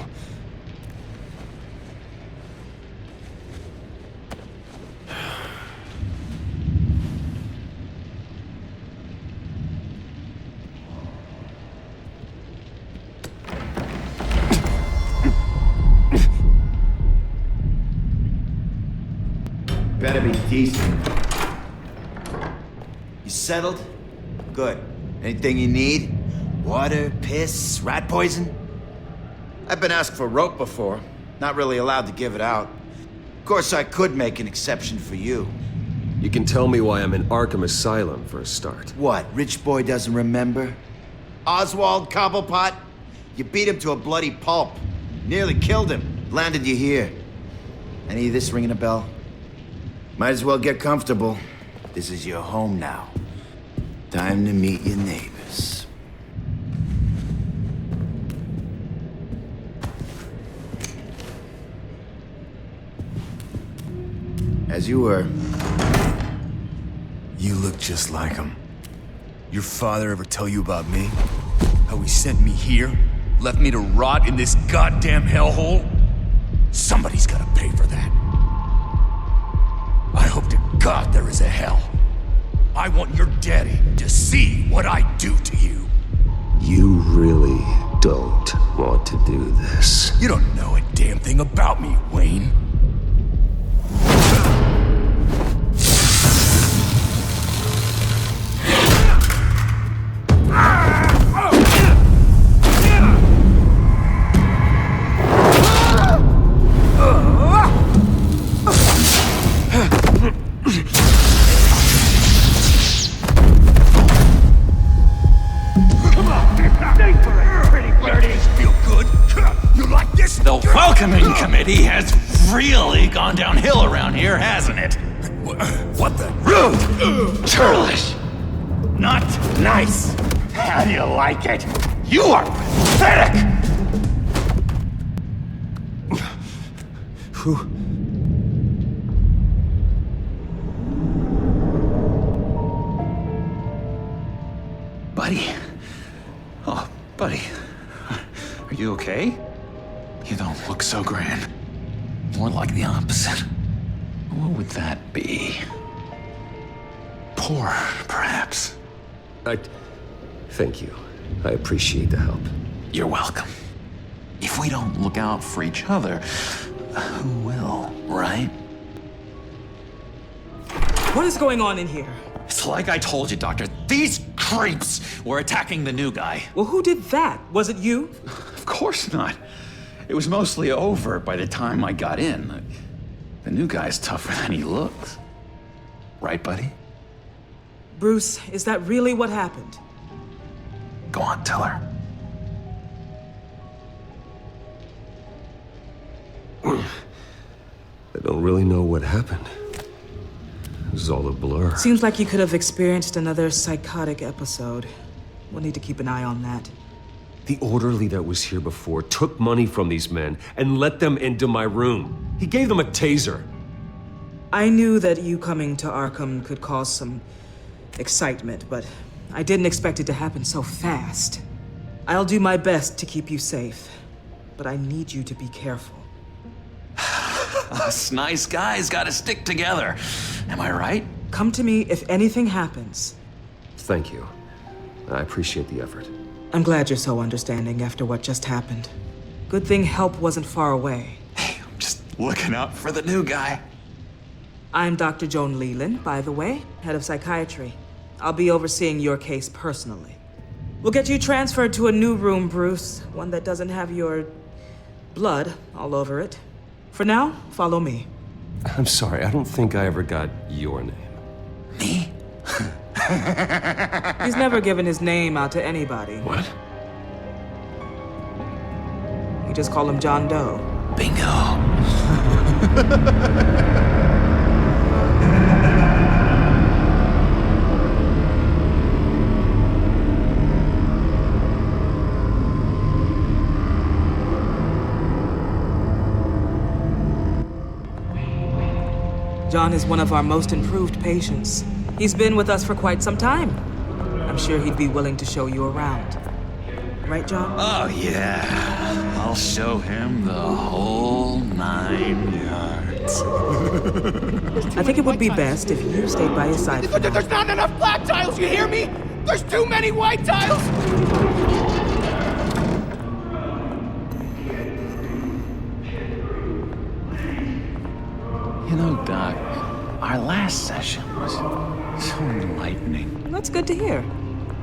better be decent. You settled? Good. Anything you need? Water, piss, rat poison? I've been asked for rope before. Not really allowed to give it out. Of course, I could make an exception for you. You can tell me why I'm in Arkham Asylum for a start. What, rich boy doesn't remember? Oswald Cobblepot? You beat him to a bloody pulp. Nearly killed him. Landed you here. Any of this ringing a bell? Might as well get comfortable. This is your home now. Time to meet your neighbors. As you were. You look just like him. Your father ever tell you about me? How he sent me here? Left me to rot in this goddamn hellhole? Somebody's gotta pay for that. I hope to God there is a hell. I want your daddy to see what I do to you. You really don't want to do this. You don't know a damn thing about me, Wayne. The welcoming committee has really gone downhill around here, hasn't it? What the? Rude! Churlish! Not nice! How do you like it? You are pathetic! Buddy? Oh, buddy. Are you okay? You don't look so grand. More like the opposite. What would that be? Poor, perhaps. Thank you. I appreciate the help. You're welcome. If we don't look out for each other, who will, right? What is going on in here? It's like I told you, Doctor. These creeps were attacking the new guy. Well, who did that? Was it you? Of course not. It was mostly over by the time I got in. The new guy's tougher than he looks. Right, buddy? Bruce, is that really what happened? Go on, tell her. I don't really know what happened. It was all a blur. Seems like you could have experienced another psychotic episode. We'll need to keep an eye on that. The orderly that was here before took money from these men and let them into my room. He gave them a taser. I knew that you coming to Arkham could cause some excitement, but I didn't expect it to happen so fast. I'll do my best to keep you safe, but I need you to be careful. Us nice guys gotta stick together. Am I right? Come to me if anything happens. Thank you. I appreciate the effort. I'm glad you're so understanding after what just happened. Good thing help wasn't far away. Hey, I'm just looking out for the new guy. I'm Dr. Joan Leland, by the way, head of psychiatry. I'll be overseeing your case personally. We'll get you transferred to a new room, Bruce. One that doesn't have your blood all over it. For now, follow me. I'm sorry, I don't think I ever got your name. Me? He's never given his name out to anybody. What? We just call him John Doe. Bingo. John is one of our most improved patients. He's been with us for quite some time. I'm sure he'd be willing to show you around. Right, John? Oh, yeah. I'll show him the whole 9 yards. I think it would be best if you stayed by his side. There's not enough black tiles, you hear me? There's too many white tiles! You know, Doc, last session was so enlightening. Well, that's good to hear.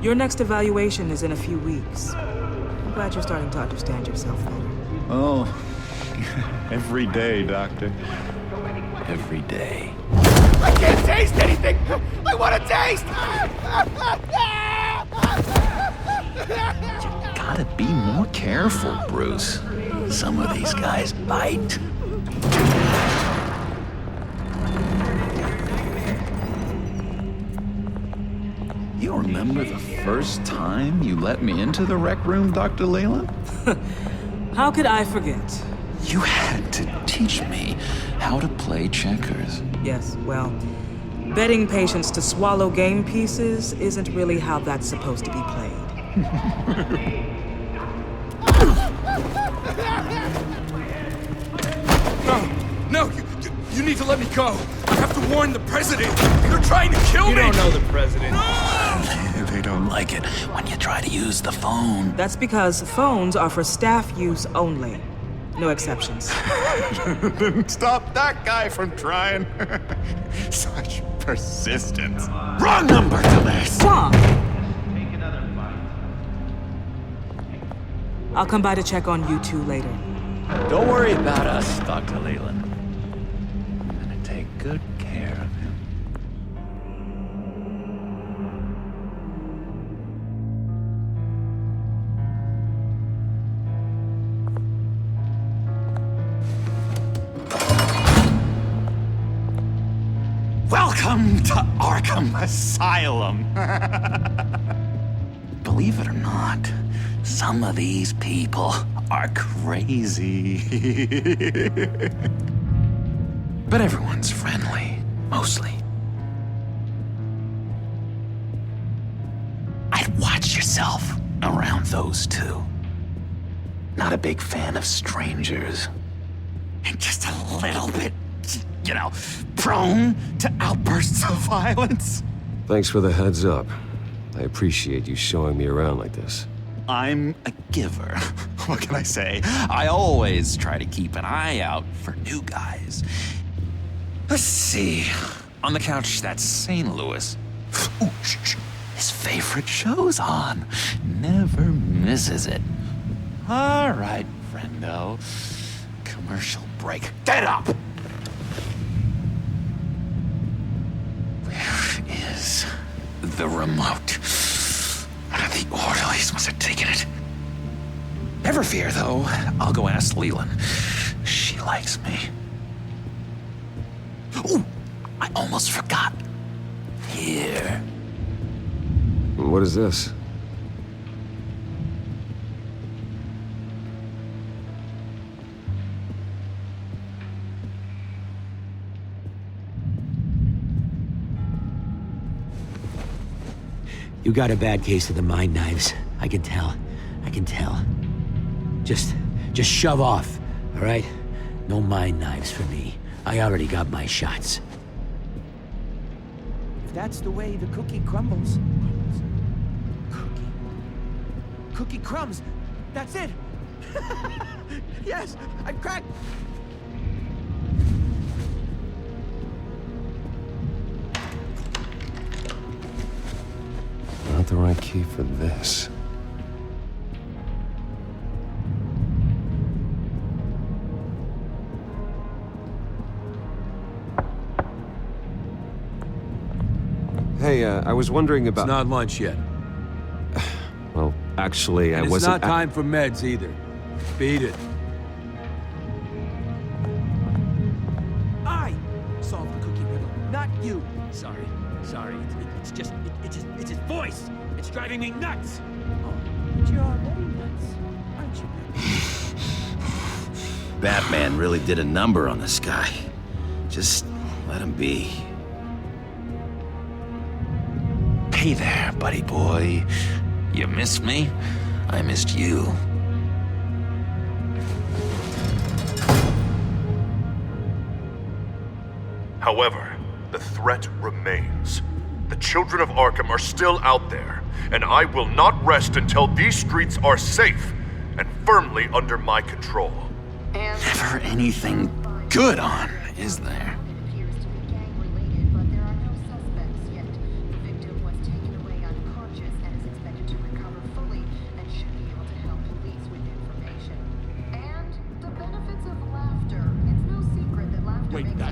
Your next evaluation is in a few weeks. I'm glad you're starting to understand yourself better. Oh, every day, Doctor. Every day. I can't taste anything! I want to taste! Gotta be more careful, Bruce. Some of these guys bite. You remember the first time you let me into the rec room, Dr. Leyland? How could I forget? You had to teach me how to play checkers. Yes, well, betting patients to swallow game pieces isn't really how that's supposed to be played. No, you need to let me go. I have to warn the president. They're trying to kill me. You don't know the president. They don't like it when you try to use the phone. That's because phones are for staff use only. No exceptions. Didn't stop that guy from trying. Such persistence. Wrong number, dumbass. Tom! I'll come by to check on you two later. Don't worry about us, Dr. Leyland. I'm gonna take good care of him. Welcome to Arkham Asylum. Believe it or not, some of these people are crazy. But everyone's friendly, mostly. I'd watch yourself around those two. Not a big fan of strangers. And just a little bit, prone to outbursts of violence. Thanks for the heads up. I appreciate you showing me around like this. I'm a giver. What can I say? I always try to keep an eye out for new guys. Let's see. On the couch, that's St. Louis. Ooh, shh. His favorite show's on. Never misses it. All right, friendo. Commercial break. Get up! Where is the remote? The orderlies must have taken it. Never fear, though. I'll go ask Leland. She likes me. Ooh, I almost forgot. Here. What is this? You got a bad case of the mind knives. I can tell. I can tell. Just shove off, all right? No mind knives for me. I already got my shots. If that's the way the cookie crumbles. Cookie crumbs. That's it. Yes, I've cracked. Not the right key for this. Hey, I was wondering about... It's not lunch yet. Well, actually, I It's wasn't... not time for meds either. Beat it. I solved the cookie riddle, not you. Sorry. It's his voice. It's driving me nuts. Oh, but you're already nuts, aren't you? Batman really did a number on this guy. Just let him be. Hey there, buddy boy. You missed me? I missed you. However, the threat remains. The children of Arkham are still out there, and I will not rest until these streets are safe and firmly under my control. Never anything good on, is there?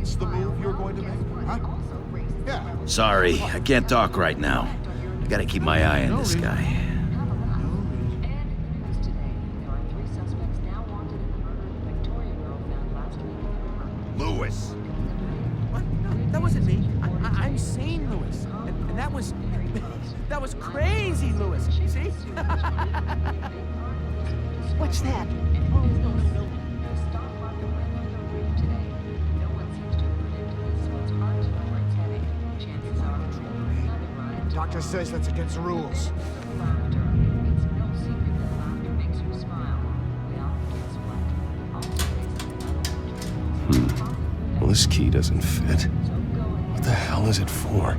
That's the move you're going to make, huh? Yeah. Sorry, I can't talk right now. I gotta keep my eye on this guy. Lewis. What? No, that wasn't me. I'm sane, Lewis. And that was... that was crazy, Lewis. See? What's that? Doctor says that's against the rules. Well, this key doesn't fit. What the hell is it for?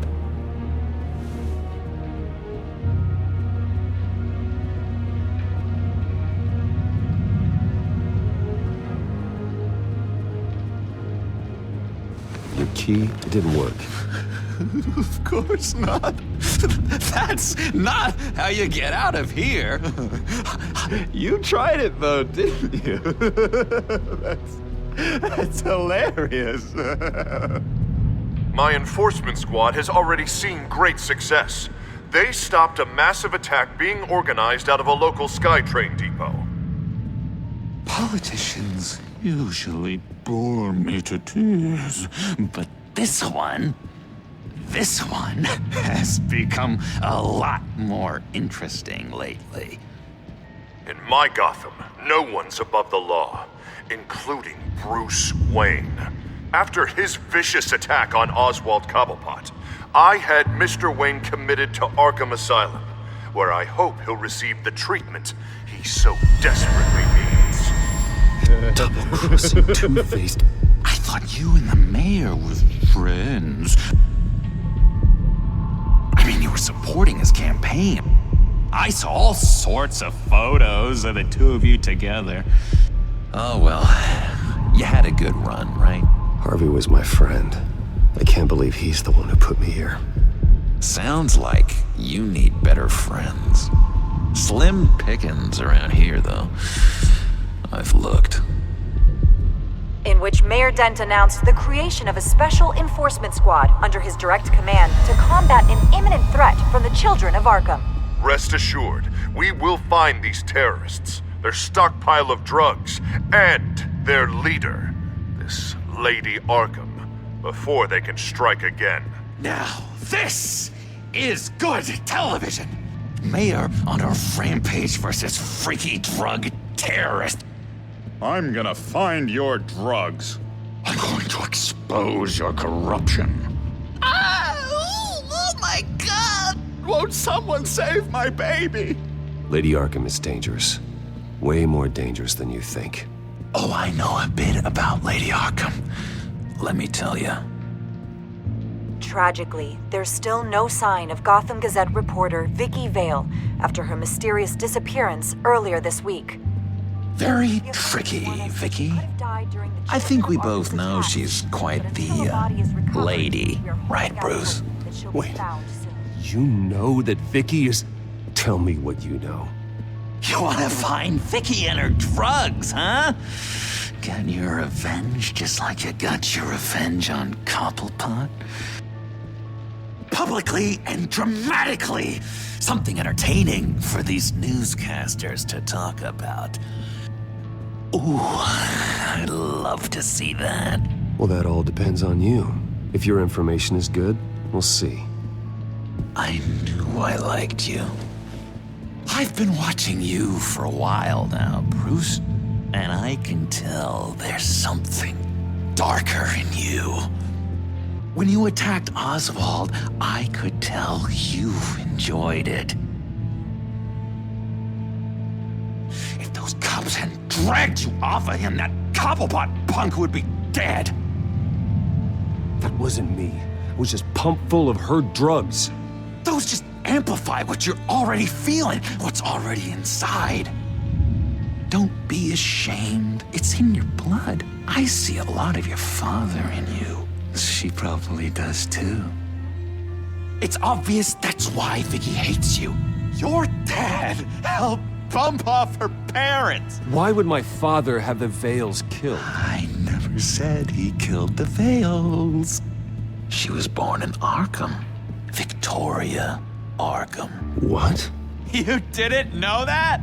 Your key didn't work. Of course not. That's not how you get out of here. You tried it though, didn't you? That's hilarious. My enforcement squad has already seen great success. They stopped a massive attack being organized out of a local SkyTrain depot. Politicians usually bore me to tears, but this one has become a lot more interesting lately. In my Gotham, no one's above the law, including Bruce Wayne. After his vicious attack on Oswald Cobblepot, I had Mr. Wayne committed to Arkham Asylum, where I hope he'll receive the treatment he so desperately needs. Double-crossing, two-faced. I thought you and the mayor were friends. I mean, you were supporting his campaign. I saw all sorts of photos of the two of you together. Oh, well, you had a good run, right? Harvey was my friend. I can't believe he's the one who put me here. Sounds like you need better friends. Slim pickings around here, though. I've looked. In which Mayor Dent announced the creation of a special enforcement squad under his direct command to combat an imminent threat from the children of Arkham. Rest assured, we will find these terrorists, their stockpile of drugs, and their leader, this Lady Arkham, before they can strike again. Now, this is good television. Mayor on a rampage versus freaky drug terrorist. I'm gonna find your drugs. I'm going to expose your corruption. Oh my God! Won't someone save my baby? Lady Arkham is dangerous. Way more dangerous than you think. Oh, I know a bit about Lady Arkham. Let me tell you. Tragically, there's still no sign of Gotham Gazette reporter Vicky Vale after her mysterious disappearance earlier this week. Very tricky, Vicky. I think we both know she's quite the lady, right, Bruce? Wait, you know that Vicky is... Tell me what you know. You want to find Vicky and her drugs, huh? Get your revenge just like you got your revenge on Cobblepot? Publicly and dramatically! Something entertaining for these newscasters to talk about. Ooh, I'd love to see that. Well, that all depends on you. If your information is good, we'll see. I knew I liked you. I've been watching you for a while now, Bruce, and I can tell there's something darker in you. When you attacked Oswald, I could tell you enjoyed it. If those cops hadn't dragged you off of him, that Cobblepot punk would be dead. That wasn't me. It was just pumped full of her drugs. Those just amplify what you're already feeling, what's already inside. Don't be ashamed. It's in your blood. I see a lot of your father in you. She probably does too. It's obvious that's why Vicky hates you. Your dad helped bump off her parents. Why would my father have the Vales killed? I never never said he killed the Vales. She was born in Arkham. Victoria Arkham. What? You didn't know that?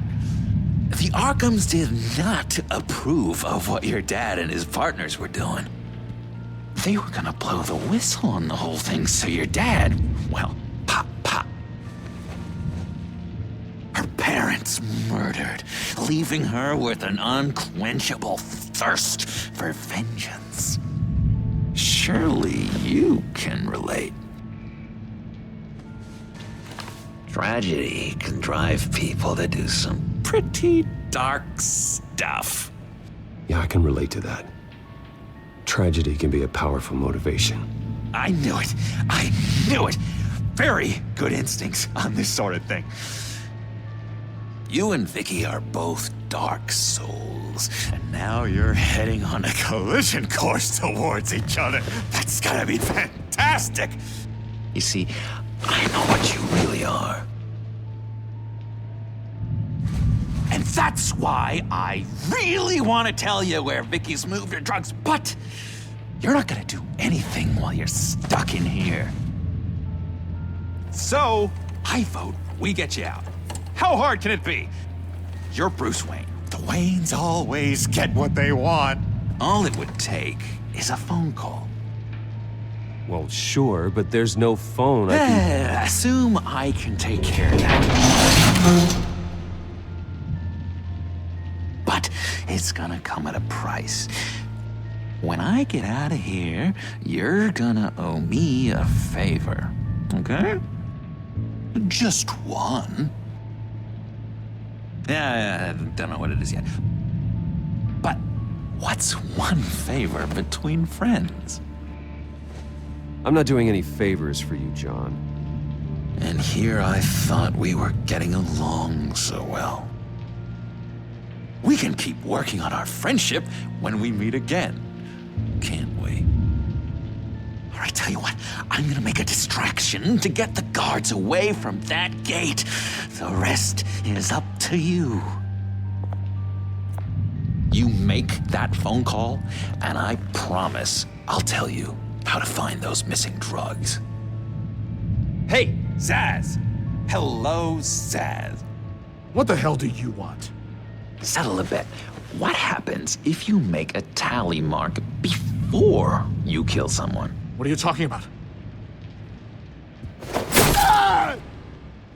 The Arkhams did not approve of what your dad and his partners were doing. They were gonna blow the whistle on the whole thing, so your dad, well, pop. Her parents murdered, leaving her with an unquenchable thirst for vengeance. Surely you can relate. Tragedy can drive people to do some pretty dark stuff. Yeah, I can relate to that. Tragedy can be a powerful motivation. I knew it. I knew it. Very good instincts on this sort of thing. You and Vicky are both dark souls, and now you're heading on a collision course towards each other. That's gotta be fantastic. You see, I know what you really are. And that's why I really want to tell you where Vicky's moved her drugs, but you're not gonna do anything while you're stuck in here. So, I vote we get you out. How hard can it be? You're Bruce Wayne. The Waynes always get what they want. All it would take is a phone call. Well, sure, but there's no phone. I can... Assume I can take care of that. But it's gonna come at a price. When I get out of here, you're gonna owe me a favor, okay? Just one. Yeah, I don't know what it is yet. But what's one favor between friends? I'm not doing any favors for you, John. And here I thought we were getting along so well. We can keep working on our friendship when we meet again, can't we? All right, tell you what, I'm gonna make a distraction to get the guards away from that gate. The rest is up to you. You make that phone call, and I promise I'll tell you how to find those missing drugs. Hey, Zaz! Hello, Zaz. What the hell do you want? Settle a bet. What happens if you make a tally mark before you kill someone? What are you talking about? Ah!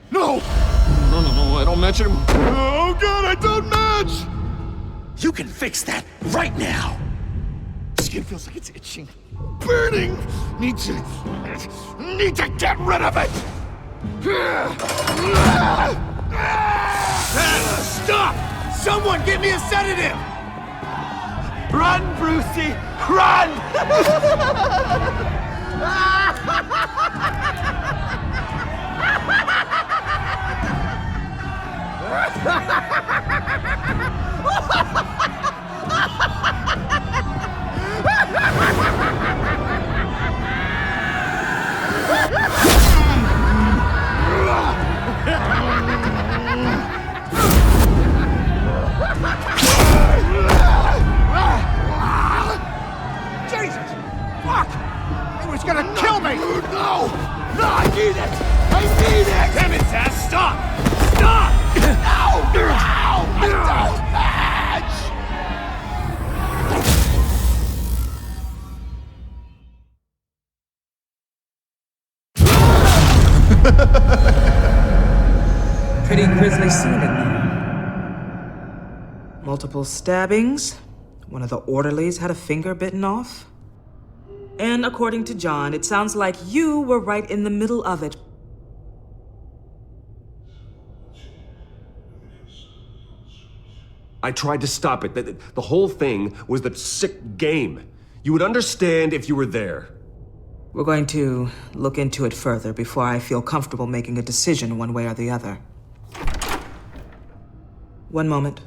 No! No, I don't match him. Oh god, I don't match! You can fix that right now! Skin feels like it's itching. Burning! Need to get rid of it! Stop! Someone get me a sedative! Run, Brucey! Run! Jesus! Fuck! It was gonna kill me! No! No, I need it! I need it! Damn it, Zaz! Stop! Stop! No! No! I don't match! Pretty grisly scene in there. Multiple stabbings. One of the orderlies had a finger bitten off. And according to John, it sounds like you were right in the middle of it. I tried to stop it. The whole thing was the sick game. You would understand if you were there. We're going to look into it further before I feel comfortable making a decision one way or the other. One moment.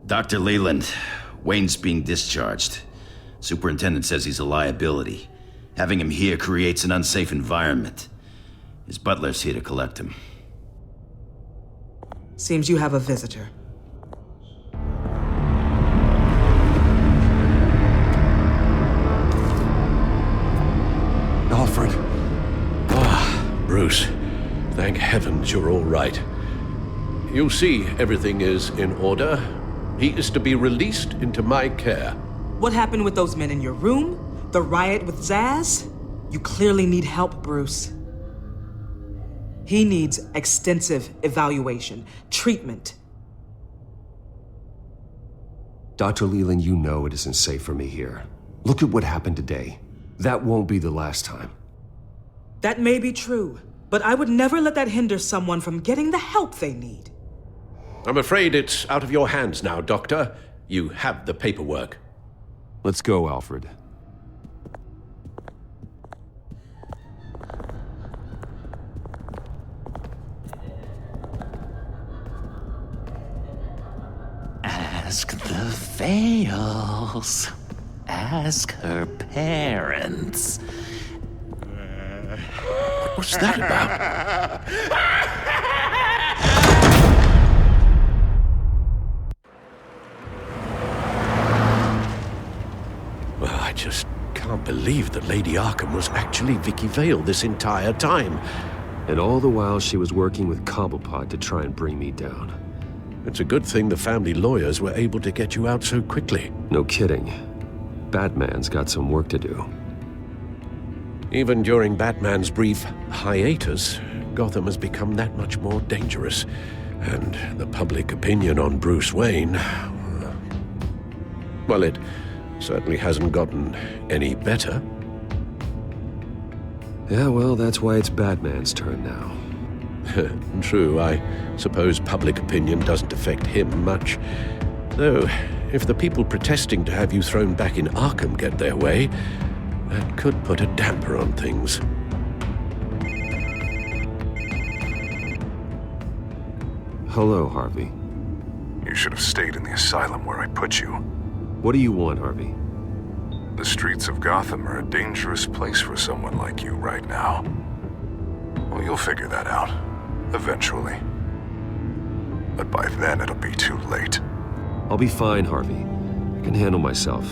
Dr. Leland, Wayne's being discharged. Superintendent says he's a liability. Having him here creates an unsafe environment. His butler's here to collect him. Seems you have a visitor. Bruce. Thank heavens you're all right. You see, everything is in order. He is to be released into my care. What happened with those men in your room? The riot with Zaz? You clearly need help, Bruce. He needs extensive evaluation, treatment. Dr. Leland, you know it isn't safe for me here. Look at what happened today. That won't be the last time. That may be true, but I would never let that hinder someone from getting the help they need. I'm afraid it's out of your hands now, Doctor. You have the paperwork. Let's go, Alfred. Ask the Vales. Ask her parents. What's that about? Well, I just can't believe that Lady Arkham was actually Vicky Vale this entire time. And all the while she was working with Cobblepot to try and bring me down. It's a good thing the family lawyers were able to get you out so quickly. No kidding. Batman's got some work to do. Even during Batman's brief hiatus, Gotham has become that much more dangerous. And the public opinion on Bruce Wayne... well, it certainly hasn't gotten any better. Yeah, well, that's why it's Batman's turn now. True, I suppose public opinion doesn't affect him much. Though, if the people protesting to have you thrown back in Arkham get their way, that could put a damper on things. Hello, Harvey. You should have stayed in the asylum where I put you. What do you want, Harvey? The streets of Gotham are a dangerous place for someone like you right now. Well, you'll figure that out. Eventually. But by then, it'll be too late. I'll be fine, Harvey. I can handle myself.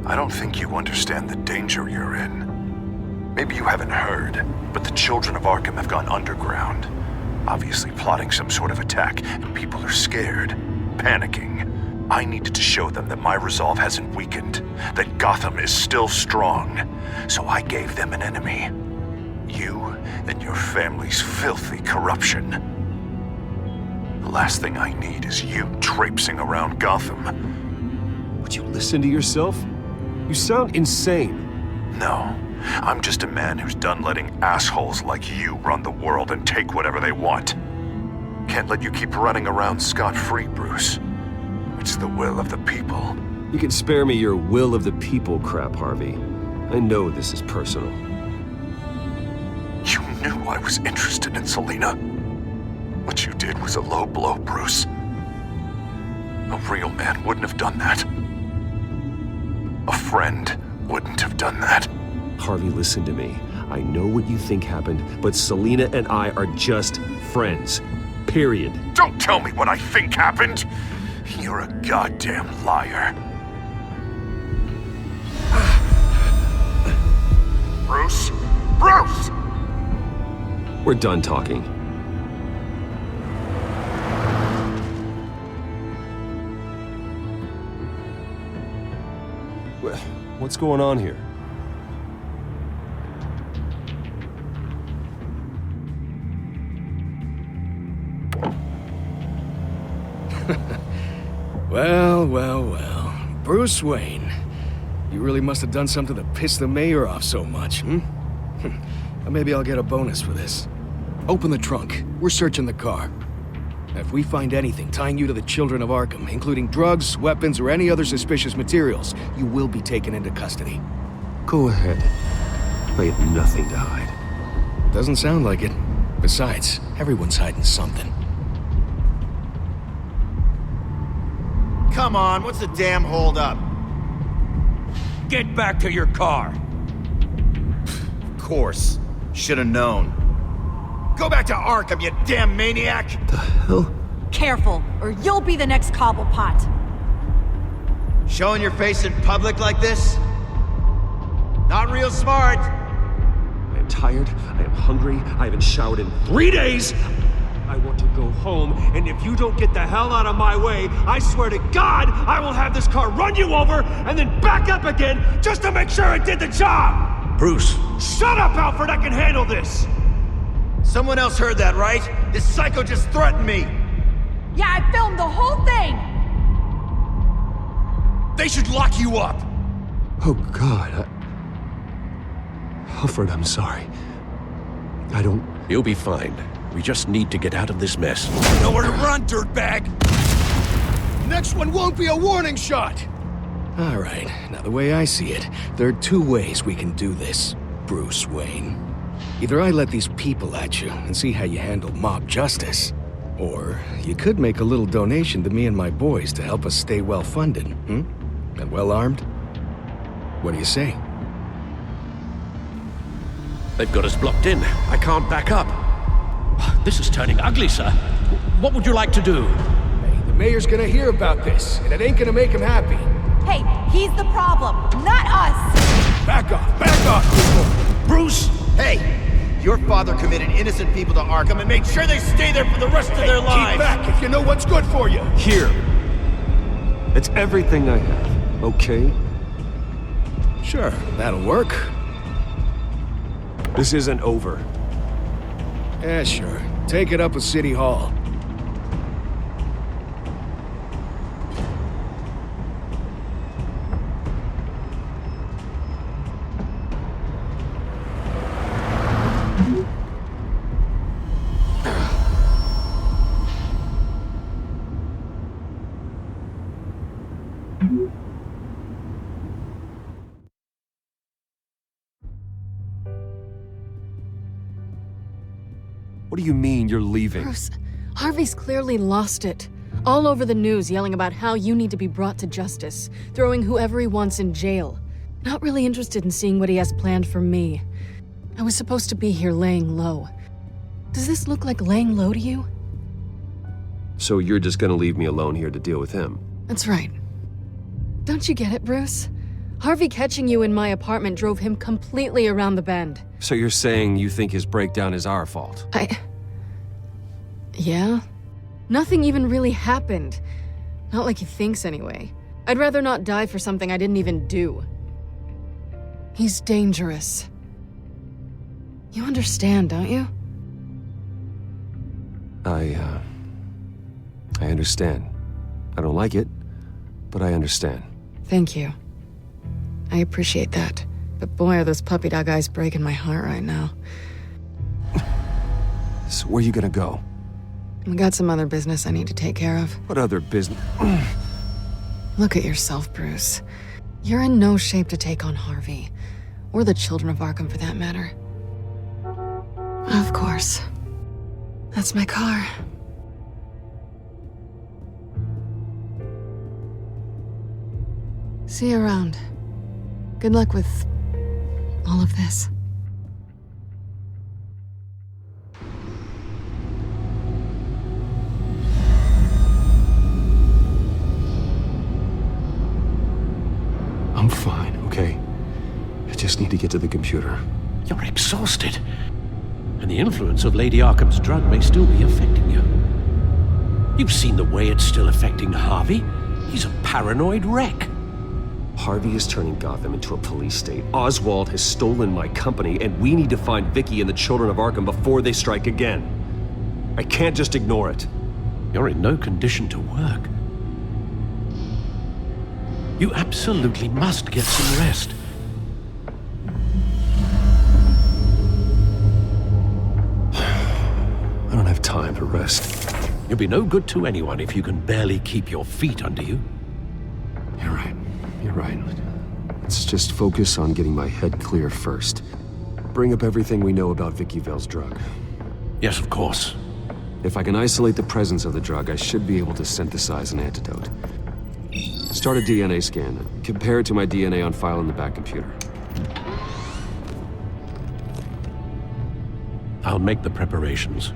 I don't think you understand the danger you're in. Maybe you haven't heard, but the children of Arkham have gone underground. Obviously plotting some sort of attack, and people are scared, panicking. I needed to show them that my resolve hasn't weakened, that Gotham is still strong. So I gave them an enemy. You and your family's filthy corruption. The last thing I need is you traipsing around Gotham. Would you listen to yourself? You sound insane. No, I'm just a man who's done letting assholes like you run the world and take whatever they want. Can't let you keep running around scot-free, Bruce. It's the will of the people. You can spare me your will of the people crap, Harvey. I know this is personal. You knew I was interested in Selina. What you did was a low blow, Bruce. A real man wouldn't have done that. A friend wouldn't have done that. Harvey, listen to me. I know what you think happened, but Selina and I are just friends. Period. Don't tell me what I think happened! You're a goddamn liar. Bruce? Bruce! We're done talking. What's going on here? Well. Bruce Wayne. You really must have done something to piss the mayor off so much, Maybe I'll get a bonus for this. Open the trunk. We're searching the car. If we find anything tying you to the children of Arkham, including drugs, weapons, or any other suspicious materials, you will be taken into custody. Go ahead. I have nothing to hide. Doesn't sound like it. Besides, everyone's hiding something. Come on, what's the damn holdup? Get back to your car! Of course. Should've known. Go back to Arkham, you damn maniac! The hell? Careful, or you'll be the next Cobblepot. Showing your face in public like this? Not real smart. I am tired, I am hungry, I haven't showered in 3 days! I want to go home, and if you don't get the hell out of my way, I swear to God, I will have this car run you over and then back up again just to make sure it did the job! Bruce! Shut up, Alfred, I can handle this! Someone else heard that, right? This psycho just threatened me! Yeah, I filmed the whole thing! They should lock you up! Oh, God, Alfred, I'm sorry. I don't... You'll be fine. We just need to get out of this mess. Nowhere to run, dirtbag! Next one won't be a warning shot! All right, now the way I see it, there are 2 ways we can do this, Bruce Wayne. Either I let these people at you and see how you handle mob justice, or you could make a little donation to me and my boys to help us stay well-funded, and well-armed. What do you say? They've got us blocked in. I can't back up. This is turning ugly, sir. What would you like to do? Hey, the mayor's gonna hear about this, and it ain't gonna make him happy. Hey, he's the problem, not us! Back off, people! Bruce! Hey! Your father committed innocent people to Arkham and made sure they stay there for the rest of their lives! Keep back if you know what's good for you! Here. It's everything I have, okay? Sure, that'll work. This isn't over. Yeah, sure. Take it up with City Hall. What do you mean you're leaving? Bruce, Harvey's clearly lost it. All over the news yelling about how you need to be brought to justice, throwing whoever he wants in jail. Not really interested in seeing what he has planned for me. I was supposed to be here laying low. Does this look like laying low to you? So you're just gonna leave me alone here to deal with him? That's right. Don't you get it, Bruce? Harvey catching you in my apartment drove him completely around the bend. So you're saying you think his breakdown is our fault? Yeah? Nothing even really happened. Not like he thinks, anyway. I'd rather not die for something I didn't even do. He's dangerous. You understand, don't you? I understand. I don't like it, but I understand. Thank you. I appreciate that. But boy, are those puppy dog eyes breaking my heart right now. So where are you gonna go? I got some other business I need to take care of. What other business? Look at yourself, Bruce. You're in no shape to take on Harvey. Or the children of Arkham, for that matter. Of course. That's my car. See you around. Good luck with all of this. I'm fine, okay? I just need to get to the computer. You're exhausted. And the influence of Lady Arkham's drug may still be affecting you. You've seen the way it's still affecting Harvey. He's a paranoid wreck. Harvey is turning Gotham into a police state. Oswald has stolen my company, and we need to find Vicky and the children of Arkham before they strike again. I can't just ignore it. You're in no condition to work. You absolutely must get some rest. I don't have time to rest. You'll be no good to anyone if you can barely keep your feet under you. You're right. You're right. Let's just focus on getting my head clear first. Bring up everything we know about Vicky Vale's drug. Yes, of course. If I can isolate the presence of the drug, I should be able to synthesize an antidote. Start a DNA scan, and compare it to my DNA on file in the back computer. I'll make the preparations.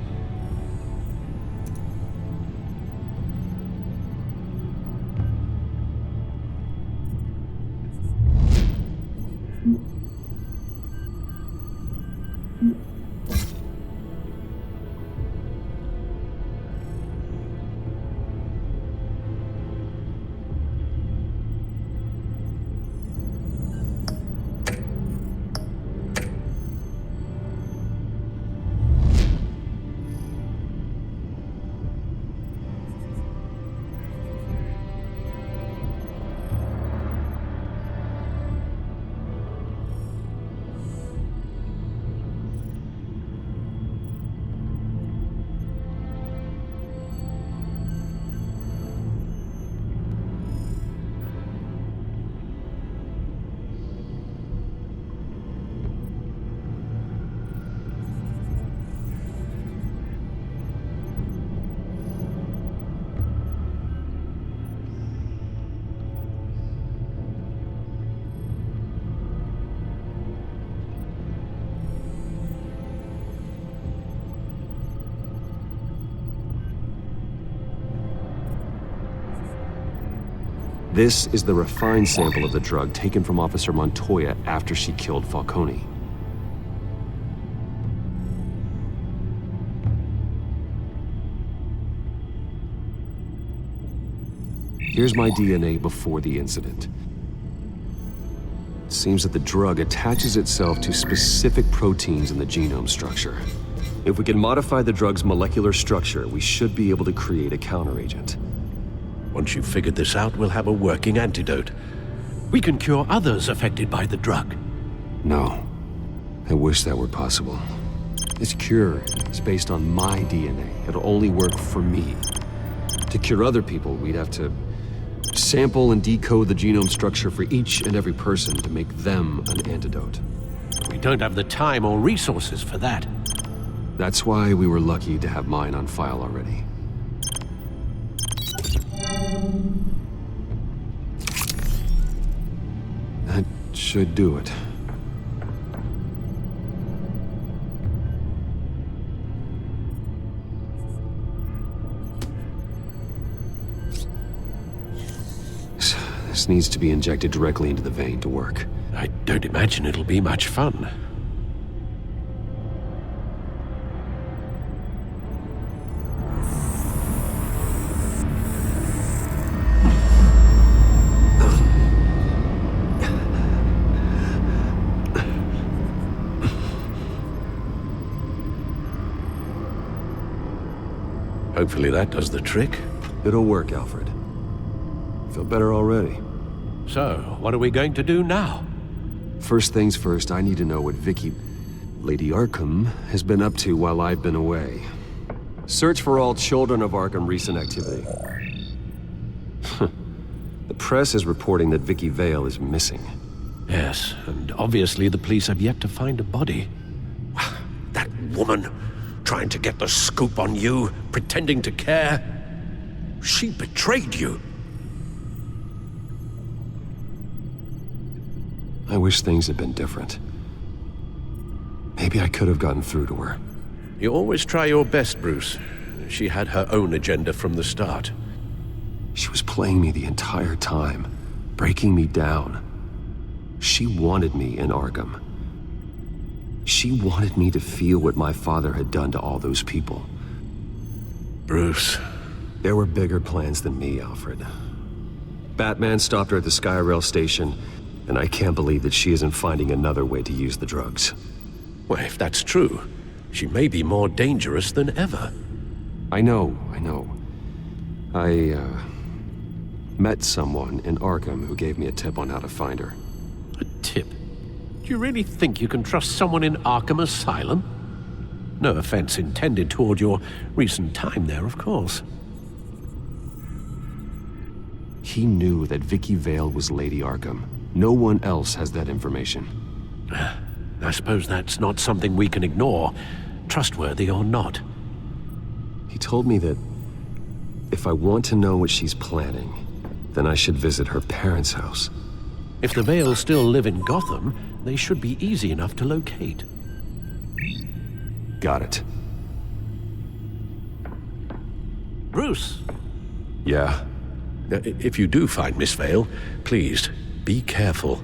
This is the refined sample of the drug taken from Officer Montoya after she killed Falcone. Here's my DNA before the incident. It seems that the drug attaches itself to specific proteins in the genome structure. If we can modify the drug's molecular structure, we should be able to create a counteragent. Once you've figured this out, we'll have a working antidote. We can cure others affected by the drug. No. I wish that were possible. This cure is based on my DNA. It'll only work for me. To cure other people, we'd have to sample and decode the genome structure for each and every person to make them an antidote. We don't have the time or resources for that. That's why we were lucky to have mine on file already. That should do it. This needs to be injected directly into the vein to work. I don't imagine it'll be much fun. Hopefully that does the trick. It'll work, Alfred. Feel better already. So, what are we going to do now? First things first, I need to know what Lady Arkham, has been up to while I've been away. Search for all children of Arkham recent activity. The press is reporting that Vicky Vale is missing. Yes, and obviously the police have yet to find a body. That woman, trying to get the scoop on you, pretending to care. She betrayed you. I wish things had been different. Maybe I could have gotten through to her. You always try your best, Bruce. She had her own agenda from the start. She was playing me the entire time, breaking me down. She wanted me in Arkham. She wanted me to feel what my father had done to all those people. Bruce. There were bigger plans than me, Alfred. Batman stopped her at the Skyrail station, and I can't believe that she isn't finding another way to use the drugs. Well, if that's true, she may be more dangerous than ever. I know. I met someone in Arkham who gave me a tip on how to find her. A tip? Do you really think you can trust someone in Arkham Asylum? No offense intended toward your recent time there, of course. He knew that Vicky Vale was Lady Arkham. No one else has that information. I suppose that's not something we can ignore, trustworthy or not. He told me that if I want to know what she's planning, then I should visit her parents' house. If the Vales still live in Gotham, they should be easy enough to locate. Got it. Bruce! Yeah? If you do find Miss Vale, please, be careful.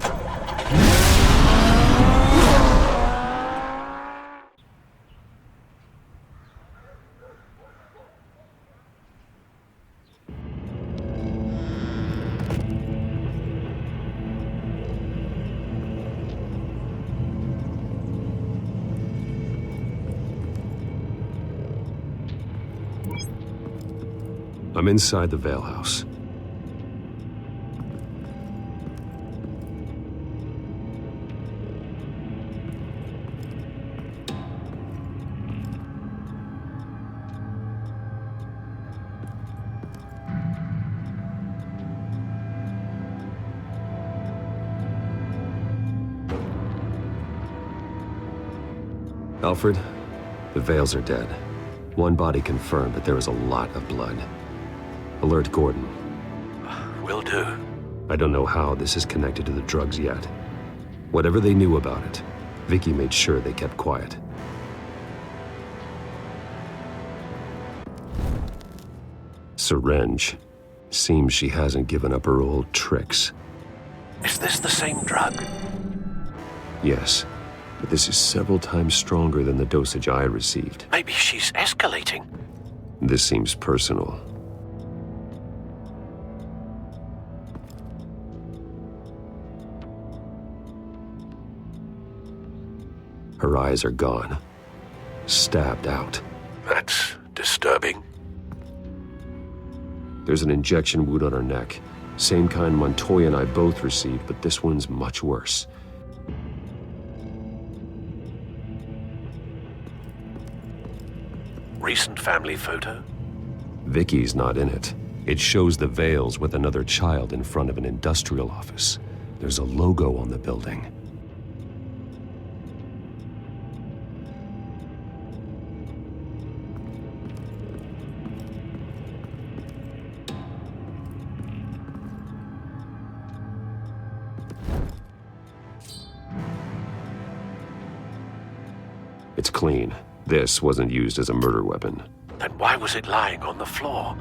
I'm inside the Vale House. Alfred, the Vales are dead. One body confirmed, but there is a lot of blood. Alert Gordon. Will do. I don't know how this is connected to the drugs yet. Whatever they knew about it, Vicky made sure they kept quiet. Syringe. Seems she hasn't given up her old tricks. Is this the same drug? Yes, but this is several times stronger than the dosage I received. Maybe she's escalating. This seems personal. Her eyes are gone. Stabbed out. That's disturbing. There's an injection wound on her neck. Same kind Montoya and I both received, but this one's much worse. Recent family photo? Vicky's not in it. It shows the Vales with another child in front of an industrial office. There's a logo on the building. It's clean. This wasn't used as a murder weapon. Then why was it lying on the floor?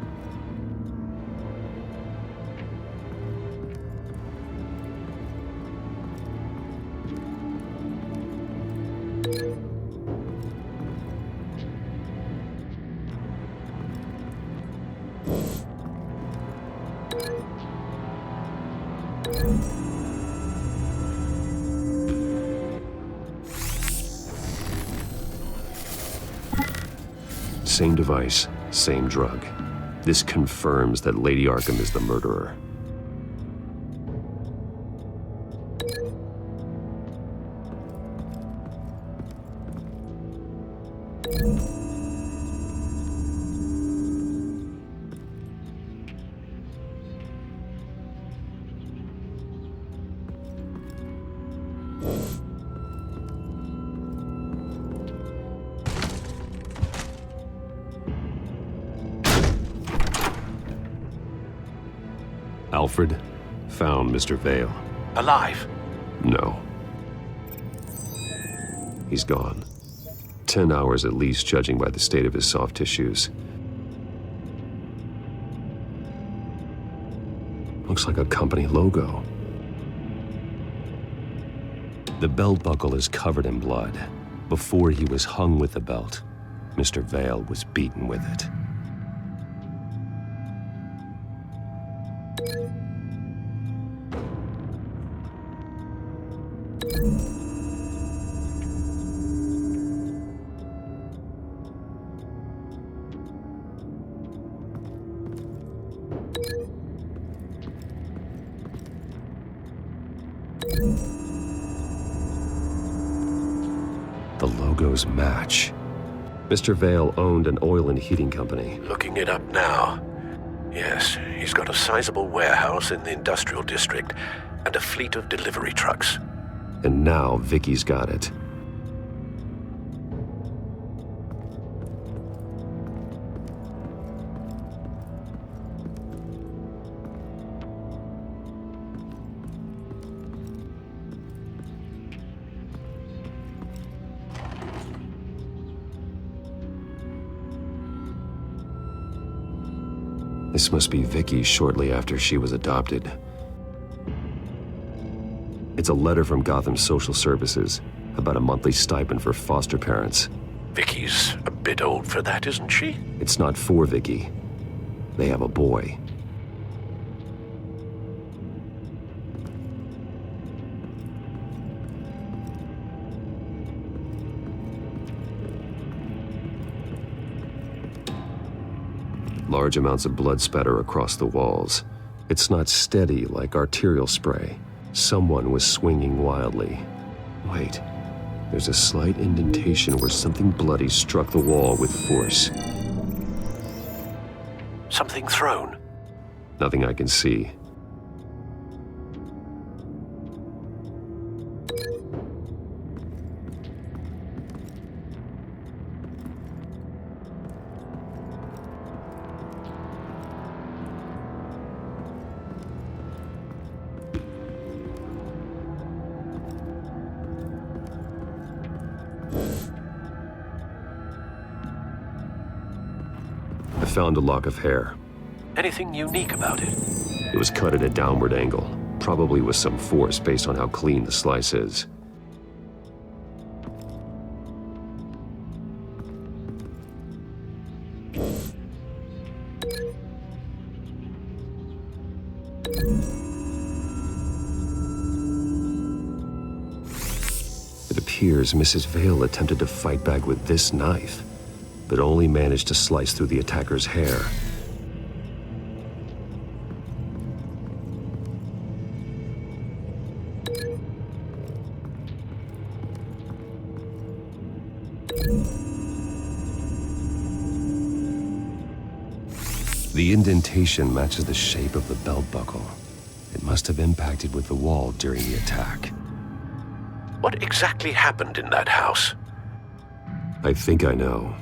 Same device, same drug. This confirms that Lady Arkham is the murderer. Alfred found Mr. Vale. Alive? No. He's gone. 10 hours at least, judging by the state of his soft tissues. Looks like a company logo. The belt buckle is covered in blood. Before he was hung with the belt, Mr. Vale was beaten with it. The logos match. Mr. Vale owned an oil and heating company. Looking it up now. Yes, he's got a sizable warehouse in the industrial district and a fleet of delivery trucks. And now Vicky's got it. This must be Vicky shortly after she was adopted. It's a letter from Gotham Social Services about a monthly stipend for foster parents. Vicky's a bit old for that, isn't she? It's not for Vicky. They have a boy. Large amounts of blood spatter across the walls. It's not steady like arterial spray. Someone was swinging wildly. Wait, there's a slight indentation where something bloody struck the wall with force. Something thrown? Nothing I can see. I found a lock of hair. Anything unique about it? It was cut at a downward angle, probably with some force based on how clean the slice is. It appears Mrs. Vale attempted to fight back with this knife, but only managed to slice through the attacker's hair. The indentation matches the shape of the belt buckle. It must have impacted with the wall during the attack. What exactly happened in that house? I think I know.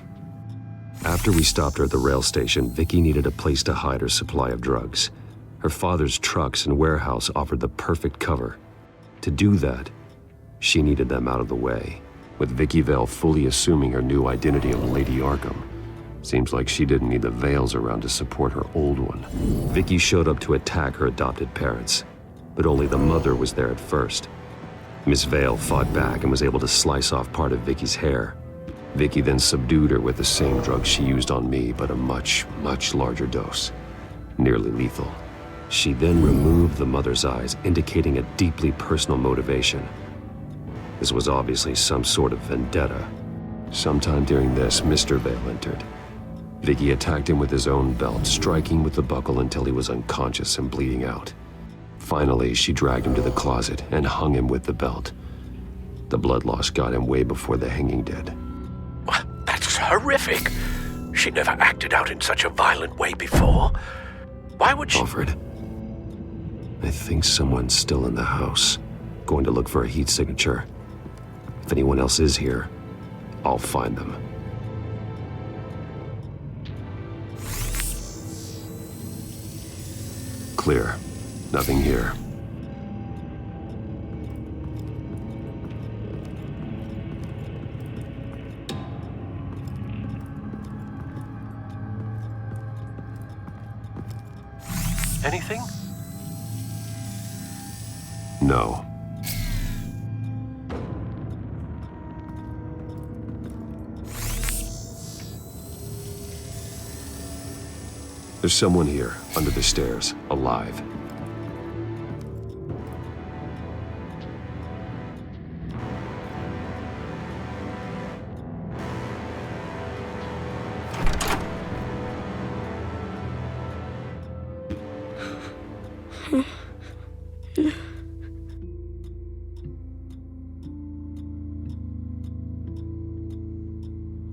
After we stopped her at the rail station, Vicky needed a place to hide her supply of drugs. Her father's trucks and warehouse offered the perfect cover. To do that, she needed them out of the way, with Vicky Vale fully assuming her new identity of Lady Arkham. Seems like she didn't need the Vales around to support her old one. Vicky showed up to attack her adopted parents, but only the mother was there at first. Miss Vale fought back and was able to slice off part of Vicky's hair. Vicky then subdued her with the same drug she used on me, but a much, much larger dose. Nearly lethal. She then removed the mother's eyes, indicating a deeply personal motivation. This was obviously some sort of vendetta. Sometime during this, Mr. Vale entered. Vicky attacked him with his own belt, striking with the buckle until he was unconscious and bleeding out. Finally, she dragged him to the closet and hung him with the belt. The blood loss got him way before the hanging did. That's horrific. She never acted out in such a violent way before. Why would she— Alfred, I think someone's still in the house. Going to look for a heat signature. If anyone else is here, I'll find them. Clear. Nothing here. Anything? No. There's someone here, under the stairs, alive.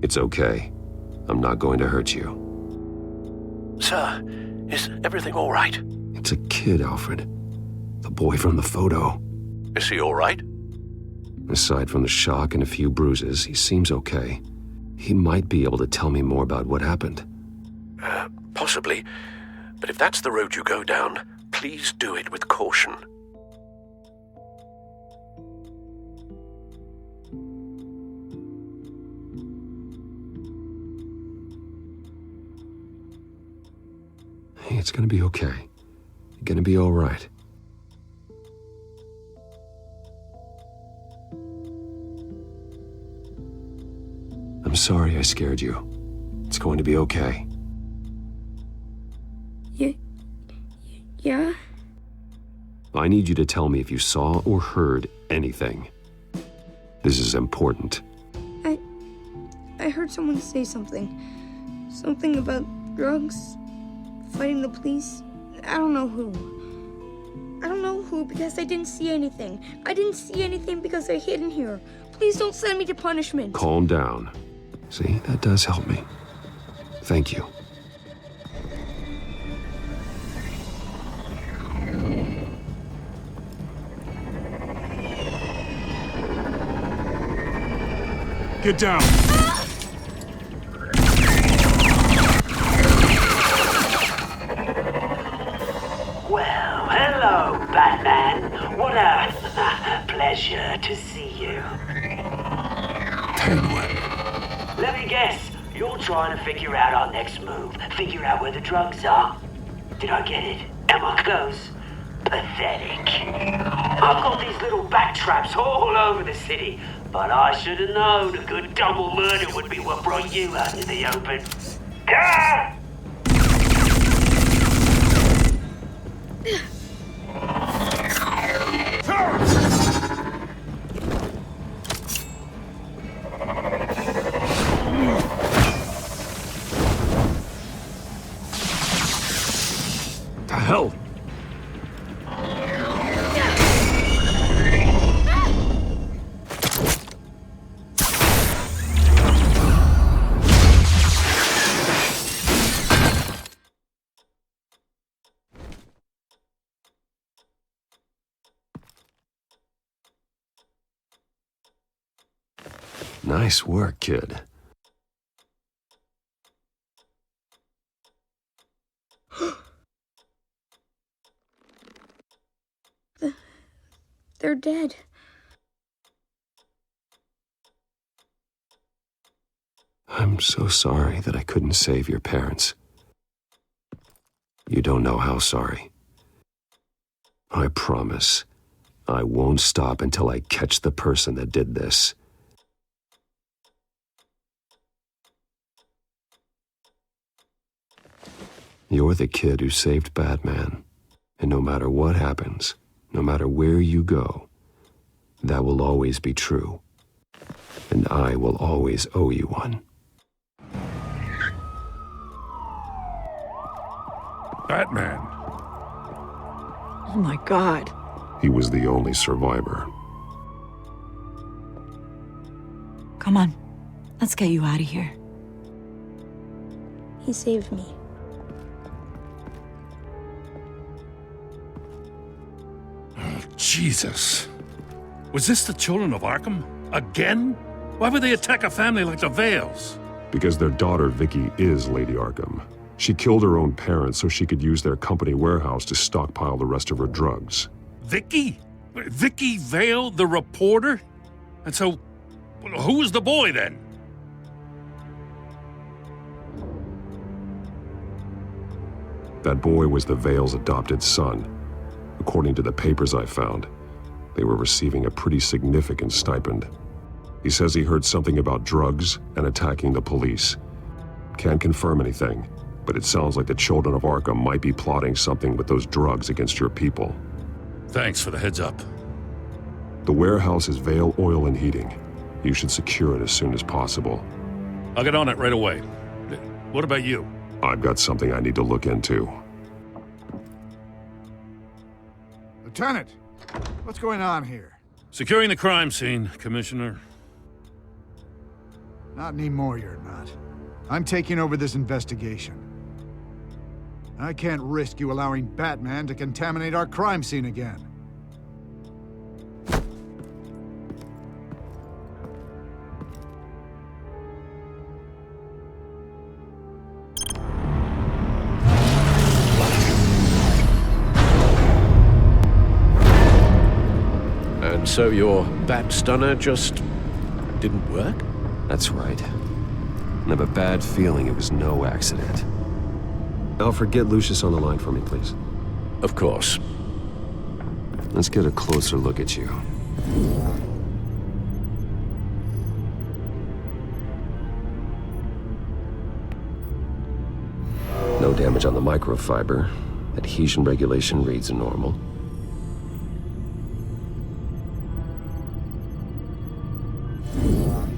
It's okay. I'm not going to hurt you. Sir, is everything all right? It's a kid, Alfred. The boy from the photo. Is he all right? Aside from the shock and a few bruises, he seems okay. He might be able to tell me more about what happened. Possibly. But if that's the road you go down, please do it with caution. Hey, it's gonna be okay. You're gonna be all right. I'm sorry I scared you. It's going to be okay. Yeah? I need you to tell me if you saw or heard anything. This is important. I heard someone say something. Something about drugs. Fighting the police? I don't know who. I don't know who because I didn't see anything. I didn't see anything because I hid in here. Please don't send me to punishment. Calm down. See, that does help me. Thank you. Get down! Well, hello, Batman. What a pleasure to see you. Penguin. Let me guess, you're trying to figure out our next move. Figure out where the drugs are. Did I get it? Am I close? Pathetic. I've got these little bat traps all over the city, but I should have known a good double murder would be what brought you out in the open. Ah! The hell? Nice work, kid. They're dead. I'm so sorry that I couldn't save your parents. You don't know how sorry. I promise, I won't stop until I catch the person that did this. You're the kid who saved Batman, and no matter what happens, no matter where you go, that will always be true, and I will always owe you one. Batman. Oh my God. He was the only survivor. Come on, let's get you out of here. He saved me. Jesus. Was this the children of Arkham? Again? Why would they attack a family like the Vales? Because their daughter, Vicky, is Lady Arkham. She killed her own parents so she could use their company warehouse to stockpile the rest of her drugs. Vicky? Vicky Vale, the reporter? And so, who was the boy then? That boy was the Vale's adopted son. According to the papers I found, they were receiving a pretty significant stipend. He says he heard something about drugs and attacking the police. Can't confirm anything, but it sounds like the children of Arkham might be plotting something with those drugs against your people. Thanks for the heads up. The warehouse is Vale Oil and Heating. You should secure it as soon as possible. I'll get on it right away. What about you? I've got something I need to look into. Lieutenant, what's going on here? Securing the crime scene, Commissioner. Not anymore, you're not. I'm taking over this investigation. I can't risk you allowing Batman to contaminate our crime scene again. And so your bat stunner just didn't work? That's right. I have a bad feeling it was no accident. Alfred, get Lucius on the line for me, please. Of course. Let's get a closer look at you. No damage on the microfiber. Adhesion regulation reads normal.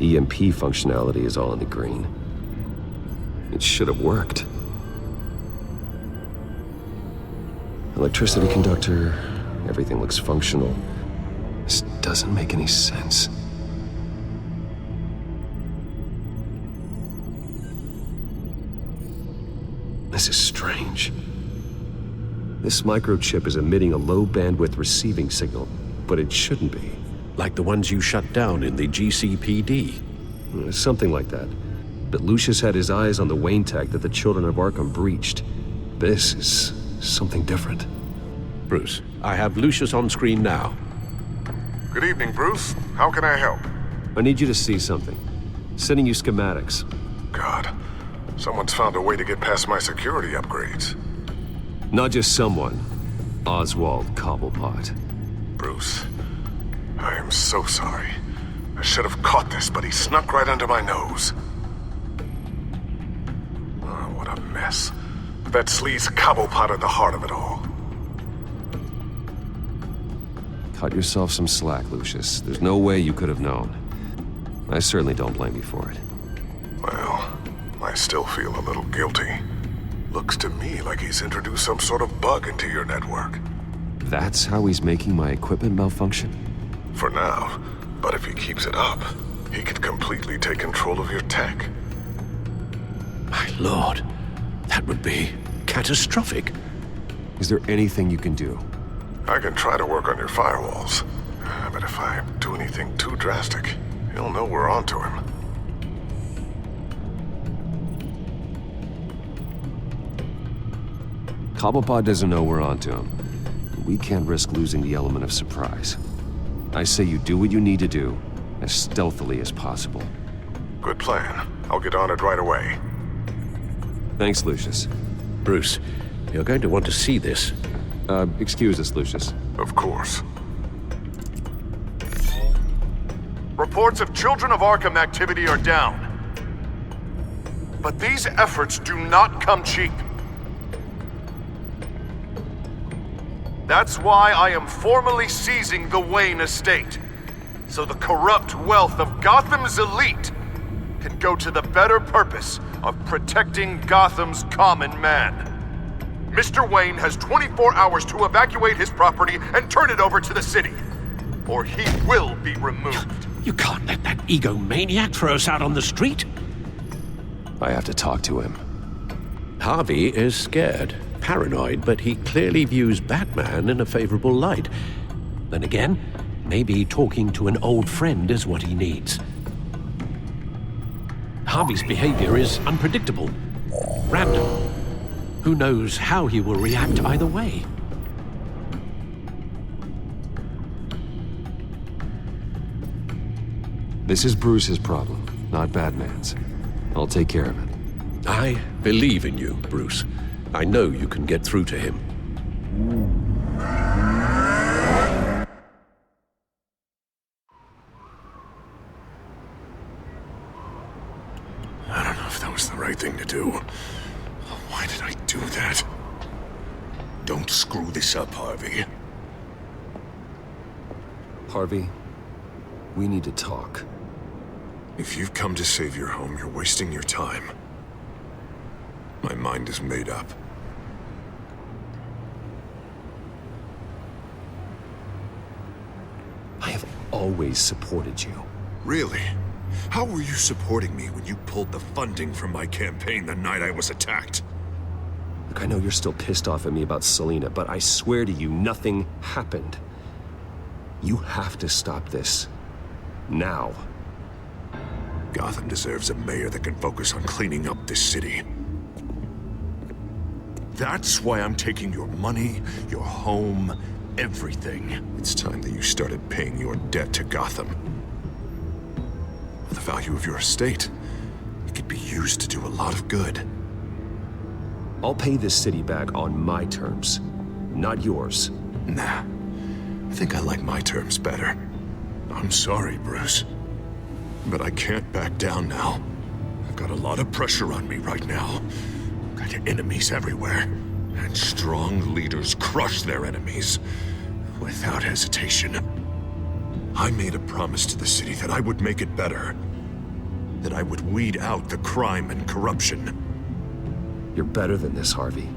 EMP functionality is all in the green. It should have worked. Electricity conductor, everything looks functional. This doesn't make any sense. This is strange. This microchip is emitting a low-bandwidth receiving signal, but it shouldn't be. Like the ones you shut down in the GCPD? Something like that. But Lucius had his eyes on the Wayne tech that the Children of Arkham breached. This is something different. Bruce, I have Lucius on screen now. Good evening, Bruce. How can I help? I need you to see something. Sending you schematics. God, someone's found a way to get past my security upgrades. Not just someone. Oswald Cobblepot. Bruce, I am so sorry. I should have caught this, but he snuck right under my nose. Oh, what a mess. That sleaze Cobblepot at the heart of it all. Cut yourself some slack, Lucius. There's no way you could have known. I certainly don't blame you for it. Well, I still feel a little guilty. Looks to me like he's introduced some sort of bug into your network. That's how he's making my equipment malfunction? For now, but if he keeps it up, he could completely take control of your tech. My lord, that would be catastrophic. Is there anything you can do? I can try to work on your firewalls, but if I do anything too drastic, he'll know we're onto him. Cobblepot doesn't know we're onto him. We can't risk losing the element of surprise. I say you do what you need to do, as stealthily as possible. Good plan. I'll get on it right away. Thanks, Lucius. Bruce, you're going to want to see this. Excuse us, Lucius. Of course. Reports of Children of Arkham activity are down. But these efforts do not come cheap. That's why I am formally seizing the Wayne estate, so the corrupt wealth of Gotham's elite can go to the better purpose of protecting Gotham's common man. Mr. Wayne has 24 hours to evacuate his property and turn it over to the city, or he will be removed. You can't let that egomaniac throw us out on the street. I have to talk to him. Harvey is scared, paranoid, but he clearly views Batman in a favorable light. Then again, maybe talking to an old friend is what he needs. Harvey's behavior is unpredictable, random. Who knows how he will react either way? This is Bruce's problem, not Batman's. I'll take care of it. I believe in you, Bruce. I know you can get through to him. I don't know if that was the right thing to do. Why did I do that? Don't screw this up, Harvey. Harvey, we need to talk. If you've come to save your home, you're wasting your time. My mind is made up. I have always supported you. Really? How were you supporting me when you pulled the funding from my campaign the night I was attacked? Look, I know you're still pissed off at me about Selina, but I swear to you, nothing happened. You have to stop this. Now. Gotham deserves a mayor that can focus on cleaning up this city. That's why I'm taking your money, your home, everything. It's time that you started paying your debt to Gotham. For the value of your estate, it could be used to do a lot of good. I'll pay this city back on my terms, not yours. Nah, I think I like my terms better. I'm sorry, Bruce, but I can't back down now. I've got a lot of pressure on me right now. Got enemies everywhere, and strong leaders crush their enemies without hesitation. I made a promise to the city that I would make it better, that I would weed out the crime and corruption. You're better than this, Harvey,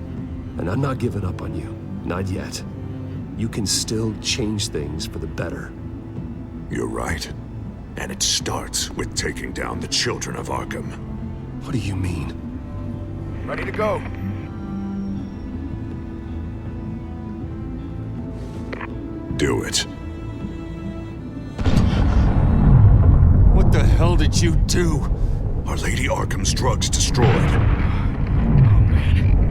and I'm not giving up on you. Not yet. You can still change things for the better. You're right. And it starts with taking down the children of Arkham. What do you mean? Ready to go. Do it. What the hell did you do? Our Lady Arkham's drugs destroyed.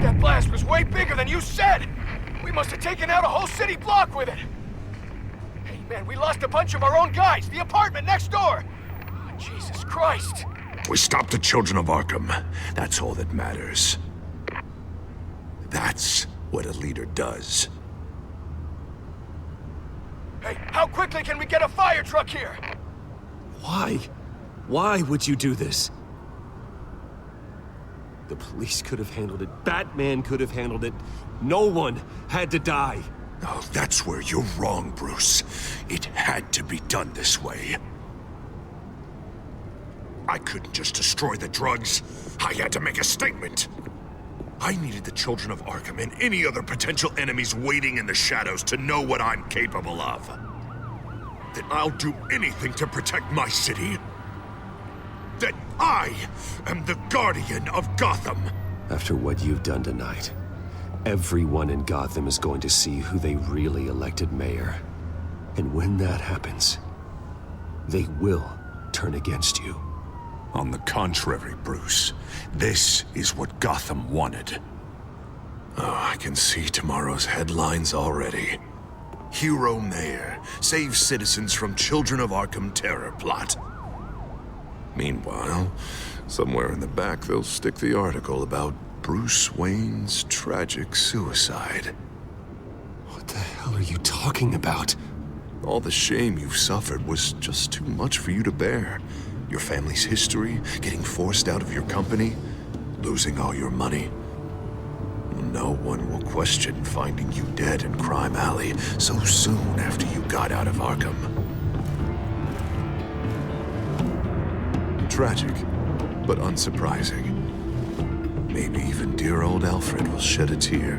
That blast was way bigger than you said! We must have taken out a whole city block with it! Hey man, we lost a bunch of our own guys! The apartment next door! Oh, Jesus Christ! We stopped the children of Arkham. That's all that matters. That's what a leader does. Hey, how quickly can we get a fire truck here? Why? Why would you do this? The police could have handled it. Batman could have handled it. No one had to die. Oh, that's where you're wrong, Bruce. It had to be done this way. I couldn't just destroy the drugs. I had to make a statement. I needed the children of Arkham and any other potential enemies waiting in the shadows to know what I'm capable of. That I'll do anything to protect my city. That I am the guardian of Gotham. After what you've done tonight, everyone in Gotham is going to see who they really elected mayor. And when that happens, they will turn against you. On the contrary, Bruce, this is what Gotham wanted. Oh, I can see tomorrow's headlines already. Hero Mayor saves citizens from Children of Arkham terror plot. Meanwhile, somewhere in the back they'll stick the article about Bruce Wayne's tragic suicide. What the hell are you talking about? All the shame you've suffered was just too much for you to bear. Your family's history, getting forced out of your company, losing all your money. No one will question finding you dead in Crime Alley so soon after you got out of Arkham. Tragic, but unsurprising. Maybe even dear old Alfred will shed a tear.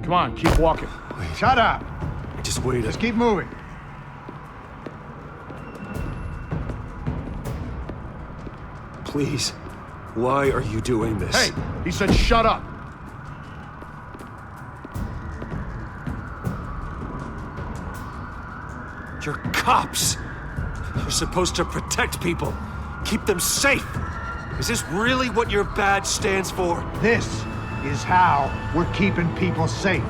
Come on, keep walking. Shut up. Just wait. Just keep moving. Please, why are you doing this? Hey, he said shut up. You're cops. You're supposed to protect people, keep them safe. Is this really what your badge stands for? This is how we're keeping people safe.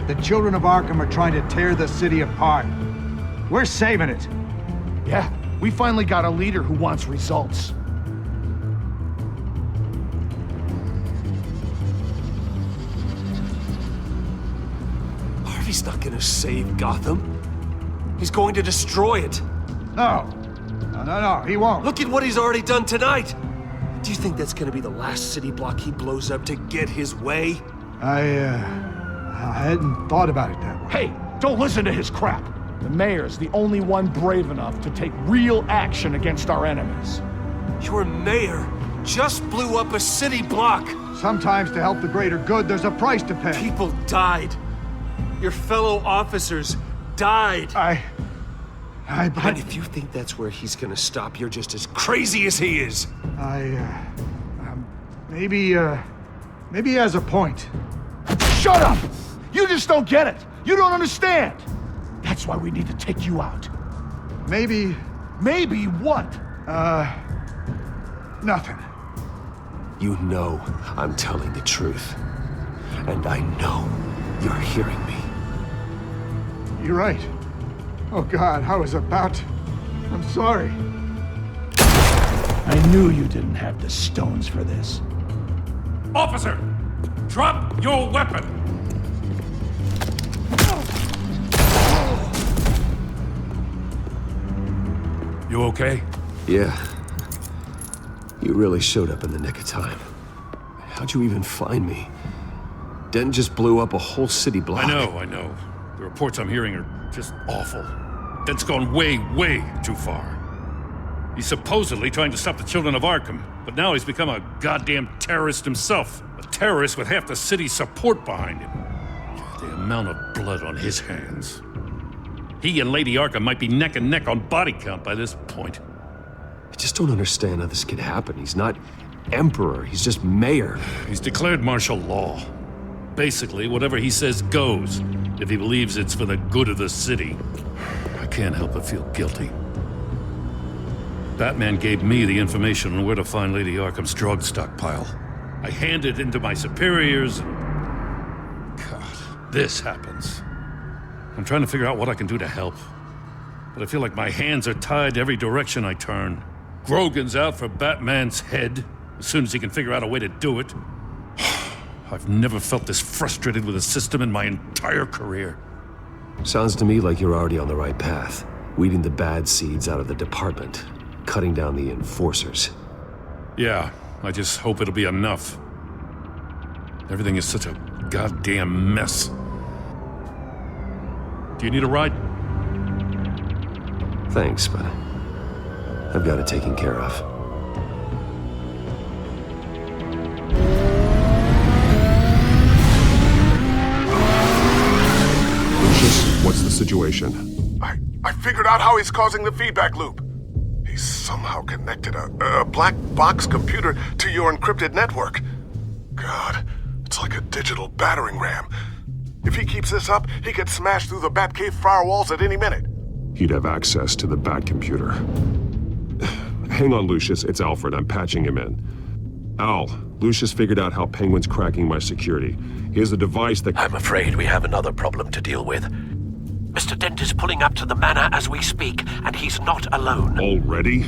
The children of Arkham are trying to tear the city apart. We're saving it. Yeah, we finally got a leader who wants results. Harvey's not gonna save Gotham. He's going to destroy it. No, he won't. Look at what he's already done tonight. Do you think that's gonna be the last city block he blows up to get his way? I hadn't thought about it that way. Hey, don't listen to his crap. The mayor's the only one brave enough to take real action against our enemies. Your mayor just blew up a city block. Sometimes to help the greater good, there's a price to pay. People died. Your fellow officers died. And if you think that's where he's gonna stop, you're just as crazy as he is. Maybe he has a point. Shut up! You just don't get it. You don't understand. That's why we need to take you out. Maybe... Maybe what? Nothing. You know I'm telling the truth. And I know you're hearing me. You're right. Oh God, I was about to... I'm sorry. I knew you didn't have the stones for this. Officer! Drop your weapon! You okay? Yeah. You really showed up in the nick of time. How'd you even find me? Dent just blew up a whole city block. I know. The reports I'm hearing are just awful. That's gone way, way too far. He's supposedly trying to stop the children of Arkham, but now he's become a goddamn terrorist himself. A terrorist with half the city's support behind him. The amount of blood on his hands. He and Lady Arkham might be neck and neck on body count by this point. I just don't understand how this could happen. He's not Emperor, he's just Mayor. He's declared martial law. Basically, whatever he says goes, if he believes it's for the good of the city. I can't help but feel guilty. Batman gave me the information on where to find Lady Arkham's drug stockpile. I handed it into my superiors, and... God, this happens. I'm trying to figure out what I can do to help. But I feel like my hands are tied every direction I turn. Grogan's out for Batman's head, as soon as he can figure out a way to do it. I've never felt this frustrated with a system in my entire career. Sounds to me like you're already on the right path. Weeding the bad seeds out of the department. Cutting down the enforcers. Yeah, I just hope it'll be enough. Everything is such a goddamn mess. Do you need a ride? Thanks, but I've got it taken care of. Lucius, what's the situation? I figured out how he's causing the feedback loop. He's somehow connected a black box computer to your encrypted network. God, it's like a digital battering ram. If he keeps this up, he could smash through the Batcave firewalls at any minute. He'd have access to the Bat computer. Hang on, Lucius. It's Alfred. I'm patching him in. Al, Lucius figured out how Penguin's cracking my security. He has a device that... I'm afraid we have another problem to deal with. Mr. Dent is pulling up to the manor as we speak, and he's not alone. Already?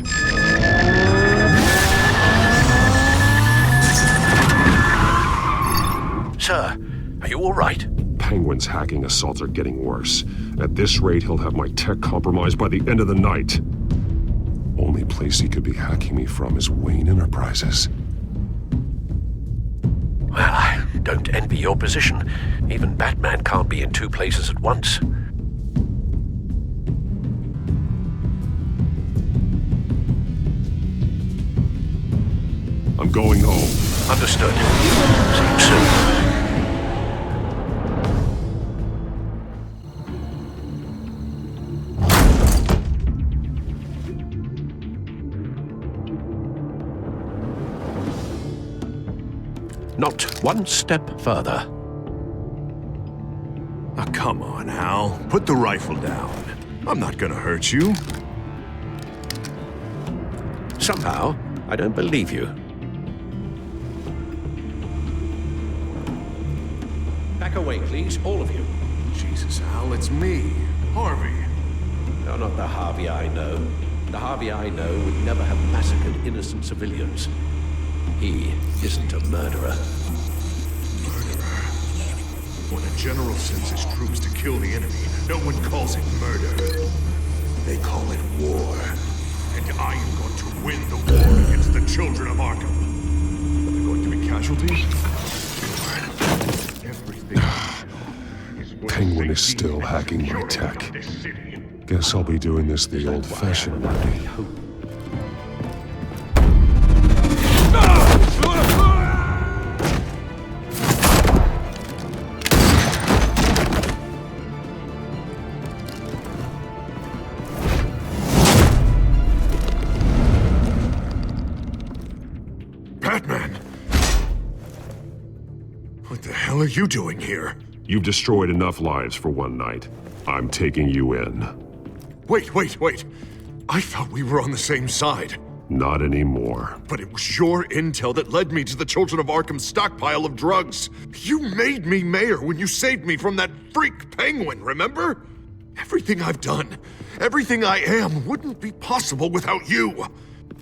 Sir, are you all right? Penguin's hacking assaults are getting worse. At this rate, he'll have my tech compromised by the end of the night. Only place he could be hacking me from is Wayne Enterprises. Well, I don't envy your position. Even Batman can't be in two places at once. I'm going home. Understood. See you soon. Not one step further. Oh, come on, Al. Put the rifle down. I'm not gonna hurt you. Somehow, I don't believe you. Back away, please, all of you. Jesus, Al, it's me, Harvey. No, not the Harvey I know. The Harvey I know would never have massacred innocent civilians. He isn't a murderer. Murderer? When a general sends his troops to kill the enemy, no one calls it murder. They call it war. And I am going to win the war against the children of Arkham. Are there going to be casualties? Penguin is still hacking my tech. Guess I'll be doing this the old-fashioned way. Batman! What the hell are you doing here? You've destroyed enough lives for one night. I'm taking you in. Wait. I thought we were on the same side. Not anymore. But it was your intel that led me to the Children of Arkham's stockpile of drugs. You made me mayor when you saved me from that freak Penguin, remember? Everything I've done, everything I am, wouldn't be possible without you.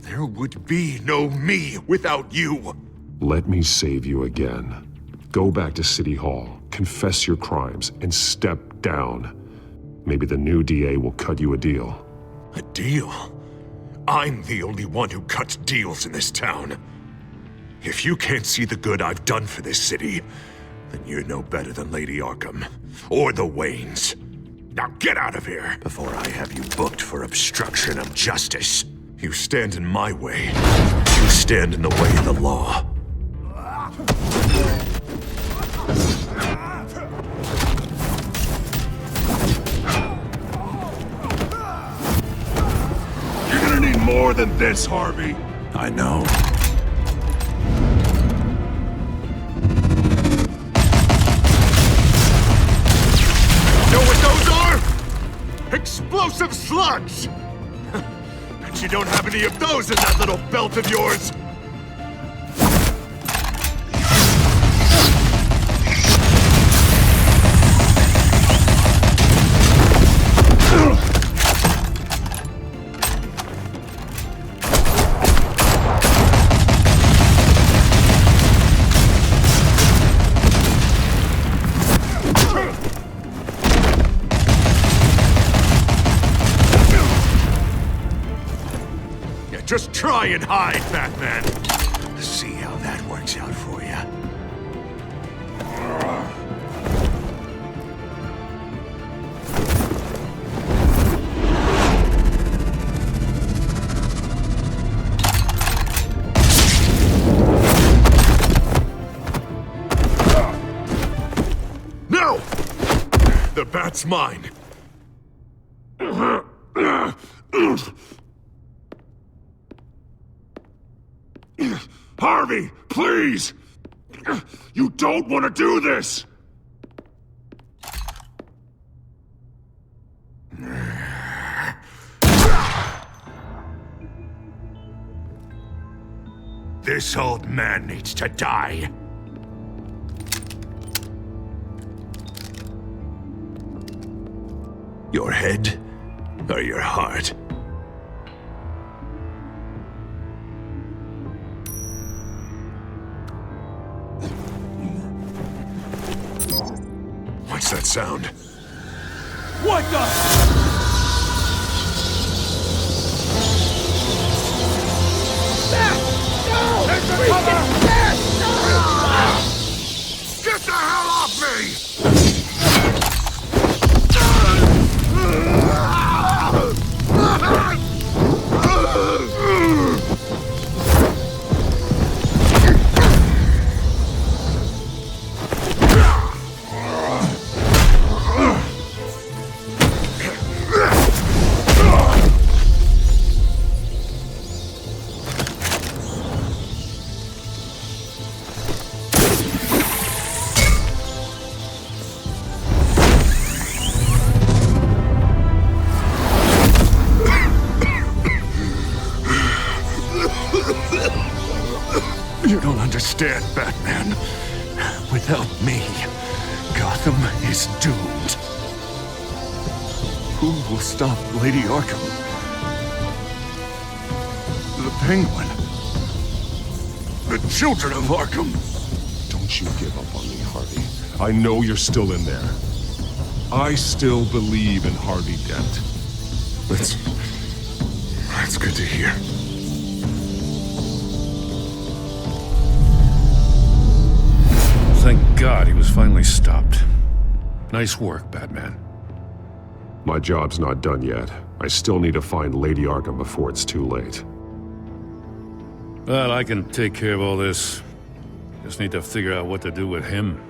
There would be no me without you. Let me save you again. Go back to City Hall, confess your crimes, and step down. Maybe the new DA will cut you a deal. A deal? I'm the only one who cuts deals in this town. If you can't see the good I've done for this city, then you're no better than Lady Arkham, or the Waynes. Now get out of here before I have you booked for obstruction of justice. You stand in my way. You stand in the way of the law. You're gonna need more than this, Harvey. I know. Know what those are? Explosive slugs! Bet you don't have any of those in that little belt of yours! Just try and hide, Batman. See how that works out for you. No! The bat's mine. Harvey, please! You don't want to do this! This old man needs to die. Your head or your heart? What's that sound? What the? No! There's the cover! Get the hell off me! You don't understand, Batman. Without me, Gotham is doomed. Who will stop Lady Arkham? The Penguin? The children of Arkham? Don't you give up on me, Harvey. I know you're still in there. I still believe in Harvey Dent. That's good to hear. Thank God he was finally stopped. Nice work, Batman. My job's not done yet. I still need to find Lady Arkham before it's too late. Well, I can take care of all this. Just need to figure out what to do with him.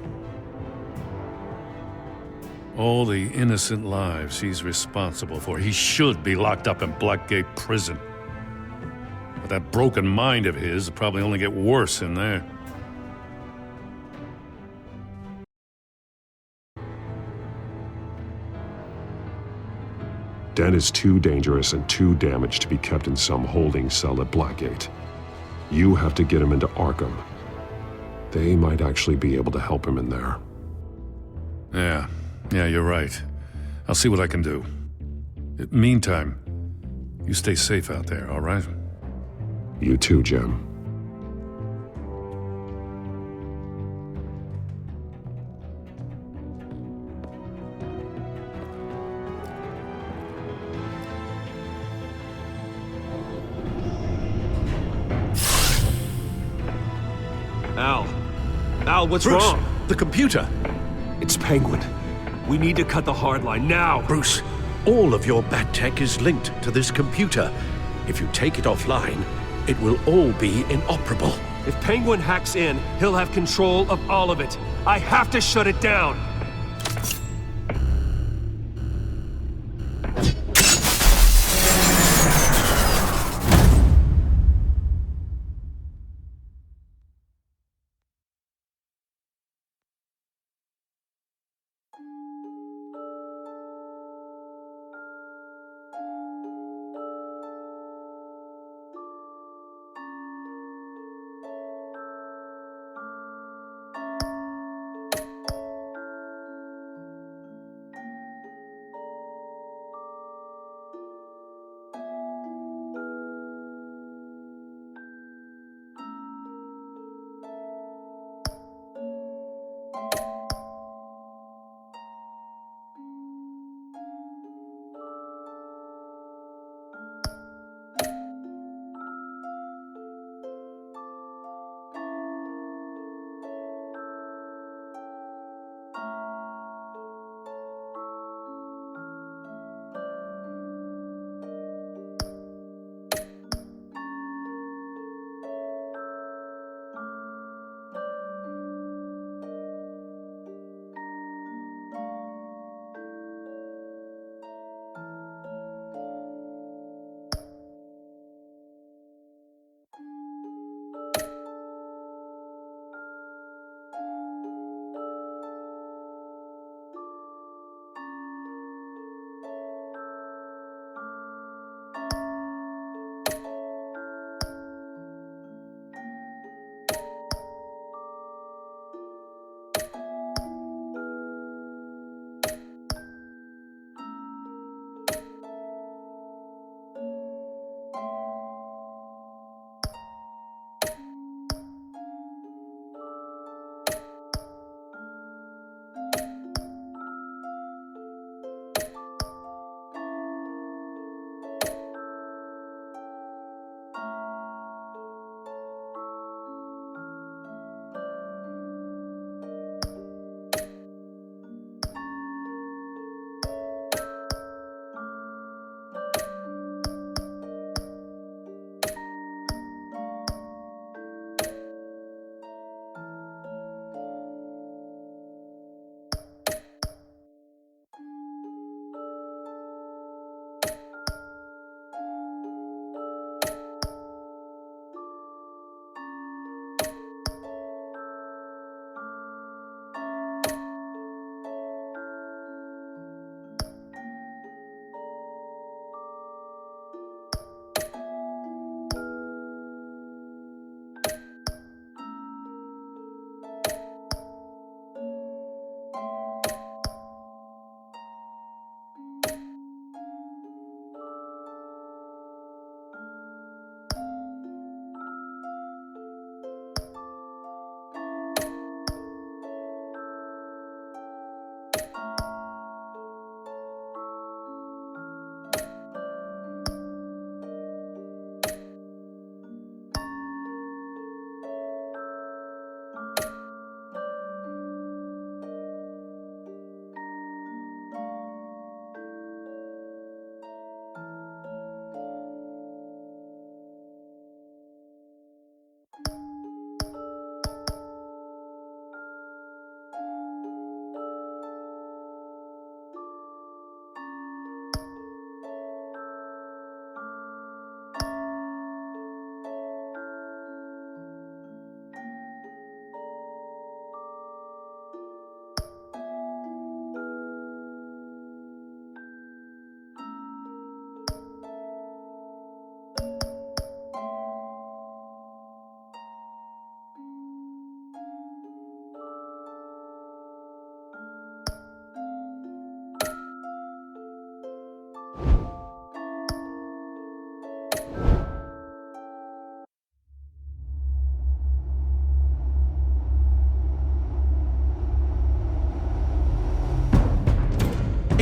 All the innocent lives he's responsible for. He should be locked up in Blackgate Prison. But that broken mind of his will probably only get worse in there. Dent is too dangerous and too damaged to be kept in some holding cell at Blackgate. You have to get him into Arkham. They might actually be able to help him in there. Yeah, you're right. I'll see what I can do. Meantime, you stay safe out there, all right? You too, Jim. Al, what's Bruce, wrong? the computer. It's Penguin. We need to cut the hard line now! Bruce, all of your bat tech is linked to this computer. If you take it offline, it will all be inoperable. If Penguin hacks in, he'll have control of all of it. I have to shut it down!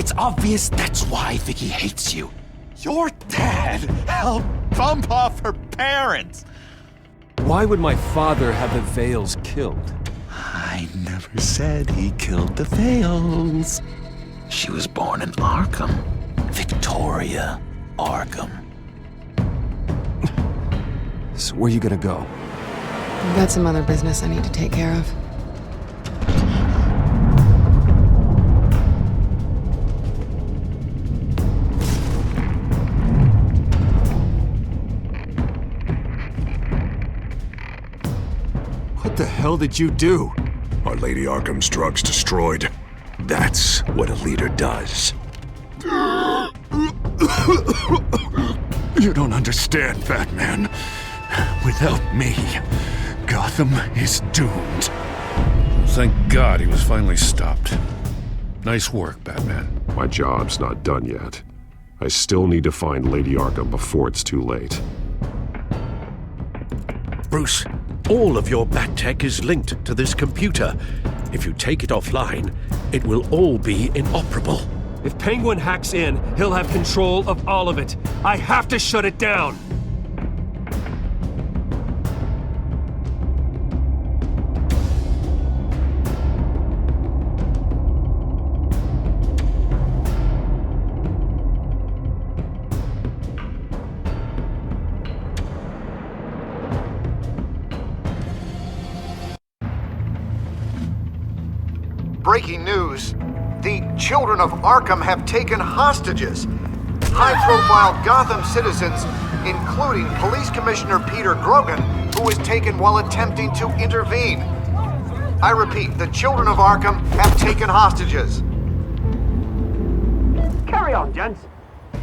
It's obvious that's why Vicky hates you. Your dad helped bump off her parents. Why would my father have the Vales killed? I never said he killed the Vales. She was born in Arkham. Victoria Arkham. So where you gonna go? I've got some other business I need to take care of. What the hell did you do? Our Lady Arkham's drugs destroyed. That's what a leader does. You don't understand, Batman. Without me, Gotham is doomed. Thank God he was finally stopped. Nice work, Batman. My job's not done yet. I still need to find Lady Arkham before it's too late. Bruce, all of your bat tech is linked to this computer. If you take it offline, it will all be inoperable. If Penguin hacks in, he'll have control of all of it. I have to shut it down! Breaking news. The children of Arkham have taken hostages. High-profile Gotham citizens, including Police Commissioner Peter Grogan, who was taken while attempting to intervene. I repeat, the children of Arkham have taken hostages. Carry on, gents.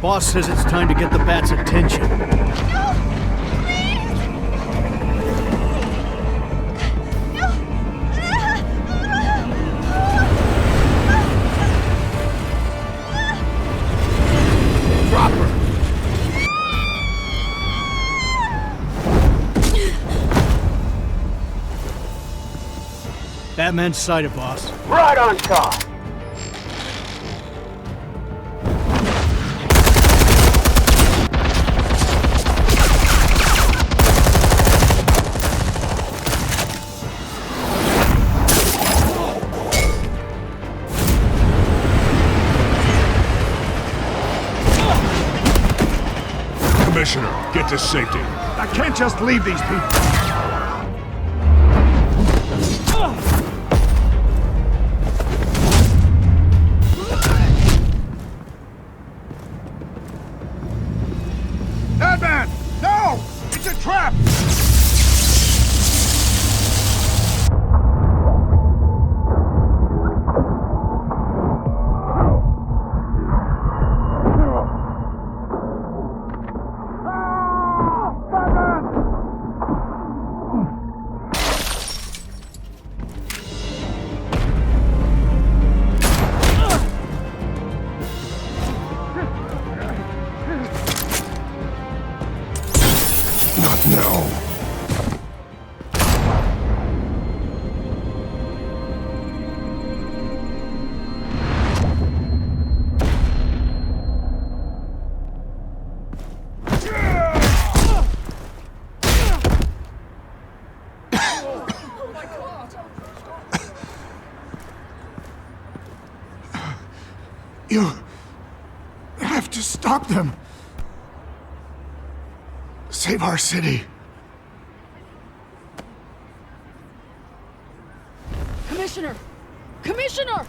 Boss says it's time to get the Bat's attention. Batman's sighted, boss. Right on top. Commissioner, get to safety. I can't just leave these people. Batman! No! It's a trap! You have to stop them. Save our city. Commissioner! Commissioner!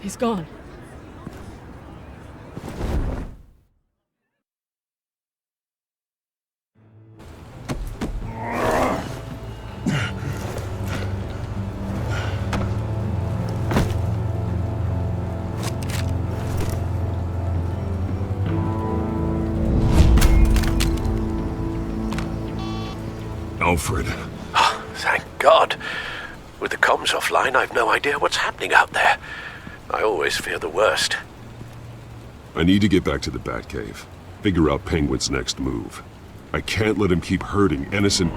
He's gone. Alfred. Oh, thank God. With the comms offline, I've no idea what's happening out there. I always fear the worst. I need to get back to the Batcave. Figure out Penguin's next move. I can't let him keep hurting innocent...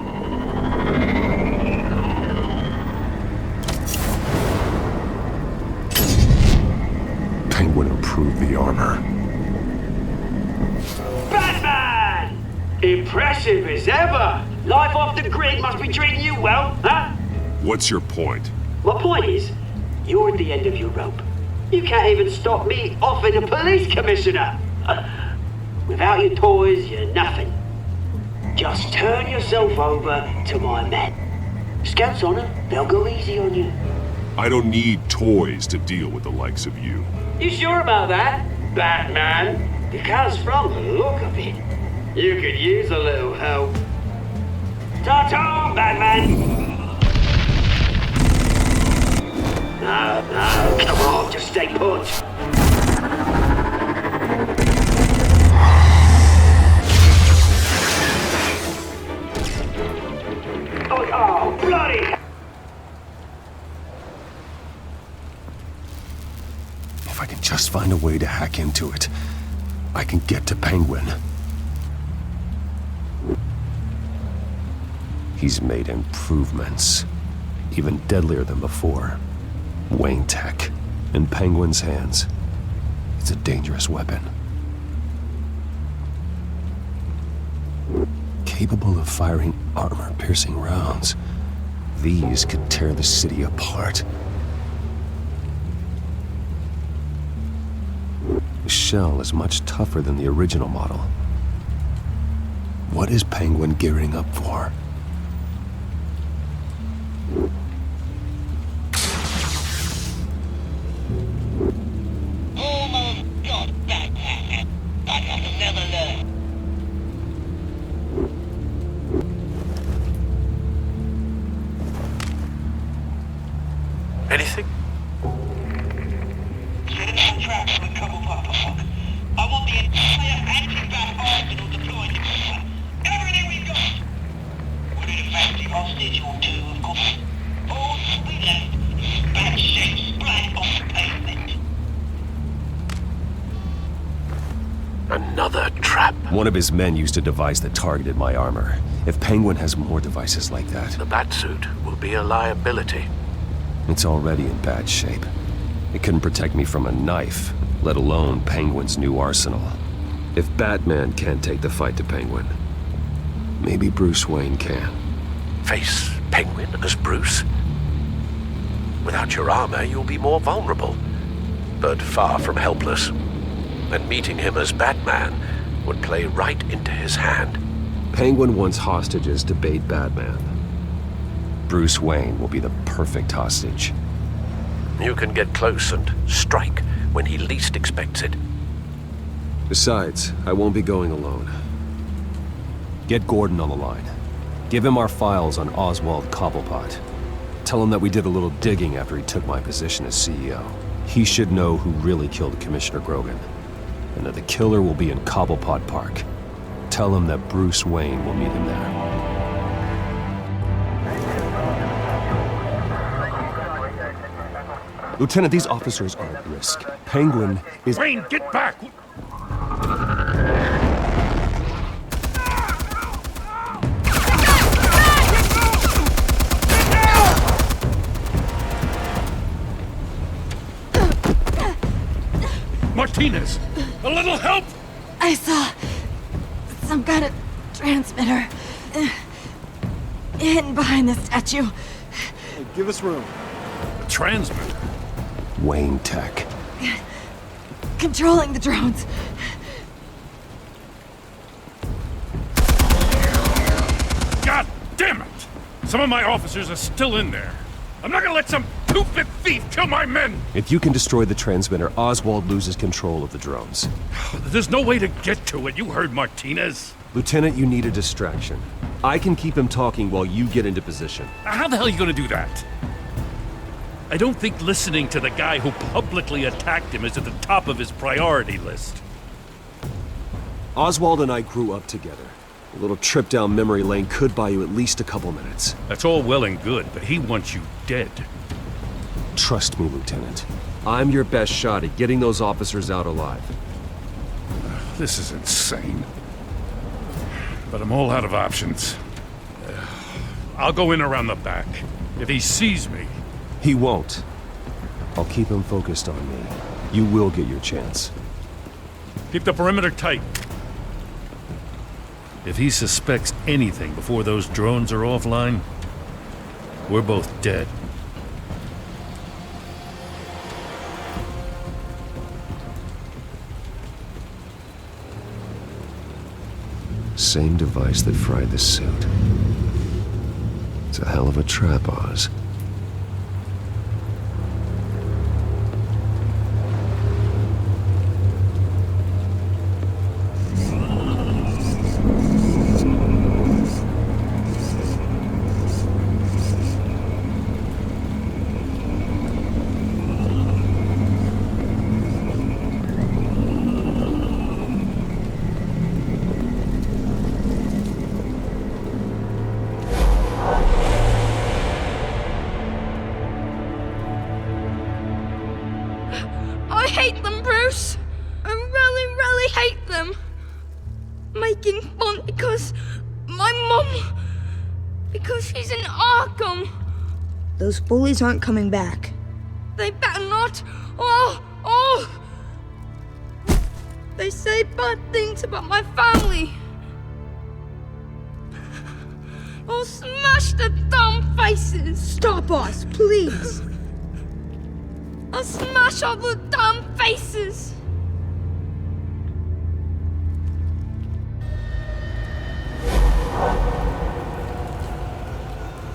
Penguin improved the armor. Batman! Impressive as ever. Life off the grid must be treating you well, huh? What's your point? My point is, You're at the end of your rope. You can't even stop me offing a police commissioner. Without your toys, you're nothing. Just turn yourself over to my men. Scouts on it, they'll go easy on you. I don't need toys to deal with the likes of you. You sure about that, Batman? Because from the look of it, you could use a little help. Ta-ta, Batman! No, come on, just stay put. Oh, bloody! If I can just find a way to hack into it, I can get to Penguin. He's made improvements, even deadlier than before. Wayne Tech, in Penguin's hands, it's a dangerous weapon. Capable of firing armor-piercing rounds, these could tear the city apart. The shell is much tougher than the original model. What is Penguin gearing up for? Anything? I want the entire anti-bat arsenal deployed to Gotham. Everything we got! We're in a fancy hostage or two, of course. All we left is bad shape splat on the pavement. Another trap. One of his men used a device that targeted my armor. If Penguin has more devices like that... The Batsuit will be a liability. It's already in bad shape. It couldn't protect me from a knife, let alone Penguin's new arsenal. If Batman can't take the fight to Penguin, maybe Bruce Wayne can. Face Penguin as Bruce? Without your armor, you'll be more vulnerable, but far from helpless. And meeting him as Batman would play right into his hand. Penguin wants hostages to bait Batman. Bruce Wayne will be the perfect hostage. You can get close and strike when he least expects it. Besides, I won't be going alone. Get Gordon on the line. Give him our files on Oswald Cobblepot. Tell him that we did a little digging after he took my position as CEO. He should know who really killed Commissioner Grogan, and that the killer will be in Cobblepot Park. Tell him that Bruce Wayne will meet him there. Lieutenant, these officers are at risk. Penguin is... Wayne, get back! Martinez! A little help! I saw some kind of transmitter hidden behind the statue. Hey, give us room. A transmitter? Wayne Tech. Controlling the drones. God damn it! Some of my officers are still in there. I'm not gonna let some two-bit thief kill my men! If you can destroy the transmitter, Oswald loses control of the drones. There's no way to get to it. You heard Martinez. Lieutenant, you need a distraction. I can keep him talking while you get into position. How the hell are you gonna do that? I don't think listening to the guy who publicly attacked him is at the top of his priority list. Oswald and I grew up together. A little trip down memory lane could buy you at least a couple minutes. That's all well and good, but he wants you dead. Trust me, Lieutenant. I'm your best shot at getting those officers out alive. This is insane. But I'm all out of options. I'll go in around the back. If he sees me... He won't. I'll keep him focused on me. You will get your chance. Keep the perimeter tight. If he suspects anything before those drones are offline, we're both dead. same device that fried the suit. It's a hell of a trap, Oz. I hate them, Bruce. I really, really hate them. Making fun because my mom... because she's in Arkham. Those bullies aren't coming back. They better not. Oh! They say bad things about my family. I'll smash the dumb faces. Stop us, please. I'll smash all the damn faces!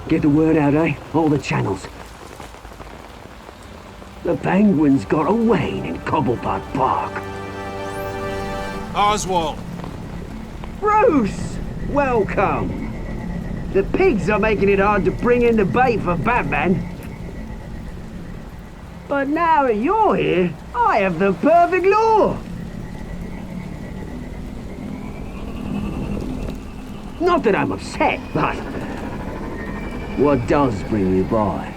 Get the word out, eh? All the channels. The Penguin's got a Wayne in Cobblepot Park. Oswald! Bruce! Welcome! The pigs are making it hard to bring in the bait for Batman. But now that you're here, I have the perfect lure! Not that I'm upset, but... what does bring you by?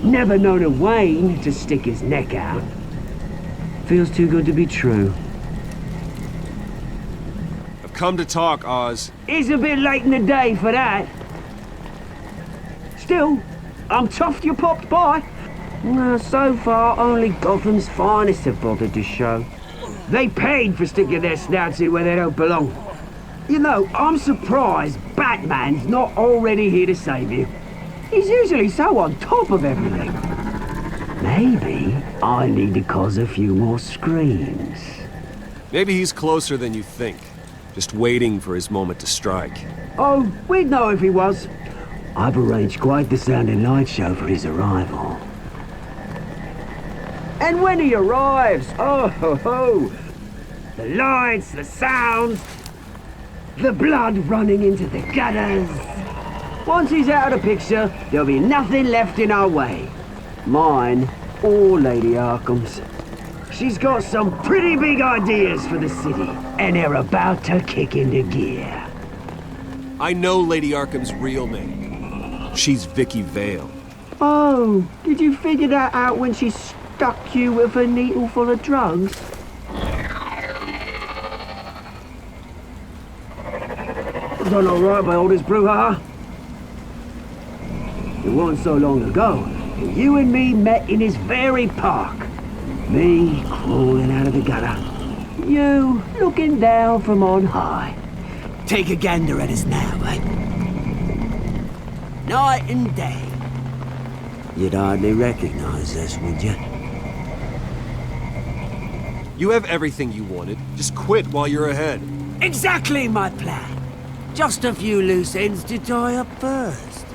Never known a Wayne to stick his neck out. Feels too good to be true. I've come to talk, Oz. It's a bit late in the day for that. Still, I'm chuffed you popped by. So far, only Gotham's finest have bothered to show. They paid for sticking their snouts in where they don't belong. You know, I'm surprised Batman's not already here to save you. He's usually so on top of everything. Maybe I need to cause a few more screams. Maybe he's closer than you think. Just waiting for his moment to strike. Oh, we'd know if he was. I've arranged quite the sound and light show for his arrival. And when he arrives, oh ho ho! The lights, the sounds, the blood running into the gutters. Once he's out of the picture, there'll be nothing left in our way. Mine or Lady Arkham's. She's got some pretty big ideas for the city, and they're about to kick into gear. I know Lady Arkham's real name. She's Vicky Vale. Oh, did you figure that out when she stuck you with a needle full of drugs? Done all right by all this brouhaha. It wasn't so long ago that you and me met in this very park. Me crawling out of the gutter. You looking down from on high. Take a gander at us now, eh? Night and day. You'd hardly recognize us, would you? You have everything you wanted. Just quit while you're ahead. Exactly my plan. Just a few loose ends to tie up first.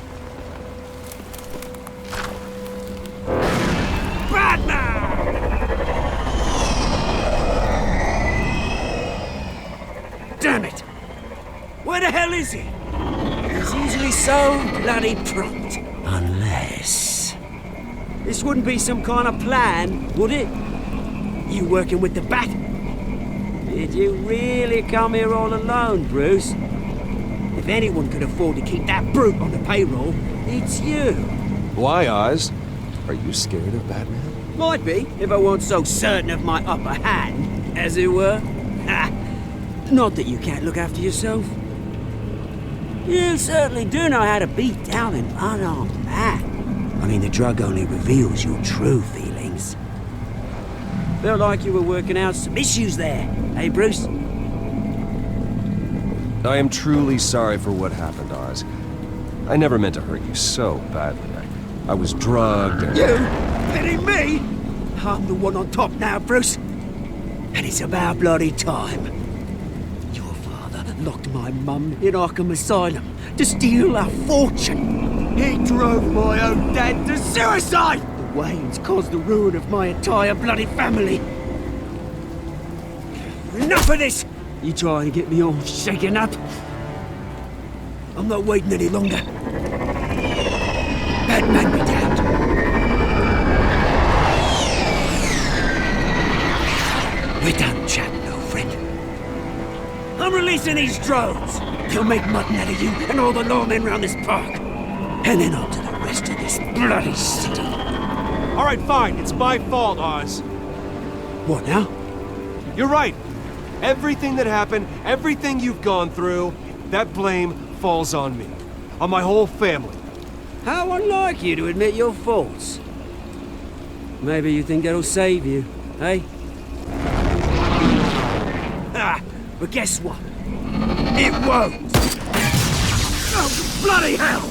Batman! Damn it! Where the hell is he? He's usually so bloody prompt. Unless... this wouldn't be some kind of plan, would it? You working with the Bat? Did you really come here all alone, Bruce? If anyone could afford to keep that brute on the payroll, it's you. Why, Oz? Are you scared of Batman? Might be, if I weren't so certain of my upper hand, as it were. Not that you can't look after yourself. You certainly do know how to beat down an unarmed man. I mean, the drug only reveals your true feelings. Felt like you were working out some issues there, eh, Bruce? I am truly sorry for what happened, Oz. I never meant to hurt you so badly. I was drugged and... You? Kidding me? I'm the one on top now, Bruce. And it's about bloody time. locked my mum in Arkham Asylum to steal our fortune. He drove my own dad to suicide! The Waynes caused the ruin of my entire bloody family. Enough of this! You trying to get me all shaken up? I'm not waiting any longer. Batman be damned. We're done chatting, old friend. I'm releasing these drones. They'll make mutton out of you and all the lawmen around this park. And then on to the rest of this bloody city. All right, fine. It's my fault, Oz. What now? You're right. Everything that happened, everything you've gone through, that blame falls on me. On my whole family. How unlike you to admit your faults. Maybe you think that'll save you, eh? Ah, but guess what? It won't! Oh, bloody hell!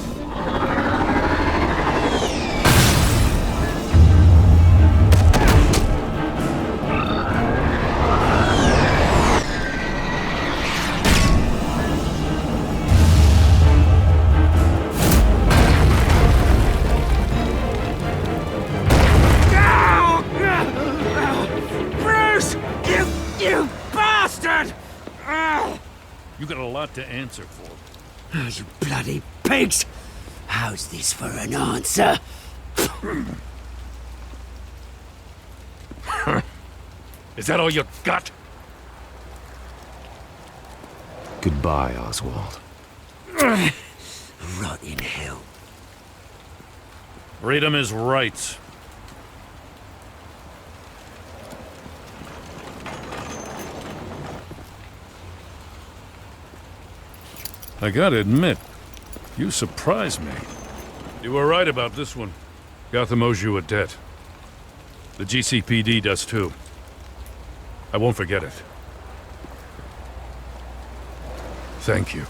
You got a lot to answer for. Oh, you bloody pigs! How's this for an answer? Is that all you got? Goodbye, Oswald. Rot in hell. Freedom is right. I gotta admit, you surprised me. You were right about this one. Gotham owes you a debt. The GCPD does too. I won't forget it. Thank you.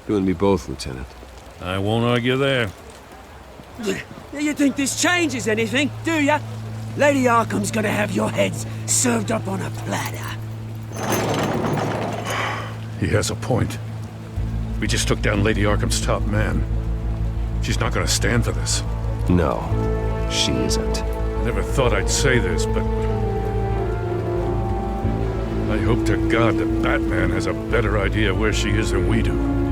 You and me both, Lieutenant. I won't argue there. You think this changes anything, do ya? Lady Arkham's gonna have your heads served up on a platter. He has a point. We just took down Lady Arkham's top man. She's not gonna stand for this. No, she isn't. I never thought I'd say this, but I hope to God that Batman has a better idea where she is than we do.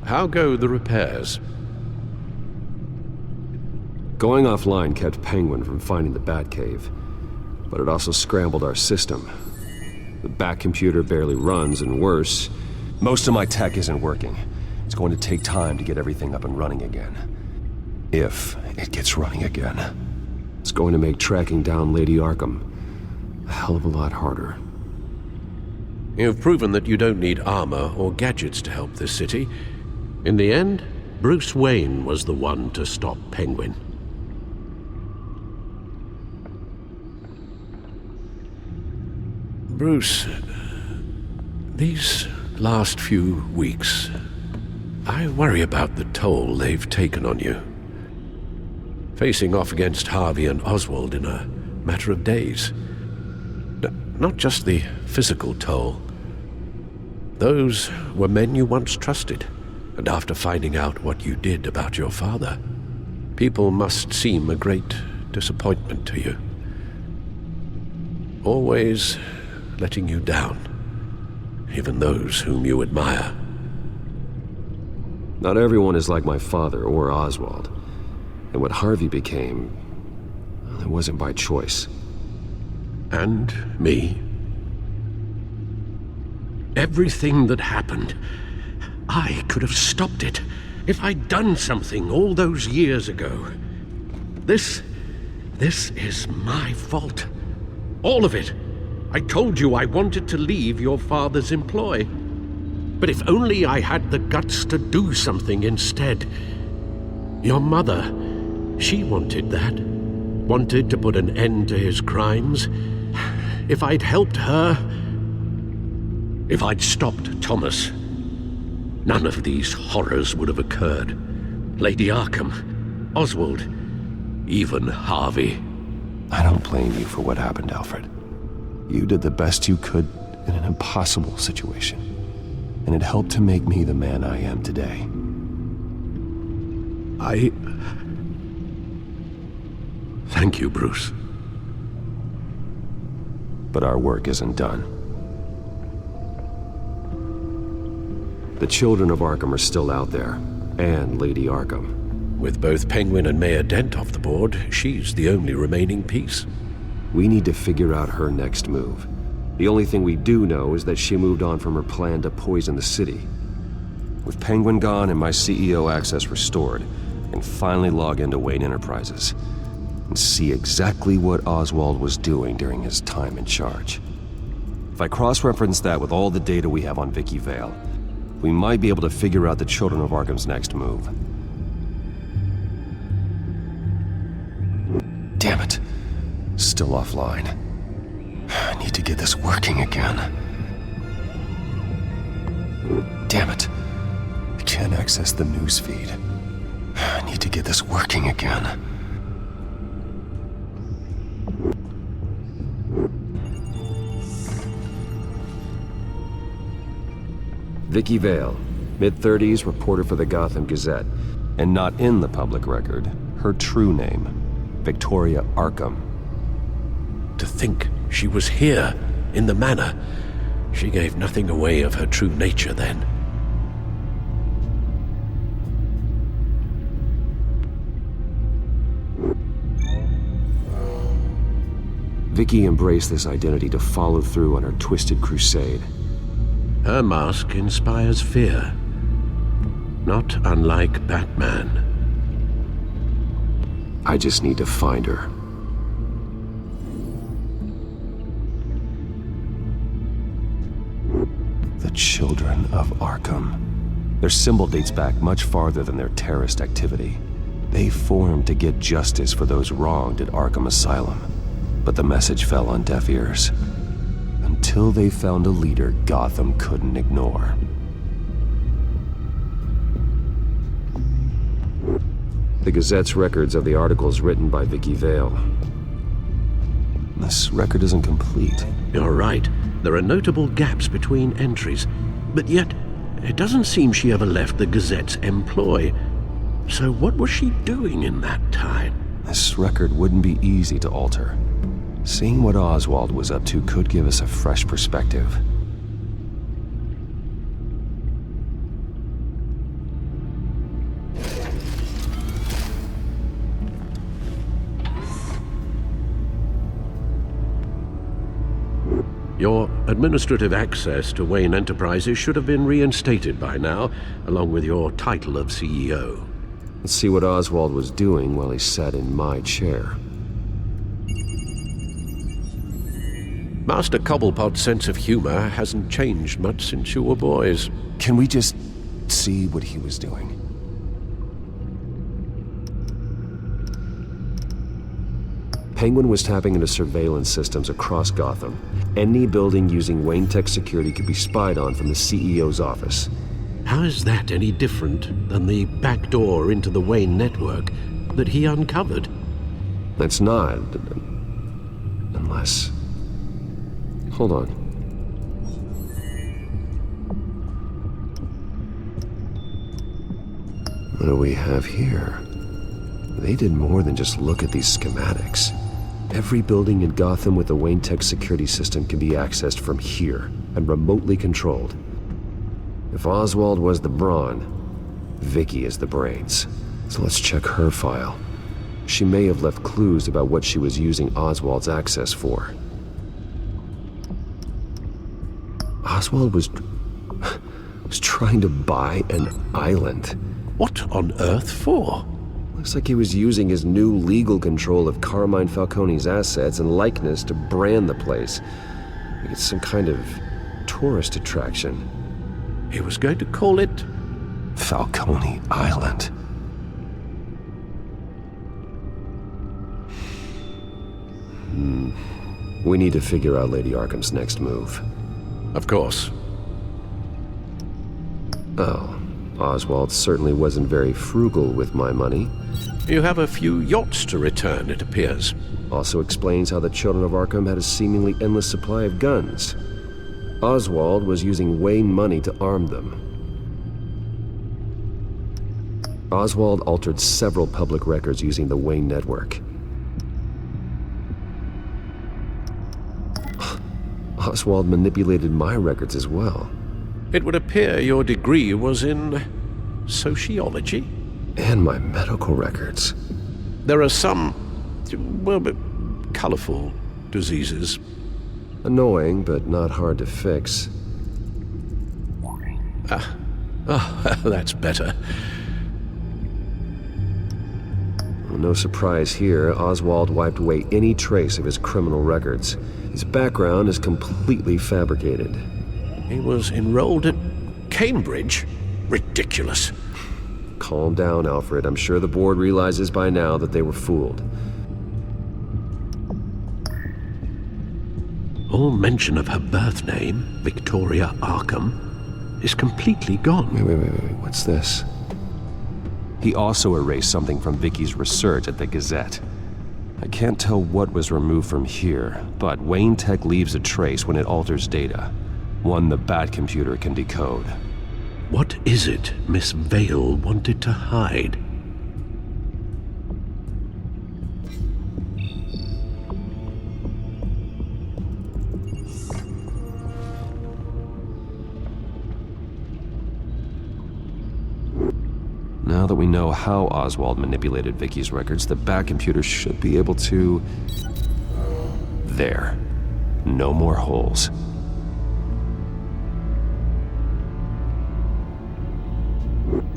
How go the repairs? Going offline kept Penguin from finding the Batcave, but it also scrambled our system. The Bat computer barely runs, and worse, most of my tech isn't working. It's going to take time to get everything up and running again. If it gets running again. It's going to make tracking down Lady Arkham a hell of a lot harder. You've proven that you don't need armor or gadgets to help this city. In the end, Bruce Wayne was the one to stop Penguin. Bruce, these last few weeks, I worry about the toll they've taken on you. Facing off against Harvey and Oswald in a matter of days. Not just the physical toll. Those were men you once trusted. And after finding out what you did about your father, people must seem a great disappointment to you. Always letting you down, even those whom you admire. Not everyone is like my father or Oswald. And what Harvey became, well, it wasn't by choice. And me. Everything that happened, I could have stopped it if I'd done something all those years ago. This is my fault. All of it. I told you I wanted to leave your father's employ. But if only I had the guts to do something instead. Your mother, she wanted that. Wanted to put an end to his crimes. If I'd helped her, if I'd stopped Thomas, none of these horrors would have occurred. Lady Arkham, Oswald, even Harvey. I don't blame you for what happened, Alfred. You did the best you could in an impossible situation, and it helped to make me the man I am today. Thank you, Bruce. But our work isn't done. The children of Arkham are still out there, and Lady Arkham. With both Penguin and Mayor Dent off the board, she's the only remaining piece. We need to figure out her next move. The only thing we do know is that she moved on from her plan to poison the city. With Penguin gone and my CEO access restored, I can finally log into Wayne Enterprises and see exactly what Oswald was doing during his time in charge. If I cross-reference that with all the data we have on Vicky Vale, we might be able to figure out the Children of Arkham's next move. Damn it. Still offline. I need to get this working again. Damn it. I can't access the news feed. I need to get this working again. Vicky Vale, mid-30s, reporter for the Gotham Gazette, and not in the public record, her true name, Victoria Arkham. To think she was here, in the manor. She gave nothing away of her true nature then. Vicky embraced this identity to follow through on her twisted crusade. Her mask inspires fear. Not unlike Batman. I just need to find her. The Children of Arkham. Their symbol dates back much farther than their terrorist activity. They formed to get justice for those wronged at Arkham Asylum. But the message fell on deaf ears. Until they found a leader Gotham couldn't ignore. The Gazette's records of the articles written by Vicky Vale. This record isn't complete. You're right. There are notable gaps between entries. But yet, it doesn't seem she ever left the Gazette's employ. So what was she doing in that time? This record wouldn't be easy to alter. Seeing what Oswald was up to could give us a fresh perspective. Your administrative access to Wayne Enterprises should have been reinstated by now, along with your title of CEO. Let's see what Oswald was doing while he sat in my chair. Master Cobblepot's sense of humor hasn't changed much since you were boys. Can we just see what he was doing? Penguin was tapping into surveillance systems across Gotham. Any building using Wayne Tech security could be spied on from the CEO's office. How is that any different than the back door into the Wayne network that he uncovered? It's not. Unless... Hold on. What do we have here? They did more than just look at these schematics. Every building in Gotham with the Wayne Tech security system can be accessed from here and remotely controlled. If Oswald was the brawn, Vicky is the brains. So let's check her file. She may have left clues about what she was using Oswald's access for. Oswald was trying to buy an island. What on earth for? Looks like he was using his new legal control of Carmine Falcone's assets and likeness to brand the place. Like it's some kind of tourist attraction. He was going to call it Falcone Island. We need to figure out Lady Arkham's next move. Of course. Oh, Oswald certainly wasn't very frugal with my money. You have a few yachts to return, it appears. Also explains how the children of Arkham had a seemingly endless supply of guns. Oswald was using Wayne money to arm them. Oswald altered several public records using the Wayne network. Oswald manipulated my records as well. It would appear your degree was in sociology? And my medical records. There are some, well, colorful diseases. Annoying, but not hard to fix. That's better. No surprise here, Oswald wiped away any trace of his criminal records. His background is completely fabricated. He was enrolled at Cambridge? Ridiculous. Calm down, Alfred. I'm sure the board realizes by now that they were fooled. All mention of her birth name, Victoria Arkham, is completely gone. Wait. What's this? He also erased something from Vicky's research at the Gazette. I can't tell what was removed from here, but Wayne Tech leaves a trace when it alters data. One the Bat computer can decode. What is it Miss Vale wanted to hide? Now that we know how Oswald manipulated Vicky's records, the Bat computer should be able to... There. No more holes.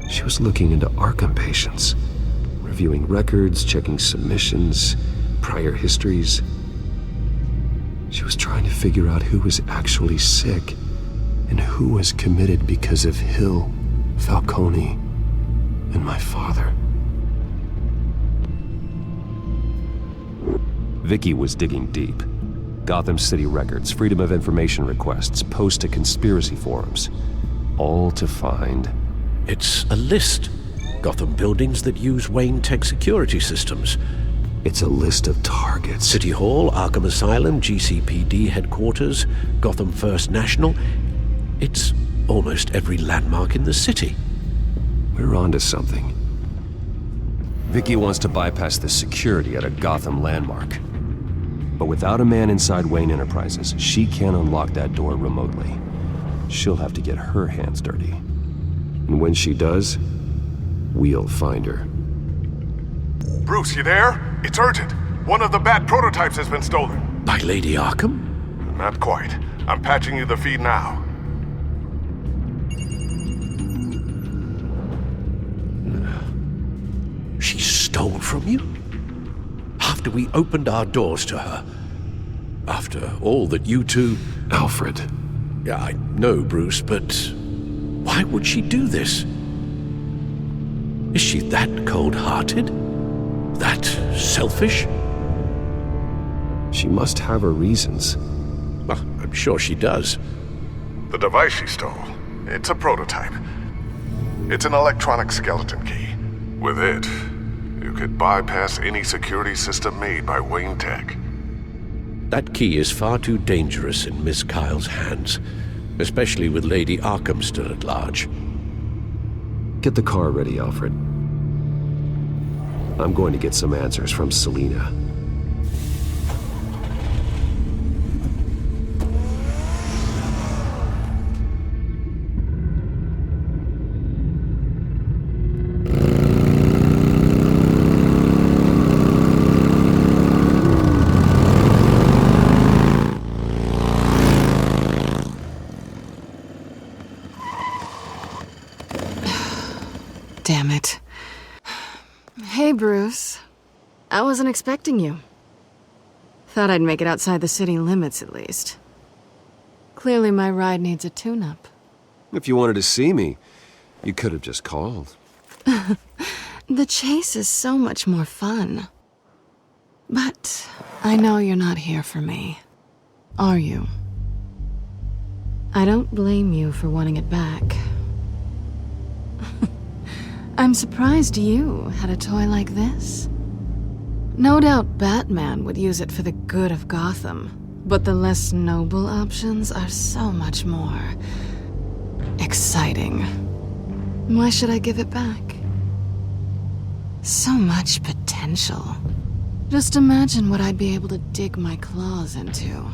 She was looking into Arkham patients, reviewing records, checking submissions, prior histories. She was trying to figure out who was actually sick and who was committed because of Hill, Falcone, and my father. Vicky was digging deep. Gotham City records, Freedom of Information requests, posts to conspiracy forums. All to find... It's a list. Gotham buildings that use Wayne Tech security systems. It's a list of targets. City Hall, Arkham Asylum, GCPD headquarters, Gotham First National. It's almost every landmark in the city. We're onto something. Vicky wants to bypass the security at a Gotham landmark. But without a man inside Wayne Enterprises, she can't unlock that door remotely. She'll have to get her hands dirty. And when she does, we'll find her. Bruce, you there? It's urgent. One of the Bat prototypes has been stolen. By Lady Arkham? Not quite. I'm patching you the feed now. She stole from you? After we opened our doors to her? After all that you two... Alfred. Yeah, I know, Bruce, but why would she do this? Is she that cold-hearted? That selfish? She must have her reasons. Well, I'm sure she does. The device she stole, it's a prototype. It's an electronic skeleton key. With it, you could bypass any security system made by Wayne Tech. That key is far too dangerous in Miss Kyle's hands, especially with Lady Arkham still at large. Get the car ready, Alfred. I'm going to get some answers from Selina. Damn it. Hey, Bruce. I wasn't expecting you. Thought I'd make it outside the city limits, at least. Clearly my ride needs a tune-up. If you wanted to see me, you could have just called. The chase is so much more fun. But I know you're not here for me, are you? I don't blame you for wanting it back. I'm surprised you had a toy like this. No doubt Batman would use it for the good of Gotham, but the less noble options are so much more exciting. Why should I give it back? So much potential. Just imagine what I'd be able to dig my claws into.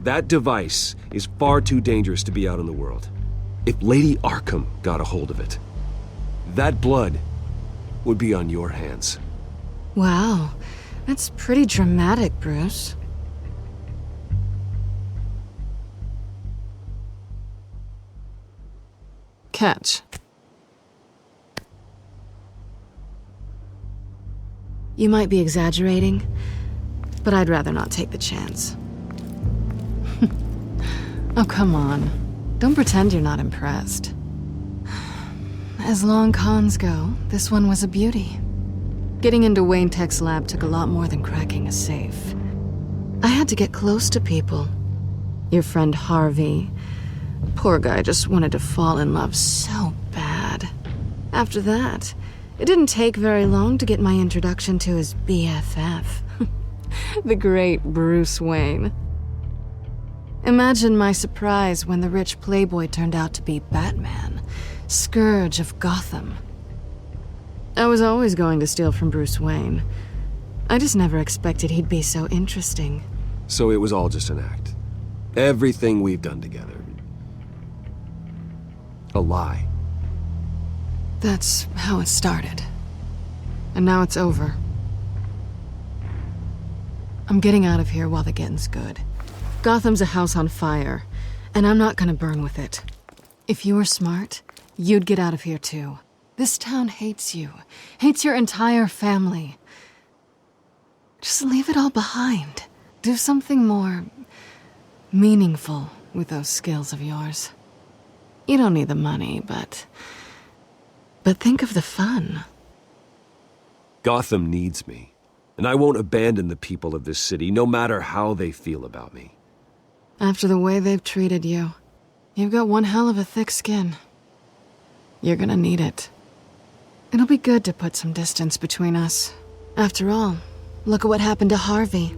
That device is far too dangerous to be out in the world. If Lady Arkham got a hold of it, that blood would be on your hands. Wow, that's pretty dramatic, Bruce. Catch. You might be exaggerating, but I'd rather not take the chance. Oh, come on. Don't pretend you're not impressed. As long cons go, this one was a beauty. Getting into Wayne Tech's lab took a lot more than cracking a safe. I had to get close to people. Your friend Harvey. Poor guy just wanted to fall in love so bad. After that, it didn't take very long to get my introduction to his BFF. The great Bruce Wayne. Imagine my surprise when the rich playboy turned out to be Batman, Scourge of Gotham. I was always going to steal from Bruce Wayne. I just never expected he'd be so interesting. So it was all just an act. Everything we've done together. A lie. That's how it started. And now it's over. I'm getting out of here while the getting's good. Gotham's a house on fire, and I'm not gonna burn with it. If you were smart, you'd get out of here too. This town hates you, hates your entire family. Just leave it all behind. Do something more meaningful with those skills of yours. You don't need the money, but think of the fun. Gotham needs me, and I won't abandon the people of this city, no matter how they feel about me. After the way they've treated you, you've got one hell of a thick skin. You're gonna need it. It'll be good to put some distance between us. After all, look at what happened to Harvey.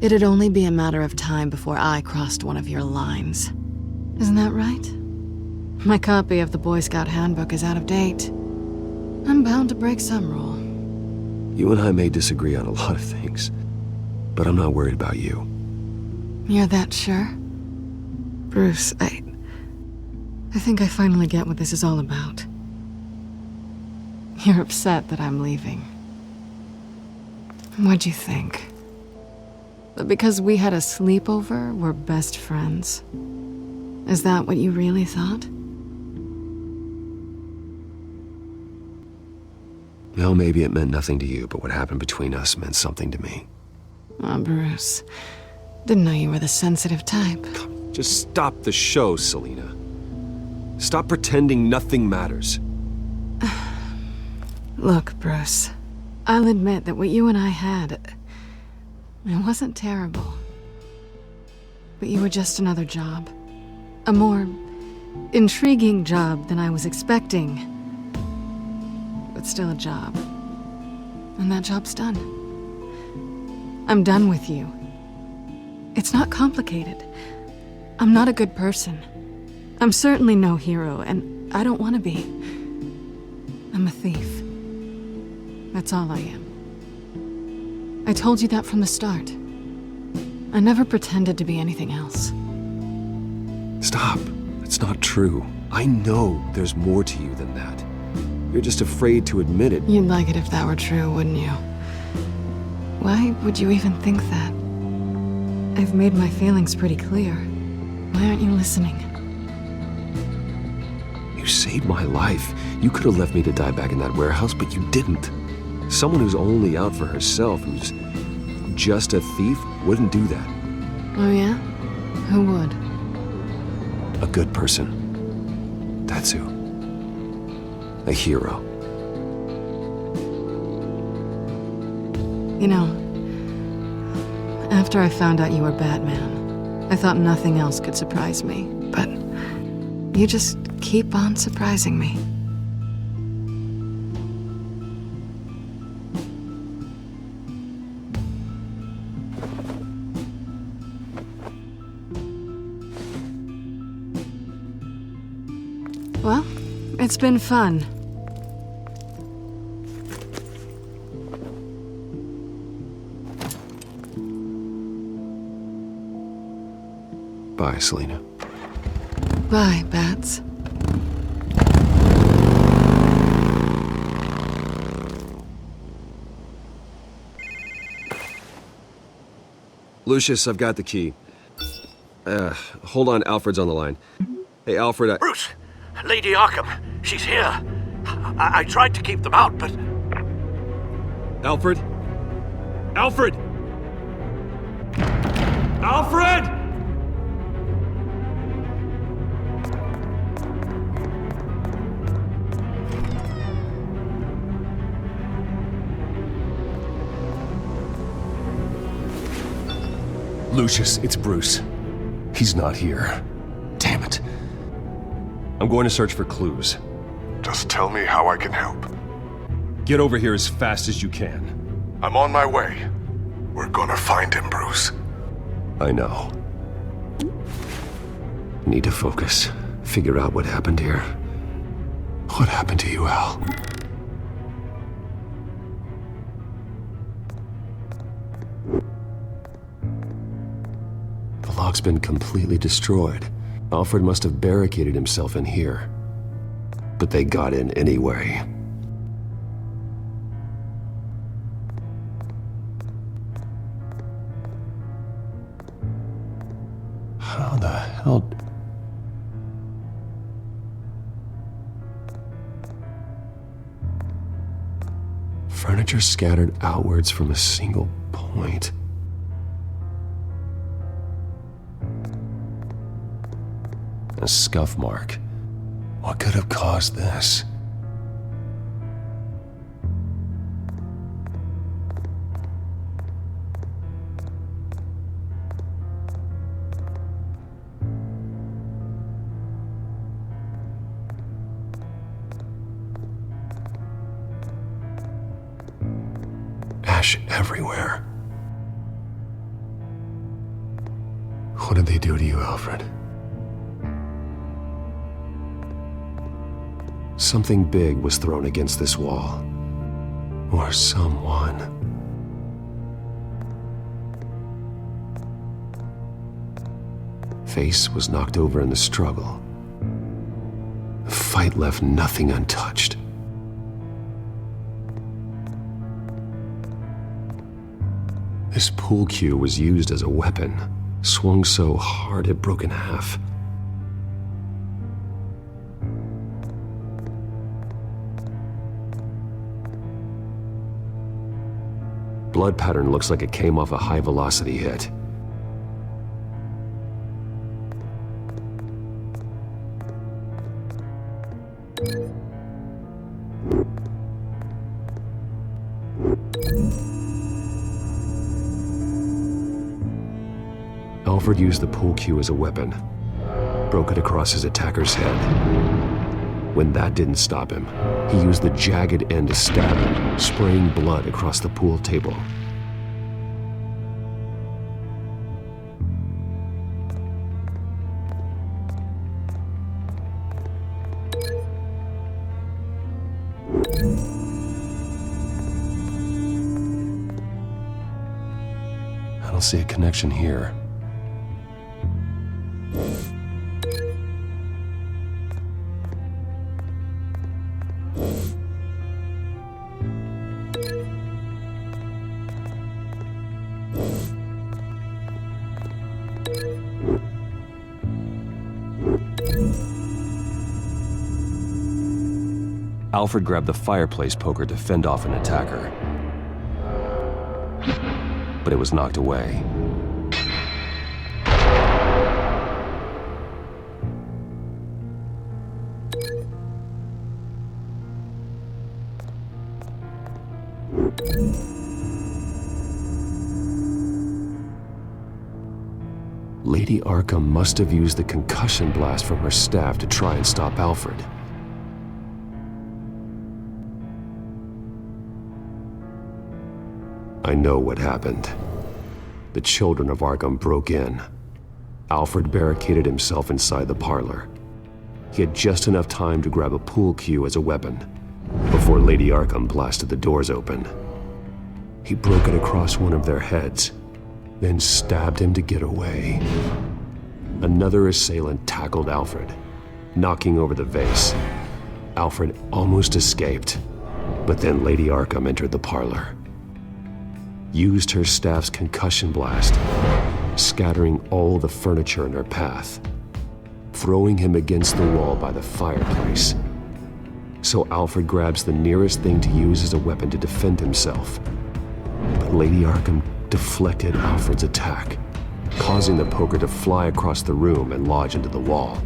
It'd only be a matter of time before I crossed one of your lines. Isn't that right? My copy of the Boy Scout Handbook is out of date. I'm bound to break some rule. You and I may disagree on a lot of things, but I'm not worried about you. You're that sure? Bruce, I think I finally get what this is all about. You're upset that I'm leaving. What'd you think? That because we had a sleepover, we're best friends? Is that what you really thought? Well, maybe it meant nothing to you, but what happened between us meant something to me. Oh, Bruce. Didn't know you were the sensitive type. Just stop the show, Selina. Stop pretending nothing matters. Look, Bruce. I'll admit that what you and I had, it wasn't terrible. But you were just another job. A more intriguing job than I was expecting. But still a job. And that job's done. I'm done with you. It's not complicated. I'm not a good person. I'm certainly no hero, and I don't want to be. I'm a thief. That's all I am. I told you that from the start. I never pretended to be anything else. Stop. It's not true. I know there's more to you than that. You're just afraid to admit it. You'd like it if that were true, wouldn't you? Why would you even think that? I've made my feelings pretty clear. Why aren't you listening? You saved my life. You could have left me to die back in that warehouse, but you didn't. Someone who's only out for herself, who's just a thief, wouldn't do that. Oh yeah? Who would? A good person. That's who. A hero. You know, after I found out you were Batman, I thought nothing else could surprise me. But you just keep on surprising me. Well, it's been fun. Bye, Selina. Bye, Bats. Lucius, I've got the key. Hold on, Alfred's on the line. Hey, Alfred, Bruce! Lady Arkham, she's here. I tried to keep them out, but... Alfred? Alfred! Alfred! Lucius, it's Bruce. He's not here. Damn it. I'm going to search for clues. Just tell me how I can help. Get over here as fast as you can. I'm on my way. We're gonna find him, Bruce. I know. Need to focus. Figure out what happened here. What happened to you, Al? The lock's been completely destroyed. Alfred must have barricaded himself in here. But they got in anyway. How the hell... Furniture scattered outwards from a single point. A scuff mark. What could have caused this? Ash everywhere. What did they do to you, Alfred? Something big was thrown against this wall. Or someone. Face was knocked over in the struggle. The fight left nothing untouched. This pool cue was used as a weapon, swung so hard it broke in half. Blood pattern looks like it came off a high-velocity hit. Alfred used the pool cue as a weapon. Broke it across his attacker's head. When that didn't stop him, he used the jagged end to stab him, spraying blood across the pool table. I don't see a connection here. Alfred grabbed the fireplace poker to fend off an attacker. But it was knocked away. Lady Arkham must have used the concussion blast from her staff to try and stop Alfred. I know what happened. The children of Arkham broke in. Alfred barricaded himself inside the parlor. He had just enough time to grab a pool cue as a weapon before Lady Arkham blasted the doors open. He broke it across one of their heads, then stabbed him to get away. Another assailant tackled Alfred, knocking over the vase. Alfred almost escaped, but then Lady Arkham entered the parlor, used her staff's concussion blast, scattering all the furniture in her path, throwing him against the wall by the fireplace. So Alfred grabs the nearest thing to use as a weapon to defend himself. But Lady Arkham deflected Alfred's attack, causing the poker to fly across the room and lodge into the wall.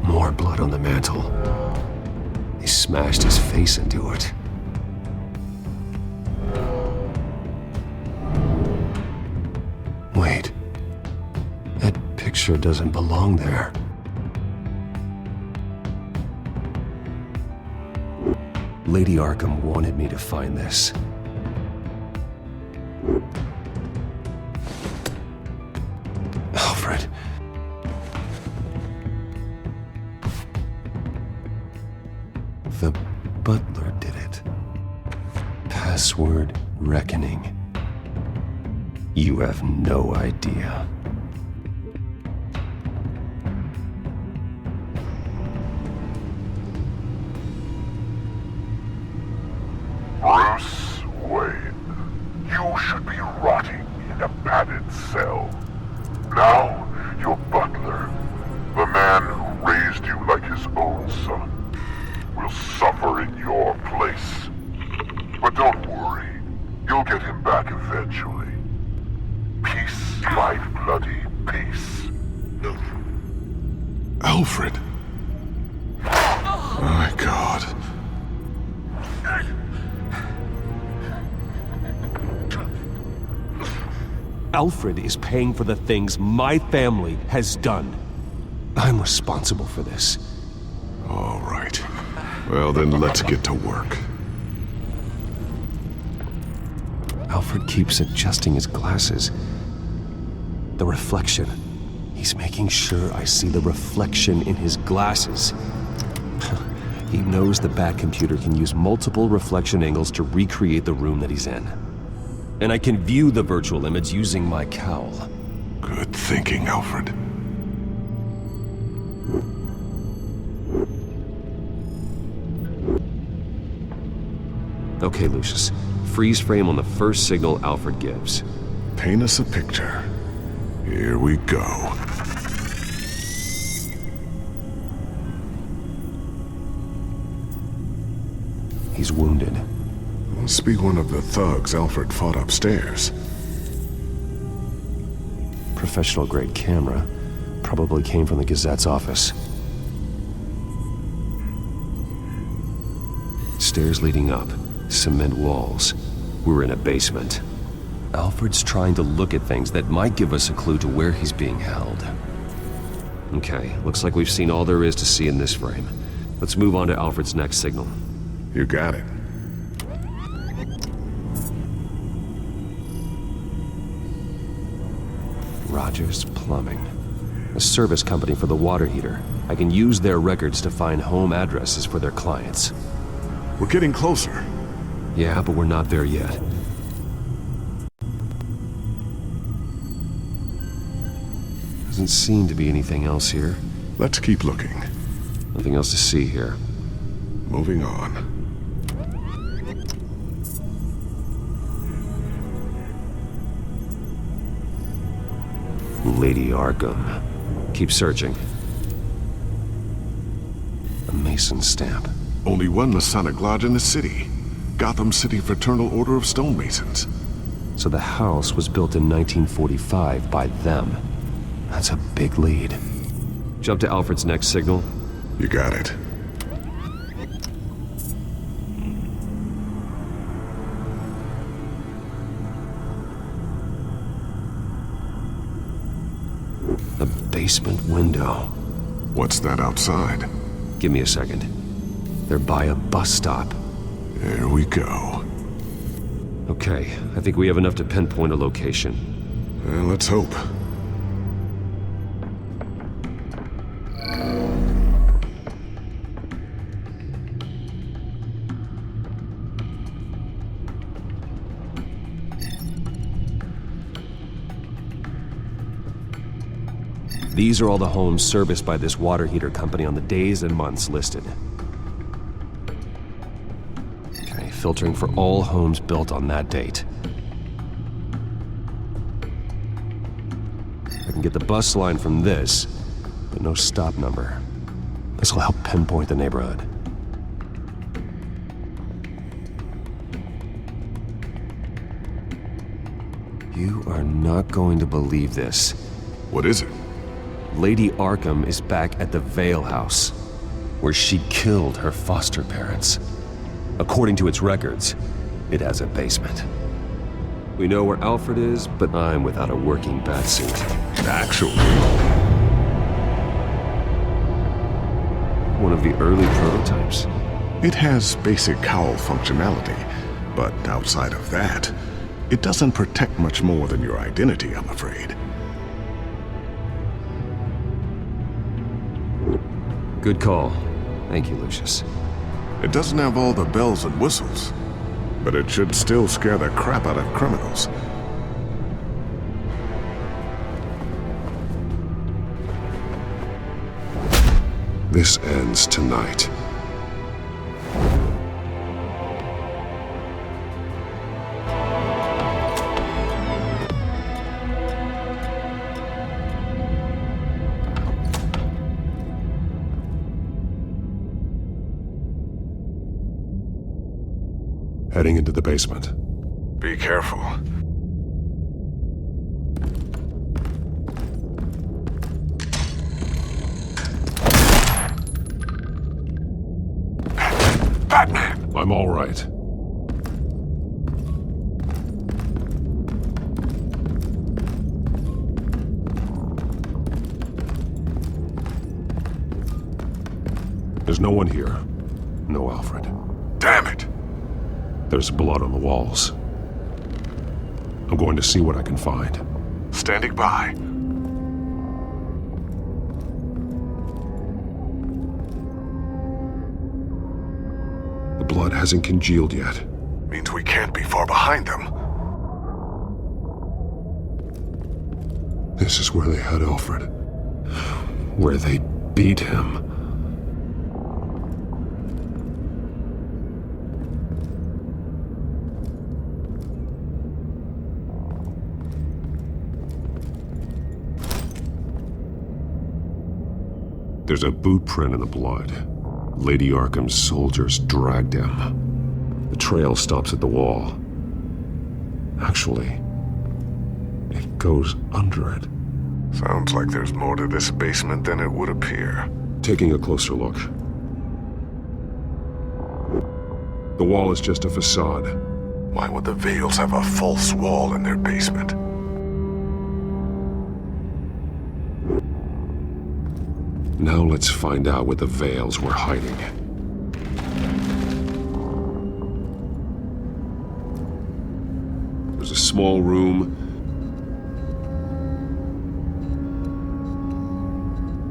More blood on the mantle. He smashed his face into it. Wait. That picture doesn't belong there. Lady Arkham wanted me to find this. Alfred. The butler did it. Password reckoning. You have no idea. Bruce Wayne, you should be rotting in a padded cell. Now, your butler, the man who raised you like his own son, will suffer in your place. But don't worry, you'll get him back eventually. Peace, my bloody peace. Alfred. My God. Alfred is paying for the things my family has done. I'm responsible for this. All right. Well, then let's get to work. Alfred keeps adjusting his glasses. The reflection. He's making sure I see the reflection in his glasses. He knows the Batcomputer can use multiple reflection angles to recreate the room that he's in. And I can view the virtual image using my cowl. Good thinking, Alfred. Okay, Lucius. Freeze frame on the first signal Alfred gives. Paint us a picture. Here we go. He's wounded. Must be one of the thugs Alfred fought upstairs. Professional-grade camera. Probably came from the Gazette's office. Stairs leading up. Cement walls. We're in a basement. Alfred's trying to look at things that might give us a clue to where he's being held. Okay, looks like we've seen all there is to see in this frame. Let's move on to Alfred's next signal. You got it. Rogers Plumbing. A service company for the water heater. I can use their records to find home addresses for their clients. We're getting closer. Yeah, but we're not there yet. Doesn't seem to be anything else here. Let's keep looking. Nothing else to see here. Moving on. Lady Arkham. Keep searching. A Mason stamp. Only one Masonic lodge in the city. Gotham City Fraternal Order of Stonemasons. So the house was built in 1945 by them. That's a big lead. Jump to Alfred's next signal. You got it. basement window. What's that outside? Give me a second. They're by a bus stop. There we go. Okay, I think we have enough to pinpoint a location. Well, let's hope. These are all the homes serviced by this water heater company on the days and months listed. Okay, filtering for all homes built on that date. I can get the bus line from this, but no stop number. This will help pinpoint the neighborhood. You are not going to believe this. What is it? Lady Arkham is back at the Vale House, where she killed her foster parents. According to its records, it has a basement. We know where Alfred is, but I'm without a working batsuit. Actually. One of the early prototypes? It has basic cowl functionality, but outside of that, it doesn't protect much more than your identity, I'm afraid. Good call. Thank you, Lucius. It doesn't have all the bells and whistles, but it should still scare the crap out of criminals. This ends tonight. Heading into the basement. Be careful. Batman! I'm all right. There's no one here. No Alfred. Damn it! There's blood on the walls. I'm going to see what I can find. Standing by. The blood hasn't congealed yet. Means we can't be far behind them. This is where they had Alfred. Where they beat him. There's a boot print in the blood. Lady Arkham's soldiers dragged him. The trail stops at the wall. Actually, it goes under it. Sounds like there's more to this basement than it would appear. Taking a closer look. The wall is just a facade. Why would the Vales have a false wall in their basement? Now let's find out what the Vales were hiding. There's a small room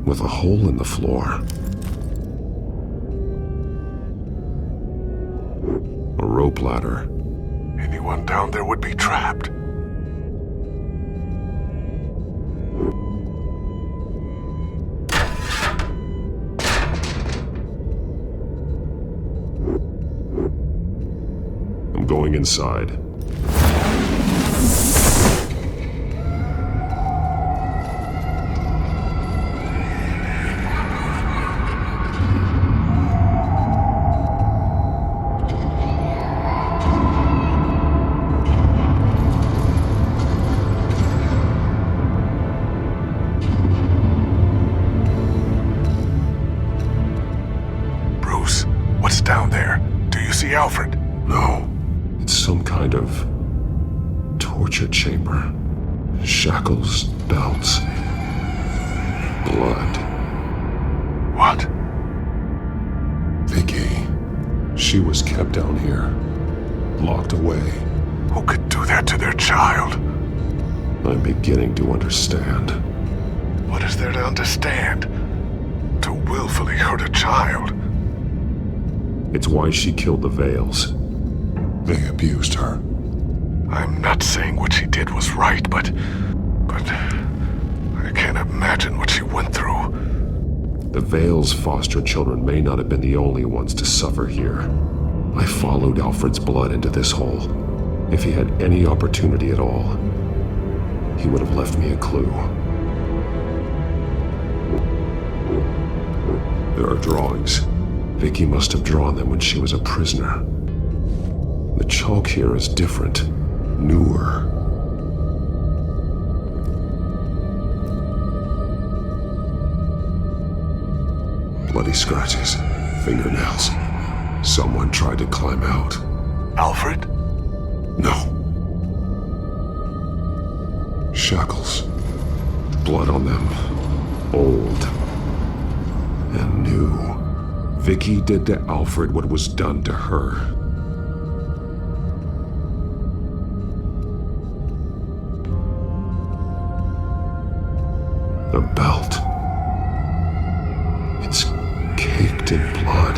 with a hole in the floor. A rope ladder. Anyone down there would be trapped. Going inside. Bruce, what's down there? Do you see Alfred? No. Some kind of torture chamber. Shackles, belts. blood. What? Vicky. She was kept down here. Locked away. Who could do that to their child? I'm beginning to understand. What is there to understand? To willfully hurt a child? It's why she killed the Vales. They abused her. I'm not saying what she did was right, but I can't imagine what she went through. The Vales' foster children may not have been the only ones to suffer here. I followed Alfred's blood into this hole. If he had any opportunity at all, he would have left me a clue. There are drawings. Vicky must have drawn them when she was a prisoner. The chalk here is different, newer. Bloody scratches, fingernails. Someone tried to climb out. Alfred? No. Shackles. Blood on them. Old. And new. Vicky did to Alfred what was done to her. The belt. It's caked in blood.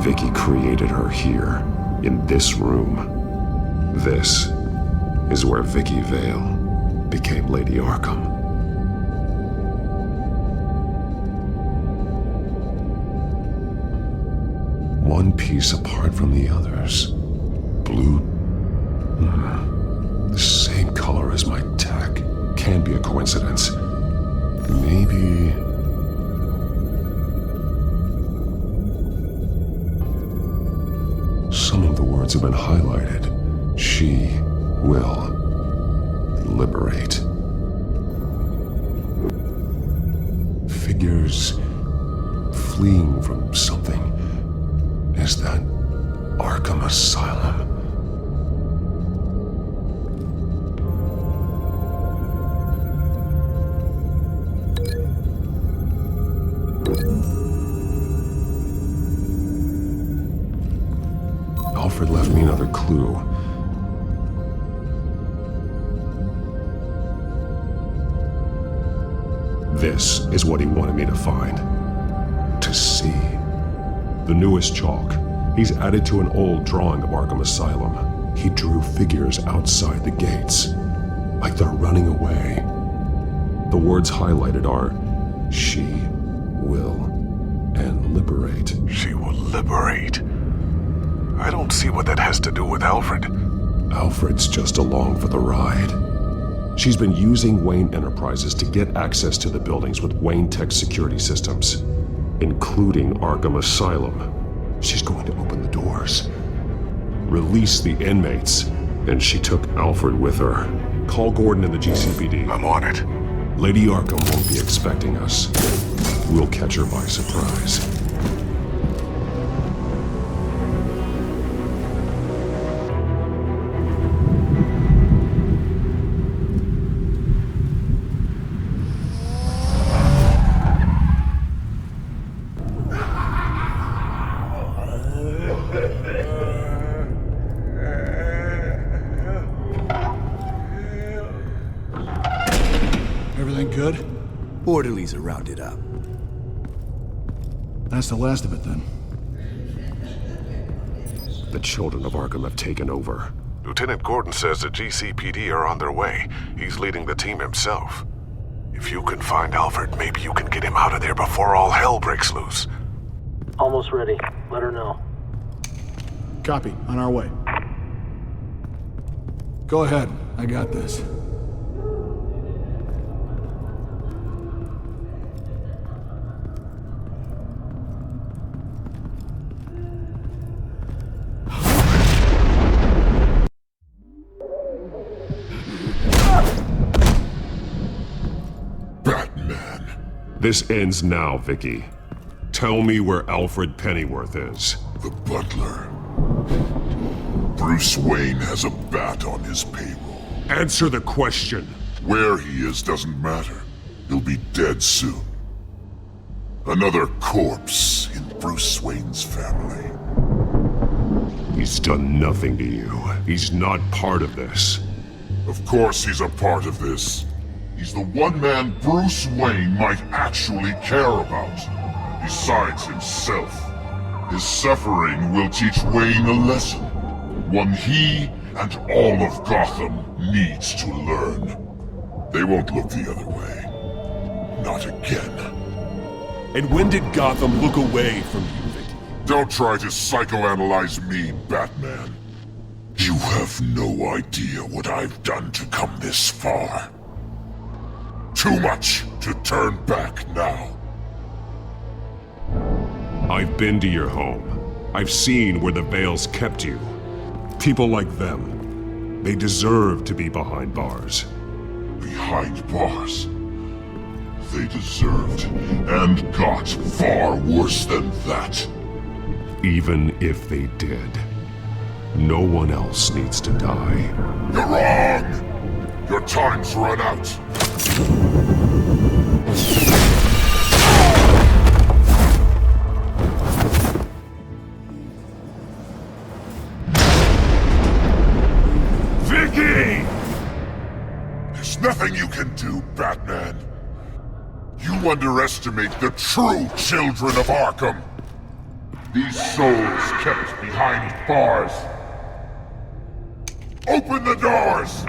Vicky created her here, in this room. This is where Vicky Vale became Lady Arkham. One piece apart from the others. Blue. The same color as my tech. Can't be a coincidence. Maybe... Some of the words have been highlighted. She will liberate. Figures fleeing from something. Is that Arkham Asylum? Alfred left me another clue. This is what he wanted me to find. To see. The newest chalk. He's added to an old drawing of Arkham Asylum. He drew figures outside the gates. Like they're running away. The words highlighted are, she will and liberate. She will liberate. I don't see what that has to do with Alfred. Alfred's just along for the ride. She's been using Wayne Enterprises to get access to the buildings with Wayne Tech security systems, including Arkham Asylum. She's going to open the doors, release the inmates, and she took Alfred with her. Call Gordon in the GCPD. I'm on it. Lady Arkham won't be expecting us. We'll catch her by surprise. Everything good? Orderlies are rounded up. That's the last of it, then. The children of Arkham have taken over. Lieutenant Gordon says the GCPD are on their way. He's leading the team himself. If you can find Alfred, maybe you can get him out of there before all hell breaks loose. Almost ready. Let her know. Copy. On our way. Go ahead. I got this. This ends now, Vicky. Tell me where Alfred Pennyworth is. The butler. Bruce Wayne has a bat on his payroll. Answer the question. Where he is doesn't matter. He'll be dead soon. Another corpse in Bruce Wayne's family. He's done nothing to you. He's not part of this. Of course he's a part of this. He's the one man Bruce Wayne might actually care about. Besides himself. His suffering will teach Wayne a lesson. One he and all of Gotham needs to learn. They won't look the other way. Not again. And when did Gotham look away from you, Vicky? Don't try to psychoanalyze me, Batman. You have no idea what I've done to come this far. Too much to turn back now. I've been to your home. I've seen where the Veils kept you. People like them, they deserve to be behind bars. Behind bars? They deserved and got far worse than that. Even if they did, no one else needs to die. You're wrong! Your time's run out. Vicky! There's nothing you can do, Batman. You underestimate the true children of Arkham. These souls kept behind bars. Open the doors!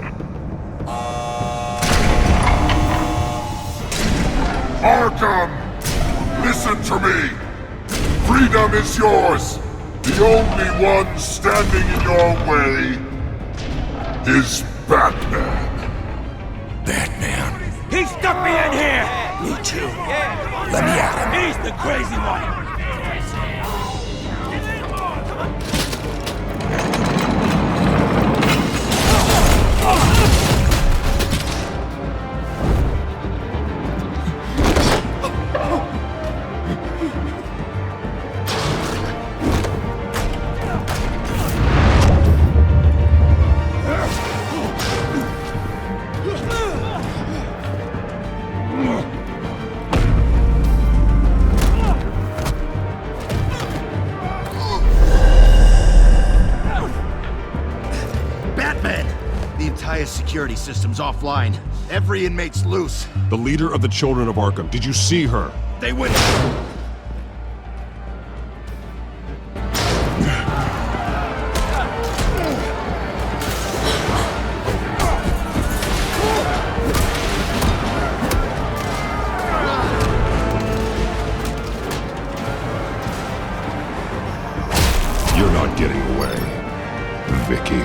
Arkham! Listen to me! Freedom is yours! The only one standing in your way is Batman. Batman. He stuck me in here! Me too. Let me at him. He's the crazy one. Security system's offline. Every inmate's loose. The leader of the Children of Arkham. Did you see her? They went... You're not getting away, Vicky.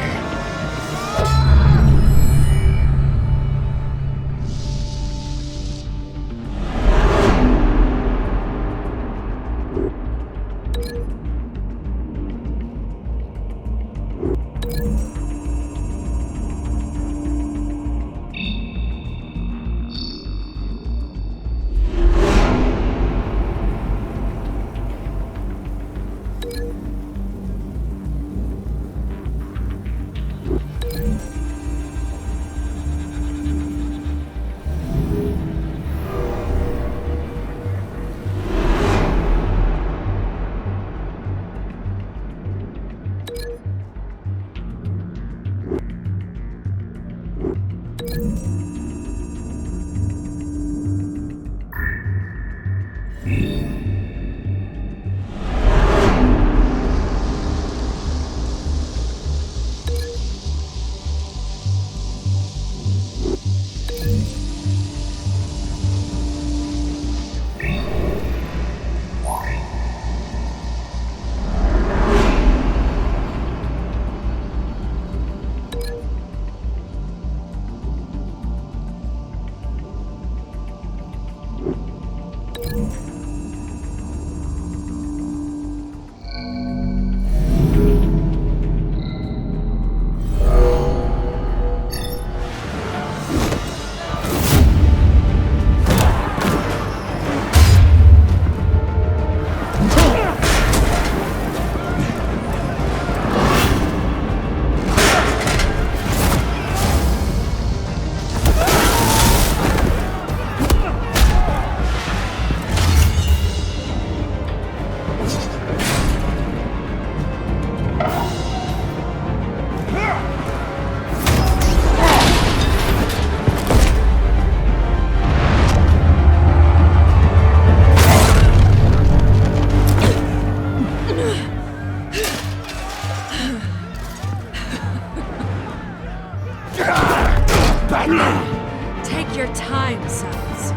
Batman! Take your time, sons.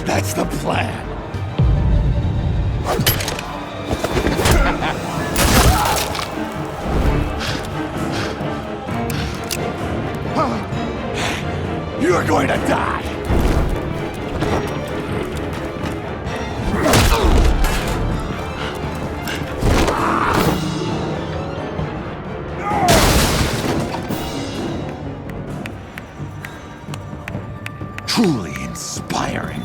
That's the plan. You're going to die! Truly inspiring.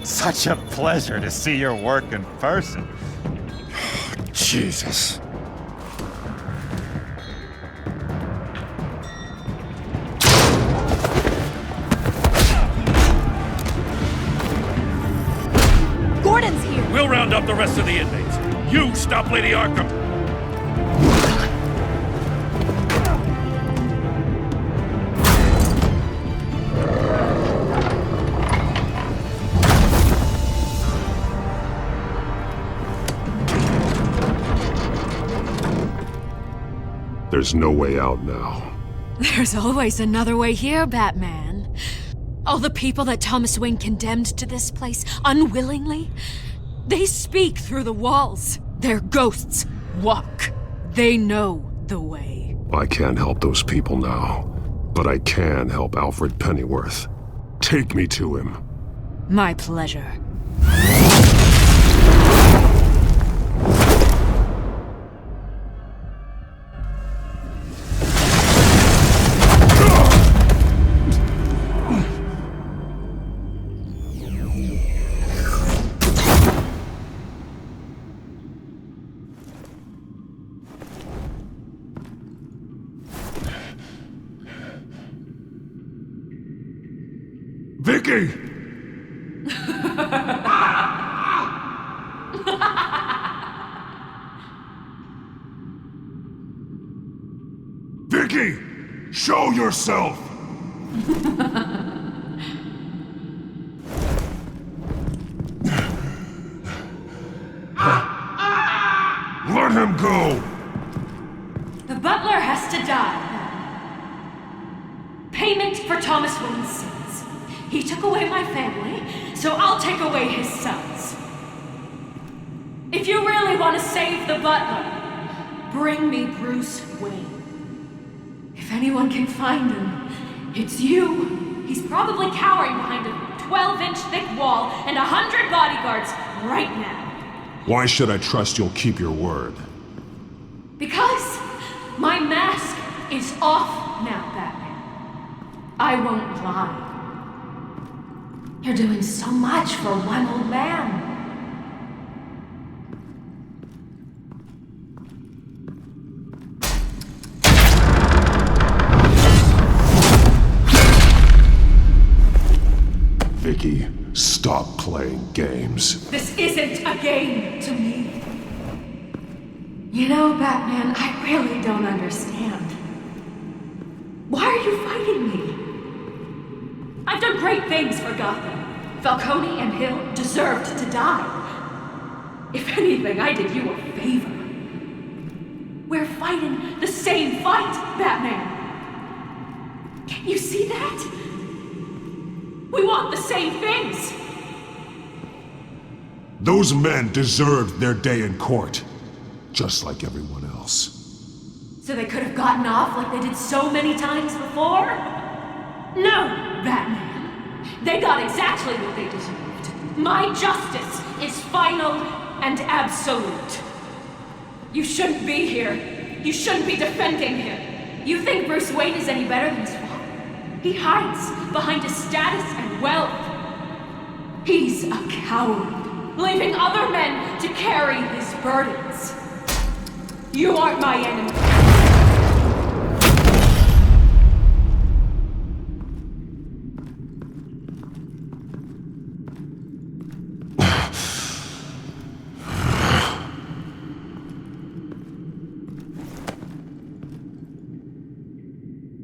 Such a pleasure to see your work in person. Jesus. Gordon's here! We'll round up the rest of the inmates. You stop Lady Arkham! There's no way out now. There's always another way here, Batman. All the people that Thomas Wayne condemned to this place unwillingly, they speak through the walls. Their ghosts walk. They know the way. I can't help those people now, but I can help Alfred Pennyworth. Take me to him. My pleasure. Vicky! Vicky! Show yourself! Let him go! The butler has to die. Payment for Thomas Wayne's sins. He took away my family, so I'll take away his sons. If you really want to save the butler, bring me Bruce Wayne. If anyone can find him, it's you. He's probably cowering behind a 12-inch thick wall and 100 bodyguards right now. Why should I trust you'll keep your word? Because my mask is off now, Batman. I won't lie. You're doing so much for one old man. Vicky, stop playing games. This isn't a game to me. You know, Batman, I really don't understand. Why are you fighting me? I've done great things for Gotham. Falcone and Hill deserved to die. If anything, I did you a favor. We're fighting the same fight, Batman. Can't you see that? We want the same things. Those men deserved their day in court, just like everyone else. So they could have gotten off like they did so many times before? No, Batman. They got exactly what they deserved. My justice is final and absolute. You shouldn't be here. You shouldn't be defending him. You think Bruce Wayne is any better than his father? He hides behind his status and wealth. He's a coward, leaving other men to carry his burdens. You aren't my enemy.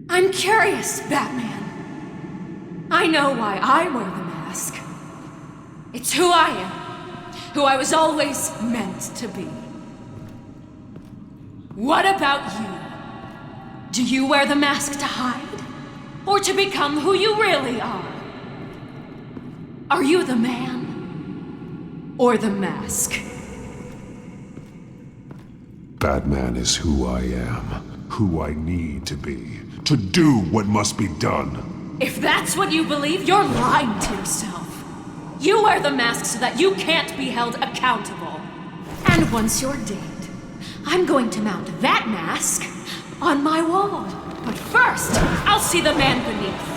I'm curious, Batman. I know why I wear the mask. It's who I am, who I was always meant to be. What about you? Do you wear the mask to hide? Or to become who you really are. Are you the man? Or the mask? Batman is who I am, who I need to be, to do what must be done. If that's what you believe, you're lying to yourself. You wear the mask so that you can't be held accountable. And once you're dead, I'm going to mount that mask on my wall. But first, I'll see the man beneath.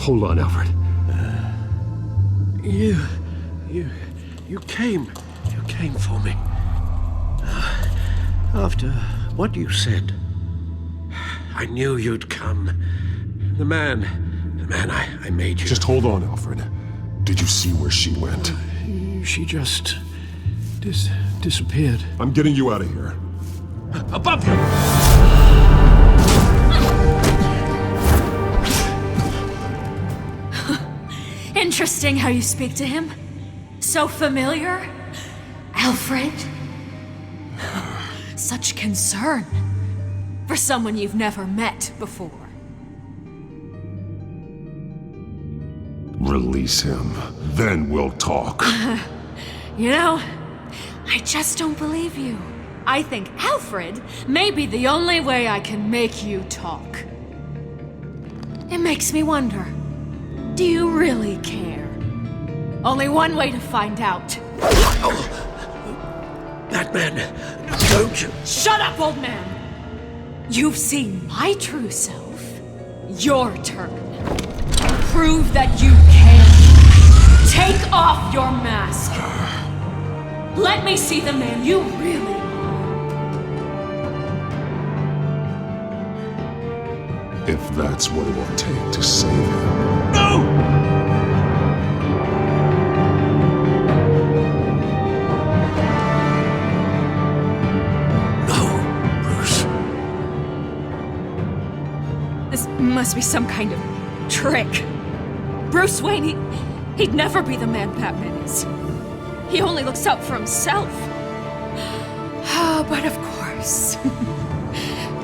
Hold on, Alfred. You came for me. After what you said, I knew you'd come. The man I made you. Just hold on, Alfred. Did you see where she went? She just disappeared. I'm getting you out of here. Above you! Interesting how you speak to him. So familiar. Alfred. Such concern for someone you've never met before. Release him. Then we'll talk. You know, I just don't believe you. I think Alfred may be the only way I can make you talk. It makes me wonder, do you really care? Only one way to find out. Batman, don't you... Shut up, old man! You've seen my true self. Your turn. Prove that you can. Take off your mask. Let me see the man you really are. If that's what it will take to save him. No! This must be some kind of trick. Bruce Wayne, he'd never be the man Batman is. He only looks out for himself. But of course.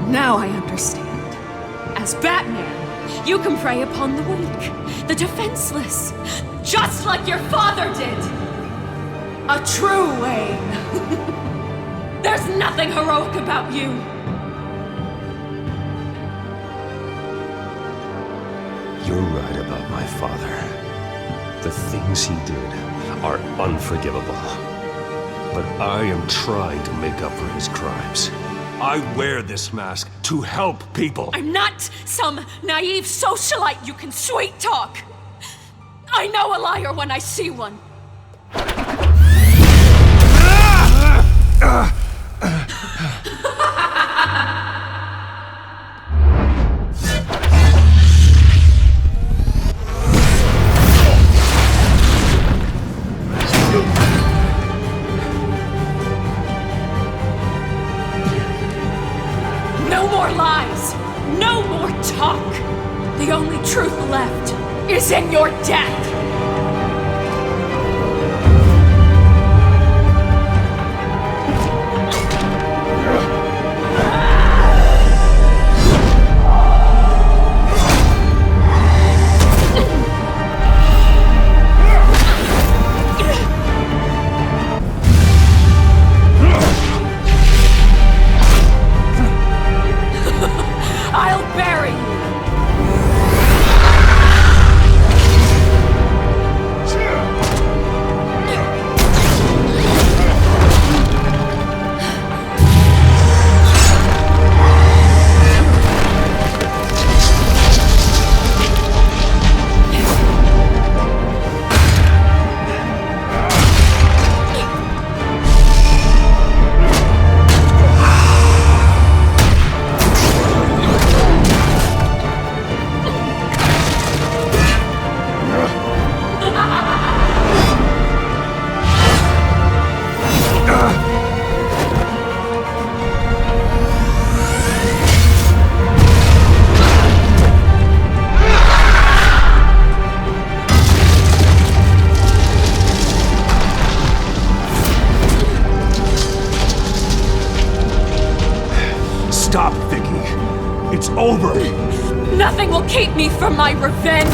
Now I understand. As Batman, you can prey upon the weak, the defenseless, just like your father did. A true Wayne. There's nothing heroic about you. You're right about my father. The things he did are unforgivable. But I am trying to make up for his crimes. I wear this mask to help people. I'm not some naive socialite you can sweet talk. I know a liar when I see one. No more lies! No more talk! The only truth left is in your death! I'll bury you! Stop, Vicky. It's over. Nothing will keep me from my revenge.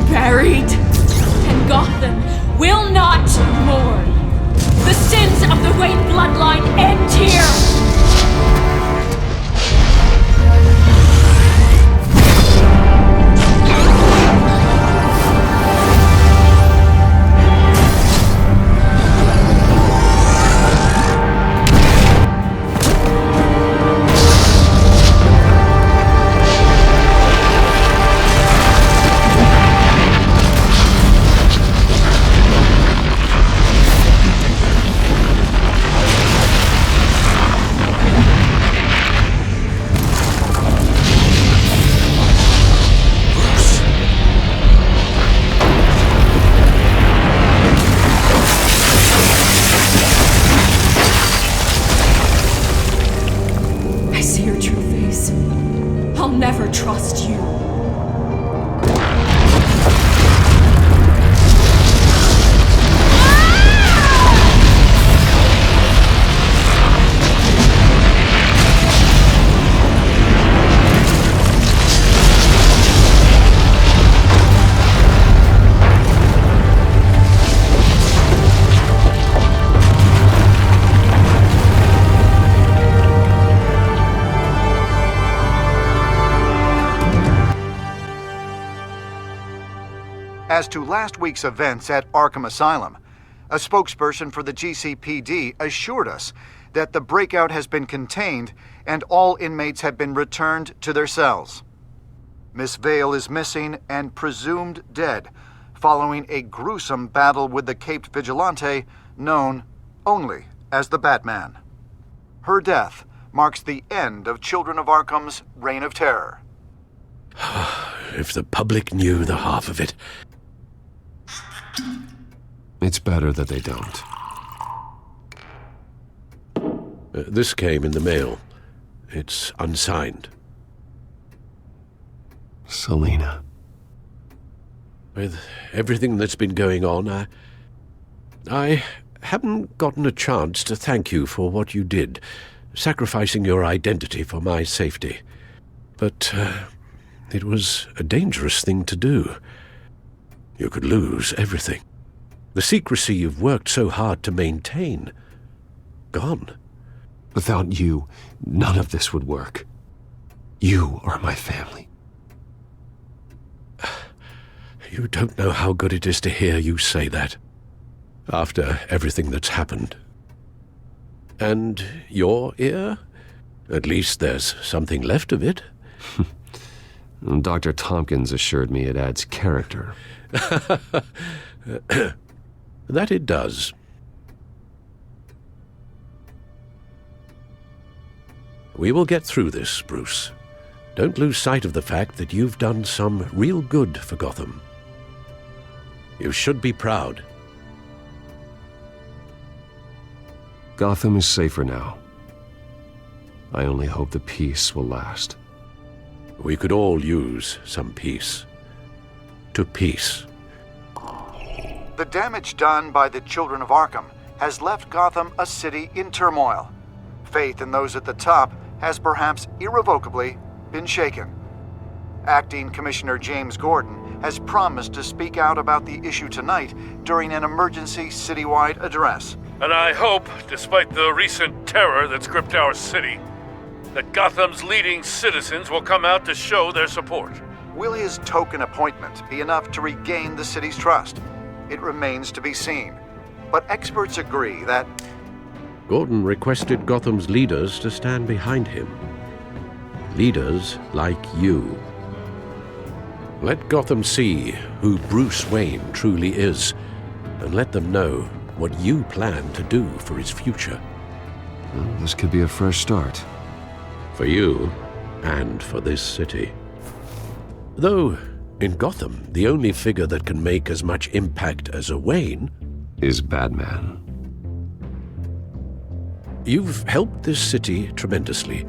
Buried. And Gotham will not mourn. The sins of the Wayne bloodline end here. I'll never trust you. As to last week's events at Arkham Asylum, a spokesperson for the GCPD assured us that the breakout has been contained and all inmates have been returned to their cells. Miss Vale is missing and presumed dead following a gruesome battle with the caped vigilante known only as the Batman. Her death marks the end of Children of Arkham's reign of terror. If the public knew the half of it. It's better that they don't. This came in the mail. It's unsigned. Selina. With everything that's been going on, I haven't gotten a chance to thank you for what you did, sacrificing your identity for my safety. But it was a dangerous thing to do. You could lose everything. The secrecy you've worked so hard to maintain. Gone. Without you, none of this would work. You are my family. You don't know how good it is to hear you say that. After everything that's happened. And your ear? At least there's something left of it. Dr. Tompkins assured me it adds character. That it does. We will get through this, Bruce. Don't lose sight of the fact that you've done some real good for Gotham. You should be proud. Gotham is safer now. I only hope the peace will last. We could all use some peace. To peace. The damage done by the Children of Arkham has left Gotham a city in turmoil. Faith in those at the top has perhaps irrevocably been shaken. Acting Commissioner James Gordon has promised to speak out about the issue tonight during an emergency citywide address. And I hope, despite the recent terror that's gripped our city, that Gotham's leading citizens will come out to show their support. Will his token appointment be enough to regain the city's trust? It remains to be seen. But experts agree that Gordon requested Gotham's leaders to stand behind him. Leaders like you. Let Gotham see who Bruce Wayne truly is, and let them know what you plan to do for his future. Well, this could be a fresh start. For you, and for this city. Though, in Gotham, the only figure that can make as much impact as a Wayne is Batman. You've helped this city tremendously,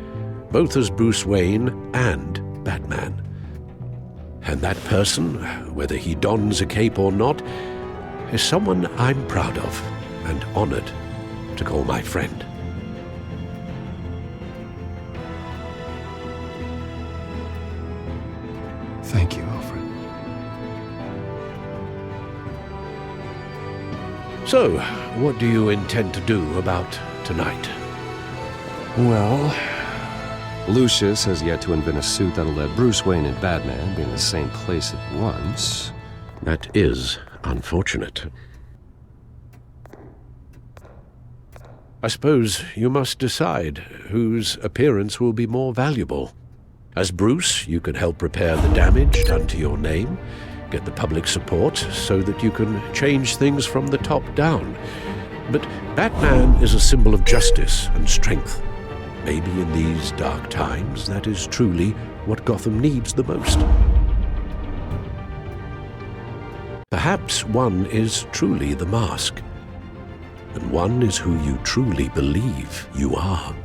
both as Bruce Wayne and Batman. And that person, whether he dons a cape or not, is someone I'm proud of and honored to call my friend. Thank you, Alfred. So, what do you intend to do about tonight? Well, Lucius has yet to invent a suit that'll let Bruce Wayne and Batman be in the same place at once. That is unfortunate. I suppose you must decide whose appearance will be more valuable. As Bruce, you can help repair the damage done to your name, get the public support so that you can change things from the top down. But Batman is a symbol of justice and strength. Maybe in these dark times, that is truly what Gotham needs the most. Perhaps one is truly the mask, and one is who you truly believe you are.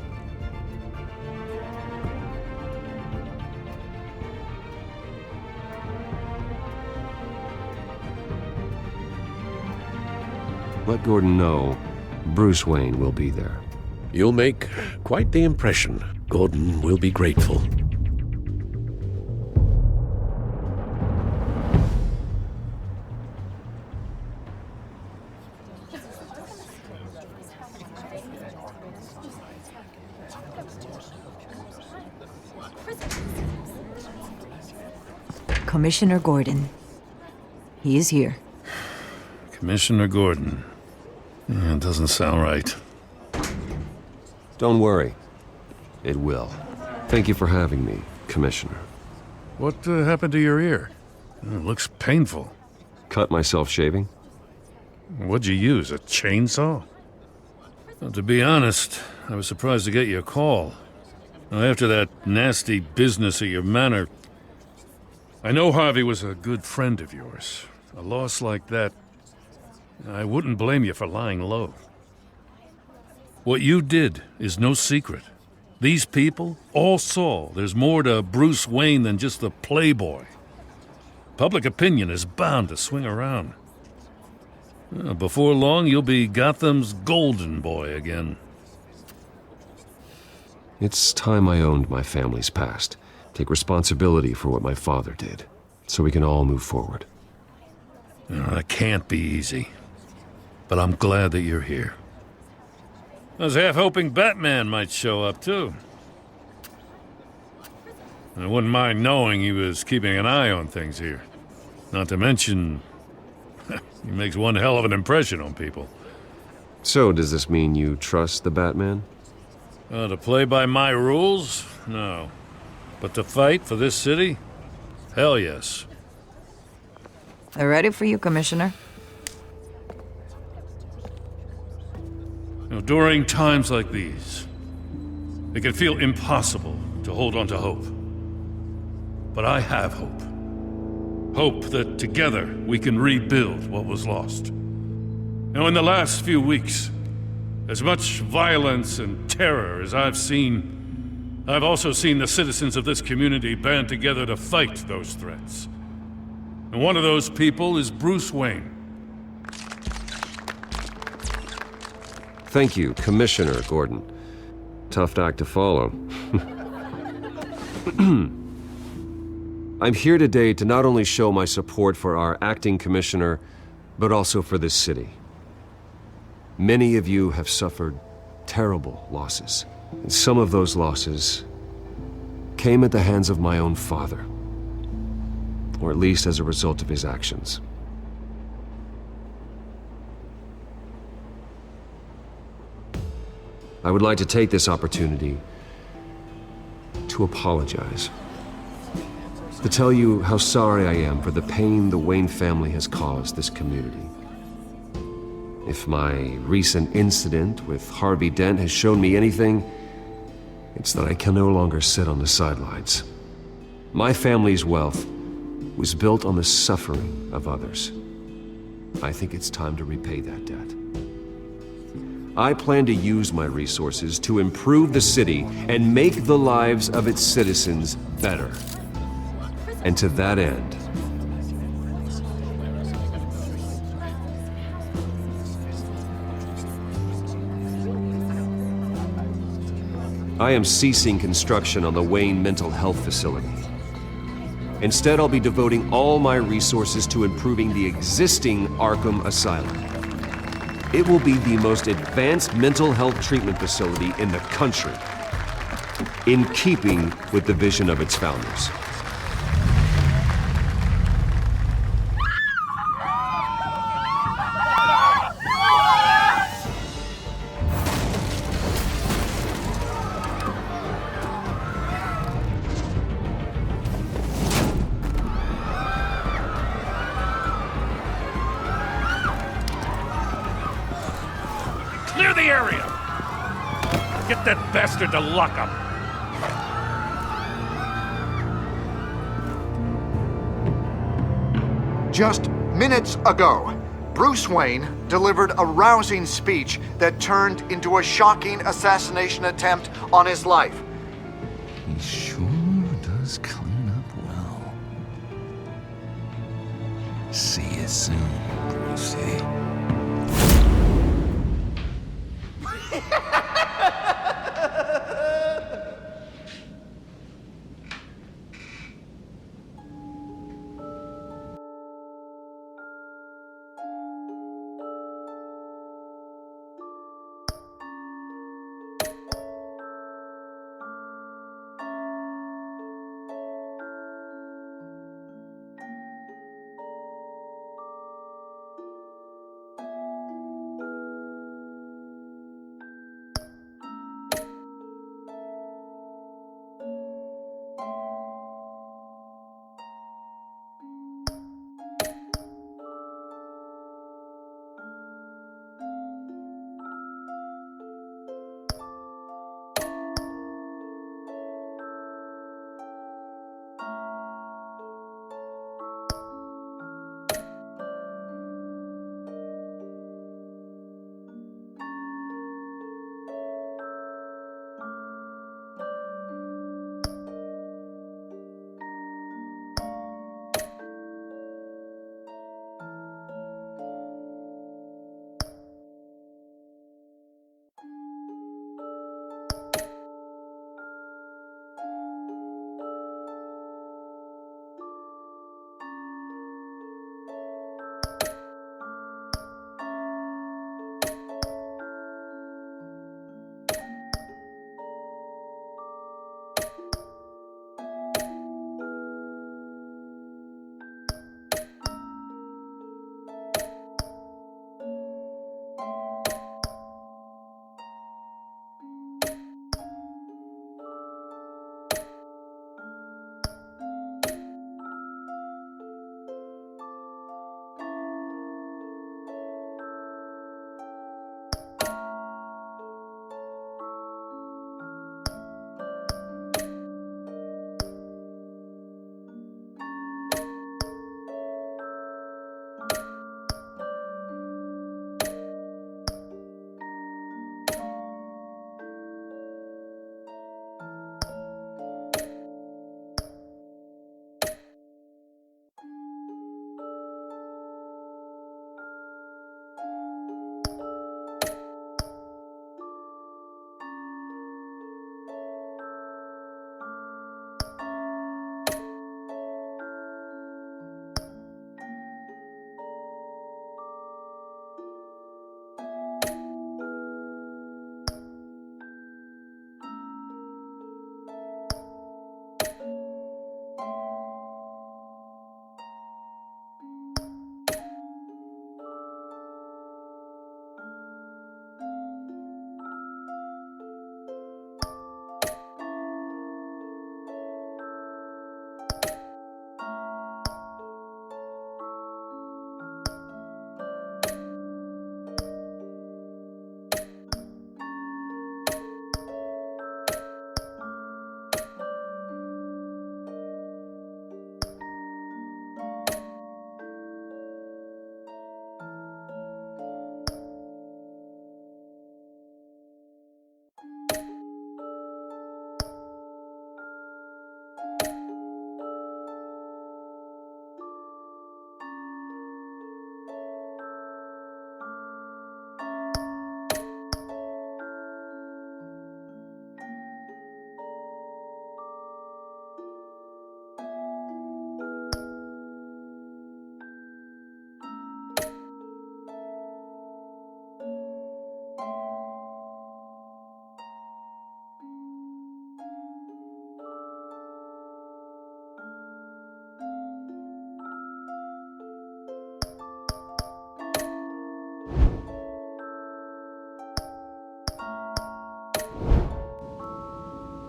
Let Gordon know Bruce Wayne will be there. You'll make quite the impression. Gordon will be grateful. Commissioner Gordon. He is here. Commissioner Gordon. Yeah, it doesn't sound right. Don't worry. It will. Thank you for having me, Commissioner. What happened to your ear? It looks painful. Cut myself shaving. What'd you use, a chainsaw? Well, to be honest, I was surprised to get your call. Now, after that nasty business at your manor, I know Harvey was a good friend of yours. A loss like that, I wouldn't blame you for lying low. What you did is no secret. These people all saw there's more to Bruce Wayne than just the playboy. Public opinion is bound to swing around. Before long, you'll be Gotham's golden boy again. It's time I owned my family's past. Take responsibility for what my father did, so we can all move forward. That can't be easy. But I'm glad that you're here. I was half hoping Batman might show up, too. I wouldn't mind knowing he was keeping an eye on things here. Not to mention, he makes one hell of an impression on people. So, does this mean you trust the Batman? To play by my rules? No. But to fight for this city? Hell yes. They're ready for you, Commissioner. During times like these, it can feel impossible to hold on to hope. But I have hope. Hope that together we can rebuild what was lost. Now, in the last few weeks, as much violence and terror as I've seen, I've also seen the citizens of this community band together to fight those threats. And one of those people is Bruce Wayne. Thank you, Commissioner Gordon. Tough act to follow. I'm here today to not only show my support for our acting commissioner, but also for this city. Many of you have suffered terrible losses, and some of those losses came at the hands of my own father, or at least as a result of his actions. I would like to take this opportunity to apologize. To tell you how sorry I am for the pain the Wayne family has caused this community. If my recent incident with Harvey Dent has shown me anything, it's that I can no longer sit on the sidelines. My family's wealth was built on the suffering of others. I think it's time to repay that debt. I plan to use my resources to improve the city and make the lives of its citizens better. And to that end, I am ceasing construction on the Wayne Mental Health Facility. Instead, I'll be devoting all my resources to improving the existing Arkham Asylum. It will be the most advanced mental health treatment facility in the country, in keeping with the vision of its founders. Clear the area! Get that bastard to lock up! Just minutes ago, Bruce Wayne delivered a rousing speech that turned into a shocking assassination attempt on his life. He sure does clean up well. See you soon, Brucey.